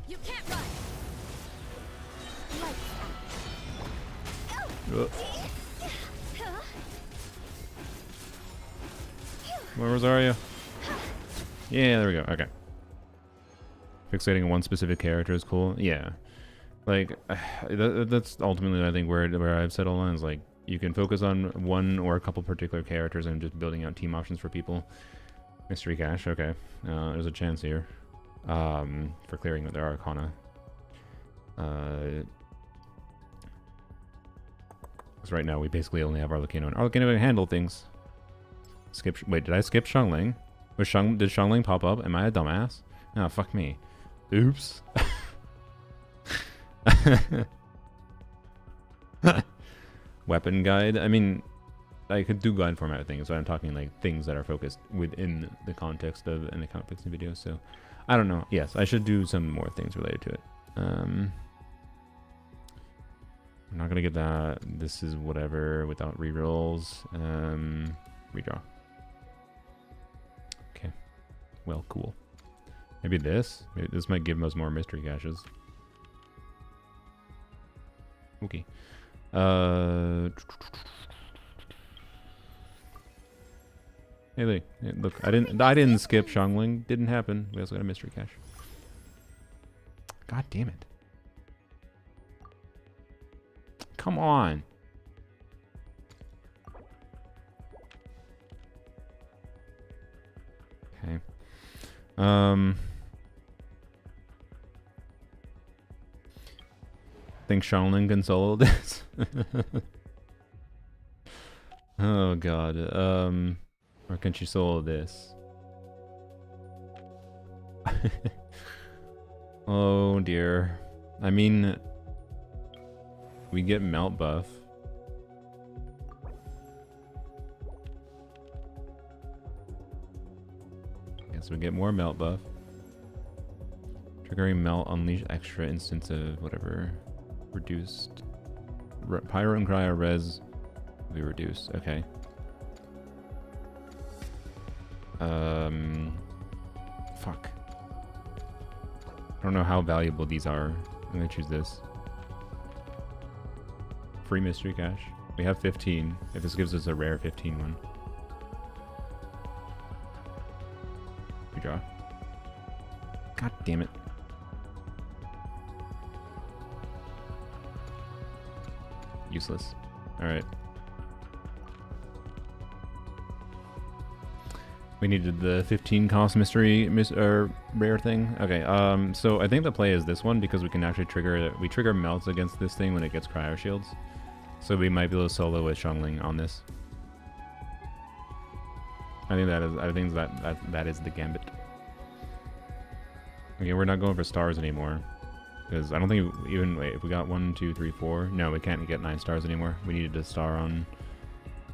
You can't run. Where was Arya? Yeah, there we go. Okay. Fixating on one specific character is cool. Yeah. Like, that's ultimately, I think, where I've settled on is like, you can focus on one or a couple particular characters and just building out team options for people. Mystery Cache, okay. There's a chance here for clearing their Arcana. Because right now we basically only have Arlecchino, and Arlecchino can handle things. Wait, did I skip Xiangling? Did Xiangling pop up? Am I a dumbass? Oh, fuck me. Oops. Weapon guide. I mean, I could do guide format things, so I'm talking like things that are focused within the context of an account fixing video. So I don't know. Yes, I should do some more things related to it. I'm not gonna get that. This is whatever without rerolls. Redraw. Okay. Well, cool. Maybe this. Maybe this might give us more mystery caches. Okay. Hey, look, I didn't skip Xiangling. Didn't happen. We also got a mystery cache. God damn it. Come on. Okay. Think Xiangling can solo this? Oh god. Or can she solo this? Oh dear. I mean, we get melt buff. Guess we get more melt buff. Triggering melt, unleash extra instance of whatever. Reduced. Pyro and cryo res will be reduced. Okay. Fuck. I don't know how valuable these are. I'm gonna choose this. Free mystery cache. We have 15. If this gives us a rare 15 one. We draw. God damn it. Useless. Alright. We needed the 15 cost mystery rare thing. Okay, so I think the play is this one because we can actually trigger melts against this thing when it gets cryo shields. So we might be able to solo with Xiangling on this. I think that is the gambit. Okay, we're not going for stars anymore. Because I don't think wait, if we got 1, 2, 3, 4. No, we can't get 9 stars anymore. We needed a star on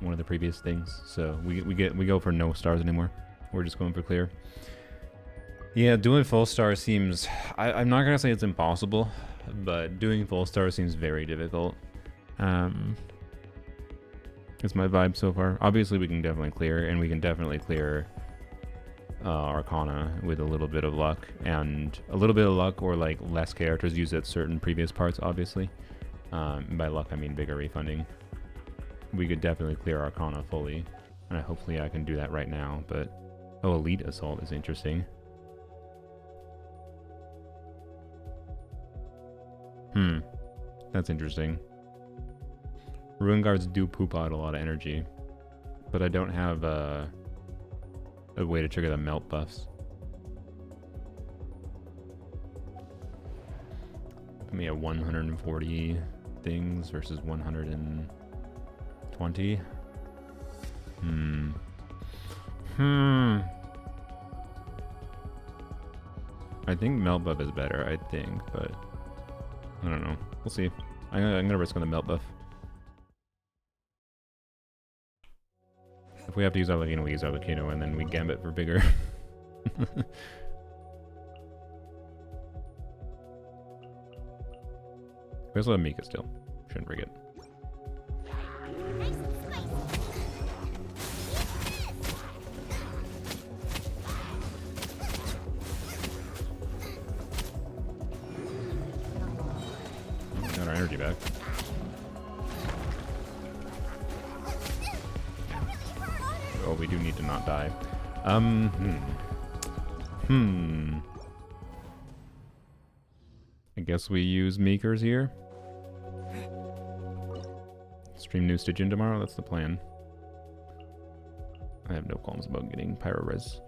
one of the previous things, so we go for no stars anymore. We're just going for clear. Yeah, doing full star seems... I'm not gonna say it's impossible, but doing full star seems very difficult. It's my vibe so far. Obviously, we can definitely clear, and we can definitely clear Arcana with a little bit of luck, and a little bit of luck or like less characters used at certain previous parts. Obviously, by luck I mean bigger refunding. We could definitely clear Arcana fully, and hopefully I can do that right now. But oh, Elite Assault is interesting. That's interesting. Ruin Guards do poop out a lot of energy, but I don't have a way to trigger the melt buffs. Put me at 140 things versus 120. I think melt buff is better, I think, but I don't know. We'll see. I'm gonna risk on the melt buff. If we have to use Arlecchino, we use Arlecchino, and then we gambit for bigger. We also have Mika still. Shouldn't forget. Got our energy back. Oh, we do need to not die. I guess we use Meekers here. Stream new Stygian tomorrow, that's the plan. I have no qualms about getting Pyro Res.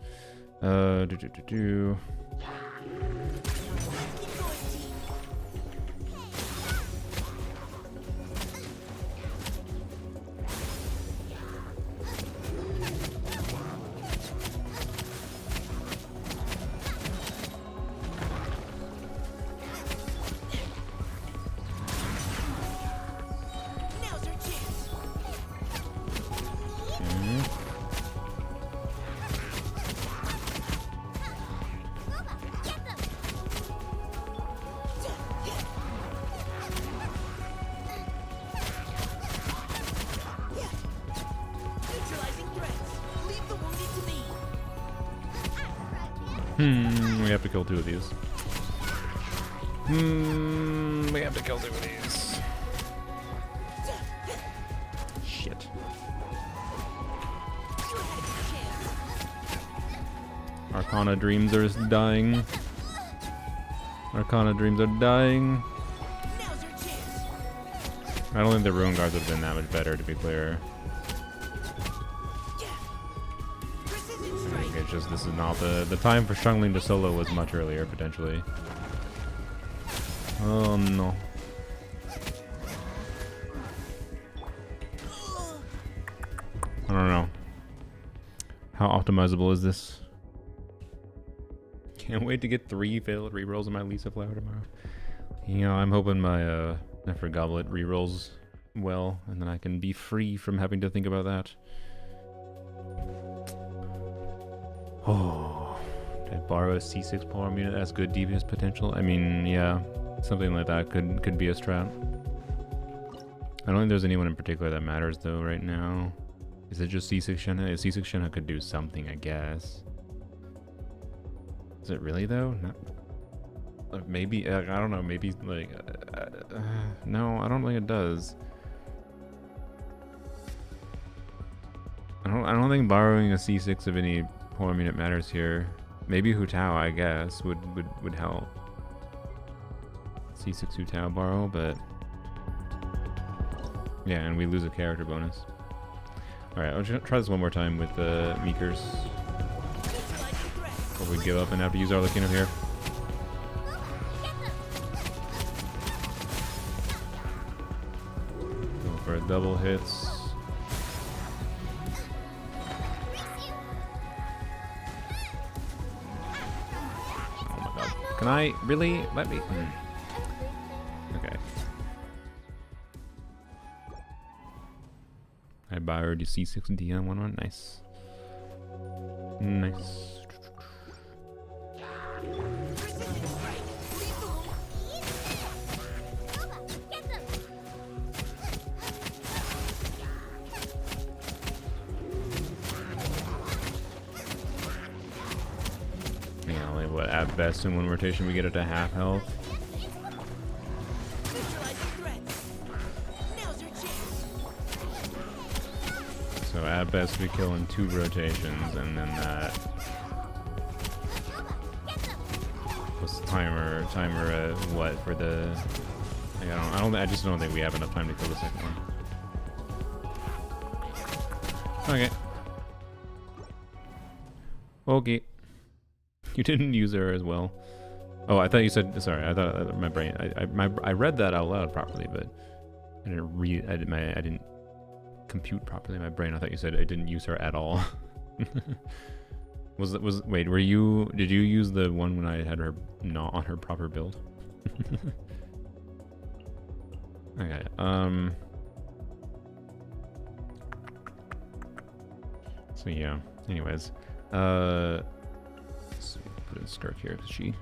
We have to kill 2 of these. We have to kill 2 of these. Shit. Arcana Dreams are dying. Arcana Dreams are dying. I don't think the Ruin Guards would have been that much better, to be clear. It's just this is not the time for Xiangling to solo was much earlier, potentially. Oh no. I don't know. How optimizable is this? Can't wait to get 3 failed rerolls in my Lisa Flower tomorrow. You know, I'm hoping my Nefer Goblet rerolls well, and then I can be free from having to think about that. Oh, borrow a C6 polearm unit that has good DPS potential. I mean, yeah, something like that could be a strat. I don't think there's anyone in particular that matters though right now. Is it just C6 Shenhe? C6 Shenhe could do something, I guess. Is it really though? No. Maybe, I don't know, maybe like... no, I don't think it does. I don't think borrowing a C6 of any polearm unit matters here. Maybe Hu Tao, I guess, would help. C6 Hu Tao borrow, but... yeah, and we lose a character bonus. Alright, I'll try this one more time with the Meekers. Before we give up and have to use our Arlecchino here. Go for double hits. Oh my god. Can I really? Let me... okay. I borrowed your C6 D on 1-1. Nice. Nice. Yeah, like what, at best in one rotation we get it to half health. So at best we kill in 2 rotations, and then that plus timer at what for the? I just don't think we have enough time to kill the second one. Okay. Okay. You didn't use her as well. Oh, I thought you said. Sorry, I thought my brain. I read that out loud properly, but I didn't read. I didn't compute properly in my brain. I thought you said I didn't use her at all. Wait, did you use the one when I had her not on her proper build? Okay, so yeah, anyways, let's see, put in Skirk here because she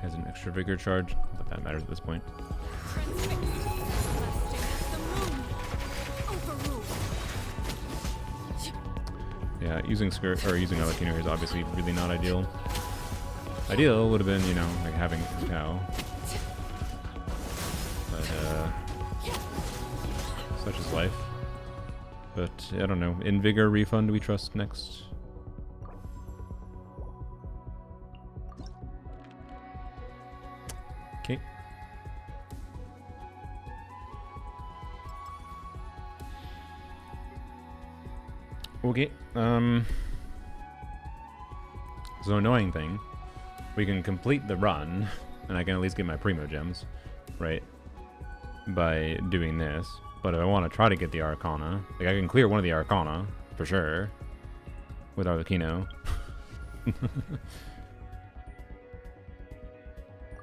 has an extra vigor charge. Not that that matters at this point. Yeah, using Skirt or using Arlecchino here is obviously really not ideal. Ideal would have been, you know, like having Hu Tao. But such is life. But I don't know. In Vigor refund we trust next. Okay. Okay. So annoying thing, we can complete the run, and I can at least get my primogems, right? By doing this. But if I want to try to get the Arcana, like I can clear one of the Arcana for sure with Arlecchino.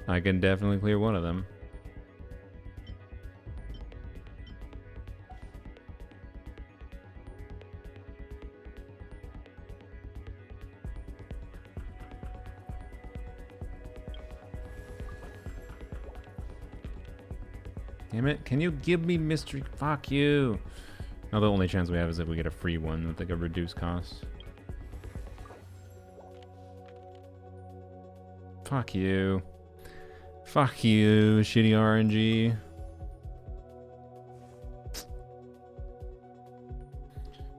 I can definitely clear one of them. Damn it, can you give me mystery? Fuck you. Now the only chance we have is if we get a free one with like a reduced cost. Fuck you. Fuck you, shitty RNG.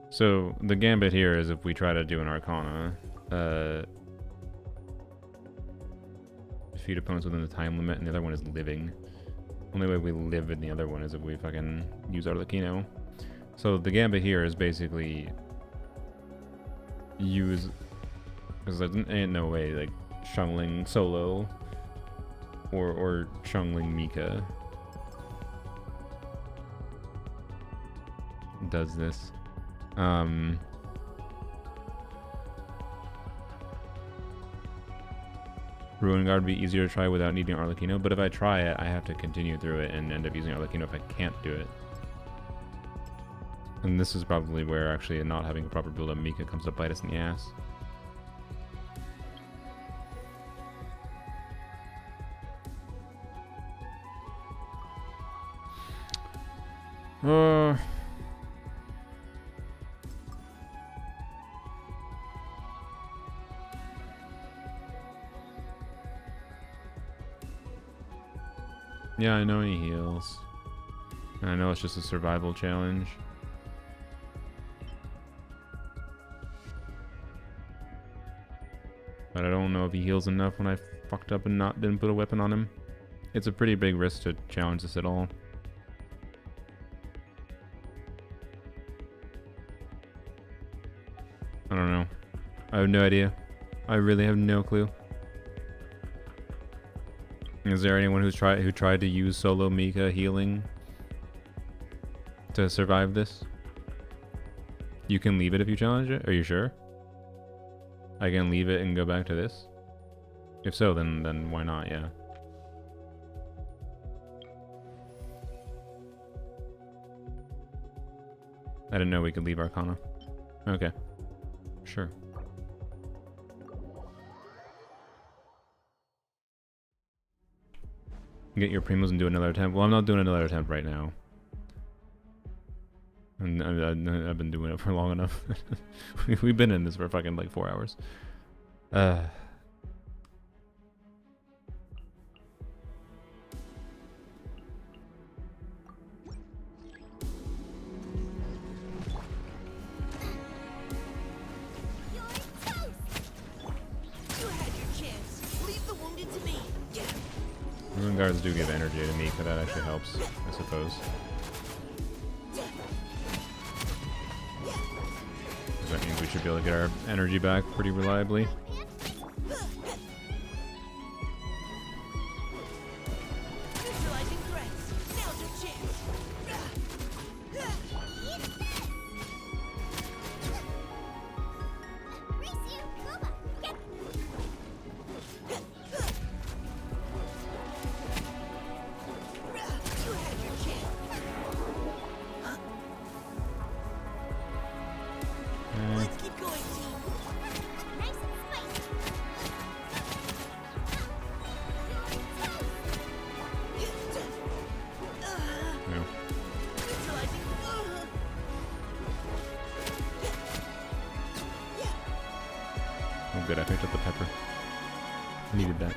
So the gambit here is if we try to do an Arcana, defeat opponents within the time limit, and the other one is living. Only way we live in the other one is if we fucking use Arlecchino. So the gambit here is basically use, because there ain't no way like Shungling solo or Shungling Mika does this. Ruin Guard would be easier to try without needing Arlecchino, but if I try it, I have to continue through it and end up using Arlecchino if I can't do it. And this is probably where actually not having a proper build up Mika comes to bite us in the ass. Yeah, I know he heals. And I know it's just a survival challenge. But I don't know if he heals enough when I fucked up and didn't put a weapon on him. It's a pretty big risk to challenge this at all. I don't know. I have no idea. I really have no clue. Is there anyone who tried to use solo Mika healing to survive this? You can leave it if you challenge it? Are you sure? I can leave it and go back to this? If so, then why not, yeah. I didn't know we could leave Arcana. Okay. Sure. Get your primos and do another attempt. Well, I'm not doing another attempt right now. And I've been doing it for long enough. We've been in this for fucking like 4 hours. Rune guards do give energy to me, so that actually helps, I suppose. That means we should be able to get our energy back pretty reliably. Good, I picked up the pepper. Needed that.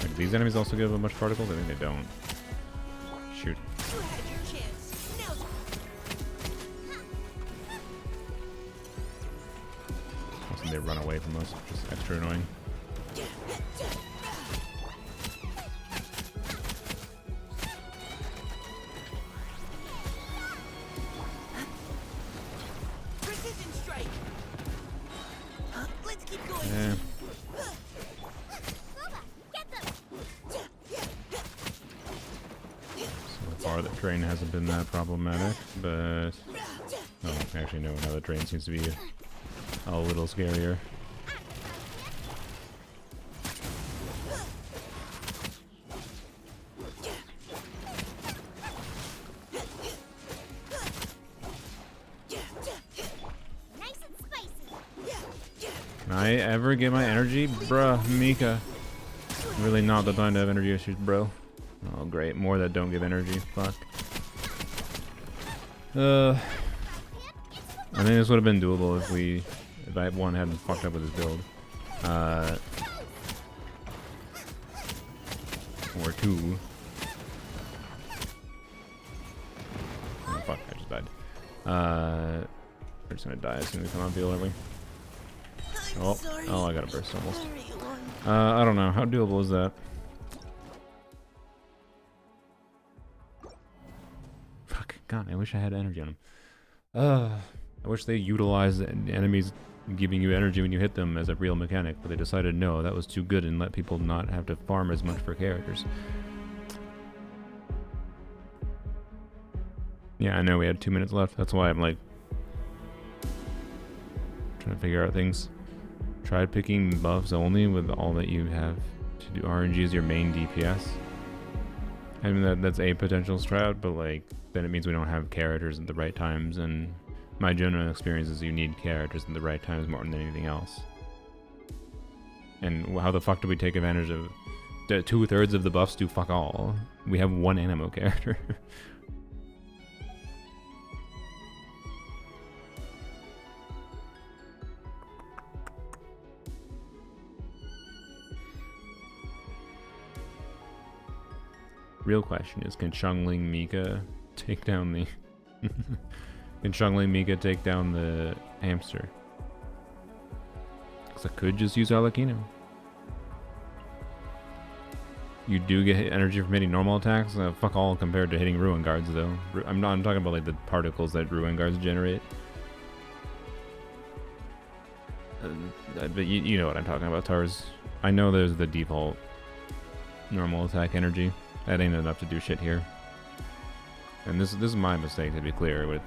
Like, these enemies also give a bunch of particles? I think they don't. Shoot. Also, they run away from us, which is extra annoying. Drain hasn't been that problematic, but oh, actually no, now the drain seems to be a little scarier. Can I ever get my energy? Bruh, Mika. Really not the time to have energy issues, bro. Oh great, more that don't give energy. Fuck. I think this would have been doable if I one hadn't fucked up with his build. Or two. Oh fuck, I just died. We're just gonna die as soon as we come on field, aren't we? Oh, I got a burst almost. I don't know, how doable is that? God, I wish I had energy on them. I wish they utilized enemies giving you energy when you hit them as a real mechanic, but they decided no, that was too good and let people not have to farm as much for characters. Yeah, I know we had 2 minutes left. That's why I'm like trying to figure out things. Tried picking buffs only with all that you have to do. RNG is your main DPS. I mean, that's a potential strat, but like then it means we don't have characters at the right times, and my general experience is you need characters at the right times more than anything else. And how the fuck do we take advantage of 2/3 of the buffs do fuck all. We have one animo character. Real question is, can Xiangling Mika take down the... Can Xiangling Mika take down the hamster? Because I could just use Arlecchino. You do get hit energy from hitting normal attacks? Fuck all compared to hitting Ruin Guards, though. I'm talking about like the particles that Ruin Guards generate. But you know what I'm talking about, Tars. I know there's the default normal attack energy. That ain't enough to do shit here. And this is my mistake, to be clear, with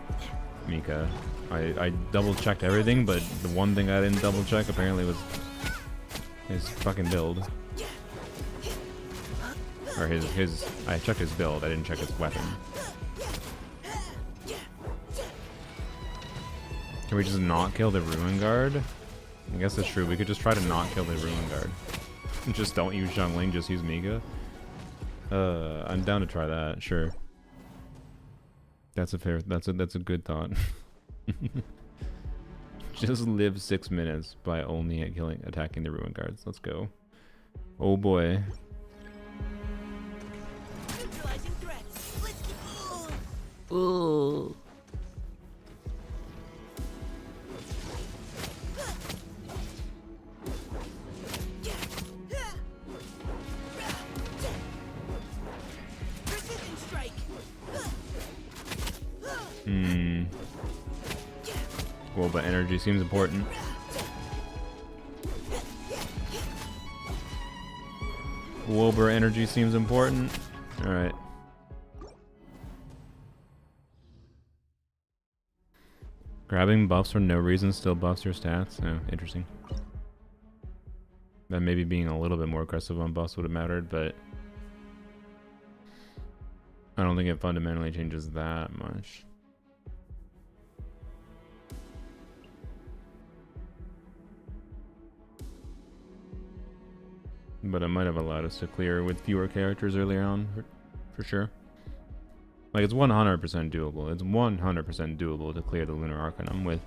Mika. I double checked everything, but the one thing I didn't double check apparently was his fucking build. Or I checked his build, I didn't check his weapon. Can we just not kill the Ruin Guard? I guess that's true, we could just try to not kill the Ruin Guard. Just don't use Xiangling, just use Mika. I'm down to try that, sure. That's a good thought. Just live 6 minutes by only attacking the Ruin Guards. Let's go. Oh boy. Ooh. Well, but energy seems important. Wilbur energy seems important. Alright. Grabbing buffs for no reason still buffs your stats? Oh, interesting. That maybe being a little bit more aggressive on buffs would have mattered, but I don't think it fundamentally changes that much. But it might have allowed us to clear with fewer characters earlier on, for sure. Like, it's 100% doable. It's 100% doable to clear the Lunar Arcanum with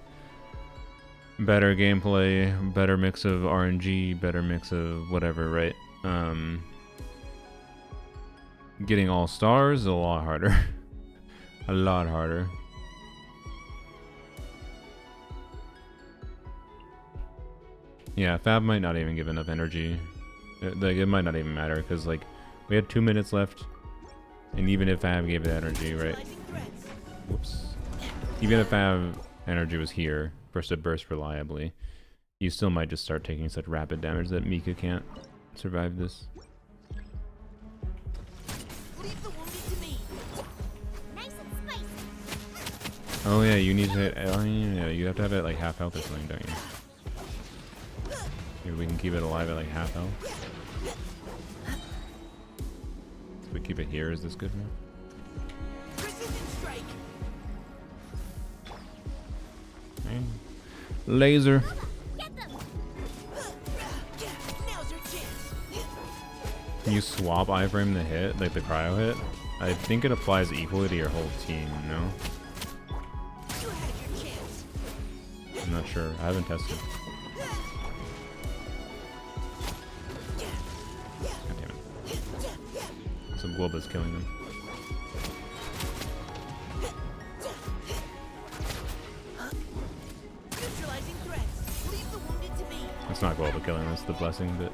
better gameplay, better mix of RNG, better mix of whatever, right? Getting all stars is a lot harder. A lot harder. Yeah, Fab might not even give enough energy. Like, it might not even matter, because, like, we had 2 minutes left, and even if Fab gave it energy, right? Whoops. Even if Fab energy was here for us to burst reliably, you still might just start taking such rapid damage that Mika can't survive this. Oh yeah, you need to hit, oh yeah, you have to have it like half health or something, don't you? Maybe we can keep it alive at like half health. If we keep it here, is this good enough? Okay. Laser. Can you swap iframe the hit, like the cryo hit? I think it applies equally to your whole team, no? I'm not sure. I haven't tested. God damn it. So Globa's killing them. It's not Globa killing us, the blessing bit.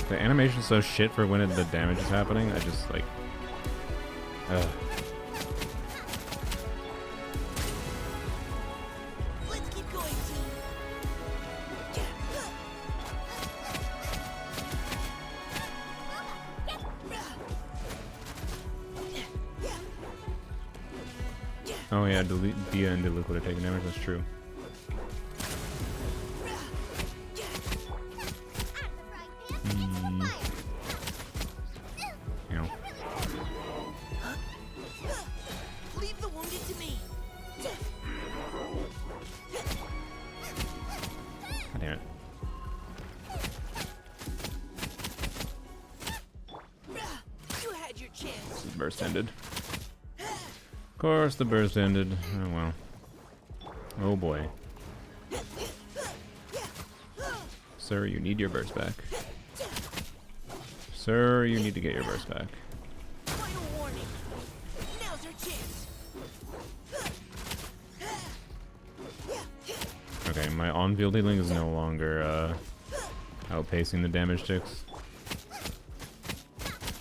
The animation's so shit for when the damage is happening. I just like, Let's keep going, team. oh yeah, delete Dia and Liquid are taking damage. That's true. burst ended. Of course the burst ended. Oh well. Oh boy. Sir, you need your burst back. Sir, you need to get your burst back. Final warning. Now's your chance. Okay, my on-field healing is no longer outpacing the damage ticks.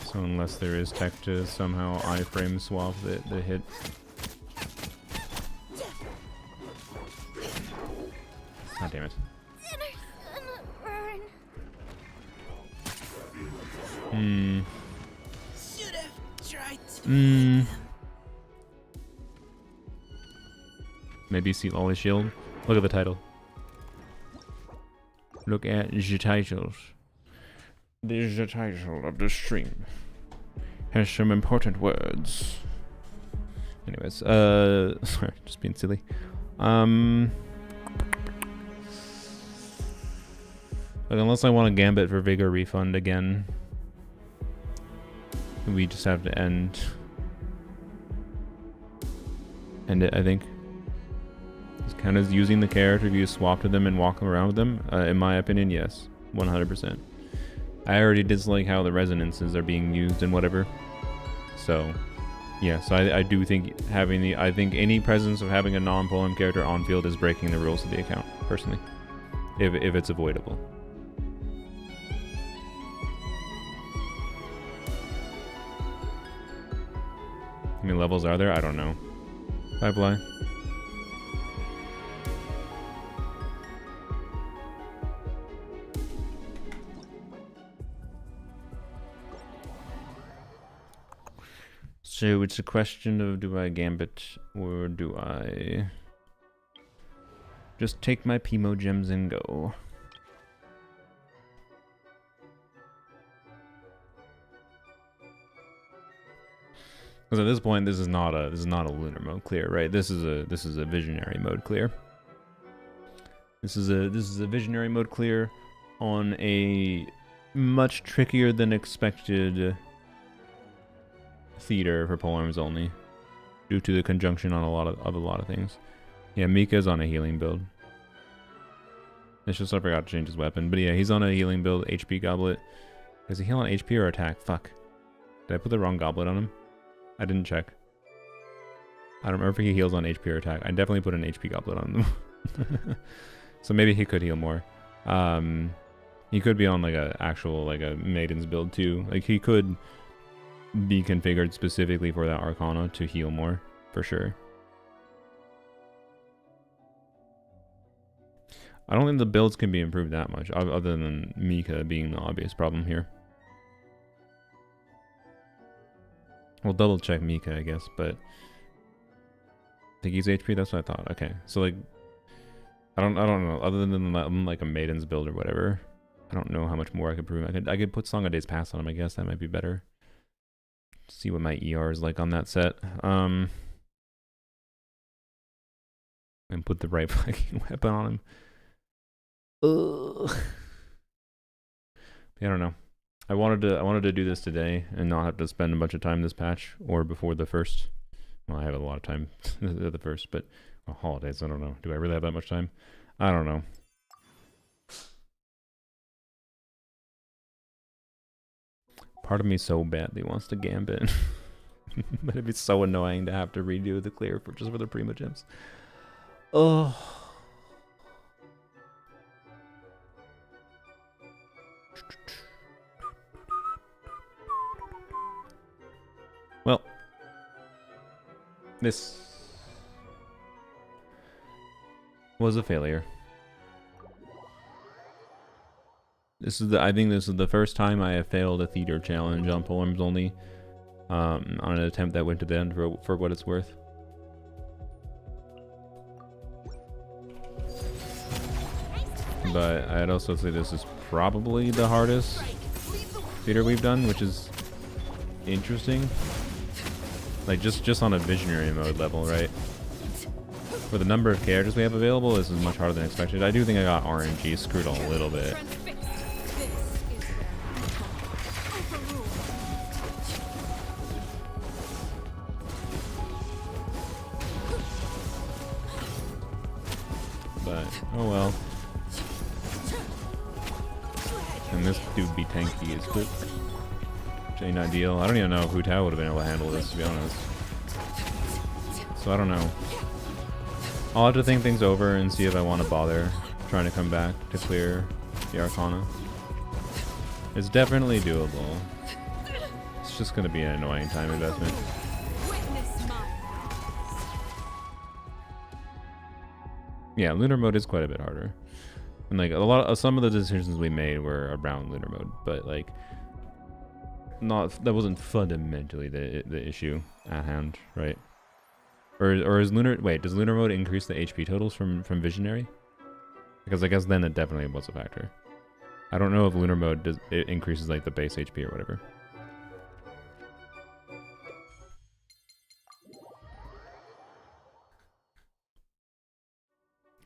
So unless there is tech to somehow iframe swap the hit. God damn it. Should have tried to. Maybe see Lolly Shield. Look at the title. Look at the titles. This is the title of the stream. Has some important words. Anyways, sorry, just being silly. Like, unless I want a Gambit for Vigor refund again, we just have to end it, I think. Just kind of using the character if you swap to them and walk around with them. In my opinion, yes, 100%. I already dislike how the resonances are being used and whatever. So, yeah, so I do think I think any presence of having a non-Polearm character on field is breaking the rules of the account, personally. If it's avoidable. How many levels are there? I don't know. Bye, Bly. So it's a question of, do I Gambit or do I just take my primogems and go? Because at this point, this is not a lunar mode clear, right? This is a visionary mode clear. This is a visionary mode clear on a much trickier than expected theater for Polearms Only, due to the conjunction on a lot of things. Yeah, Mika's on a healing build. It's just I forgot to change his weapon, but yeah, he's on a healing build. HP goblet. Does he heal on HP or attack? Fuck. Did I put the wrong goblet on him? I didn't check. I don't remember if he heals on HP or attack. I definitely put an HP goblet on them. So maybe he could heal more. He could be on like a maiden's build too. Like he could be configured specifically for that Arcana to heal more, for sure. I don't think the builds can be improved that much, other than Mika being the obvious problem here. We'll double check Mika, I guess, but I think he's HP. That's what I thought. Okay, so like, I don't know. Other than like a maiden's build or whatever, I don't know how much more I could prove. I could put Song of Days Past on him. I guess that might be better. See what my ER is like on that set. And put the right fucking weapon on him. Ugh. Yeah, I don't know. I wanted to do this today and not have to spend a bunch of time this patch or before the first. Well, I have a lot of time the first, but well, holidays. I don't know. Do I really have that much time? I don't know. Part of me so badly wants to Gambit. But it'd be so annoying to have to redo the clear for just for the primogems. Oh. Well, this was a failure. I think this is the first time I have failed a theater challenge on Polearms Only, on an attempt that went to the end for what it's worth. But I'd also say this is probably the hardest theater we've done, which is interesting. Like just on a visionary mode level, right? For the number of characters we have available, this is much harder than expected. I do think I got RNG screwed a little bit. but oh well. And this dude be tanky as quick. Which ain't ideal. I don't even know if Hu Tao would have been able to handle this, to be honest. So I don't know. I'll have to think things over and see if I want to bother trying to come back to clear the Arcana. It's definitely doable. It's just going to be an annoying time investment. Yeah, Lunar Mode is quite a bit harder. And like some of the decisions we made were around Lunar Mode, but like that wasn't fundamentally the issue at hand, right? Or is does Lunar Mode increase the HP totals from Visionary? Because I guess then it definitely was a factor. I don't know if Lunar Mode it increases like the base HP or whatever.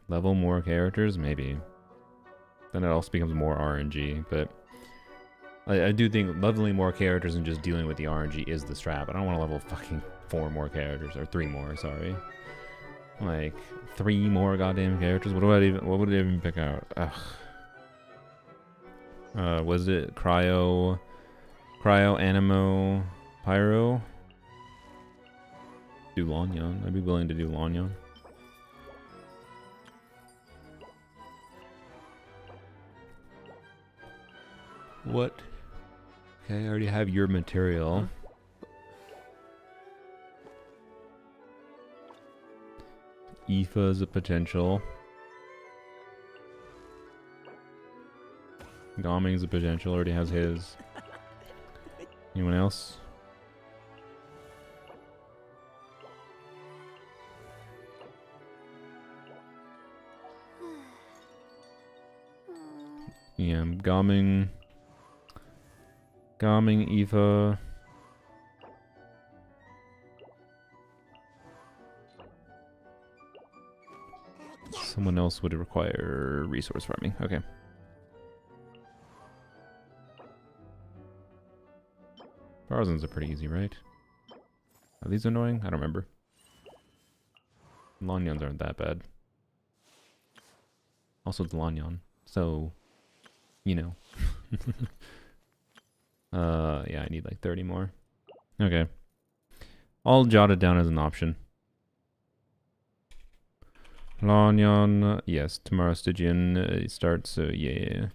Level more characters, maybe. Then it also becomes more RNG, but I do think leveling more characters and just dealing with the RNG is the strap. I don't want to level fucking 4 more characters, or 3 more, sorry. Like, 3 more goddamn characters? What would I even pick out? Ugh. Was it Cryo, Animo, Pyro? Do Lanyan. I'd be willing to do Lanyan. What? Okay, I already have your material. Aoife is a potential. Gaming's a potential, already has his. Anyone else? Yeah, Gaming, Aoife. Someone else would require resource farming. Okay. Barzan's are pretty easy, right? Are these annoying? I don't remember. Lanyans aren't that bad. Also, it's Lanyan, so you know. Yeah, I need like 30 more. Okay. I'll jot it down as an option. Lanyan, yes, tomorrow Stygian starts, so yeah.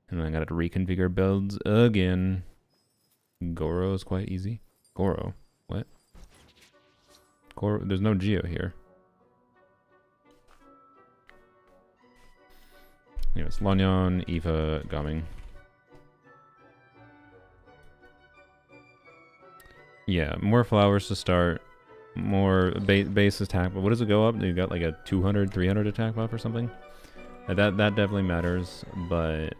And I gotta reconfigure builds again. Goro is quite easy. Goro? What? Goro? There's no Geo here. Anyways, Lanyan, Aoife, Gaming. Yeah, more flowers to start. More base attack. But what does it go up? You got like a 200, 300 attack buff or something? That definitely matters, but...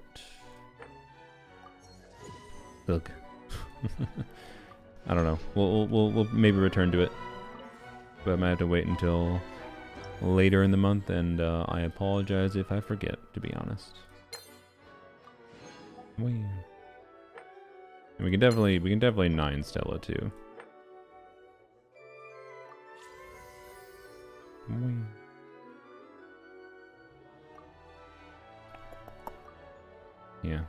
Ugh. I don't know. We'll maybe return to it. But I might have to wait until later in the month, and I apologize if I forget, to be honest. Wee. And we can definitely 9 Stella too. Wee. Yeah.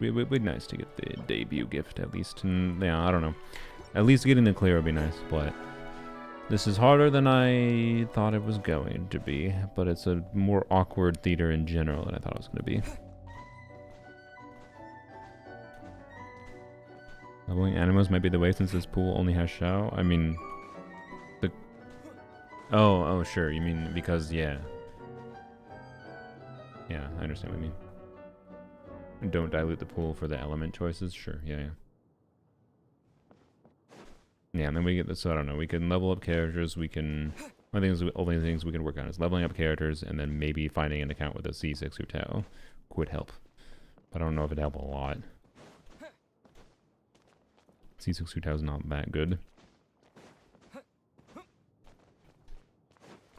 It'd be nice to get the debut gift at least. And yeah, I don't know. At least getting the clear would be nice, but this is harder than I thought it was going to be. But it's a more awkward theater in general than I thought it was going to be. Leveling animals might be the way since this pool only has Shao. I mean, the... Oh, sure. You mean because, yeah. Yeah, I understand what you mean. Don't dilute the pool for the element choices. Sure, yeah. Yeah, and then we get this, so I don't know. We can level up characters. We can... Only things we can work on is leveling up characters and then maybe finding an account with a C6 Hu Tao could help. But I don't know if it'd help a lot. C6 Hu Tao's not that good.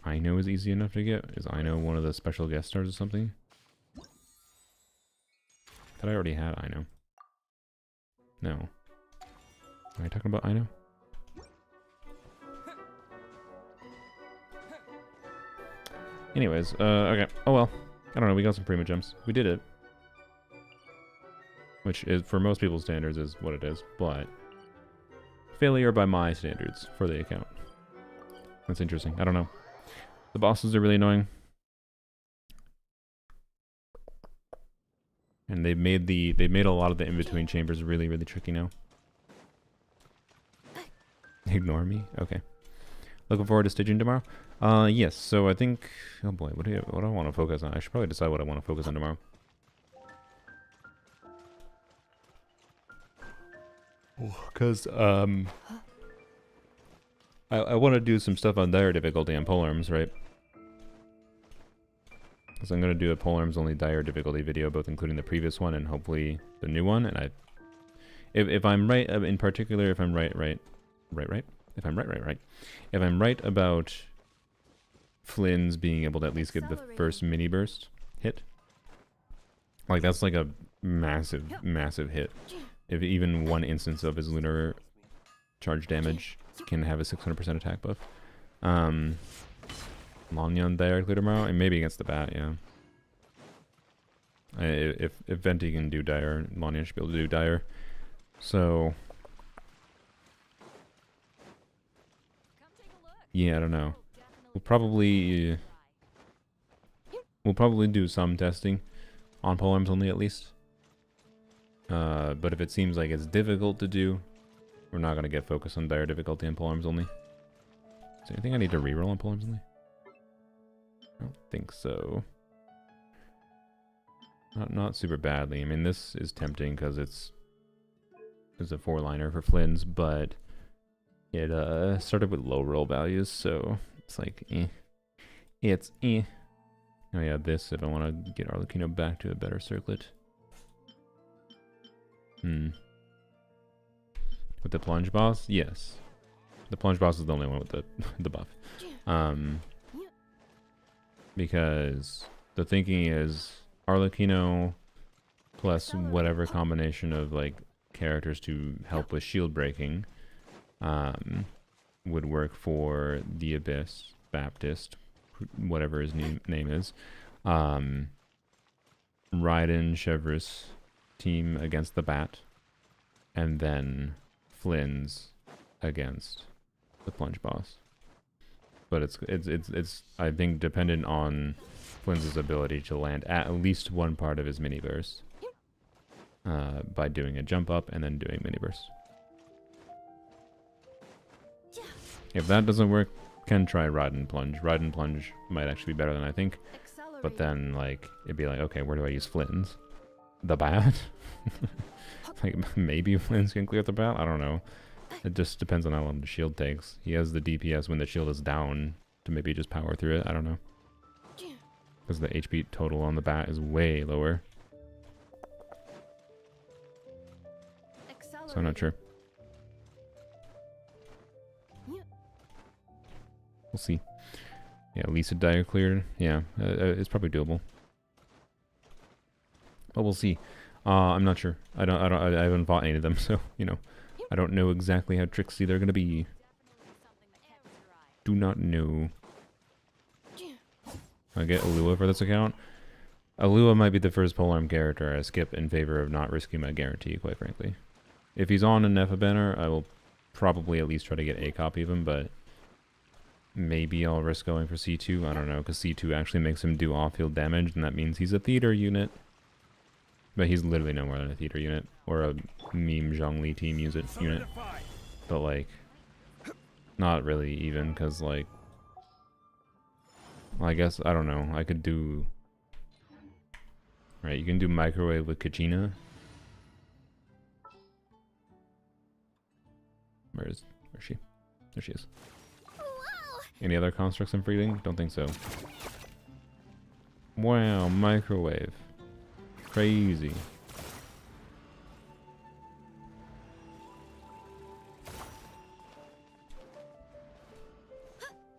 Aino is easy enough to get. Is Aino one of the special guest stars or something? I thought I already had Aino. No. Am I talking about Aino? Anyways, okay. Oh well. I don't know, we got some primogems. We did it. Which is, for most people's standards, is what it is, but failure by my standards for the account. That's interesting. I don't know. The bosses are really annoying. And they've made a lot of the in-between chambers really, really tricky now. Ignore me? Okay. Looking forward to staging tomorrow? Yes, so I think, oh boy, what do I want to focus on? I should probably decide what I want to focus on tomorrow. Because, I want to do some stuff on dire difficulty on Polearms, right? Because I'm going to do a Polearms Only dire difficulty video, both including the previous one and hopefully the new one. And if I'm right, in particular, if I'm right. If I'm right about Flynn's being able to at least get the first mini burst hit, like that's like a massive, massive hit. If even one instance of his lunar charge damage can have a 600% attack buff. Lanyan directly tomorrow, and maybe against the bat, yeah. If Venti can do dire, Lanyan should be able to do dire. So yeah, I don't know. We'll probably do some testing on Polearms Only at least. But if it seems like it's difficult to do, we're not gonna get focused on dire difficulty on Polearms Only. Is there anything I need to reroll on Polearms Only? I don't think so. Not super badly. I mean, this is tempting because it's a 4-liner for Flynn's, but it started with low roll values, so it's like It's Oh yeah, this if I want to get Arlecchino back to a better circlet. With the plunge boss, yes. The plunge boss is the only one with the buff. Because the thinking is Arlecchino plus whatever combination of like characters to help with shield breaking would work for the Abyss, Baptist, whatever his name is. Raiden, Chevreuse team against the Bat, and then Flynn's against the plunge boss. But it's I think dependent on Flynn's ability to land at least one part of his mini burst by doing a jump up and then doing mini burst. If that doesn't work, can try Raiden Plunge. Raiden Plunge might actually be better than I think. But then like it'd be like, okay, where do I use Flynn's? The Bat? Like maybe Flynn's can clear the Bat? I don't know. It just depends on how long the shield takes. He has the DPS when the shield is down to maybe just power through it. I don't know. Because the HP total on the Bat is way lower. So I'm not sure. We'll see. Yeah, Lisa Dyer cleared. Yeah, it's probably doable. But we'll see. I'm not sure. I haven't fought any of them, so you know, I don't know exactly how tricksy they're gonna be. Do not know. I get Alua for this account. Alua might be the first polearm character I skip in favor of not risking my guarantee, quite frankly. If he's on a Nefa banner, I will probably at least try to get a copy of him, but maybe I'll risk going for C2. I don't know, because C2 actually makes him do off-field damage, and that means he's a theater unit. But he's literally no more than a theater unit, or a meme Zhongli team unit. But like, not really even, because like, well, I guess, I don't know, I could do, right, you can do microwave with Kachina. Where's she? There she is. Any other constructs I'm forgetting? Don't think so. Wow, microwave. Crazy.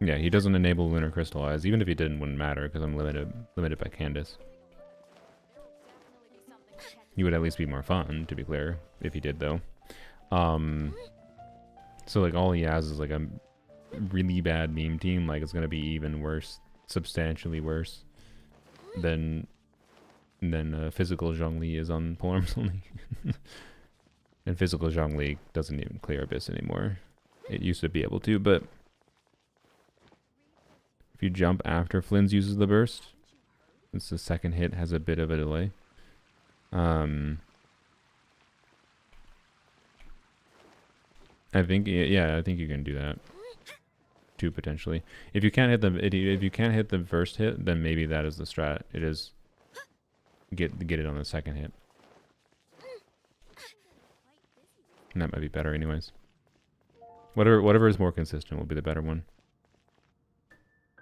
Yeah, he doesn't enable Lunar Crystallize. Even if he didn't, wouldn't matter because I'm limited by Candace. He would at least be more fun, to be clear, if he did though. So like all he has is like a really bad meme team. Like it's gonna be even worse substantially worse than physical Zhongli is on Polearms Only. And physical Zhongli doesn't even clear Abyss anymore. It used to be able to, but if you jump after Flynn's uses the burst, since the second hit has a bit of a delay, I think, yeah, I think you can do that too, potentially. If you can't hit the first hit, then maybe that is the strat. It is get it on the second hit. And that might be better anyways. Whatever is more consistent will be the better one.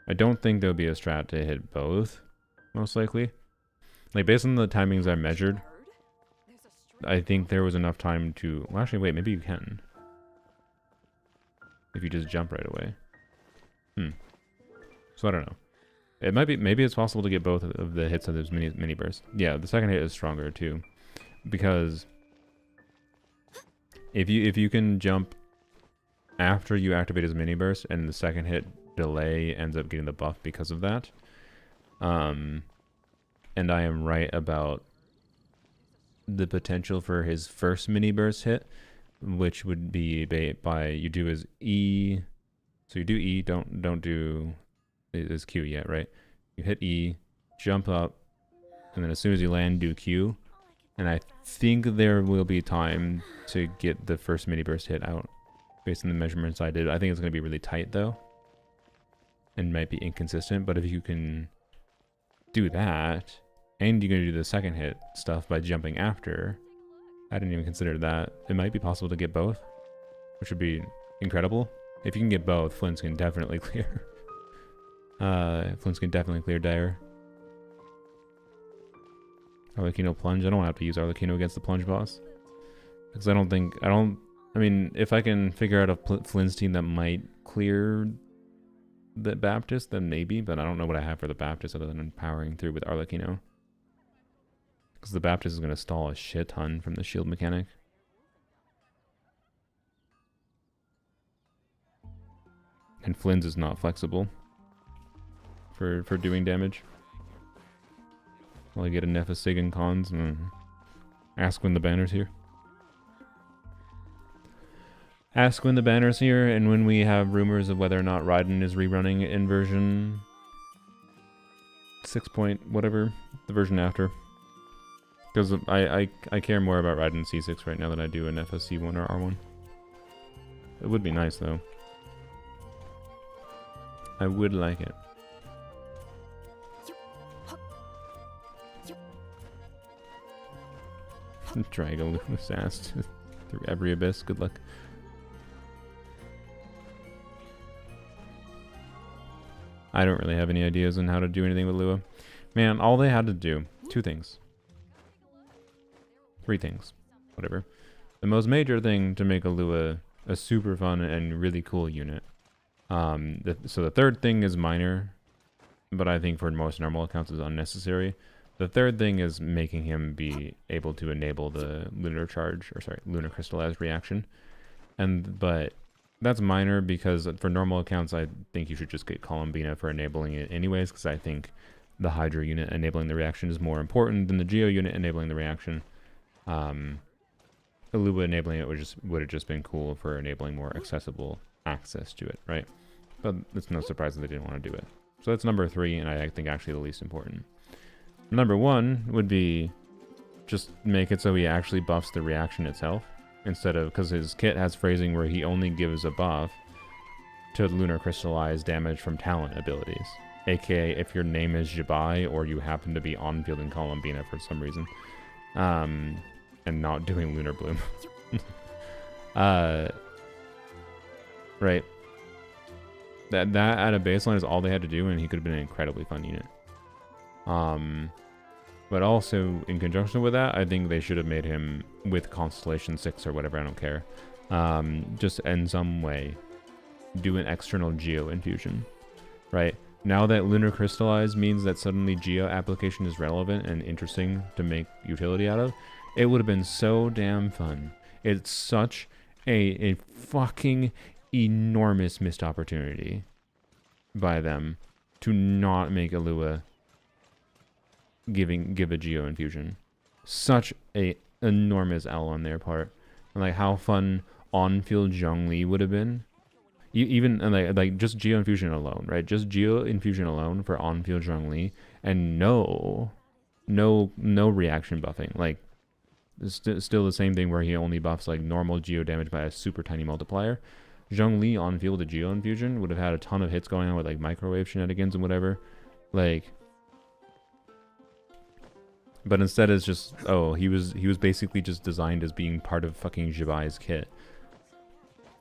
I don't think there'll be a strat to hit both, most likely. Like, based on the timings I measured, I think there was enough time to... Well, actually, wait, maybe you can. If you just jump right away. So I don't know. It might be... Maybe it's possible to get both of the hits of those mini bursts. Yeah, the second hit is stronger, too. Because... If you can jump after you activate his mini burst and the second hit delay ends up getting the buff because of that, and I am right about the potential for his first mini burst hit, which would be by you do his E, so you do E, don't do his Q yet, right? You hit E, jump up, and then as soon as you land, do Q. And I think there will be time to get the first mini burst hit out based on the measurements I did. I think it's going to be really tight though, and might be inconsistent. But if you can do that, and you're going to do the second hit stuff by jumping after, I didn't even consider that. It might be possible to get both, which would be incredible. If you can get both, Flynn's can definitely clear. Flynn's can definitely clear Dire. Arlecchino plunge. I don't have to use Arlecchino against the plunge boss. Because I mean, if I can figure out a Flynn's team that might clear the Baptist, then maybe. But I don't know what I have for the Baptist other than powering through with Arlecchino. Because the Baptist is going to stall a shit ton from the shield mechanic. And Flynn's is not flexible for doing damage. Will I get a Nepha Sig and cons? Ask when the banner's here. Ask when the banner's here, and when we have rumors of whether or not Raiden is rerunning in version 6 point whatever, the version after. Because I care more about Raiden C6 right now than I do an FSC1 or R1. It would be nice though. I would like it. Drag a loose ass through every abyss. Good luck. I don't really have any ideas on how to do anything with Lua. Man, all they had to do, 2 things. 3 things. Whatever. The most major thing to make a Lua a super fun and really cool unit. So the third thing is minor, but I think for most normal accounts is unnecessary. The third thing is making him be able to enable the lunar charge, or sorry, lunar crystallized reaction. But that's minor because for normal accounts, I think you should just get Columbina for enabling it anyways, because I think the Hydra unit enabling the reaction is more important than the Geo unit enabling the reaction. Lua enabling it would have just been cool for enabling more accessible access to it, right? But it's no surprise that they didn't want to do it. So that's number 3, and I think actually the least important. Number 1 would be just make it so he actually buffs the reaction itself, instead of, because his kit has phrasing where he only gives a buff to lunar crystallized damage from talent abilities, aka if your name is Jabai or you happen to be on field in Columbina for some reason, and not doing lunar bloom. Right, that at a baseline is all they had to do, and he could have been an incredibly fun unit. But also in conjunction with that, I think they should have made him with Constellation 6 or whatever, I don't care. Just in some way do an external Geo infusion, right? Now that Lunar Crystallized means that suddenly Geo application is relevant and interesting to make utility out of, it would have been so damn fun. It's such a fucking enormous missed opportunity by them to not make Alua give a Geo Infusion. Such a enormous L on their part. And like how fun on-field Zhongli would have been. Even like just Geo Infusion alone, right? Just Geo Infusion alone for on-field Zhongli, and no reaction buffing. Like still the same thing where he only buffs like normal Geo damage by a super tiny multiplier. Zhongli on field with Geo Infusion would have had a ton of hits going on with like microwave shenanigans and whatever. Like, but instead it's just, oh, he was basically just designed as being part of fucking Jibai's kit.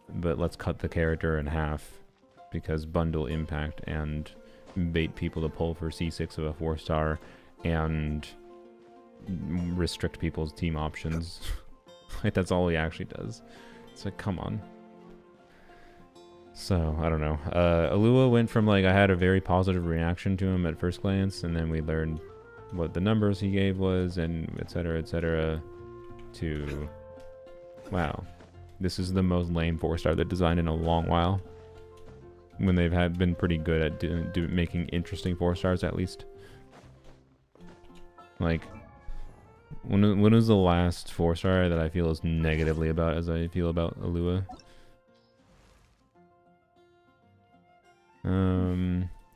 But let's cut the character in half because bundle impact and bait people to pull for C6 of a 4-star and restrict people's team options. Like that's all he actually does. It's like, come on. So, I don't know. Alua went from like, I had a very positive reaction to him at first glance, and then we learned what the numbers he gave was, and etc, to, wow, this is the most lame 4-star they've designed in a long while. When they've been pretty good at making interesting 4-stars at least. Like, when was the last 4-star that I feel as negatively about as I feel about Alua?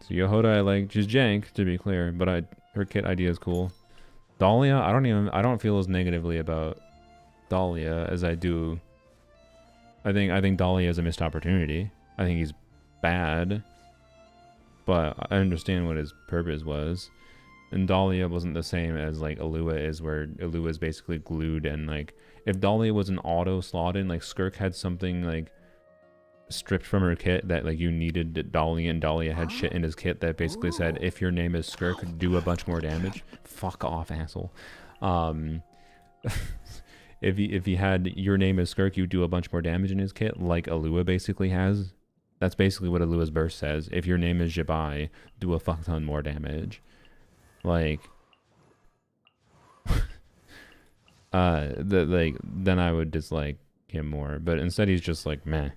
So Yohoda I like, she's jank to be clear, but her kit idea is cool. Dahlia, I don't feel as negatively about Dahlia as I do. I think Dahlia is a missed opportunity. I think he's bad, but I understand what his purpose was. And Dahlia wasn't the same as like Alua is, where Alua is basically glued, and like if Dahlia was an auto slot in, like Skirk had something like stripped from her kit that like you needed Dahlia, and Dahlia had shit in his kit that basically said if your name is Skirk, do a bunch more damage. Fuck off, asshole. If he had your name is Skirk, you do a bunch more damage in his kit, like Alua basically has. That's basically what Alua's burst says. If your name is Jibai, do a fuck ton more damage. Like, then I would dislike him more. But instead, he's just like meh,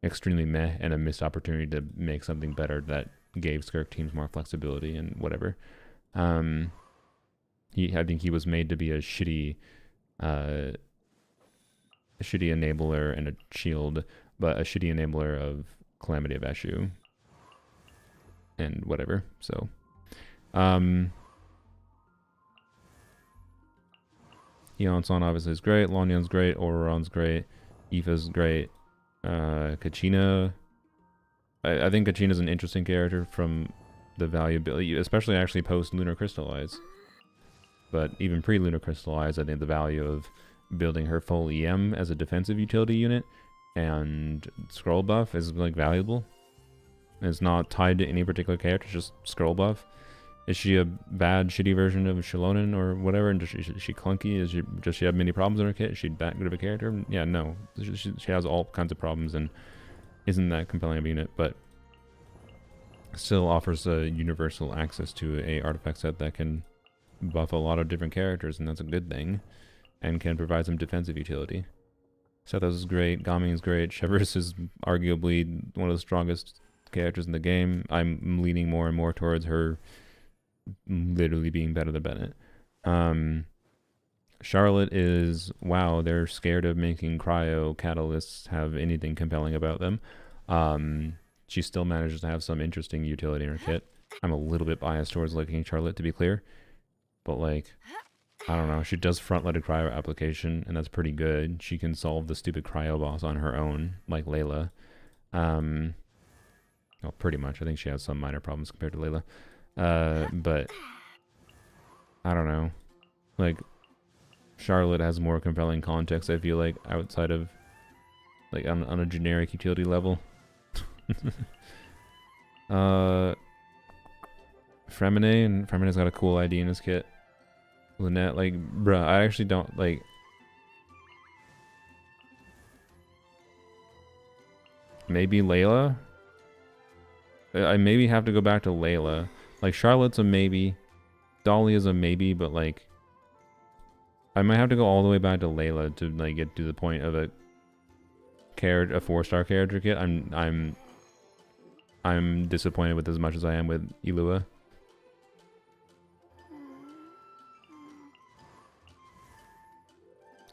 extremely meh, and a missed opportunity to make something better that gave Skirk teams more flexibility and whatever. I think he was made to be a shitty enabler and a shield, but a shitty enabler of Calamity of Eshu and whatever. So, Yeon-san obviously is great. Longyun's great. Ororon's great. Aoife's great. Kachina. I think Kachina's an interesting character from the valuability, especially actually post Lunar Crystallize. But even pre Lunar Crystallize, I think the value of building her full EM as a defensive utility unit and scroll buff is like valuable. It's not tied to any particular character, just scroll buff. Is she a bad, shitty version of Shilonen or whatever? And is she clunky? Does she have many problems in her kit? Is she that good of a character? Yeah, no. She has all kinds of problems and isn't that compelling of a unit, but still offers a universal access to a artifact set that can buff a lot of different characters, and that's a good thing, and can provide some defensive utility. Sethos is great. Gaming is great. Shevers is arguably one of the strongest characters in the game. I'm leaning more and more towards her literally being better than Bennett. Charlotte is, wow, they're scared of making cryo catalysts have anything compelling about them. She still manages to have some interesting utility in her kit. I'm a little bit biased towards liking Charlotte, to be clear, but like, I don't know, she does front-loaded cryo application, and that's pretty good. She can solve the stupid cryo boss on her own, like Layla. Well, pretty much. I think she has some minor problems compared to Layla. But I don't know, like Charlotte has more compelling context, I feel like, outside of like on a generic utility level. Fremene's got a cool ID in his kit. Lynette, like, bruh, I actually don't like. Maybe Layla. I maybe have to go back to Layla. Like, Charlotte's a maybe, Dahlia's a maybe, but like, I might have to go all the way back to Layla to like get to the point of a 4-star character kit. I'm I'm disappointed with as much as I am with Ilua.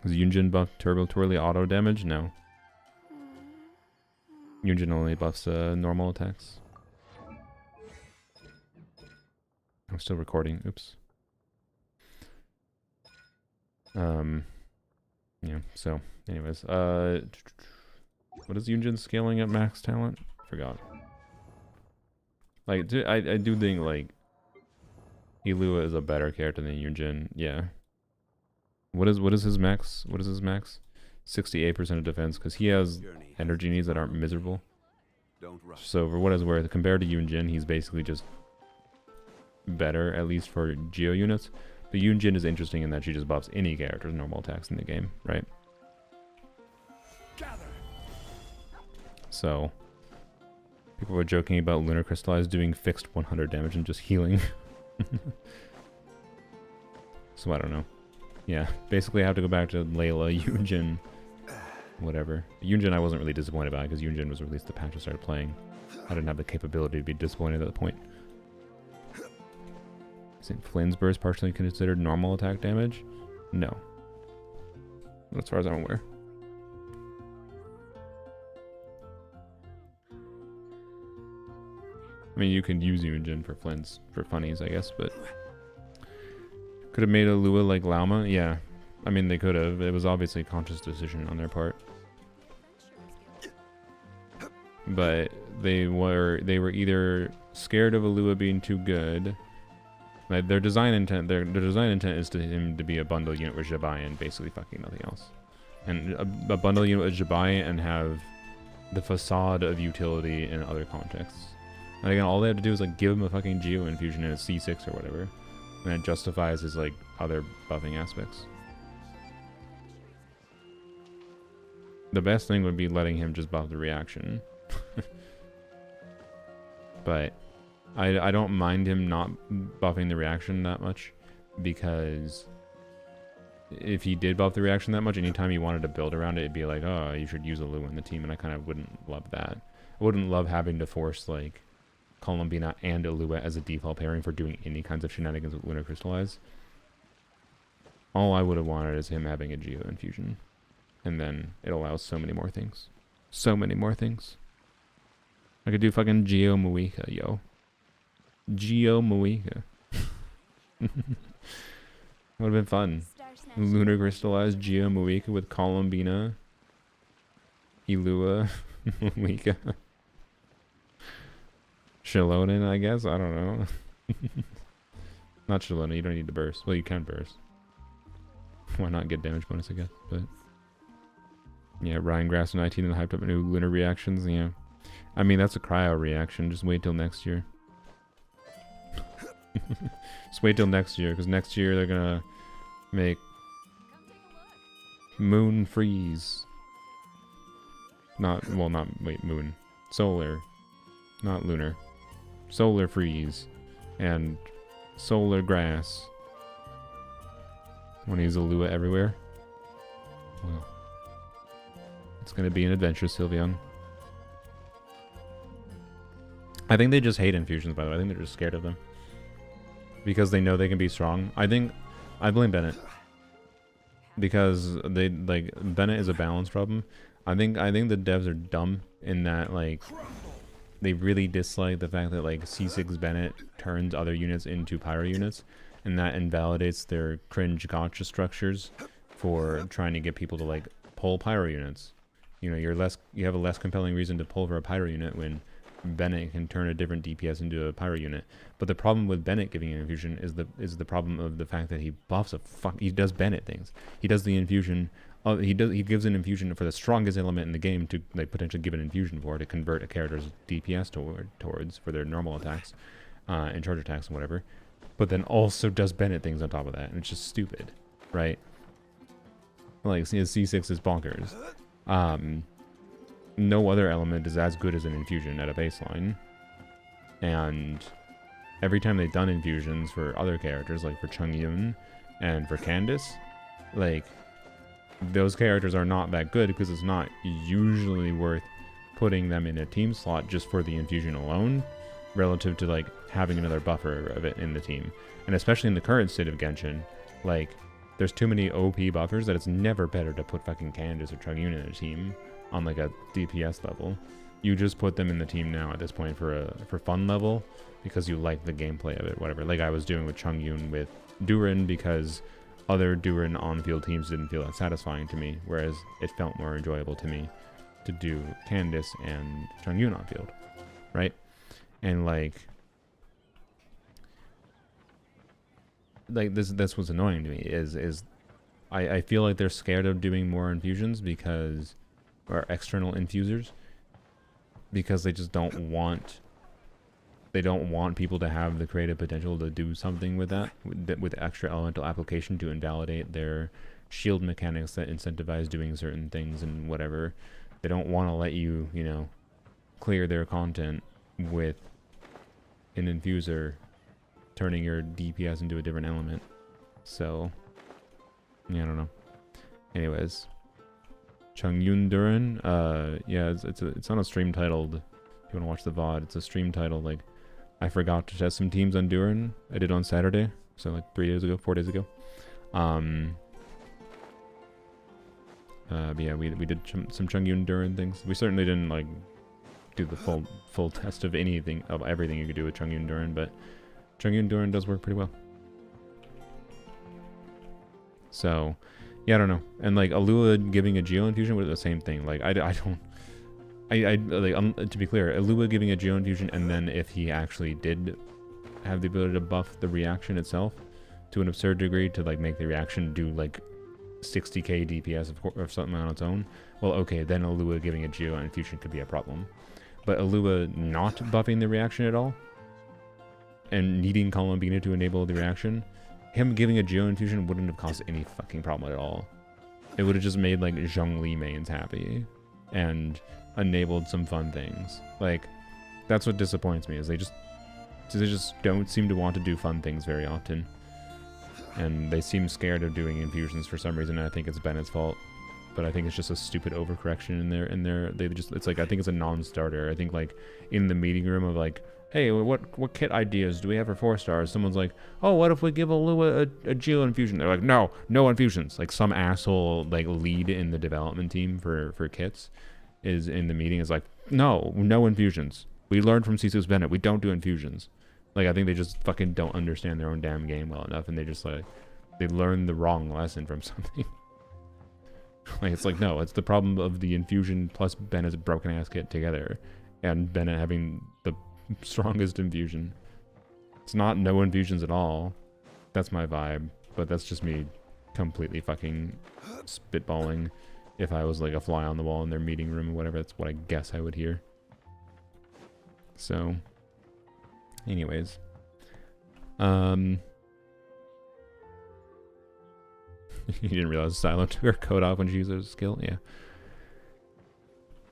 Is Yunjin buff Turbo Twirly auto damage? No. Yunjin only buffs normal attacks. I'm still recording. Oops. Yeah, so, anyways. What is Yunjin scaling at max talent? Forgot. Like, I do think, like, Ilua is a better character than Yunjin. Yeah. What is his max? What is his max? 68% of defense, because he has energy needs that aren't miserable. So for what it's worth, compared to Yunjin, he's basically just better, at least for Geo units. But Yunjin is interesting in that she just buffs any character's normal attacks in the game, right? So people were joking about Lunar Crystallize doing fixed 100 damage and just healing. So I don't know. Yeah, basically I have to go back to Layla, Yunjin, whatever. Yunjin I wasn't really disappointed by because Yunjin was released the patch I started playing. I didn't have the capability to be disappointed at the point. Isn't Flynn's burst partially considered normal attack damage? No. As far as I'm aware. I mean, you can use Yunjin for Flynn's for funnies, I guess, but could have made a Lua like Lauma? Yeah. I mean, they could have. It was obviously a conscious decision on their part. But they were either scared of a Lua being too good. Like their design intent is to him to be a bundle unit with Jabai and basically fucking nothing else. And a bundle unit with Jabai and have the facade of utility in other contexts. And again, all they have to do is like give him a fucking Geo infusion in a C6 or whatever. And it justifies his like other buffing aspects. The best thing would be letting him just buff the reaction. But I don't mind him not buffing the reaction that much, because if he did buff the reaction that much, anytime he wanted to build around it, it'd be like, oh, you should use a Lua in the team, and I kind of wouldn't love that. I wouldn't love having to force like Columbina and a Lua as a default pairing for doing any kinds of shenanigans with Lunar Crystallize. All I would have wanted is him having a Geo infusion, and then it allows so many more things. So many more things. I could do fucking Geo Muika, yo. Geo Muika. Would have been fun. Lunar Crystallized Geo Muika with Columbina, Ilua, Muika. Shilonen, I guess? I don't know. Not Shilonen, you don't need to burst. Well, you can burst. Why not get damage bonus, I guess? But yeah, Ryan Grass 19 and hyped up new lunar reactions. Yeah. I mean, that's a cryo reaction. Just wait till next year. Just wait till next year, because next year they're gonna make Moon Freeze. Moon. Solar. Not lunar. Solar Freeze. And Solar Grass. Want to use a Lua everywhere? Well, it's gonna be an adventure, Sylveon. I think they just hate infusions, by the way. I think they're just scared of them. Because they know they can be strong. I blame Bennett. Because Bennett is a balance problem. I think the devs are dumb in that, like, they really dislike the fact that, like, C6 Bennett turns other units into pyro units, and that invalidates their cringe gotcha structures for trying to get people to, like, pull pyro units. You know, you have a less compelling reason to pull for a pyro unit when Bennett can turn a different DPS into a pyro unit. But the problem with Bennett giving an infusion is the problem of the fact that he buffs he does Bennett things. He does the infusion. He gives an infusion for the strongest element in the game to like potentially give an infusion for to convert a character's DPS towards for their normal attacks, and charge attacks and whatever. But then also does Bennett things on top of that, and it's just stupid, right? Like C6 is bonkers. No other element is as good as an infusion at a baseline, and every time they've done infusions for other characters, like for Chungyun and for Candace, like those characters are not that good because it's not usually worth putting them in a team slot just for the infusion alone, relative to like having another buffer of it in the team. And especially in the current state of Genshin, like there's too many OP buffers that it's never better to put fucking Candace or Chungyun in a team on like a DPS level. You just put them in the team now at this point for fun level because you like the gameplay of it, whatever. Like I was doing with Chungyun with Duran because other Duran on-field teams didn't feel that satisfying to me, whereas it felt more enjoyable to me to do Candace and Chungyun on-field, right? And like this was annoying to me is I feel like they're scared of doing more infusions because, or external infusers, because they just don't want people to have the creative potential to do something with that, with extra elemental application to invalidate their shield mechanics that incentivize doing certain things and whatever. They don't want to let you, you know, clear their content with an infuser turning your DPS into a different element. So yeah, I don't know. Anyways, Chungyun Duran, yeah, it's on a stream titled, if you want to watch the VOD, it's a stream titled like I forgot to test some teams on Duran. I did on Saturday, so like 4 days ago. But yeah, we did some Chungyun Duran things. We certainly didn't like do the full test of everything you could do with Chungyun Duran, but Chungyun Duran does work pretty well. So yeah, I don't know. And like Alua giving a Geo Infusion was the same thing. Like I don't. To be clear, Alua giving a Geo Infusion, and then if he actually did have the ability to buff the reaction itself to an absurd degree to like make the reaction do like 60k DPS or something on its own, well, okay, then Alua giving a Geo Infusion could be a problem. But Alua not buffing the reaction at all and needing Columbina to enable the reaction, him giving a Geo Infusion wouldn't have caused any fucking problem at all. It would have just made like Zhongli mains happy and enabled some fun things. Like that's what disappoints me, is they just don't seem to want to do fun things very often, and they seem scared of doing infusions for some reason. And I think it's Bennett's fault, but I think it's just a stupid overcorrection in there. It's like, I think it's a non-starter. I think like in the meeting room of like, hey, what kit ideas do we have for 4 stars? Someone's like, oh, what if we give Alua a Geo Infusion? They're like, no infusions. Like some asshole like lead in the development team for kits is in the meeting is like, no infusions. We learned from Cecil's Bennett, we don't do infusions. Like I think they just fucking don't understand their own damn game well enough, and they just like, they learned the wrong lesson from something. Like it's like, no, it's the problem of the infusion plus Bennett's broken ass kit together, and Bennett having the strongest infusion. It's not no infusions at all. That's my vibe, but that's just me completely fucking spitballing. If I was like a fly on the wall in their meeting room or whatever, that's what I guess I would hear. So anyways, you didn't realize Silo took her coat off when she used her skill? Yeah.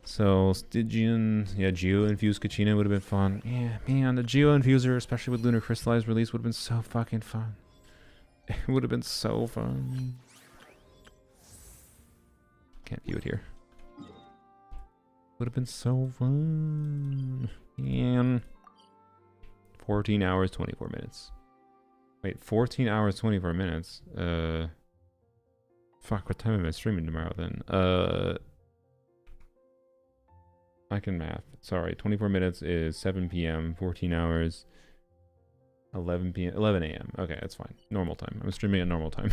So Stygian, yeah, Geo Infused Kachina would have been fun. Yeah, man, the Geo Infuser, especially with Lunar Crystallized release, would have been so fucking fun. It would have been so fun. Can't view it here. Would have been so fun. Man. 14 hours, 24 minutes. Wait, 14 hours, 24 minutes? Fuck, what time am I streaming tomorrow then? I can math. Sorry, 24 minutes is 7 p.m., 14 hours, 11 p.m., 11 a.m. Okay, that's fine. Normal time. I'm streaming at normal time.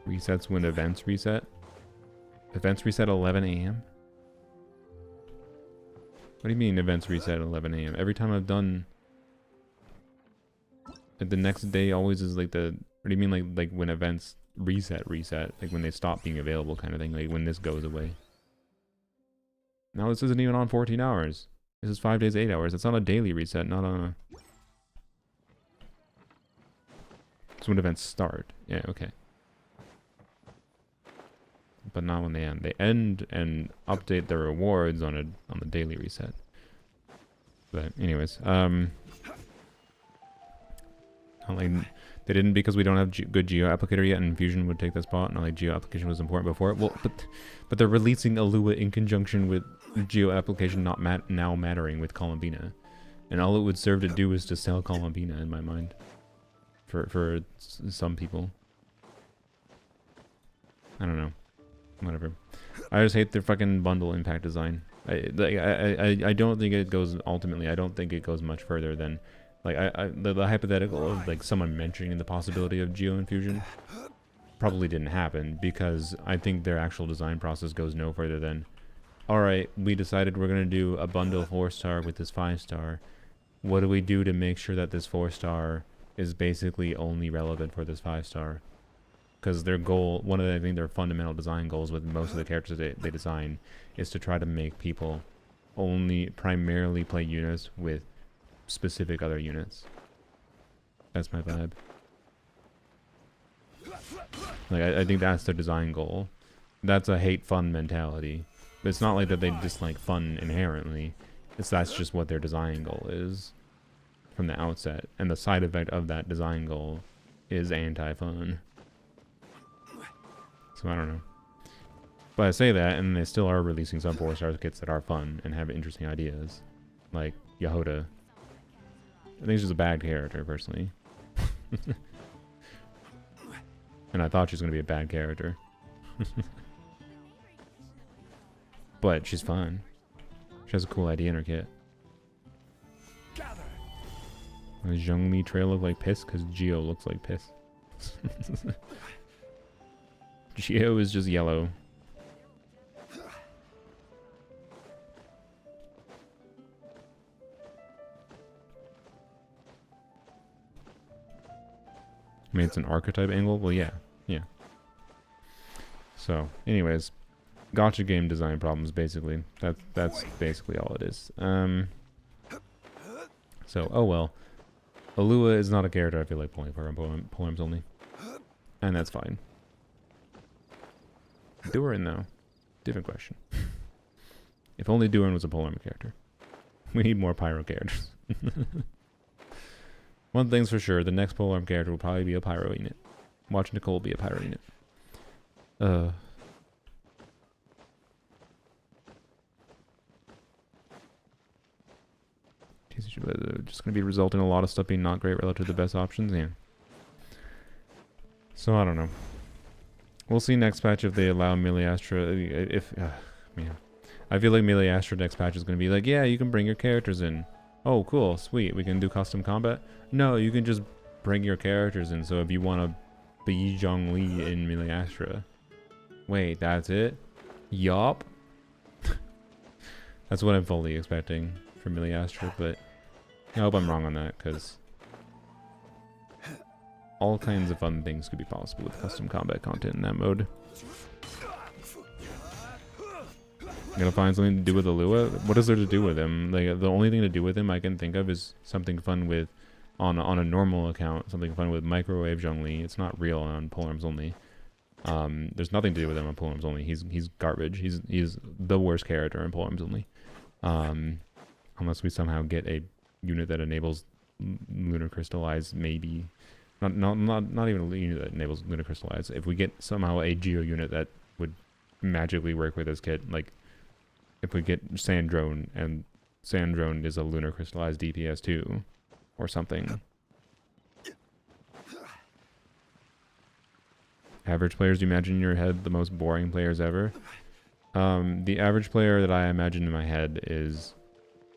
Resets when events reset. Events reset 11 a.m.? What do you mean events reset at 11 a.m.? Every time I've done... the next day always is like the... What do you mean like when events reset? Like when they stop being available kind of thing? Like when this goes away? Now this isn't even on 14 hours. This is 5 days, 8 hours. It's on a daily reset, not on a... It's when events start. Yeah, okay. But not when they end. They end and update the rewards on the daily reset. But anyways, Not like they didn't because we don't have good geo applicator yet, and Fusion would take that spot. Not like geo application was important before. Well, but they're releasing Alua in conjunction with geo application not now mattering with Columbina, and all it would serve to do is to sell Columbina in my mind. For some people, I don't know. Whatever. I just hate their fucking bundle impact design. I don't think it goes ultimately. I don't think it goes much further than like the hypothetical of like someone mentioning the possibility of geo infusion probably didn't happen, because I think their actual design process goes no further than, all right, we decided we're gonna do a bundle 4-star with this 5-star. What do we do to make sure that this 4-star is basically only relevant for this 5-star? Because their goal, one of the, I think their fundamental design goals with most of the characters they design is to try to make people only primarily play units with specific other units. That's my vibe. Like I think that's their design goal. That's a hate fun mentality. It's not like that they dislike fun inherently. That's just what their design goal is from the outset, and the side effect of that design goal is anti-fun. So I don't know. But I say that, and they still are releasing some 4-star kits that are fun and have interesting ideas, like Yahoda. I think she's a bad character, personally. And I thought she was going to be a bad character. But she's fun. She has a cool idea in her kit. Does Zhongli trail look like piss? Because Geo looks like piss. Geo is just yellow. I mean, it's an archetype angle? Well, yeah. Yeah. So, anyways. Gacha game design problems, basically. That's basically all it is. So, oh well. Alua is not a character I feel like pulling for Polearms Only. And that's fine. Duran, though. Different question. If only Duran was a Polearm character. We need more Pyro characters. One thing's for sure, the next Polearm character will probably be a Pyro unit. Watch Nicole be a Pyro unit. Just going to be resulting in a lot of stuff being not great relative to the best options. Yeah. So I don't know. We'll see next patch if they allow Melee Astra. Man, I feel like Melee Astra next patch is going to be like, yeah, you can bring your characters in. Oh, cool, sweet. We can do custom combat. No, you can just bring your characters in. So if you want to be Zhongli in Melee Astra, wait, that's it? Yup. That's what I'm fully expecting for Melee Astra, but I hope I'm wrong on that, because all kinds of fun things could be possible with custom combat content in that mode. I'm gonna find something to do with Alua. What is there to do with him? Like, the only thing to do with him I can think of is something fun with, on a normal account, something fun with Microwave Zhongli. It's not real on Polearms Only. There's nothing to do with him on Polearms Only. He's garbage. He's the worst character in Polearms Only. Unless we somehow get a unit that enables Lunar Crystallize, maybe. Not even a unit that enables Lunar Crystallize. If we get somehow a Geo unit that would magically work with this kit, like if we get Sandrone, and Sandrone is a Lunar Crystallized DPS too, or something. Average players, do you imagine in your head the most boring players ever? The average player that I imagine in my head is...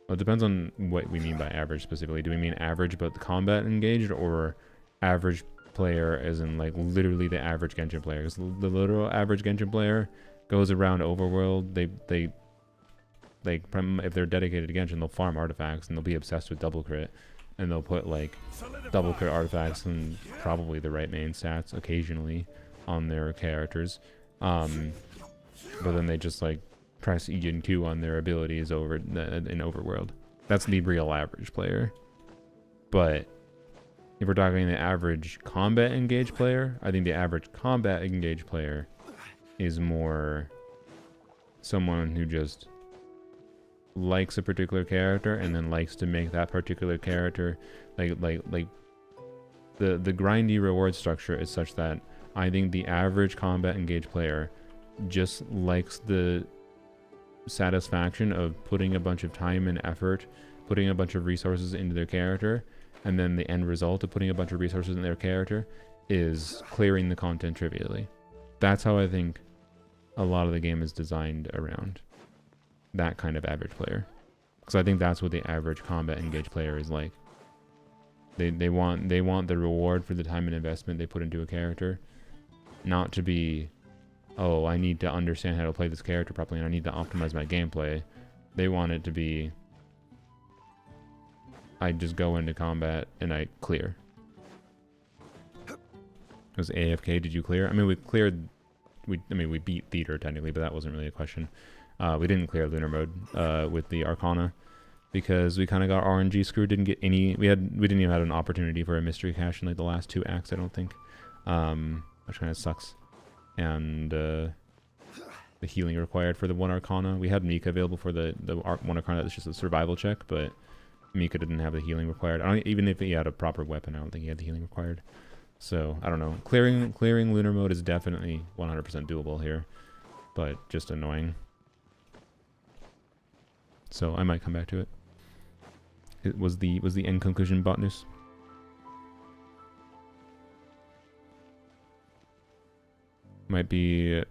Well, it depends on what we mean by average specifically. Do we mean average but combat engaged, or average player as in like literally the average Genshin player? Because the literal average Genshin player goes around overworld. They if they're dedicated to Genshin, they'll farm artifacts and they'll be obsessed with double crit, and they'll put like double crit artifacts and probably the right main stats occasionally on their characters. But then they just like press E and Q on their abilities over in overworld. That's the real average player. But if we're talking the average combat engaged player, I think the average combat engaged player is more someone who just likes a particular character and then likes to make that particular character like the grindy reward structure is such that I think the average combat engaged player just likes the satisfaction of putting a bunch of time and effort, putting a bunch of resources into their character, and then the end result of putting a bunch of resources in their character is clearing the content trivially. That's how I think a lot of the game is designed around that kind of average player. Because I think that's what the average combat engaged player is like. They want the reward for the time and investment they put into a character, not to be, oh, I need to understand how to play this character properly and I need to optimize my gameplay. They want it to be, I just go into combat and I clear. It was AFK, did you clear? I mean, we cleared, we beat Theater technically, but that wasn't really a question. We didn't clear Lunar Mode with the Arcana because we kind of got RNG screwed. Didn't get any. We didn't even have an opportunity for a mystery cache in like the last 2 acts, I don't think, which kind of sucks. And the healing required for the 1 Arcana. We had Mika available for the 1 Arcana. That's just a survival check, but Mika didn't have the healing required. Even if he had a proper weapon, I don't think he had the healing required. So I don't know. Clearing Lunar Mode is definitely 100% doable here, but just annoying. So I might come back to it. It was the end conclusion bot news. Might be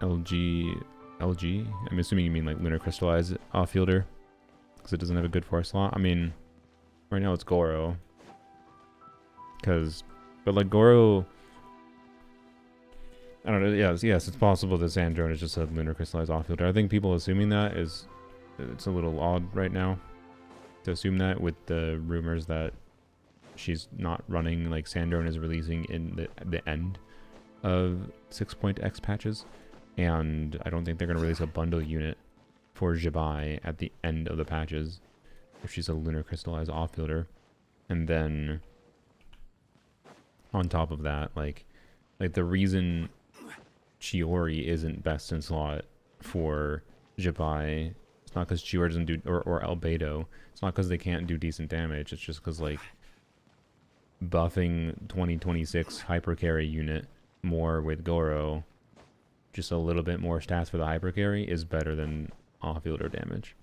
LG. I'm assuming you mean like Lunar Crystallized Offfielder, because it doesn't have a good force slot. I mean, right now it's Goro. But like Goro, I don't know. Yes, it's possible that Sandrone is just a Lunar Crystallized Offfielder. I think people assuming that it's a little odd right now to assume that, with the rumors that she's not running, like Sandrone is releasing in the end of 6.x patches, and I don't think they're going to release a bundle unit for Jibai at the end of the patches if she's a Lunar Crystallized Offfielder. And then on top of that, like the reason Chiori isn't best in slot for Jibai, it's not because Chiori doesn't do, or Albedo, it's not because they can't do decent damage, it's just because like buffing 2026 hyper carry unit more with Goro, just a little bit more stats for the hyper carry, is better than off-fielder damage.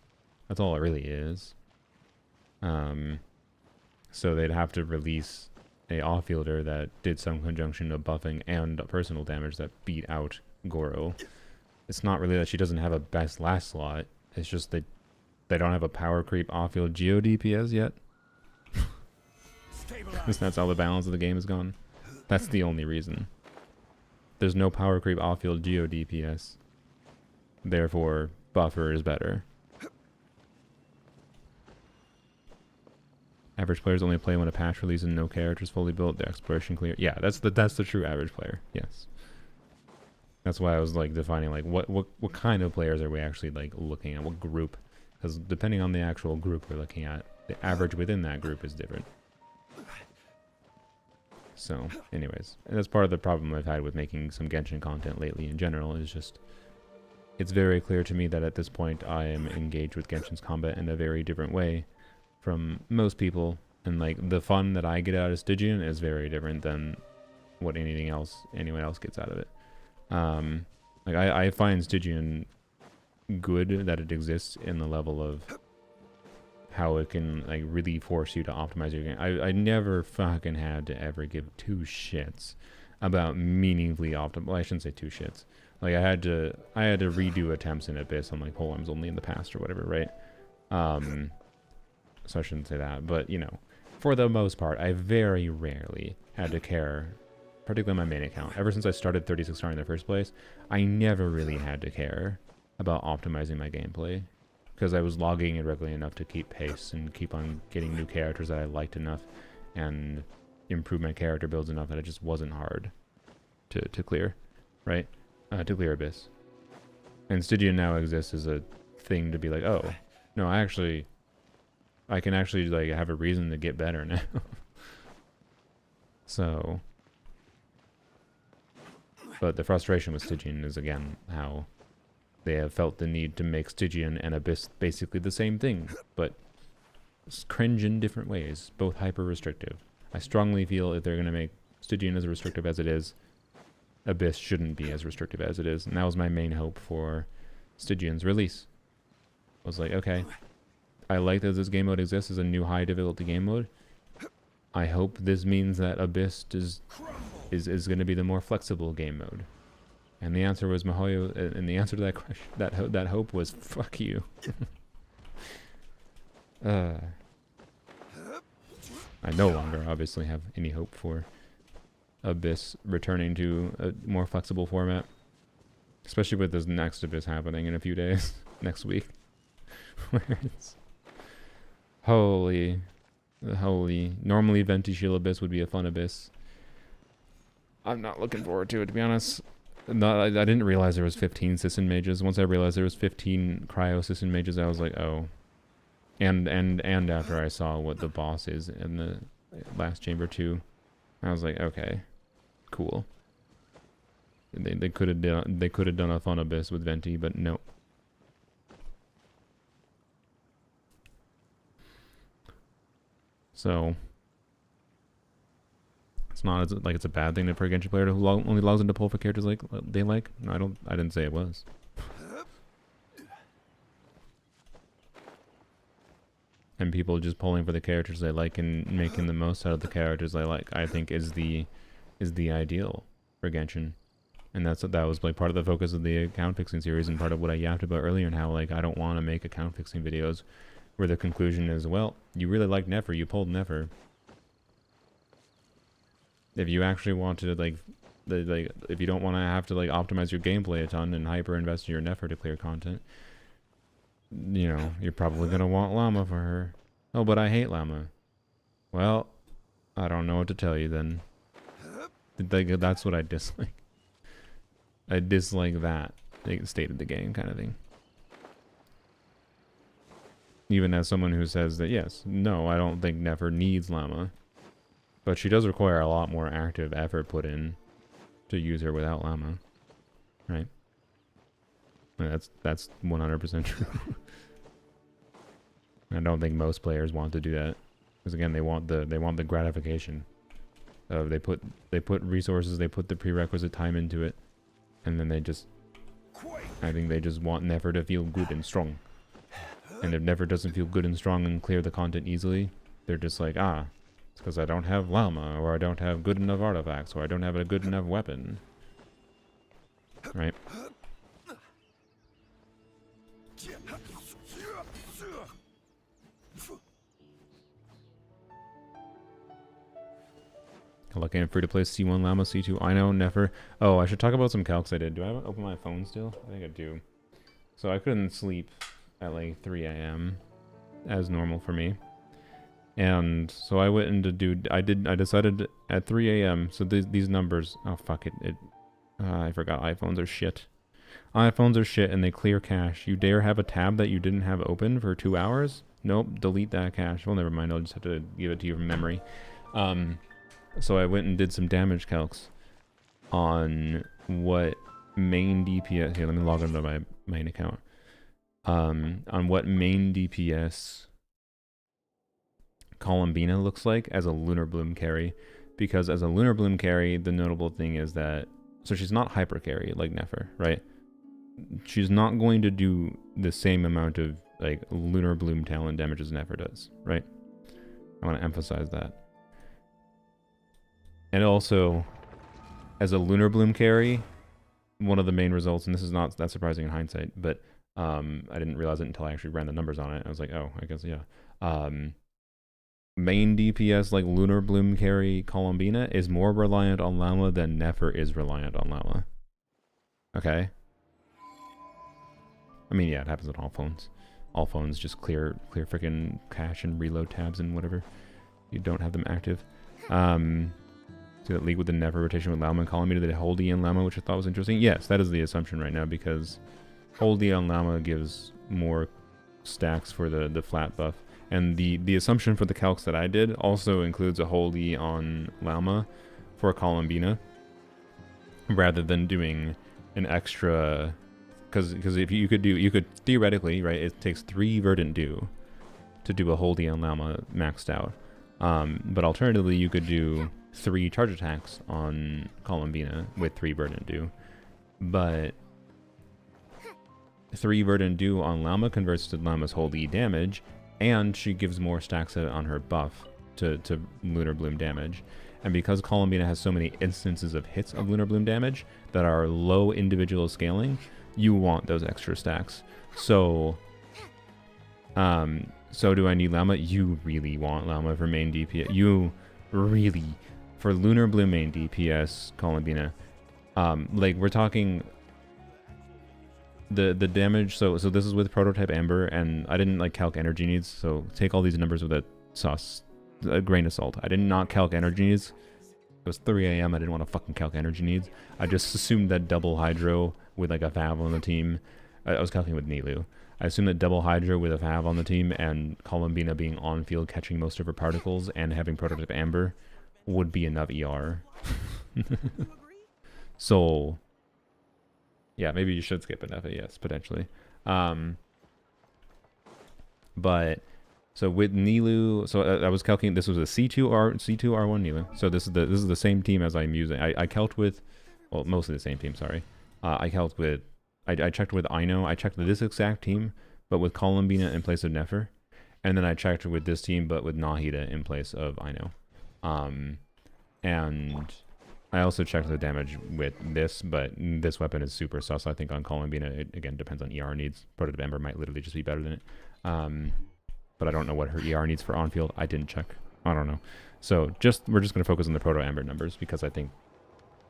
That's all it really is. So they'd have to release a off-fielder that did some conjunction of buffing and personal damage that beat out Goro. It's not really that she doesn't have a best last slot, it's just that they don't have a power creep off-field Geo DPS yet. That's how the balance of the game is gone. That's the only reason. There's no power creep off-field Geo DPS. Therefore, buffer is better. Average players only play when a patch releases and no characters fully built. The exploration clear. Yeah, that's the true average player. Yes. That's why I was like defining like what kind of players are we actually like looking at? What group? Because depending on the actual group we're looking at, the average within that group is different. So, anyways, and that's part of the problem I've had with making some Genshin content lately in general, is just, it's very clear to me that at this point I am engaged with Genshin's combat in a very different way from most people, and like the fun that I get out of Stygian is very different than what anyone else gets out of it. Like I find Stygian good that it exists in the level of how it can like really force you to optimize your game. I never fucking had to ever give 2 shits about meaningfully well, I shouldn't say 2 shits. Like I had to redo attempts in Abyss on like Polearms Only in the past or whatever, right? So I shouldn't say that, but you know, for the most part, I very rarely had to care, particularly on my main account. Ever since I started 36 star in the first place, I never really had to care about optimizing my gameplay, because I was logging it regularly enough to keep pace and keep on getting new characters that I liked enough and improve my character builds enough that it just wasn't hard to clear, right? To clear Abyss. And Stygian now exists as a thing to be like, oh, no, I can actually like have a reason to get better now. So, but the frustration with Stygian is again how they have felt the need to make Stygian and Abyss basically the same thing, but cringe in different ways, both hyper restrictive. I strongly feel if they're going to make Stygian as restrictive as it is, Abyss shouldn't be as restrictive as it is. And that was my main hope for Stygian's release. I was like, okay, I like that this game mode exists as a new high difficulty game mode. I hope this means that Abyss is going to be the more flexible game mode. And the answer was Mihoyo, and the answer to that question, that hope was fuck you. I no longer obviously have any hope for Abyss returning to a more flexible format, especially with this next Abyss happening in a few days, next week, where it's holy. Normally Venti Shield Abyss would be a fun Abyss. I'm not looking forward to it, to be honest. No, I didn't realize there was 15 Sisson mages. Once I realized there was 15 Cryo Sisson mages, I was like, oh. And after I saw what the boss is in the last chamber too, I was like, okay, cool. They could have done a fun Abyss with Venti, but no. So it's not like it's a bad thing for a Genshin player who only logs into pull for characters like they like. No, I didn't say it was. And people just pulling for the characters they like and making the most out of the characters they like, I think is the ideal for Genshin. And that was like part of the focus of the account fixing series and part of what I yapped about earlier, and how like I don't want to make account fixing videos where the conclusion is, well, you really like Nefer, you pulled Nefer. If you actually want to if you don't want to have to like optimize your gameplay a ton and hyper invest in your Nefer to clear content, you know, you're probably gonna want Llama for her. Oh, but I hate Llama. Well, I don't know what to tell you then. That's what I dislike. I dislike that state of the game kind of thing. Even as someone who says that, yes, no, I don't think Nefer needs Llama. But she does require a lot more active effort put in to use her without Llama. Right? That's 100% true. I don't think most players want to do that. Because again, they want the gratification of they put resources, they put the prerequisite time into it, and then I think they just want Nefer to feel good and strong. And if Nefer doesn't feel good and strong and clear the content easily, they're just like, it's because I don't have Llama, or I don't have good enough artifacts, or I don't have a good enough weapon. Right? Looking at free to play C1 Llama, C2 I know Nefer. Oh, I should talk about some calcs I did. Do I open my phone still? I think I do. So I couldn't sleep at like 3 a.m. as normal for me. And so I went into I decided at 3 a.m. So these numbers, oh fuck it. I forgot iPhones are shit. iPhones are shit and they clear cache. You dare have a tab that you didn't have open for 2 hours? Nope, delete that cache. Well, never mind. I'll just have to give it to you from memory. So I went and did some damage calcs on what main DPS... Here, let me log into my main account. On what main DPS Columbina looks like as a Lunar Bloom carry. Because as a Lunar Bloom carry, the notable thing is that... So she's not hyper carry like Nefer, right? She's not going to do the same amount of like Lunar Bloom talent damage as Nefer does, right? I want to emphasize that. And also, as a Lunar Bloom carry, one of the main results, and this is not that surprising in hindsight, but I didn't realize it until I actually ran the numbers on it. I was like, oh, I guess, yeah. Main DPS, like Lunar Bloom carry Columbina, is more reliant on Llama than Nefer is reliant on Llama. Okay? I mean, yeah, it happens on all phones. All phones just clear freaking cache and reload tabs and whatever. You don't have them active. See that league with the Nefer rotation with Llama and Columbina, the Holdy and Llama, which I thought was interesting. Yes, that is the assumption right now, because Holdy on Llama gives more stacks for the flat buff. And the assumption for the calcs that I did also includes a Holdy on Llama for Columbina, rather than doing an extra, because if you could theoretically, right, it takes 3 Verdant Dew to do a Holdy on Llama maxed out. But alternatively, you could do 3 charge attacks on Columbina with 3 Verdant Dew. But 3 Verdant Dew on Llama converts to Llama's whole E damage, and she gives more stacks on her buff to Lunar Bloom damage. And because Columbina has so many instances of hits of Lunar Bloom damage that are low individual scaling, you want those extra stacks. So, so do I need Llama? You really want Llama for main DPS. You really, for Lunar Bloom main DPS, Columbina. Like we're talking the damage. So this is with Prototype Amber, and I didn't like calc energy needs. So take all these numbers with a grain of salt. I did not calc energy needs. It was 3 a.m. I didn't want to fucking calc energy needs. I just assumed that double hydro with like a Fav on the team. I was calculating with Nilu. I assumed that double hydro with a Fav on the team and Columbina being on field catching most of her particles and having Prototype Amber would be enough ER. So yeah, maybe you should skip an FAS potentially. But so with Nilu, so I was calculating. This was a C2R1 Nilu. So this is the same team as I'm using. I calced with, well, mostly the same team. Sorry, I calced with. I checked with Ino. I checked with this exact team, but with Columbina in place of Nefer, and then I checked with this team, but with Nahida in place of Ino. And I also checked the damage with this, but this weapon is super sus. I think on Columbina, it again depends on ER needs. Prototype Ember might literally just be better than it. But I don't know what her ER needs for on field. I didn't check. I don't know. So we're just going to focus on the Proto Amber numbers because I think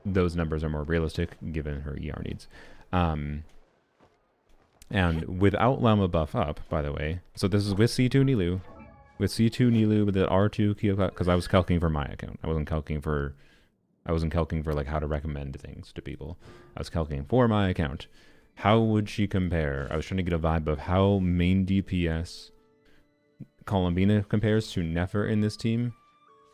those numbers are more realistic given her ER needs. And without Llama buff up, by the way, so this is with C2 Nilu. With C2 Nilu with the R2 Kyoko, because I was calculating for my account. I wasn't calculating for like how to recommend things to people. I was calculating for my account. How would she compare? I was trying to get a vibe of how main DPS Columbina compares to Nefer in this team,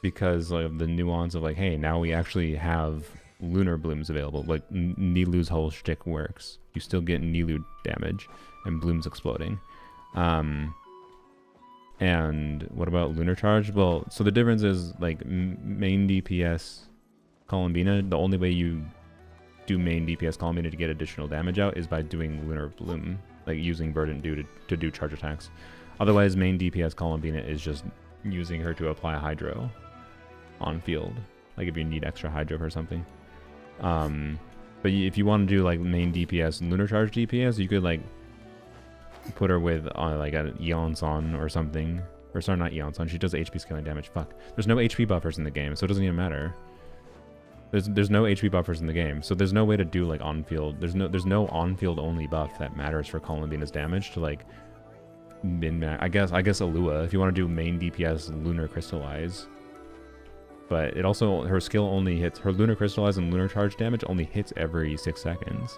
because of the nuance of like, hey, now we actually have Lunar Blooms available. Like Nilu's whole shtick works. You still get Nilu damage and blooms exploding. And what about Lunar Charge? Well, so the difference is like main DPS Columbina, the only way you do main DPS Columbina to get additional damage out is by doing Lunar Bloom, like using Verdant Dew to do charge attacks. Otherwise, main DPS Columbina is just using her to apply Hydro on field, like if you need extra Hydro for something. But if you want to do like main DPS Lunar Charge DPS, you could like put her with like an Eonson or something. Or sorry, not Eonson. She does HP scaling damage. Fuck. There's no HP buffers in the game, so it doesn't even matter. There's no HP buffers in the game, so there's no way to do like on field. There's no on field only buff that matters for Columbina's damage to like min max. I guess Alua if you want to do main DPS Lunar Crystallize. But it also, her skill only hits, her Lunar Crystallize and Lunar Charge damage only hits every 6 seconds.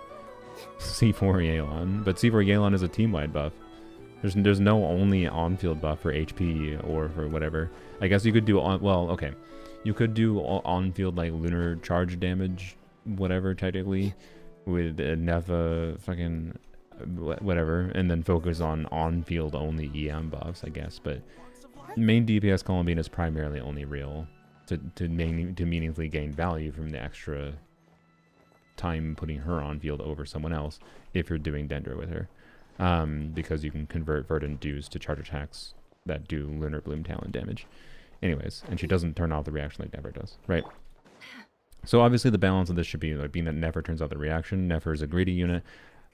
C4 Yelan. But C4 Yelan is a team-wide buff. There's no only on-field buff for HP or for whatever. I guess you could do well, okay. You could do on-field like Lunar Charge damage, whatever, technically, with Neva fucking whatever, and then focus on-field only EM buffs, I guess. But main DPS Columbina is primarily only real to meaningfully gain value from the extra time putting her on field over someone else if you're doing Dendro with her. Because you can convert Verdant Dews to charge attacks that do Lunar Bloom talent damage. Anyways, and she doesn't turn off the reaction like Nefer does, right? So obviously the balance of this should be like being that Nefer turns off the reaction. Nefer is a greedy unit.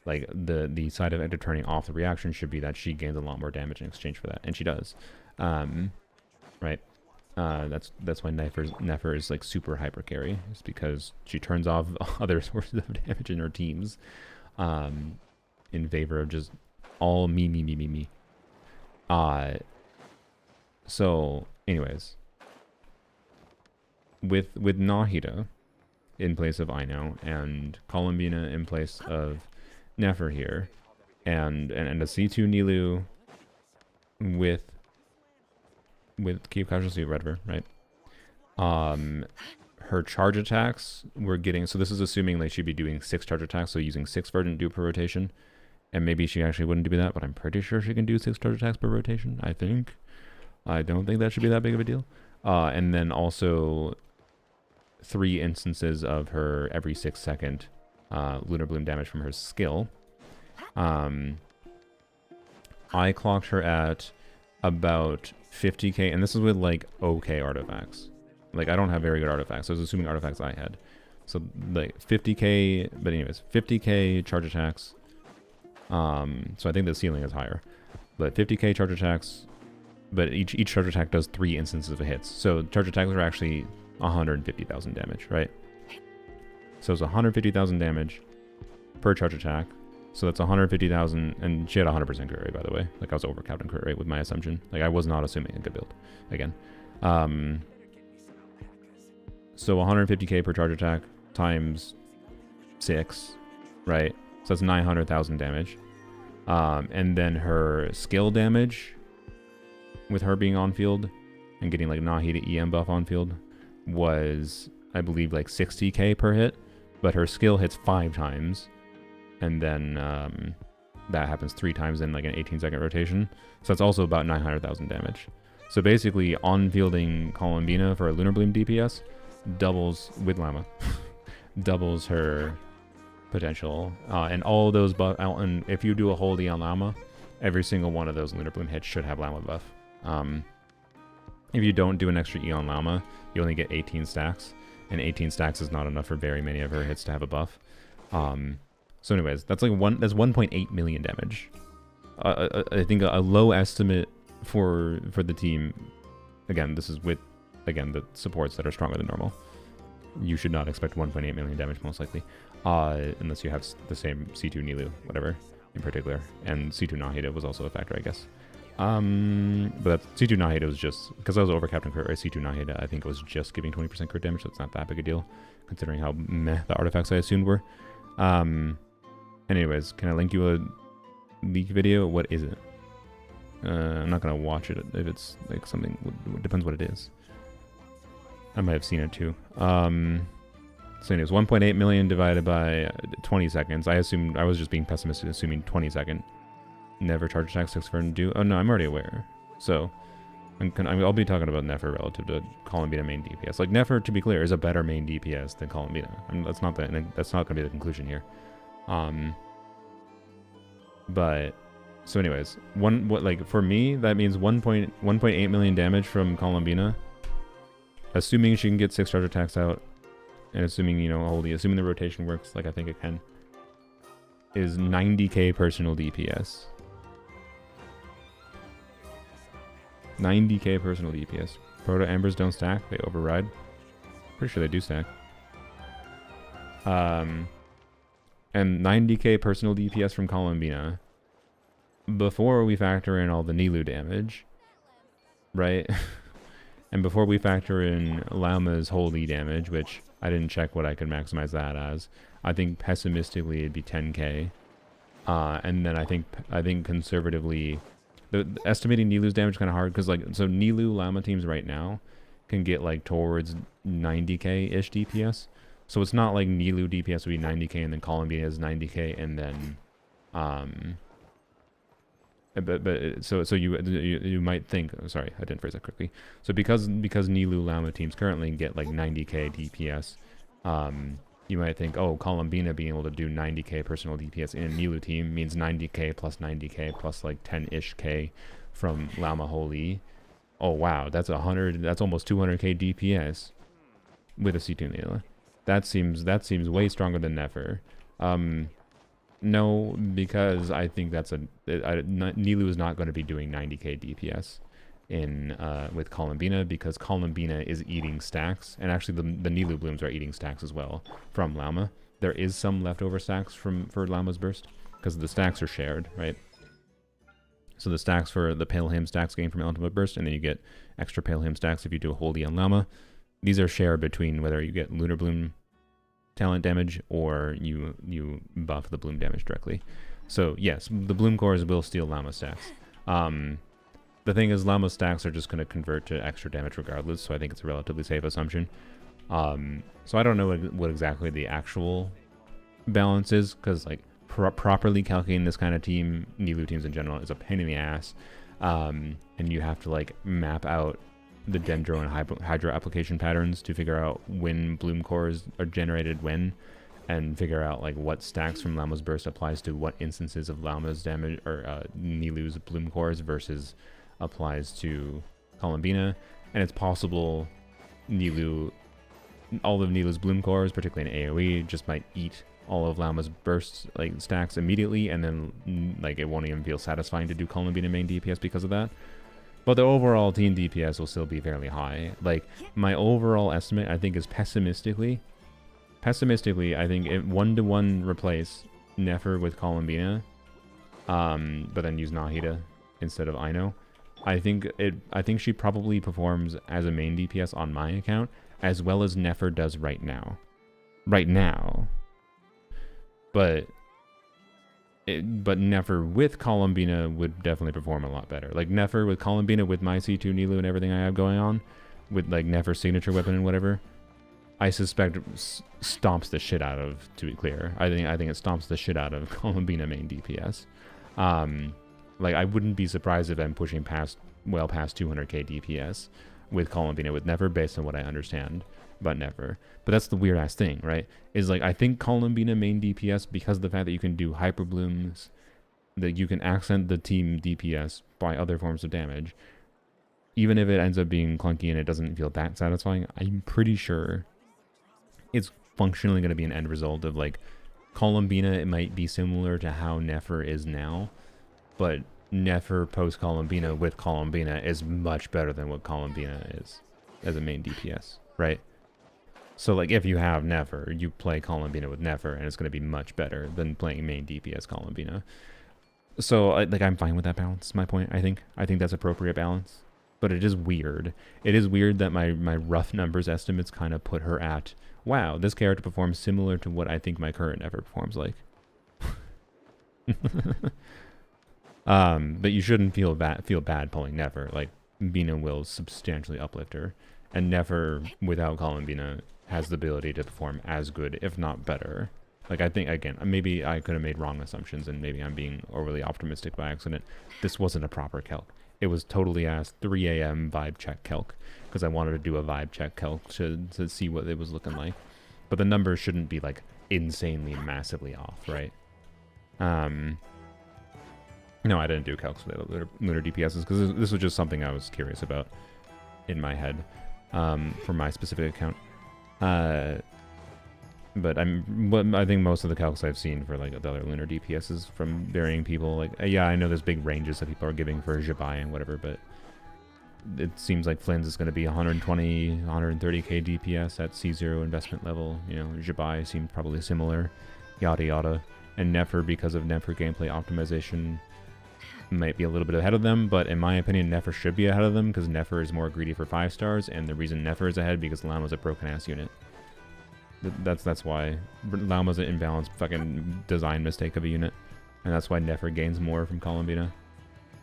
Like the side effect of turning off the reaction should be that she gains a lot more damage in exchange for that, and she does. Right? That's why Nefer is like super hyper carry. It's because she turns off other sources of damage in her teams, in favor of just all me. So anyways, with Nahida in place of Ino and Columbina in place of Nefer here, and a C2 Nilu with Keep Casualty Redver, right? Her charge attacks we're getting, so this is assuming like she'd be doing 6 charge attacks, so using 6 Verdant Dew per rotation, and maybe she actually wouldn't do that, but I'm pretty sure she can do 6 charge attacks per rotation. I don't think that should be that big of a deal. And then also 3 instances of her every 6-second Lunar Bloom damage from her skill. I clocked her at about 50k, and this is with like okay artifacts. Like I don't have very good artifacts, so I was assuming artifacts I had. So like 50k, but anyways, 50k charge attacks. So I think the ceiling is higher, but 50k charge attacks. But each charge attack does 3 instances of hits. So charge attacks are actually 150,000 damage, right? So it's 150,000 damage per charge attack. So that's 150,000, and she had 100% crit rate, by the way. Like I was overcounting crit rate with my assumption. Like I was not assuming a good build again. So 150k per charge attack times 6, right? So that's 900,000 damage. And then her skill damage, with her being on field and getting like Nahida EM buff on field, was I believe like 60k per hit, but her skill hits 5 times, and then that happens 3 times in like an 18-second rotation. So that's also about 900,000 damage. So basically, on fielding Columbina for a Lunar Bloom DPS doubles with Llama, doubles her potential, and all those buff. And if you do a holdie on Llama, every single one of those Lunar Bloom hits should have Llama buff. If you don't do an extra E on Llama, you only get 18 stacks, and 18 stacks is not enough for very many of her hits to have a buff. So anyways, that's like 1.8 million damage. I think a low estimate for the team. Again, this is with the supports that are stronger than normal. You should not expect 1.8 million damage most likely, unless you have the same C2 Nilu, whatever in particular, and C2 Nahida was also a factor, I guess. But C2 Nahida was just, because I was over Captain Crit, right? C2 Nahida, I think it was just giving 20% crit damage, so it's not that big a deal, considering how meh the artifacts I assumed were. Anyways, can I link you a leak video? What is it? I'm not gonna watch it if it's like something, depends what it is. I might have seen it too. So anyways, 1.8 million divided by 20 seconds. I assumed, I was just being pessimistic, assuming 20 second. Never charge attack 6 for do. Oh no, I'm already aware. So I'll be talking about Nefer relative to Columbina main DPS. Like Nefer, to be clear, is a better main DPS than Columbina. I mean, that's not going to be the conclusion here. But so anyways, for me that means 1.8 million damage from Columbina, assuming she can get 6 charge attacks out, and assuming, you know, assuming the rotation works like I think it can, is 90k personal DPS. 90k personal DPS. Proto Embers don't stack, they override. Pretty sure they do stack. And 90k personal DPS from Columbina before we factor in all the Nilu damage, right? And before we factor in Llama's holy damage, which I didn't check what I could maximize that as. I think pessimistically it'd be 10k. And then I think conservatively, the estimating Nilu's damage is kind of hard, because so Nilu Llama teams right now can get like towards 90k ish DPS. So it's not like Nilu DPS would be 90k and then Columbina is 90k and then so you might think, sorry, I didn't phrase that correctly. So because Nilu Llama teams currently get like 90k DPS, you might think, oh, Columbina being able to do 90k personal DPS in a Nilu team means 90k plus like 10-ish k from Llama Holy. Oh wow, that's almost 200k DPS with a C2 Nilu. That seems way stronger than Nefer. No, because I think Nilu is not going to be doing 90k DPS in with Columbina, because Columbina is eating stacks, and actually the Nilu blooms are eating stacks as well from Llama. There is some leftover stacks for Llama's burst, because the stacks are shared, right? So the stacks for the Pale Hymn stacks gain from Ultimate Burst, and then you get extra Pale Hymn stacks if you do a Holy on Llama. These are shared between whether you get Lunar Bloom talent damage or you buff the Bloom damage directly. So yes, the Bloom cores will steal Llama stacks. The thing is, Llama stacks are just going to convert to extra damage regardless, so I think it's a relatively safe assumption. So I don't know what exactly the actual balance is, because like properly calculating this kind of team, Nilu teams in general, is a pain in the ass. And you have to like map out the dendro and hydro application patterns to figure out when bloom cores are generated when, and figure out like what stacks from Llama's Burst applies to what instances of Llama's damage or Nilu's bloom cores versus applies to Columbina. And it's possible all of Nilu's bloom cores, particularly in AoE, just might eat all of Llama's burst like stacks immediately, and then like it won't even feel satisfying to do Columbina main DPS because of that. But the overall team DPS will still be fairly high. Like my overall estimate, I think, is pessimistically, I think it 1-to-1 replace Nefer with Columbina, but then use Nahida instead of Ino. I think she probably performs as a main DPS on my account as well as Nefer does right now. But Nefer with Columbina would definitely perform a lot better. Like Nefer with Columbina with my C2 Nilu and everything I have going on, with like Nefer's signature weapon and whatever, I suspect stomps the shit out of, to be clear. I think it stomps the shit out of Columbina main DPS. Like I wouldn't be surprised if I'm pushing well past 200k DPS with Columbina with Nefer based on what I understand about Nefer. But that's the weird ass thing, right? Is like I think Columbina main DPS, because of the fact that you can do hyper blooms, that you can accent the team DPS by other forms of damage, even if it ends up being clunky and it doesn't feel that satisfying, I'm pretty sure it's functionally going to be an end result of like Columbina. It might be similar to how Nefer is now, but Nefer post Columbina with Columbina is much better than what Columbina is as a main DPS, right? So like if you have Nefer, you play Columbina with Nefer, and it's going to be much better than playing main DPS Columbina. So like I'm fine with that balance. Is my point. I think that's appropriate balance. But it is weird. It is weird that my rough numbers estimates kind of put her at, wow, this character performs similar to what I think my current Nefer performs like. But you shouldn't feel bad pulling Nefer. Like Bina will substantially uplift her, and Nefer without Columbina has the ability to perform as good, if not better. Like I think, again, maybe I could have made wrong assumptions, and maybe I'm being overly optimistic by accident. This wasn't a proper calc. It was totally ass 3 a.m. vibe check calc, because I wanted to do a vibe check calc to see what it was looking like. But the numbers shouldn't be like insanely massively off, right? No, I didn't do calcs for the lunar DPSs, because this was just something I was curious about in my head for my specific account. But I think most of the calcs I've seen for like the other lunar DPSs from varying people, like yeah, I know there's big ranges that people are giving for Jabai and whatever, but it seems like Flynn's is going to be 120, 130k DPS at C0 investment level. You know, Jabai seemed probably similar, yada yada. And Nefer, because of Nefer gameplay optimization, might be a little bit ahead of them, but in my opinion, Nefer should be ahead of them, because Nefer is more greedy for 5 stars, and the reason Nefer is ahead because Llama's a broken ass unit. That's why Llama's an imbalanced fucking design mistake of a unit, and that's why Nefer gains more from Columbina.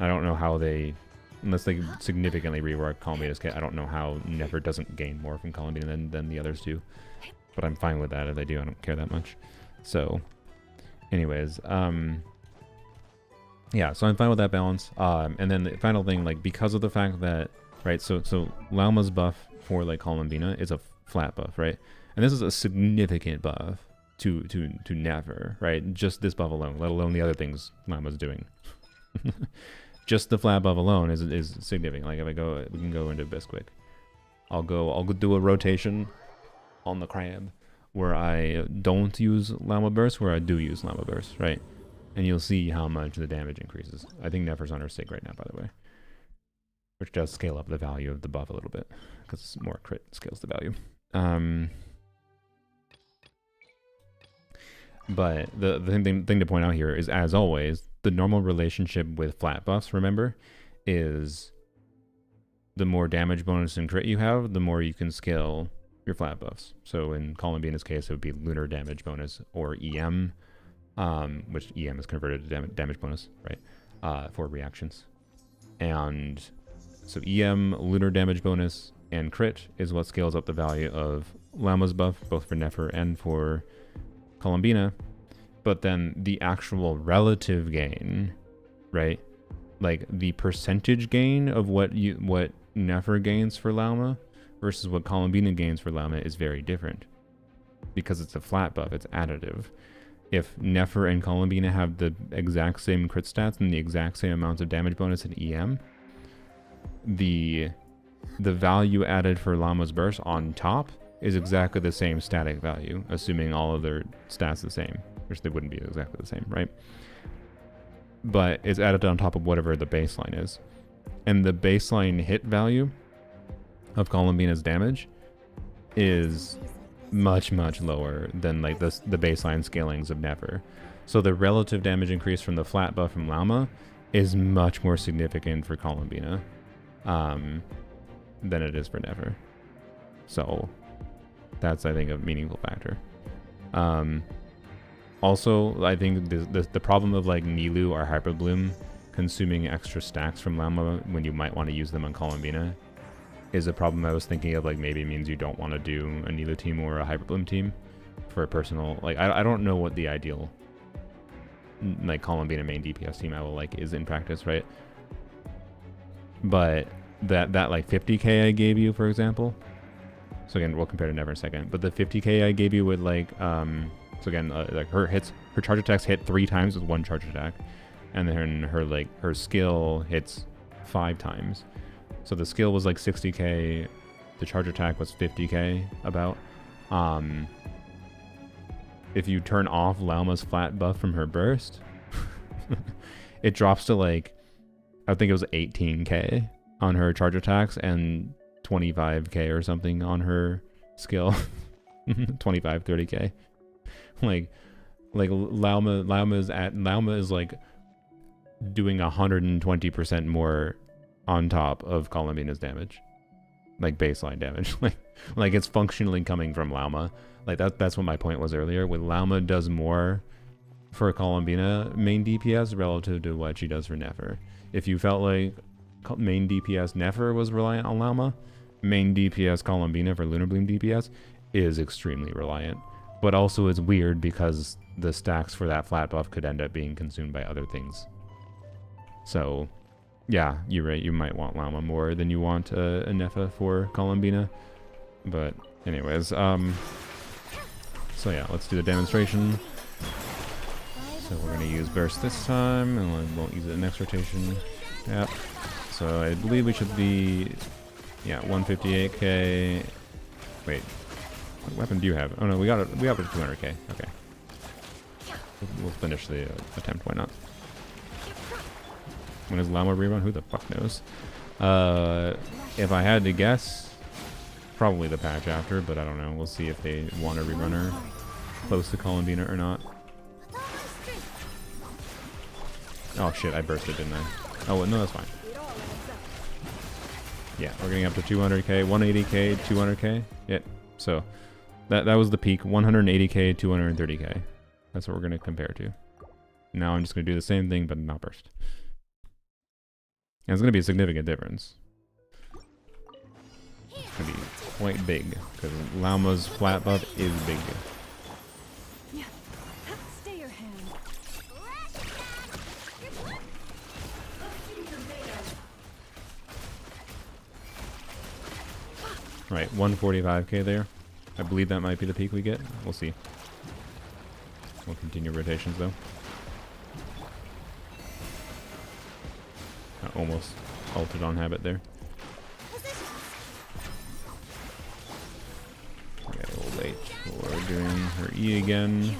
I don't know how they, unless they significantly rework Columbina's kit, I don't know how Nefer doesn't gain more from Columbina than the others do. But I'm fine with that if they do. I don't care that much. So, anyways, yeah, so I'm fine with that balance. And then the final thing, like, because of the fact that, right, so Llama's buff for like Columbina is a flat buff, right? And this is a significant buff to Nefer, right? Just this buff alone, let alone the other things Llama's doing. Just the flat buff alone is significant. Like if we can go into Bisquick. I'll go do a rotation on the crab where I don't use Llama Burst, where I do use Llama Burst, right? And you'll see how much the damage increases. I think Nefer's on her sig right now, by the way. Which does scale up the value of the buff a little bit, because more crit scales the value. But the thing to point out here is, as always, the normal relationship with flat buffs, remember, is the more damage bonus and crit you have, the more you can scale your flat buffs. So in Columbina's case, it would be lunar damage bonus or EM, which EM is converted to damage bonus, right, for reactions. And so EM, lunar damage bonus, and crit is what scales up the value of Llama's buff, both for Nefer and for Columbina. But then the actual relative gain, right, like the percentage gain of what Nefer gains for Lauma versus what Columbina gains for Lauma is very different. Because it's a flat buff, it's additive. If Nefer and Columbina have the exact same crit stats and the exact same amounts of damage bonus in EM, the value added for Llama's burst on top is exactly the same static value, assuming all of their stats the same, which they wouldn't be exactly the same, right? But it's added on top of whatever the baseline is. And the baseline hit value of Columbina's damage is much lower than like the baseline scalings of Nefer. So the relative damage increase from the flat buff from Llama is much more significant for Columbina than it is for Nefer. So that's, I think, a meaningful factor. Also, I think the problem of like Nilu or Hyperbloom consuming extra stacks from Llama when you might want to use them on Columbina is a problem I was thinking of. Like, maybe it means you don't want to do a Nilu team or a Hyperbloom team for a personal, like, I don't know what the ideal like Columbina main DPS team I will like is in practice, right? But that like 50k I gave you, for example, so again we'll compare to Never in a second, but the 50k I gave you with like so again like her charge attacks hit 3 times with 1 charge attack, and then her skill hits 5 times. So the skill was like 60k, the charge attack was 50k about. If you turn off Lauma's flat buff from her burst, it drops to like, I think it was 18k on her charge attacks and 25k or something on her skill. 25, 30k. Like Lauma is like doing 120% more on top of Columbina's damage, like baseline damage. like it's functionally coming from Lauma. Like that's what my point was earlier. With Lauma does more for Columbina main DPS relative to what she does for Nefer. If you felt like main DPS Nefer was reliant on Lauma, main DPS Columbina for Lunar Bloom DPS is extremely reliant. But also it's weird because the stacks for that flat buff could end up being consumed by other things. So yeah, you're right, you might want Llama more than you want a Nefa for Columbina. But anyways, so yeah, let's do the demonstration. So we're going to use burst this time, and we won't use it in next rotation. Yep. So I believe we should be, yeah, 158k. Wait, what weapon do you have? Oh no, we got it to 200k. Okay. We'll finish the attempt, why not? When is Llama rerun? Who the fuck knows? If I had to guess, probably the patch after, but I don't know. We'll see if they want a rerunner close to Columbina or not. Oh shit, I bursted, didn't I? Oh, well, no, that's fine. Yeah, we're getting up to 200k, 180k, 200k. Yeah, so that was the peak. 180k, 230k. That's what we're going to compare to. Now I'm just going to do the same thing, but not burst. And it's going to be a significant difference. It's going to be quite big, because Lauma's flat buff is big. Stay your hand. Right, 145k there. I believe that might be the peak we get. We'll see. We'll continue rotations though. I almost altered on habit there. We got a little late for doing her E again.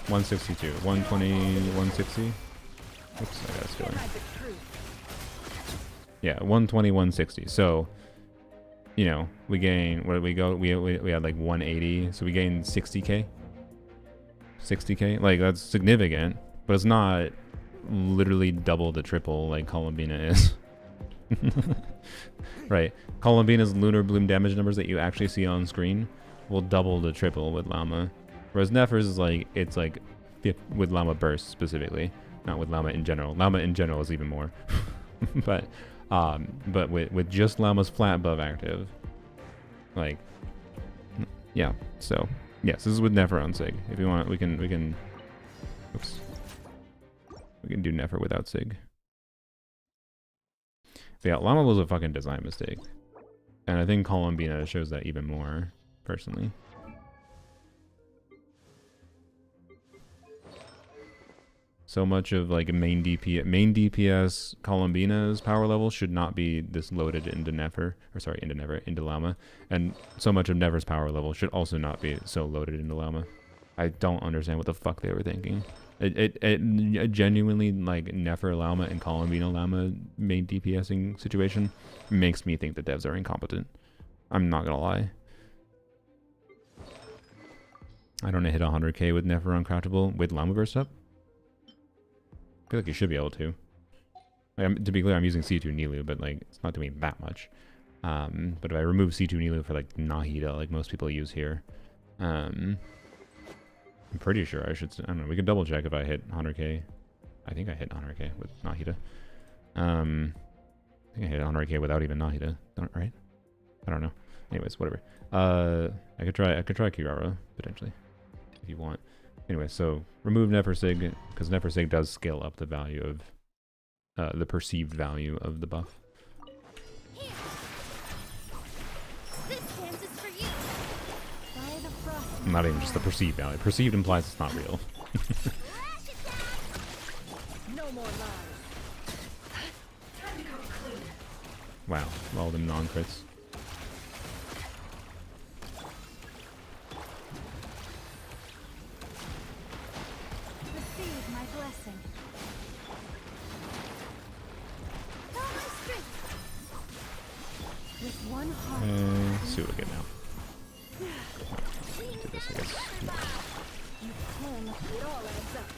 162, 120, 160. Oops, I got stealing. Yeah, 120, 160. So, you know, we gain, what did we go? We had like 180, so we gained 60k. 60k, like that's significant, but it's not literally double the triple like Columbina is. Right, Columbina's Lunar Bloom damage numbers that you actually see on screen will double the triple with Llama, whereas Nefer's is like, it's like with Llama burst specifically, not with Llama in general. Llama in general is even more. but with just Llama's flat buff active, like, yeah. So yes, this is with Nefer on Sig. If you want, we can. Oops. We can do Nefer without Sig. But yeah, Llama was a fucking design mistake. And I think Columbina shows that even more, personally. So much of like main DPS Columbina's power level should not be this loaded into Nefer, or sorry, into Llama. And so much of Nefer's power level should also not be so loaded into Llama. I don't understand what the fuck they were thinking. It genuinely, like, Nefer Llama and Columbina Llama main DPSing situation makes me think the devs are incompetent. I'm not gonna lie. I don't hit 100k with Nefer uncraftable with Llama burst up. I feel like you should be able to. Like, to be clear, I'm using C2 Nilu, but like it's not doing that much. But if I remove C2 Nilu for like Nahida, like most people use here, I'm pretty sure I should. I don't know. We could double check if I hit 100k. I think I hit 100k with Nahida. I think I hit 100k without even Nahida. Right? I don't know. Anyways, whatever. I could try Kirara potentially if you want. Anyway, so remove Nefer Sig because Nefer Sig does scale up the value of the perceived value of the buff. Here. This dance is for you. By the frost. Not even just the perceived value. Perceived implies it's not real. No more lies. Time to go clean. Wow, all them non-crits. Receive my blessing. All my strength. With one heart. See what we get now. Do this, I guess. You pull. It all adds up.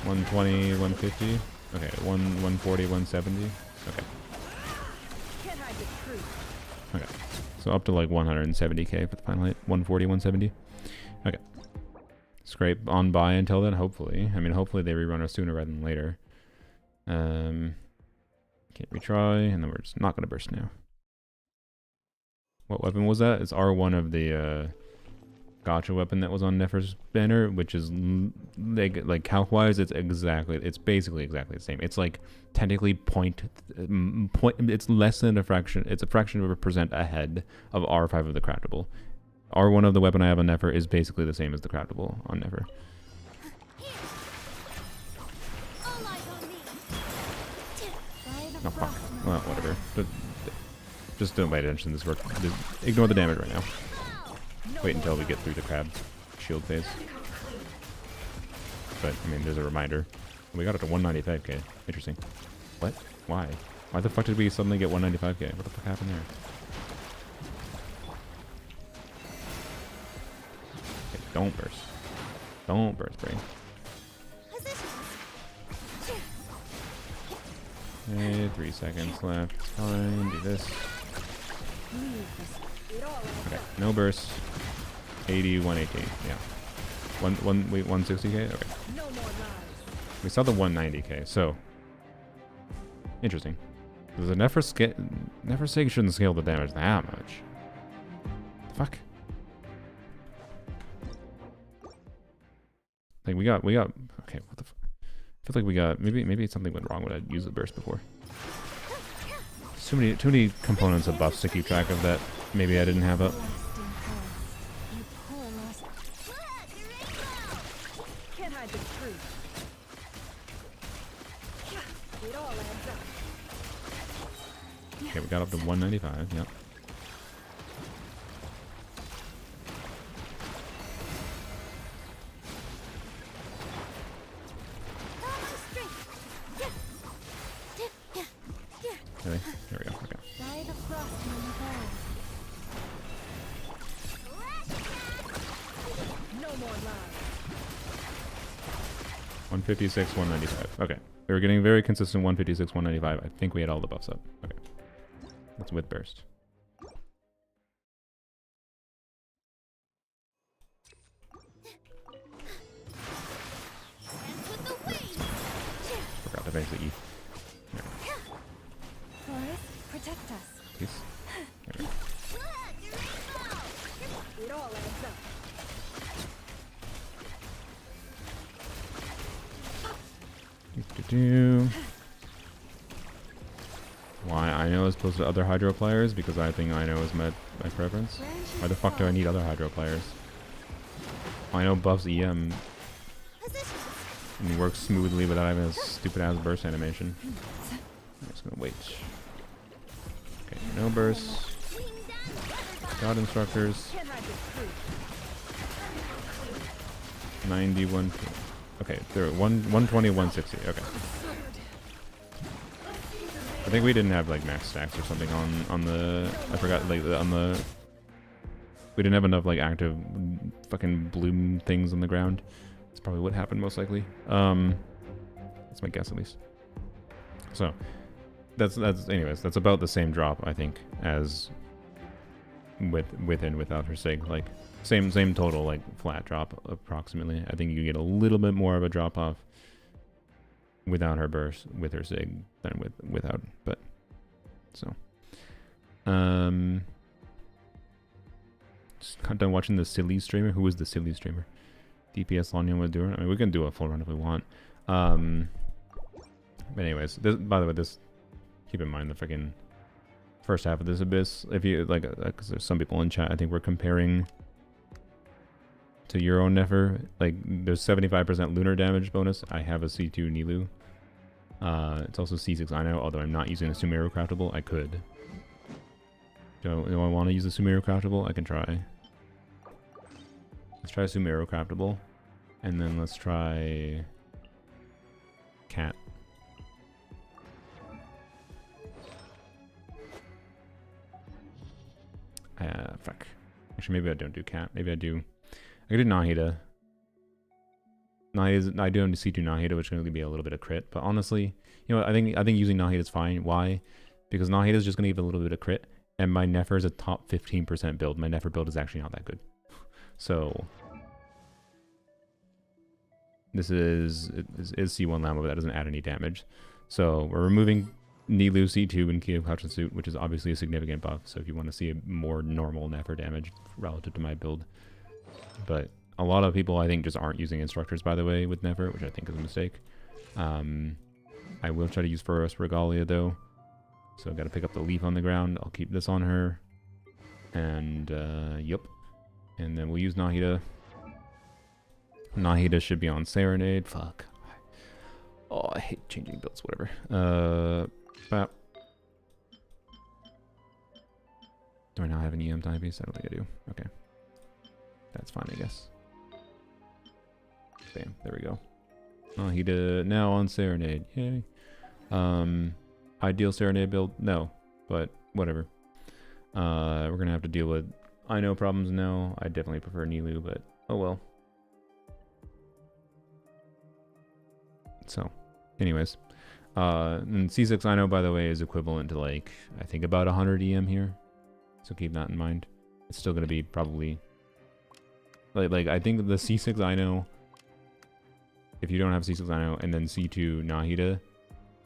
120, 150. Okay, 140, 170. Okay. Can't hide the truth. Okay. So up to like 170k for the final hit. 140, 170. Okay. Scrape on by until then, hopefully. I mean, hopefully they rerun us sooner rather than later. Can't retry, and then we're just not going to burst now. What weapon was that? It's R1 of the gotcha weapon that was on Nefer's banner, which is like calc-wise, it's basically exactly the same. It's like technically point. It's less than a fraction. It's a fraction of a percent ahead of R5 of the craftable. R1 of the weapon I have on Nefer is basically the same as the craftable on Nefer. All eyes on me. By the Oh fuck. frost. Well, whatever. But just don't pay attention to this work. Ignore the damage right now. Wait until we get through the crab shield phase. But, I mean, there's a reminder. We got it to 195k. Interesting. What? Why? Why the fuck did we suddenly get 195k? What the fuck happened there? Okay, don't burst. Don't burst, brain. Okay, 3 seconds left. It's fine. Do this. Okay, no burst. 80, 180. Yeah. Wait, 160k? Okay. No more lies. We saw the 190k, so interesting. The Nefer Sig shouldn't scale the damage that much. Fuck. Like we got okay, what the fuck? I feel like we got maybe something went wrong when I used the burst before. Too many components of buffs to keep track of that maybe I didn't have up. Can't hide the truth. It all adds up. Okay, we got up to 195, yep. Really? There we go, okay. By the frost moon gold. No more lies. 156, 195. Okay. We were getting very consistent 156, 195. I think we had all the buffs up. Okay. That's with burst. Forgot to finish the E. Forest, protect us. Please. There we go. It all adds up. Why I know as opposed to other hydro players? Because I think I know is my preference. Why the fuck do I need other hydro players? I know buffs EM and works smoothly without having a stupid ass burst animation. I'm just gonna wait. Okay, no burst. God instructors. 91. Okay, there 120, 160. Okay. I think we didn't have like max stacks or something on the. I forgot like on the. We didn't have enough like active fucking bloom things on the ground. That's probably what happened most likely. That's my guess at least. So that's anyways. That's about the same drop I think as with and without her sig. Like same total like flat drop approximately. I think you get a little bit more of a drop off without her burst with her sig than without. But so just got done watching the silly streamer. Who was the silly streamer? DPS Lanya with Duran. I mean, we can do a full run if we want. But anyways, by the way, keep in mind the freaking first half of this abyss. If you like, because there's some people in chat, I think we're comparing to your own Nefer. Like, there's 75% lunar damage bonus. I have a C2 Nilu. It's also C6 I know, although I'm not using a Sumeru craftable. I could. Do I want to use a Sumeru craftable? I can try. Let's try Sumeru craftable. And then let's try cat. Fuck. Actually, maybe I don't do cat. Maybe I do. I could do Nahida. I do C2 Nahida, which is going to be a little bit of crit. But honestly, you know, I think using Nahida is fine. Why? Because Nahida is just going to give a little bit of crit. And my Nefer is a top 15% build. My Nefer build is actually not that good. So this is C1 Lama, but that doesn't add any damage. So we're removing Nilu C2 and Kyo Couch and Suit, which is obviously a significant buff. So if you want to see a more normal Nefer damage relative to my build. But a lot of people I think just aren't using instructors, by the way, with Nefer, which I think is a mistake. I will try to use Furos Regalia though. So I've got to pick up the leaf on the ground. I'll keep this on her. And yep. And then we'll use Nahida. Nahida should be on Serenade. Fuck. Oh, I hate changing builds, whatever. Bap. Do I not have an EM timepiece? I don't think I do. Okay. That's fine, I guess. Bam, there we go. Nahida now on Serenade. Yay. Ideal Serenade build? No, but whatever. We're gonna have to deal with I know problems now. I definitely prefer Nilu, but oh well. So, anyways. And C6 I know, by the way, is equivalent to like, I think about 100 EM here. So keep that in mind. It's still gonna be probably like I think the C6 I know, if you don't have C6 I know and then C2 Nahida,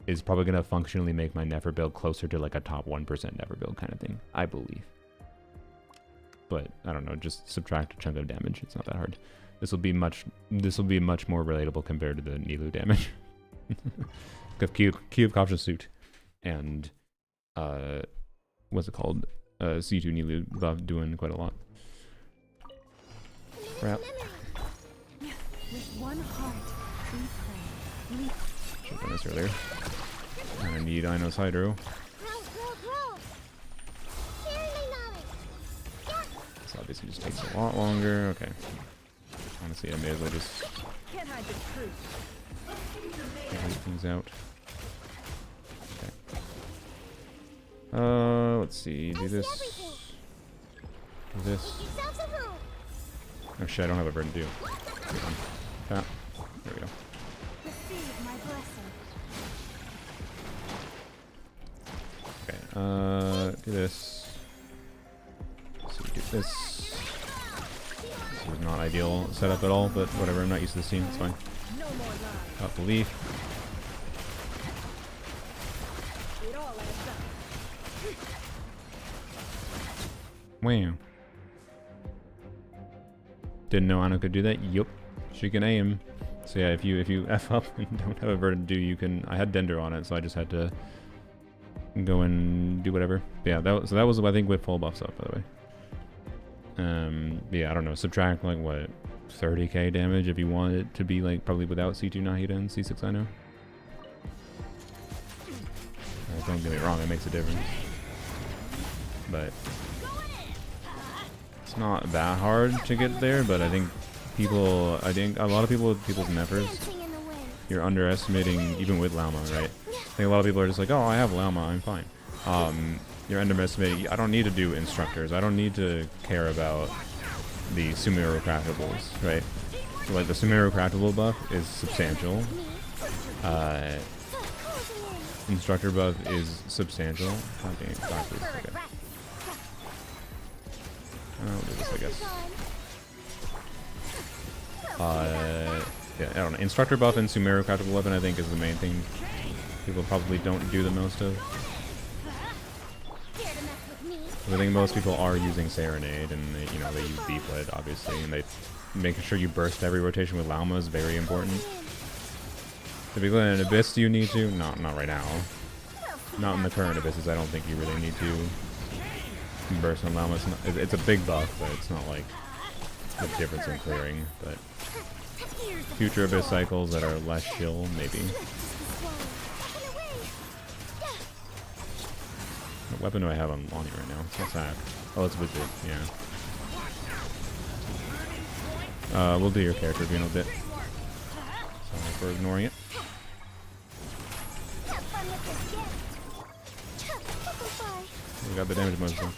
is probably going to functionally make my Nefer build closer to like a top 1% Nefer build kind of thing, I believe. But I don't know, just subtract a chunk of damage. It's not that hard. This will be much more relatable compared to the Nilu damage. Cube Capture Suit and what's it called? C2 Nilu buff doing quite a lot. Crap. With one heart, we pray. Should have done this earlier. Kinda need Ino's Hydro. This obviously just takes a lot longer. Okay. Honestly, I may as well just Can't hide the truth. get these things out. Okay. Let's see. Do this. Do this. Oh shit, I don't have a burden to do. There we go. Receive my blessing. Okay, do this. So do this. This is not ideal setup at all, but whatever, I'm not used to this scene, it's fine. No more lies. Got the leaf. It all adds up. Wow. Didn't know Ana could do that. Yup, she can aim. So yeah, if you f up and don't have a verdant do, you can. I had Dender on it, so I just had to go and do whatever. But yeah, that was I think with full buffs up, by the way. Yeah, I don't know. Subtract like what 30k damage if you want it to be like probably without C2 Nahida and C6 I know. Don't get me wrong, it makes a difference. But it's not that hard to get there, but I think a lot of people with people's neffers, you're underestimating, even with Lauma, right? I think a lot of people are just like, oh, I have Lauma, I'm fine. You're underestimating, I don't need to do instructors, I don't need to care about the Sumeru craftables, right? So like the Sumeru craftable buff is substantial. Instructor buff is substantial. Okay, classes, okay. I'll do this, I guess. Yeah, I don't know. Instructor buff and Sumeru craftable weapon, I think, is the main thing people probably don't do the most of. I think most people are using Serenade, and they, they use Deepwood, obviously, and they making sure you burst every rotation with Lauma is very important. If you go in an Abyss, do you need to? Not right now. Not in the current Abysses, I don't think you really need to burst on Lauma. It's a big buff, but it's not like the difference in clearing. But future Abyss cycles that are less chill, maybe. What weapon do I have on Lonnie right now? What's that? Oh, it's Wizard, yeah. We'll do your character in a bit. Sorry for ignoring it. We got the damage bonus though.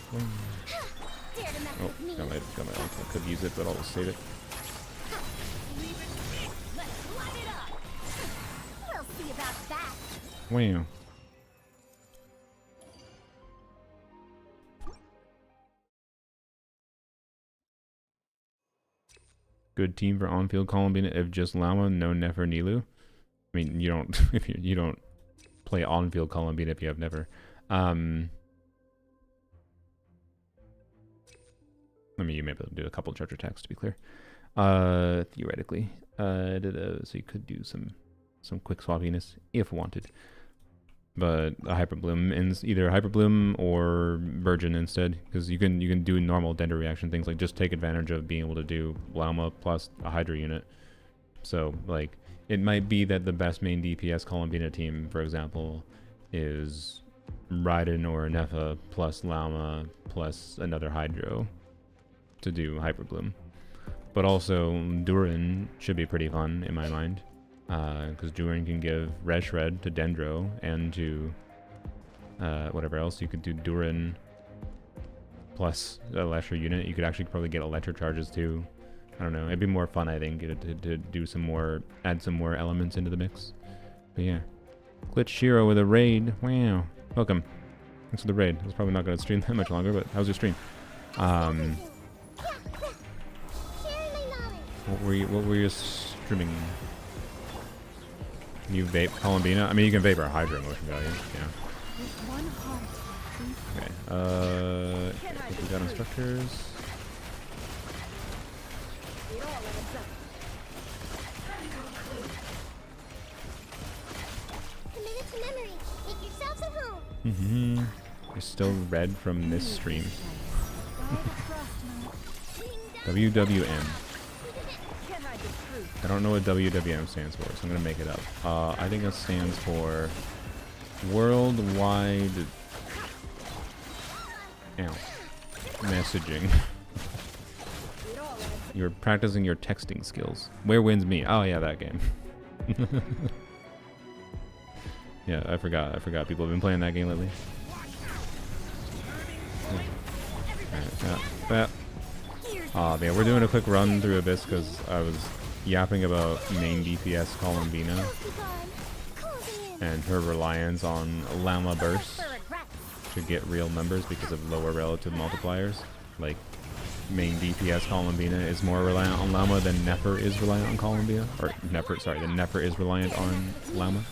Oh, got my ult. I could use it, but I'll save it. Wow. Good team for on-field Columbina if just Lauma, no Nefer Nilu. I mean, you don't if you don't play on-field Columbina if you have Nefer. I mean, you may be able to do a couple charge attacks to be clear. Theoretically, so you could do some quick swappiness if wanted. But a Hyperbloom, either Hyperbloom or Virgin instead, because you can do normal Dender reaction things, like just take advantage of being able to do Lauma plus a Hydra unit. So like it might be that the best main DPS Columbina team, for example, is Raiden or Nefa plus Lauma plus another Hydro to do Hyperbloom. But also Duran should be pretty fun in my mind. Because Duran can give Red Shred to Dendro and to whatever else. You could do Duran plus Electro unit. You could actually probably get Electro charges too. I don't know. It'd be more fun, I think, to do some more, add some more elements into the mix. But yeah. Glitch Shiro with a raid. Wow. Welcome. Thanks for the raid. I was probably not going to stream that much longer, but how's your stream? What were you streaming? Can you vape Columbina? I mean, you can vape our Hydro motion value. Yeah. Okay. We got instructors. You're still red from this stream. WWM. I don't know what WWM stands for, so I'm gonna make it up. I think it stands for Worldwide Messaging. You're practicing your texting skills. Where wins me? Oh yeah, that game. Yeah, I forgot. People have been playing that game lately. Alright, yeah, we're doing a quick run through Abyss because I was yapping about main DPS Columbina and her reliance on Llama Burst to get real numbers because of lower relative multipliers. Like, main DPS Columbina is more reliant on Llama than Nefer is reliant on Columbina. Or Nefer, sorry, than Nefer is reliant on Llama.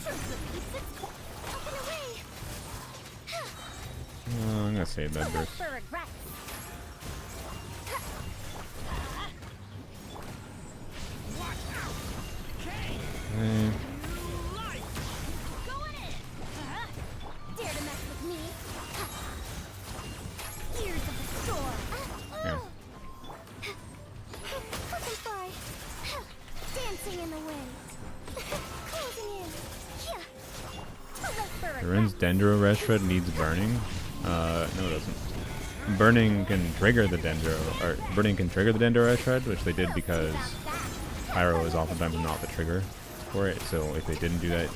I'm gonna save that burst. Dancing in the wind. Closing in. Yeah. Duran's Dendro Red Shred needs burning. No, it doesn't. Burning can trigger the Dendro, or burning can trigger the Dendro Red Shred, which they did because Pyro is oftentimes not the trigger for it. So if they didn't do that,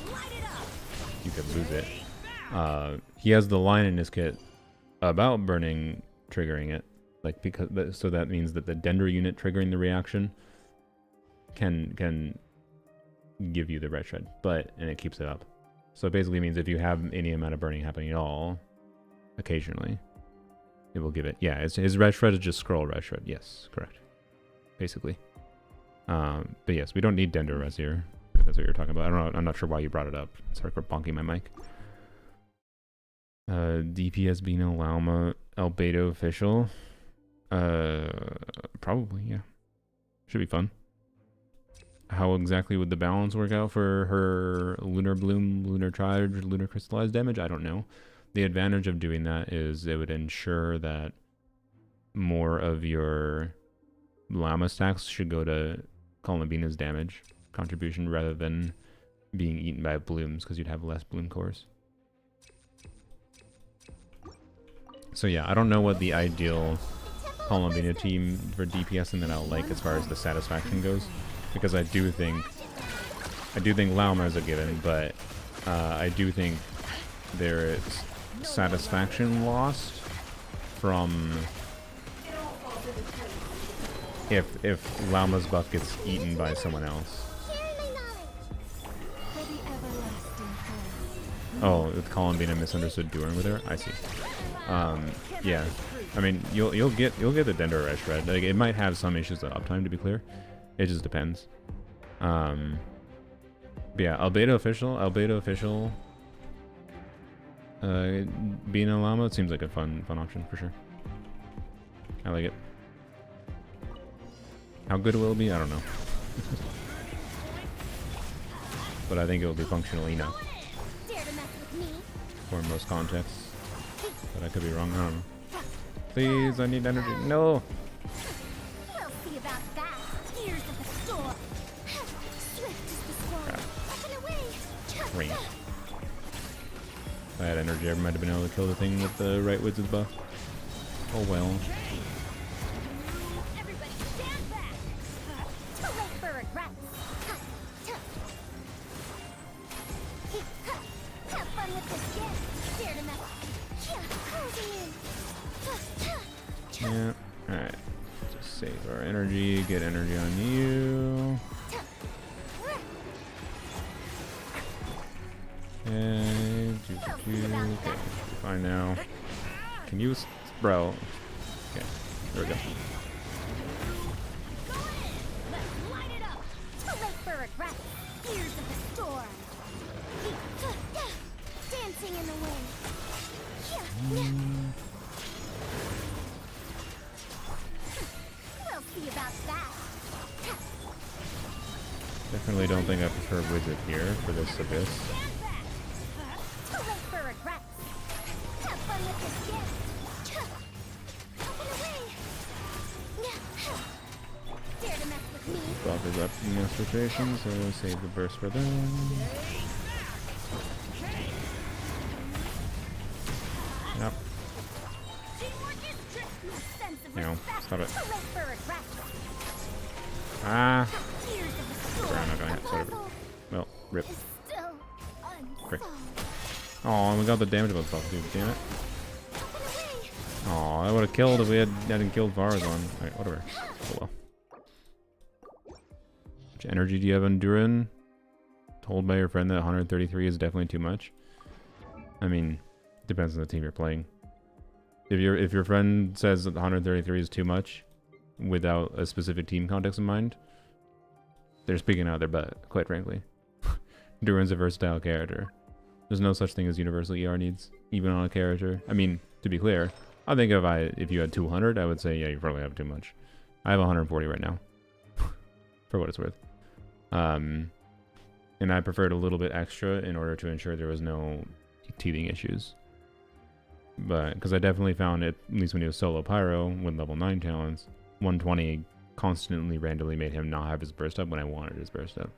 you could lose it. He has the line in his kit about burning triggering it, like because so that means that the Dendro unit triggering the reaction can give you the red shred, and it keeps it up. So it basically means if you have any amount of burning happening at all, occasionally, it will give it. Yeah, his red shred is just scroll red shred. Yes, correct. Basically. But yes, we don't need Dendro Res here. If that's what you're talking about. I don't know. I'm not sure why you brought it up. Sorry for bonking my mic. DPS Bino Lauma Albedo official. Probably, yeah. Should be fun. How exactly would the balance work out for her Lunar Bloom, Lunar Charge, Lunar Crystallized damage? I don't know. The advantage of doing that is it would ensure that more of your Llama stacks should go to Columbina's damage contribution rather than being eaten by blooms, because you'd have less bloom cores. So yeah, I don't know what the ideal Columbina team for DPS and that I'll like as far as the satisfaction goes, because I do think Lauma is a given, but I do think there is satisfaction lost from if Lauma's buff gets eaten by someone else. Oh, with Columbina misunderstood Duran with her? I see. Yeah. I mean, you'll get the Dendro Red Shred. Like, it might have some issues with uptime, to be clear. It just depends. But yeah, Albedo official. Being a llama, it seems like a fun option for sure. I like it. How good will it be? I don't know. But I think it will be functional enough for most contexts. But I could be wrong. I don't know. Please, I need energy. No! We'll see about that. Here's the store. Swift is the swarm. Crap. Up and away. Rain. If I had energy, I might have been able to kill the thing with the right wizard's buff. Oh well. Everybody stand back. Too late for regrets. Have fun with this gift. Dare to mess. Closing in. Yeah. Alright. Just save our energy. Get energy on you. Okay. Okay. Fine now. Can you... Bro. Okay. There we go. Let's light it up. Too late for regrets. Ears of the storm. Dancing in the wind. We'll see about that. Definitely don't think I prefer wizard here for this abyss. Stand back. Too late for regrets. Have fun with this gift. Up and away. Dare to mess with me. Buff is up in most rotations, so save the burst for them. Yep. No, stop it. Ah! I'm not gonna hit, whatever. Well, rip. Frick. Oh, and we got the damage buff, dude, damn it. Oh, I would have killed if we hadn't killed Varazon. Alright, whatever. Oh well. How much energy do you have on Duran? Told by your friend that 133 is definitely too much. I mean, depends on the team you're playing. If your friend says that 133 is too much, without a specific team context in mind, they're speaking out their butt, quite frankly. Duran's a versatile character. There's no such thing as universal ER needs, even on a character. I mean, to be clear, I think if you had 200, I would say, yeah, you probably have too much. I have 140 right now, for what it's worth. And I preferred a little bit extra in order to ensure there was no teething issues. But, because I definitely found it, at least when he was solo pyro, with level 9 talents, 120 constantly randomly made him not have his burst up when I wanted his burst up.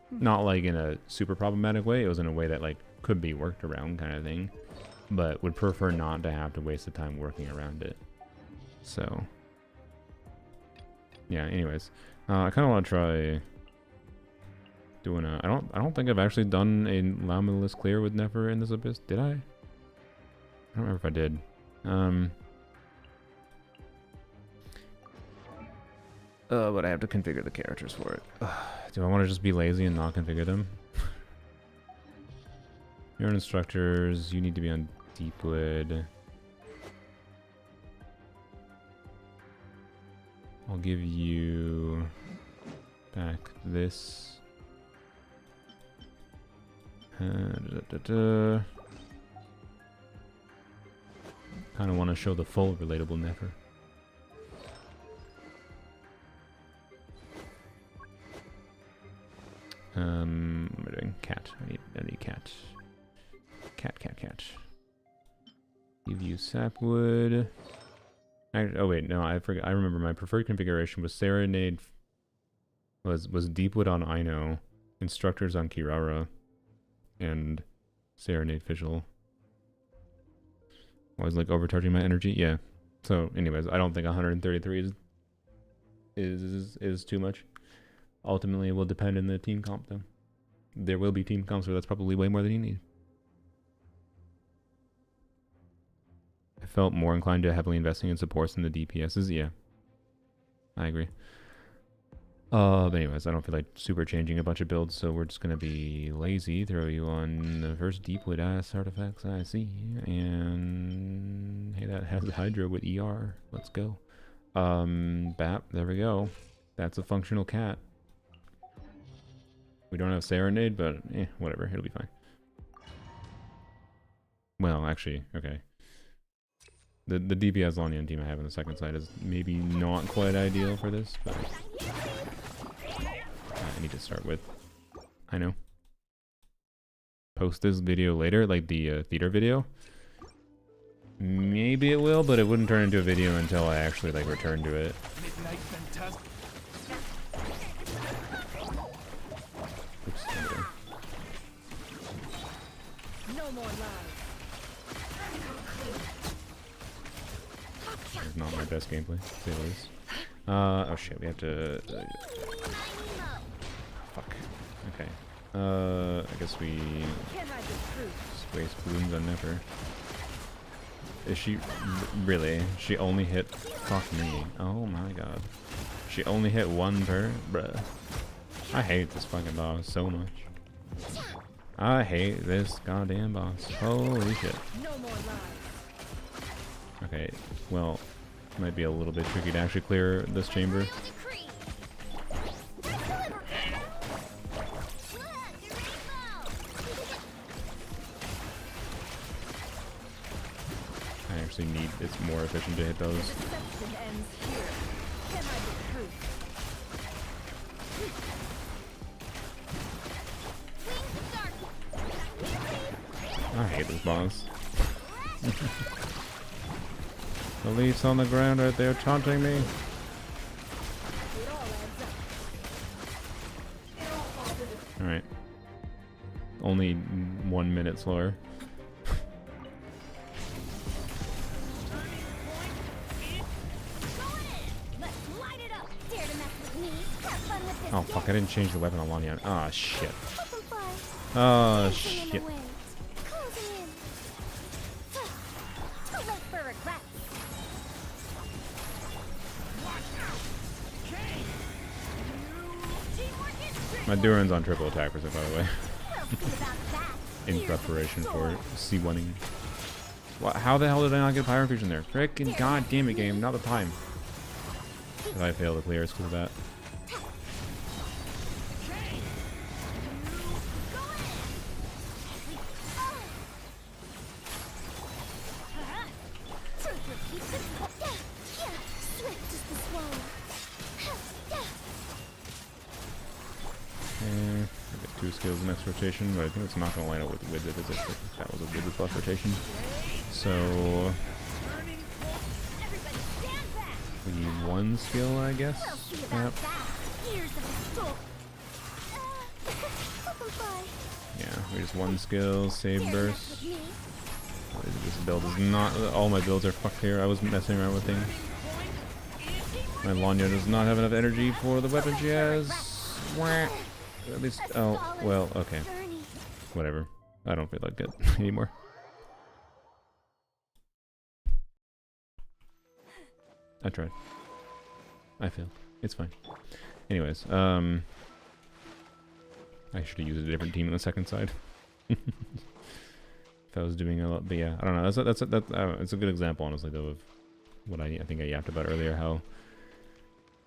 Not like in a super problematic way. It was in a way that like could be worked around kind of thing, but would prefer not to have to waste the time working around it. So yeah, anyways, I kind of want to try doing a, I don't think I've actually done a Limitless clear with Nefer in this abyss. Did I? I don't remember if I did. But I have to configure the characters for it. Do I want to just be lazy and not configure them? Your instructors, you need to be on Deepwood. I'll give you back this. Kind of want to show the full relatable Nefer. What am I doing? Cat. I need cat. Cat. Give you sapwood. Oh wait, no, I forgot. I remember my preferred configuration was Serenade. Was Deepwood on Ino, Instructors on Kirara, and Serenade Visual. I was like overcharging my energy. Yeah. So, anyways, I don't think 133 is too much. Ultimately, it will depend on the team comp, though. There will be team comps where that's probably way more than you need. I felt more inclined to heavily investing in supports than the DPSs. Yeah, I agree. But anyways, I don't feel like super changing a bunch of builds, so we're just gonna be lazy. Throw you on the first Deepwood ass artifacts I see, and hey, that has Hydra with ER. Let's go. Bap. There we go. That's a functional cat. We don't have Serenade, but whatever. It'll be fine. Well, actually, okay. The DPS Lanian team I have on the second side is maybe not quite ideal for this, but I need to start with. I know. Post this video later, like the theater video. Maybe it will, but it wouldn't turn into a video until I actually like return to it. Midnight Fantastic. Oops, No more lies. it's not my best gameplay, to say the least. Oh shit, we have to. Fuck. Okay. I guess we Can't hide the truth. space balloons on Nefer. Is she really? She only hit. Fuck me. Oh my god. She only hit one per. Bruh. I hate this fucking boss so much. I hate this goddamn boss. Holy shit. No more lies. Okay, well, might be a little bit tricky to actually clear this chamber. I actually need, it's more efficient to hit those. Deception ends here. Can't hide the truth. I hate this boss. The leaves on the ground right there taunting me. It all adds up. Alright. Only 1 minute slower. Let's light it up. Dare to mess with me. Have fun with this. Oh fuck, I didn't change the weapon on Lanian. Ah shit. Butterfly. Oh Dancing in the shit. wind. Closing in. Too late for regrets. Teamwork is great. My Duran's on triple attack for it, by the way. We'll see about that. In preparation for C1ing. What, how the hell did I not get Pyro Fusion there? Frickin' goddamn it, game, not the time. If I fail to clear, it's because of that. Swift as the swallow. I get 2 skills next rotation, but I think it's not going to line up with it, is it? That was a Wizard plus rotation. So Everybody stand back. we one skill, I guess. We'll see Yep. about that. Here's the pistol. Butterfly. Yeah, we just one skill, save Dare burst. mess with me. This build is not. All my builds are fucked here. I was messing around with things. My Lanya does not have enough energy for the weapon she has. Wah. At least. Oh, well, okay. Journey. Whatever. I don't feel like it anymore. I tried. I failed. It's fine. Anyways, I should have used a different team on the second side. If I was doing a lot, but yeah, I don't know. It's a good example, honestly, though, of what I think I yapped about earlier. How,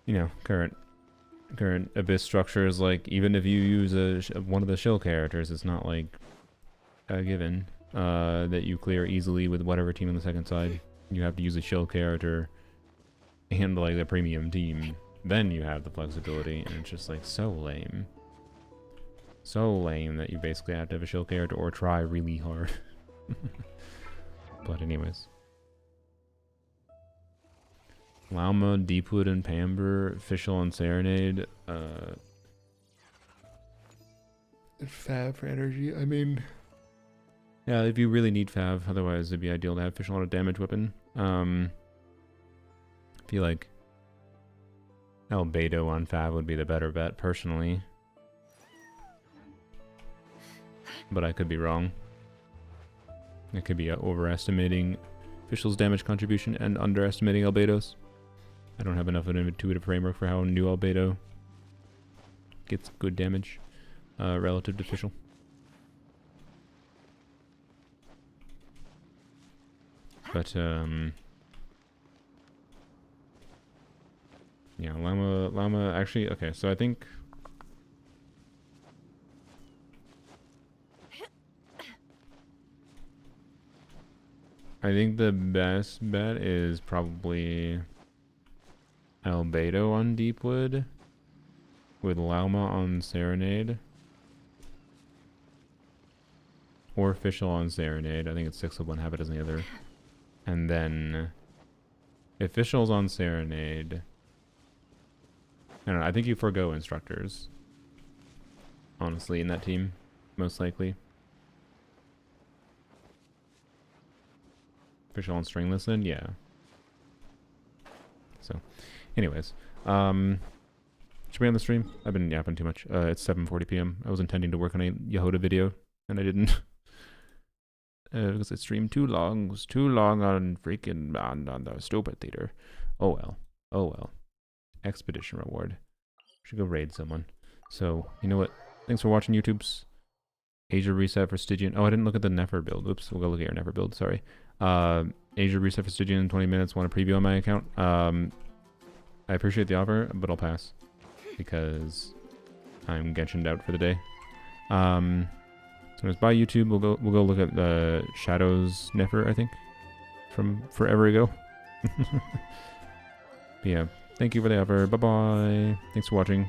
you know, current Abyss structures, like even if you use one of the shill characters, it's not like a given that you clear easily with whatever team on the second side. You have to use a shill character and like the premium team. Then you have the flexibility, and it's just like so lame. So lame that you basically have to have a shield character or try really hard. But anyways. Lauma, Deepwood, and Pamber, Fischl, and Serenade. Fab for energy, I mean... Yeah, if you really need Fav, otherwise it'd be ideal to have Fischl on a damage weapon. I feel like Albedo on Fav would be the better bet, personally. But I could be wrong. I could be overestimating Fischl's damage contribution and underestimating Albedo's. I don't have enough of an intuitive framework for how new Albedo gets good damage relative to Fischl. But, yeah, Llama, actually, okay, so I think... the best bet is probably Albedo on Deepwood with Lauma on Serenade. Or Fischl on Serenade. I think it's 6 of one, half a dozen the other. And then if Fischl's on Serenade, I don't know, I think you forego instructors. Honestly, in that team, most likely. Fischl on Stringless then? Yeah. So, anyways. Should we end the stream? I've been yapping too much. It's 7:40 p.m. I was intending to work on a Yehoda video, and I didn't. Because it streamed too long. It was too long on freaking on the stupid theater. Oh well. Oh well. Expedition reward. Should go raid someone. So, you know what? Thanks for watching, YouTubes. Asia reset for Stygian. Oh, I didn't look at the Nefer build. Oops, we'll go look at your Nefer build. Sorry. Asia reset for Stygian in 20 minutes. Want a preview on my account? I appreciate the offer, but I'll pass because I'm Genshin'd out for the day. So it's by YouTube. We'll go look at the Shadows Nefer, I think, from forever ago. But yeah, thank you for the offer. Bye bye. Thanks for watching.